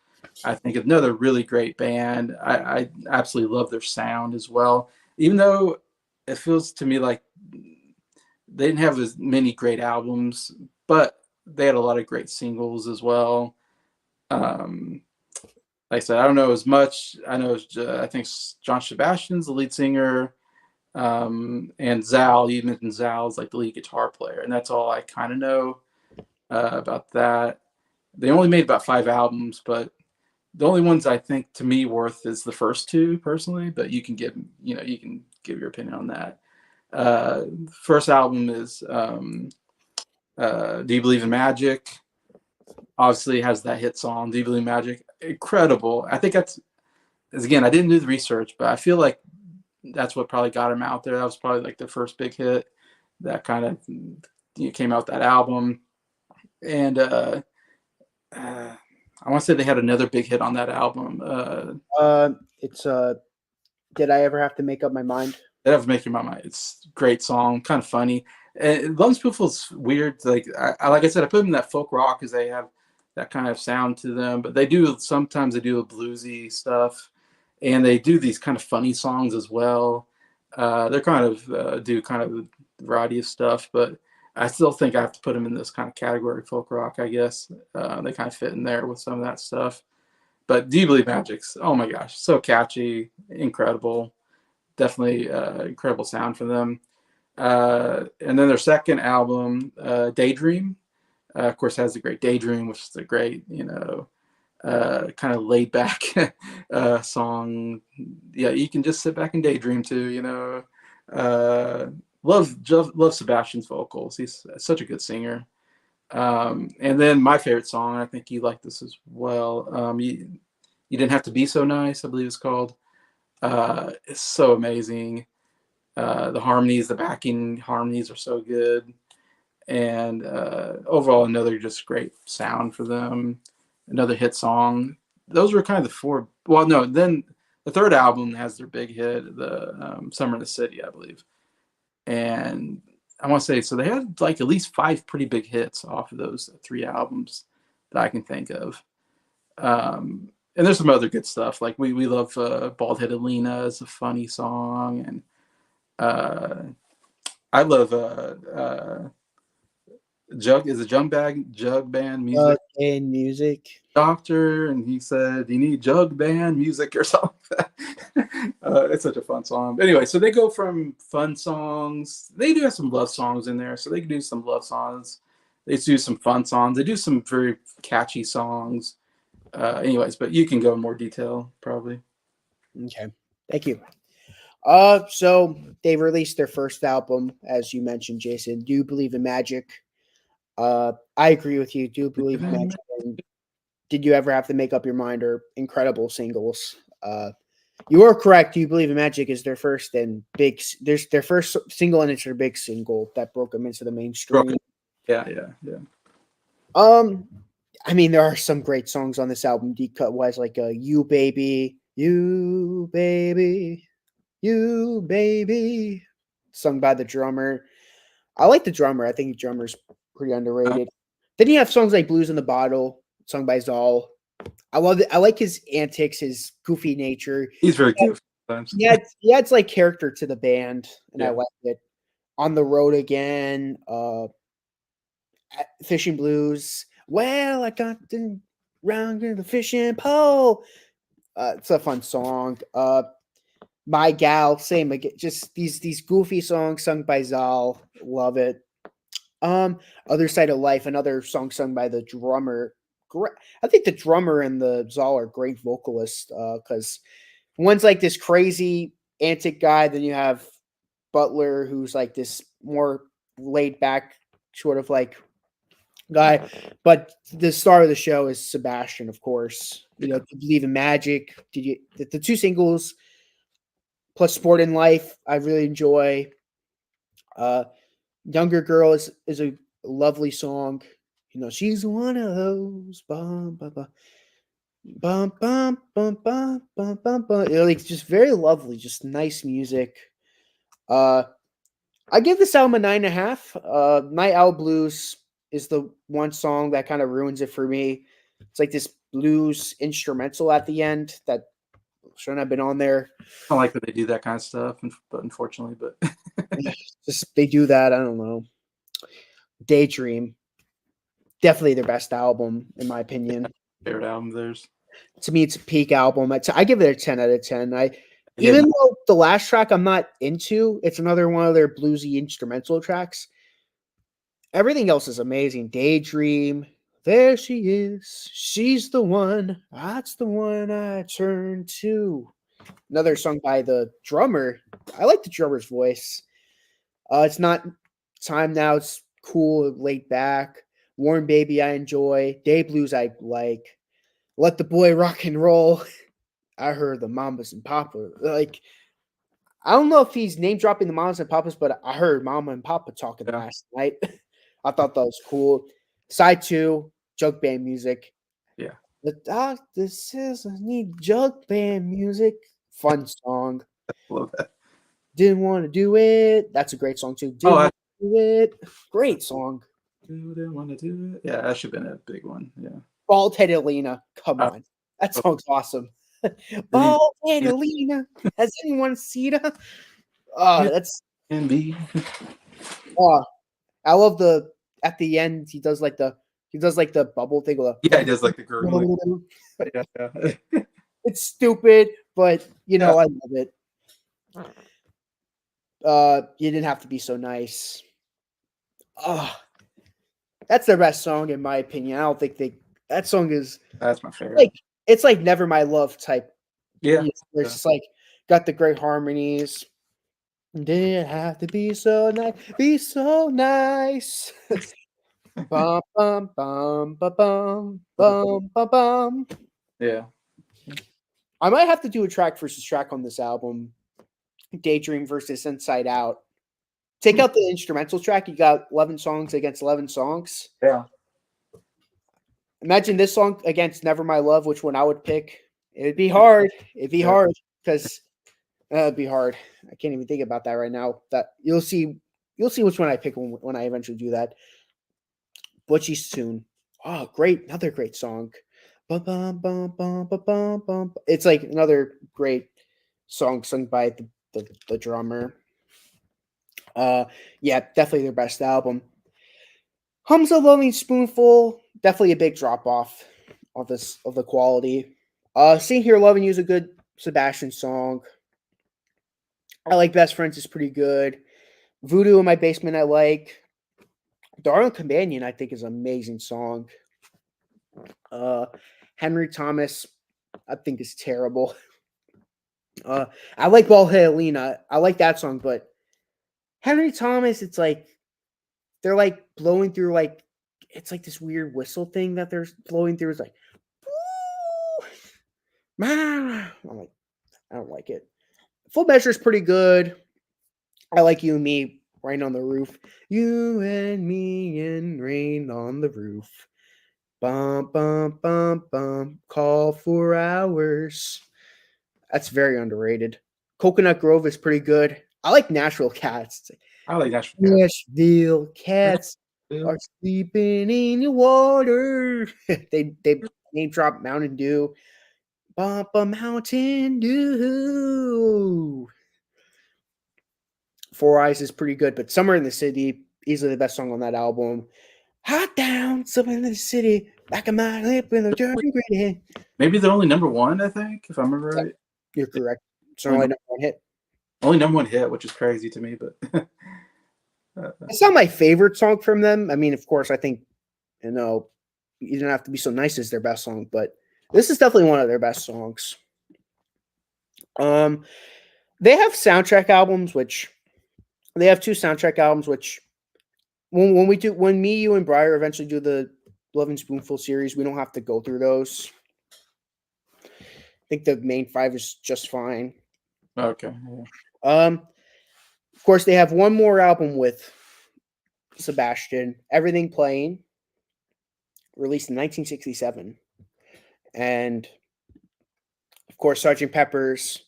I think another really great band. I absolutely love their sound as well, even though it feels to me like they didn't have as many great albums, but they had a lot of great singles as well. Um, like I said, I don't know as much. I know I think John Sebastian's the lead singer, and Zal. You mentioned Zal's like the lead guitar player, and that's all I kind of know about that. They only made about 5 albums, but the only ones I think to me worth is the first two personally. But you can give your opinion on that. First album is Do You Believe in Magic? Obviously has that hit song, Do You Believe in Magic? Incredible. I think that's, again, I didn't do the research, but I feel like that's what probably got him out there. That was probably like the first big hit that kind of came out that album. And I want to say they had another big hit on that album. It's Did I Ever Have to Make Up My Mind? That was Making My Mind. It's a great song, kind of funny. And Love Spoonful's weird. Like like I said, I put them in that folk rock because they have that kind of sound to them. But sometimes they do a bluesy stuff, and they do these kind of funny songs as well. They're kind of do kind of a variety of stuff, but I still think I have to put them in this kind of category, folk rock. I guess they kind of fit in there with some of that stuff. But Do You Believe Magic's? Oh my gosh, so catchy, incredible. Definitely incredible sound for them. And then their second album, Daydream, of course, has the great Daydream, which is a great, kind of laid back song. Yeah, you can just sit back and daydream to. Love Sebastian's vocals. He's such a good singer. And then my favorite song, I think you like this as well. You Didn't Have to Be So Nice, I believe it's called. It's so amazing. The harmonies, the backing harmonies are so good. And overall, another just great sound for them. Another hit song. Those were kind of the four. Well, no, then the third album has their big hit, the Summer in the City, I believe. And I want to say, so they had like at least 5 pretty big hits off of those 3 albums that I can think of. And there's some other good stuff. Like we love Bald Headed Lena is a funny song. And I love Jug Band Music And music. Doctor, and he said you need jug band music or something. It's such a fun song. But anyway, so they go from fun songs. They do have some love songs in there, so they can do some love songs. They do some fun songs. They do some very catchy songs. Anyways, but you can go in more detail probably. Okay, thank you. So they released their first album, as you mentioned, Jason. Do You Believe in Magic? I agree with you. Do You Believe in Magic? And Did You Ever Have to Make Up Your Mind? Are incredible singles. You are correct. Do You Believe in Magic is their first and big. There's their first single, and it's their big single that broke them into the mainstream. Yeah. I mean, there are some great songs on this album. Deep cut wise, like "You Baby," "You Baby," "You Baby," sung by the drummer. I like the drummer. I think the drummer's pretty underrated. Then you have songs like "Blues in the Bottle," sung by Zal. I love it. I like his antics, his goofy nature. He's very goofy sometimes. He adds like character to the band, and I Yeah. like it. On the Road Again, Fishing Blues. Well, I got the round to the fishing pole. It's a fun song. My Gal, same again. Just these goofy songs sung by Zal. Love it. Other Side of Life, another song sung by the drummer. I think the drummer and the Zal are great vocalists because one's like this crazy antic guy, then you have Butler, who's like this more laid back sort of like guy. But the star of the show is Sebastian, of course. You know, to Believe in Magic. Did you the 2 singles plus Sport in Life? I really enjoy. Younger Girl is a lovely song. You know, she's one of those. Bum, bum, bum, bum, bum, bum, bum, bum, bum, bum. You know, like just very lovely, just nice music. Uh, I give this album a 9.5. Night Owl Blues is the one song that kind of ruins it for me. It's like this blues instrumental at the end that shouldn't have been on there. I don't like that they do that kind of stuff, but unfortunately, but Just they do that. I don't know. Daydream, definitely their best album in my opinion. favorite album of theirs. To me, it's a peak album. I give it a 10 out of 10. Yeah. Even though the last track I'm not into, it's another one of their bluesy instrumental tracks. Everything else is amazing. Daydream, there she is. She's the one. That's the one I turn to. Another song by the drummer. I like the drummer's voice. It's not time now. It's cool, laid back. Warm Baby, I enjoy. Day Blues, I like. Let the Boy Rock and Roll. I heard the Mamas and Papa. Like, I don't know if he's name dropping the Mamas and Papas, but I heard Mama and Papa talking last night. I thought that was cool. Side 2, jug band music. Yeah. The doctor says I need jug band music. Fun song. Love that. Didn't want to do it. That's a great song too. Didn't want to do it. Great song. Didn't want to do it. Yeah, that should have been a big one. Yeah. Bald Head Alina. Come on. That song's awesome. Bald Head Alina. Has anyone seen her? Oh, that's. And be. Oh, I love at the end he does like the bubble thing. Yeah, he does like the gurgling. Yeah. It's stupid, but you know I love it. You didn't have to be so nice. Oh, that's their best song in my opinion. I don't think that song is. That's my favorite. Like it's like Never My Love type. Yeah, it's just like got the great harmonies. Didn't have to be so nice. Be so nice. Bum bum bum ba bum bum ba bum. Yeah. I might have to do a track versus track on this album. Daydream versus Inside Out. Take out the instrumental track. You got 11 songs against 11 songs. Yeah. Imagine this song against Never My Love, which one I would pick. It'd be hard. It'd be hard because it'd be hard. I can't even think about that right now. That you'll see which one I pick when I eventually do that. Butchie Soon. Oh, great. Another great song. Bum, bum, bum, bum, bum, bum, bum. It's like another great song sung by the drummer. Yeah, definitely their best album. Hums a Loving Spoonful, definitely a big drop off of the quality. Sitting Here Loving You is a good Sebastian song. I like Best Friends is pretty good. Voodoo in My Basement I like. Darling Companion I think is an amazing song. Henry Thomas I think is terrible. I like Bald Head Alina. I like that song, but Henry Thomas, it's like they're like blowing through like it's like this weird whistle thing that they're blowing through. It's like, I'm like, I don't like it. Full Measure is pretty good. I like You and Me, Rain on the Roof. You and me and rain on the roof. Bum bum bum bum. Call for hours. That's very underrated. Coconut Grove is pretty good. I like Nashville Cats. I like Nashville Cats. Nashville Cats are sleeping in the water. they name drop Mountain Dew. Bump a Mountain Dew. Four Eyes is pretty good, but Summer in the City, easily the best song on that album. Hot down, Summer in the City, back of my lip with a dirty gritty. Maybe they're only number one, I think, if I remember right. You're correct. It's only number one hit. Only number one hit, which is crazy to me, but it's not my favorite song from them. I mean, of course, I think, you know, You Don't Have to Be So Nice is their best song, but this is definitely one of their best songs. They have soundtrack albums, which they have two soundtrack albums, which when me, you, and Briar eventually do the Loving Spoonful series, we don't have to go through those. I think the main 5 is just fine. Okay. Of course, they have one more album with Sebastian, Everything Playing, released in 1967. And of course, Sgt. Pepper's,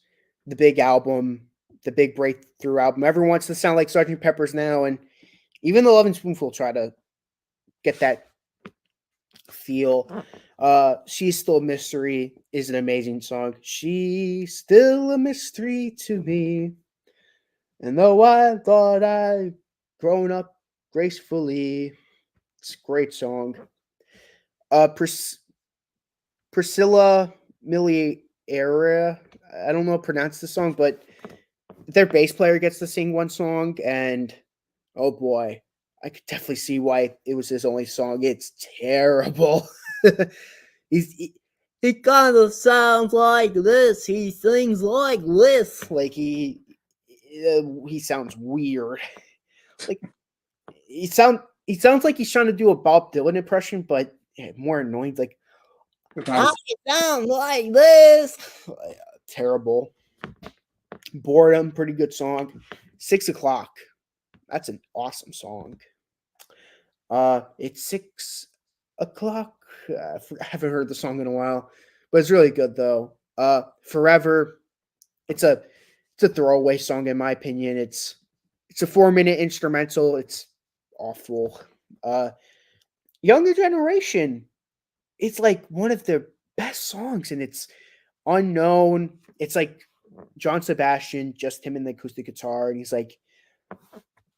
the big album, the big breakthrough album. Everyone wants to sound like Sgt. Pepper's now. And even the Lovin' Spoonful try to get that feel. She's Still a Mystery is an amazing song. She's still a mystery to me. And though I thought I'd grown up gracefully, it's a great song. Priscilla Miliera, I don't know how to pronounce the song, but their bass player gets to sing one song, and oh boy, I could definitely see why it was his only song. It's terrible. He kind of sounds like this. He sings like this. Like he sounds weird. Like he sounds like he's trying to do a Bob Dylan impression, but more annoying. Like I sound like this. Terrible. Boredom, pretty good song. 6 o'clock. That's an awesome song. It's 6 o'clock. I haven't heard the song in a while, but it's really good though. Forever. It's a throwaway song in my opinion. It's a 4-minute instrumental. It's awful. Younger Generation. It's like one of their best songs, and it's unknown. It's like John Sebastian, just him and the acoustic guitar, and he's like,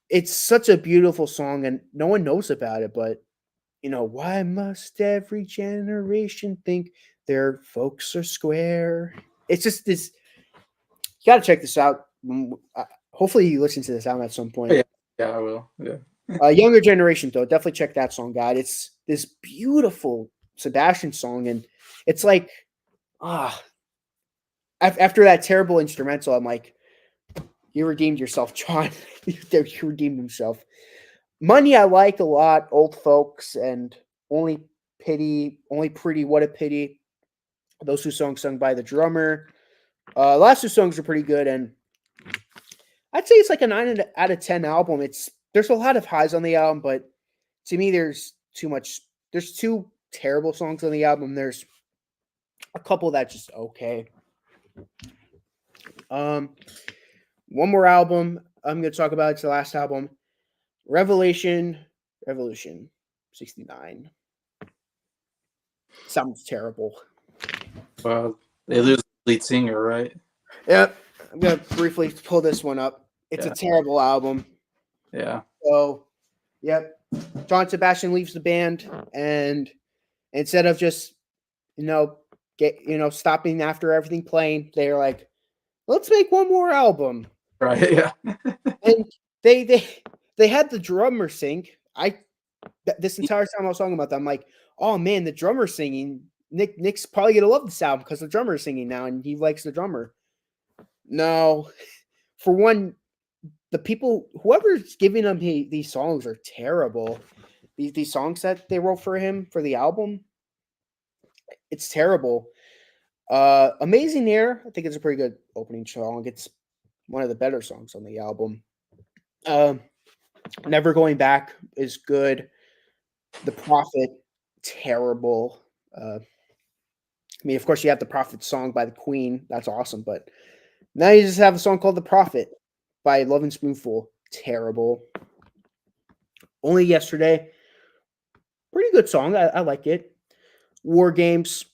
it's such a beautiful song, and no one knows about it. But why must every generation think their folks are square? It's just this. You got to check this out. Hopefully, you listen to this album at some point. Yeah, I will. Yeah. Younger Generation, though, definitely check that song out. It's this beautiful Sebastian song, and it's like, after that terrible instrumental, I'm like, you redeemed yourself, John. You redeemed himself. Money I like a lot. Old Folks and Only Pretty, What a Pity. Those two songs sung by the drummer. Last two songs are pretty good, and I'd say it's like a 9 out of 10 album. There's a lot of highs on the album, but to me, there's too much. There's 2 terrible songs on the album. There's a couple that's just okay. One more album I'm going to talk about. It's the last album, Revolution 69. Sounds terrible. Well, they lose the lead singer, right? Yep. I'm going to briefly pull this one up. It's a terrible album. Yeah. So, yep. John Sebastian leaves the band, and instead of just, stopping after everything playing, they're like, let's make one more album. Right. Yeah. And they had the drummer sing. This entire time I was talking about that, I'm like, oh man, the drummer singing. Nick's probably gonna love this album because the drummer is singing now, and he likes the drummer. No, for one, the people, whoever's giving him these songs are terrible. These songs that they wrote for him for the album, it's terrible. Amazing Air, I think it's a pretty good opening song. It's one of the better songs on the album. Never Going Back is good. The Prophet, terrible. Of course, you have the Prophet song by the Queen. That's awesome. But now you just have a song called The Prophet by Lovin' Spoonful. Terrible. Only Yesterday. Pretty good song. I like it. War Games.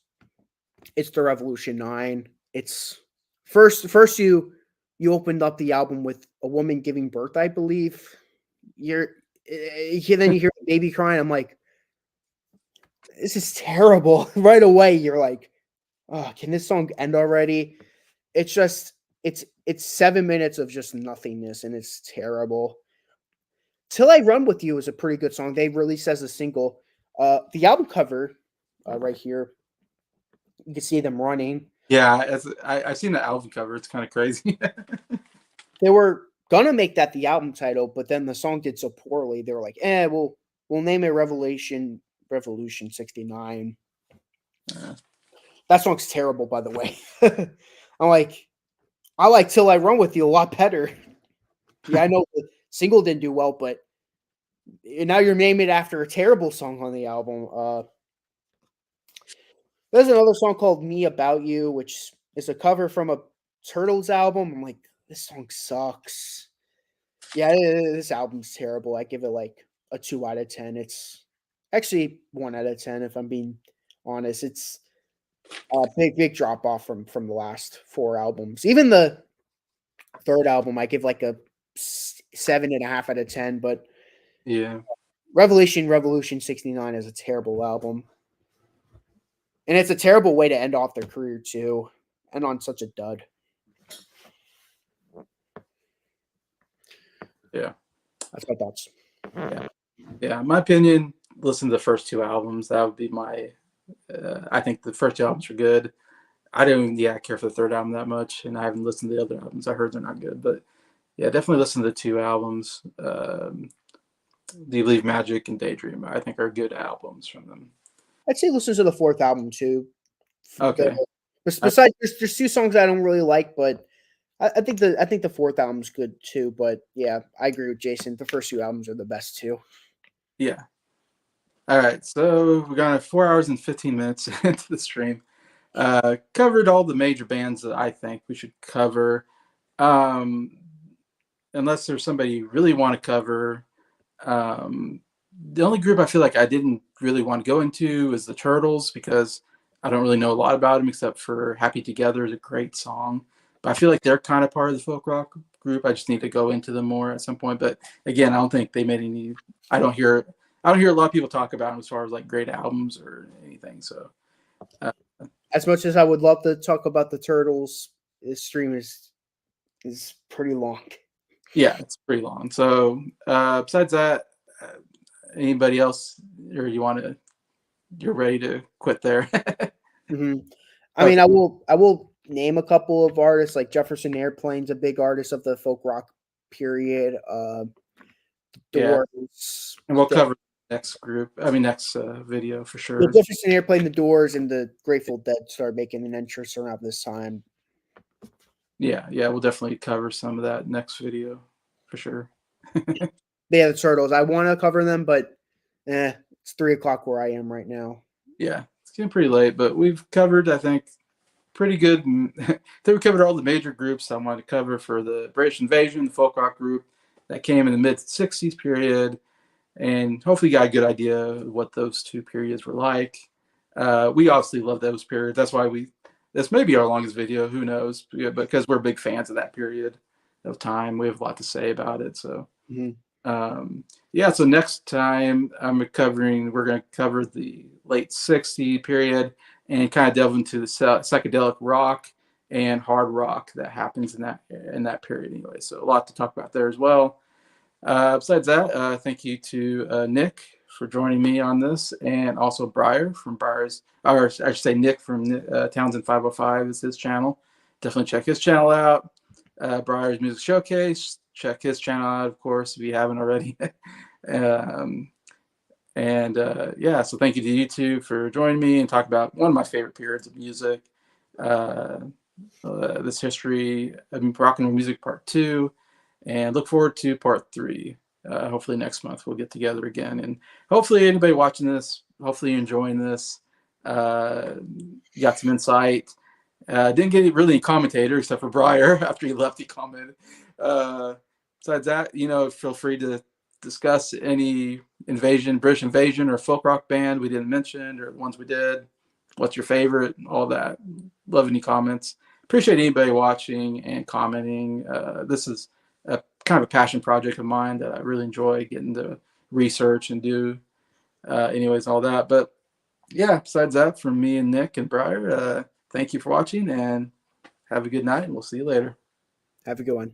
It's the Revolution 9. It's first you opened up the album with a woman giving birth, I believe. Then you hear the baby crying. I'm like, this is terrible. Right away, you're like, oh, can this song end already? It's just, it's 7 minutes of just nothingness, and it's terrible. Till I Run With You is a pretty good song. They released as a single. The album cover, right here, you can see them running. Yeah, I've seen the album cover. It's kind of crazy. They were gonna make that the album title, but then the song did so poorly. They were like, we'll name it Revolution 69. That song's terrible, by the way. I like Till I Run With You a lot better. Yeah, I know the single didn't do well, but And now you're naming it after a terrible song on the album. There's another song called "Me About You," which is a cover from a Turtles album. I'm like, this song sucks. Yeah, this album's terrible. I give it like a 2 out of 10. It's actually 1 out of 10 if I'm being honest. It's a big drop off from the last 4 albums. Even the third album, I give like a 7.5 out of 10. But Yeah. Revolution 69 is a terrible album. And it's a terrible way to end off their career too. And on such a dud. Yeah. That's my thoughts. Yeah. In my opinion, listen to the first 2 albums. That would be my. I think the first 2 albums are good. I don't care for the third album that much, and I haven't listened to the other albums. I heard they're not good, but yeah, definitely listen to the 2 albums. Do You Believe Magic and Daydream? I think are good albums from them. I'd say listen to the 4th album too. Okay. Besides, there's 2 songs I don't really like, but I think the 4th album's good too. But yeah, I agree with Jason. The first 2 albums are the best too. Yeah. All right, so we got 4 hours and 15 minutes into the stream. Covered all the major bands that I think we should cover. Unless there's somebody you really want to cover. The only group I feel like I didn't really want to go into is the Turtles, because I don't really know a lot about them except for Happy Together is a great song. But I feel like they're kind of part of the folk rock group. I just need to go into them more at some point. But again, I don't think they made any. I don't hear a lot of people talk about them as far as like great albums or anything. So, as much as I would love to talk about the Turtles, this stream is pretty long. Yeah, it's pretty long. So, besides that, anybody else, or you're ready to quit there? Mm-hmm. I mean, I will name a couple of artists, like Jefferson Airplane's a big artist of the folk rock period. Doors, and we'll cover next video for sure. The Jefferson Airplane, the Doors, and the Grateful Dead started making an entrance around this time. Yeah, we'll definitely cover some of that next video for sure. Yeah, the Turtles. I want to cover them, but it's 3:00 where I am right now. Yeah, it's getting pretty late, but we've covered, I think, pretty good. I think we covered all the major groups I wanted to cover for the British Invasion, the folk rock group that came in the mid '60s period, and hopefully you got a good idea of what those 2 periods were like. We obviously love those periods. That's why this may be our longest video. Who knows? Yeah, because we're big fans of that period of time. We have a lot to say about it. So, so next time we're going to cover the late '60s period and kind of delve into the psychedelic rock and hard rock that happens in that period anyway. So a lot to talk about there as well. Besides that, thank you to Nick for joining me on this, and also Briar from Briar's, or I should say Nick from Townsend 505 is his channel. Definitely check his channel out. Briar's Music Showcase, check his channel out, of course, if you haven't already. So thank you to you two for joining me and talk about one of my favorite periods of music, this history of rock and roll music part 2, and look forward to part 3. Hopefully next month we'll get together again, and hopefully anybody watching this, hopefully you're enjoying this. You got some insight. Didn't get really any commentator except for Briar after he left. He commented. Besides that, feel free to discuss any British Invasion or folk rock band we didn't mention or ones we did. What's your favorite? All that. Love any comments. Appreciate anybody watching and commenting. This is a kind of a passion project of mine that I really enjoy getting to research and do. Anyways, all that. But yeah, besides that, from me and Nick and Briar, thank you for watching and have a good night, and we'll see you later. Have a good one.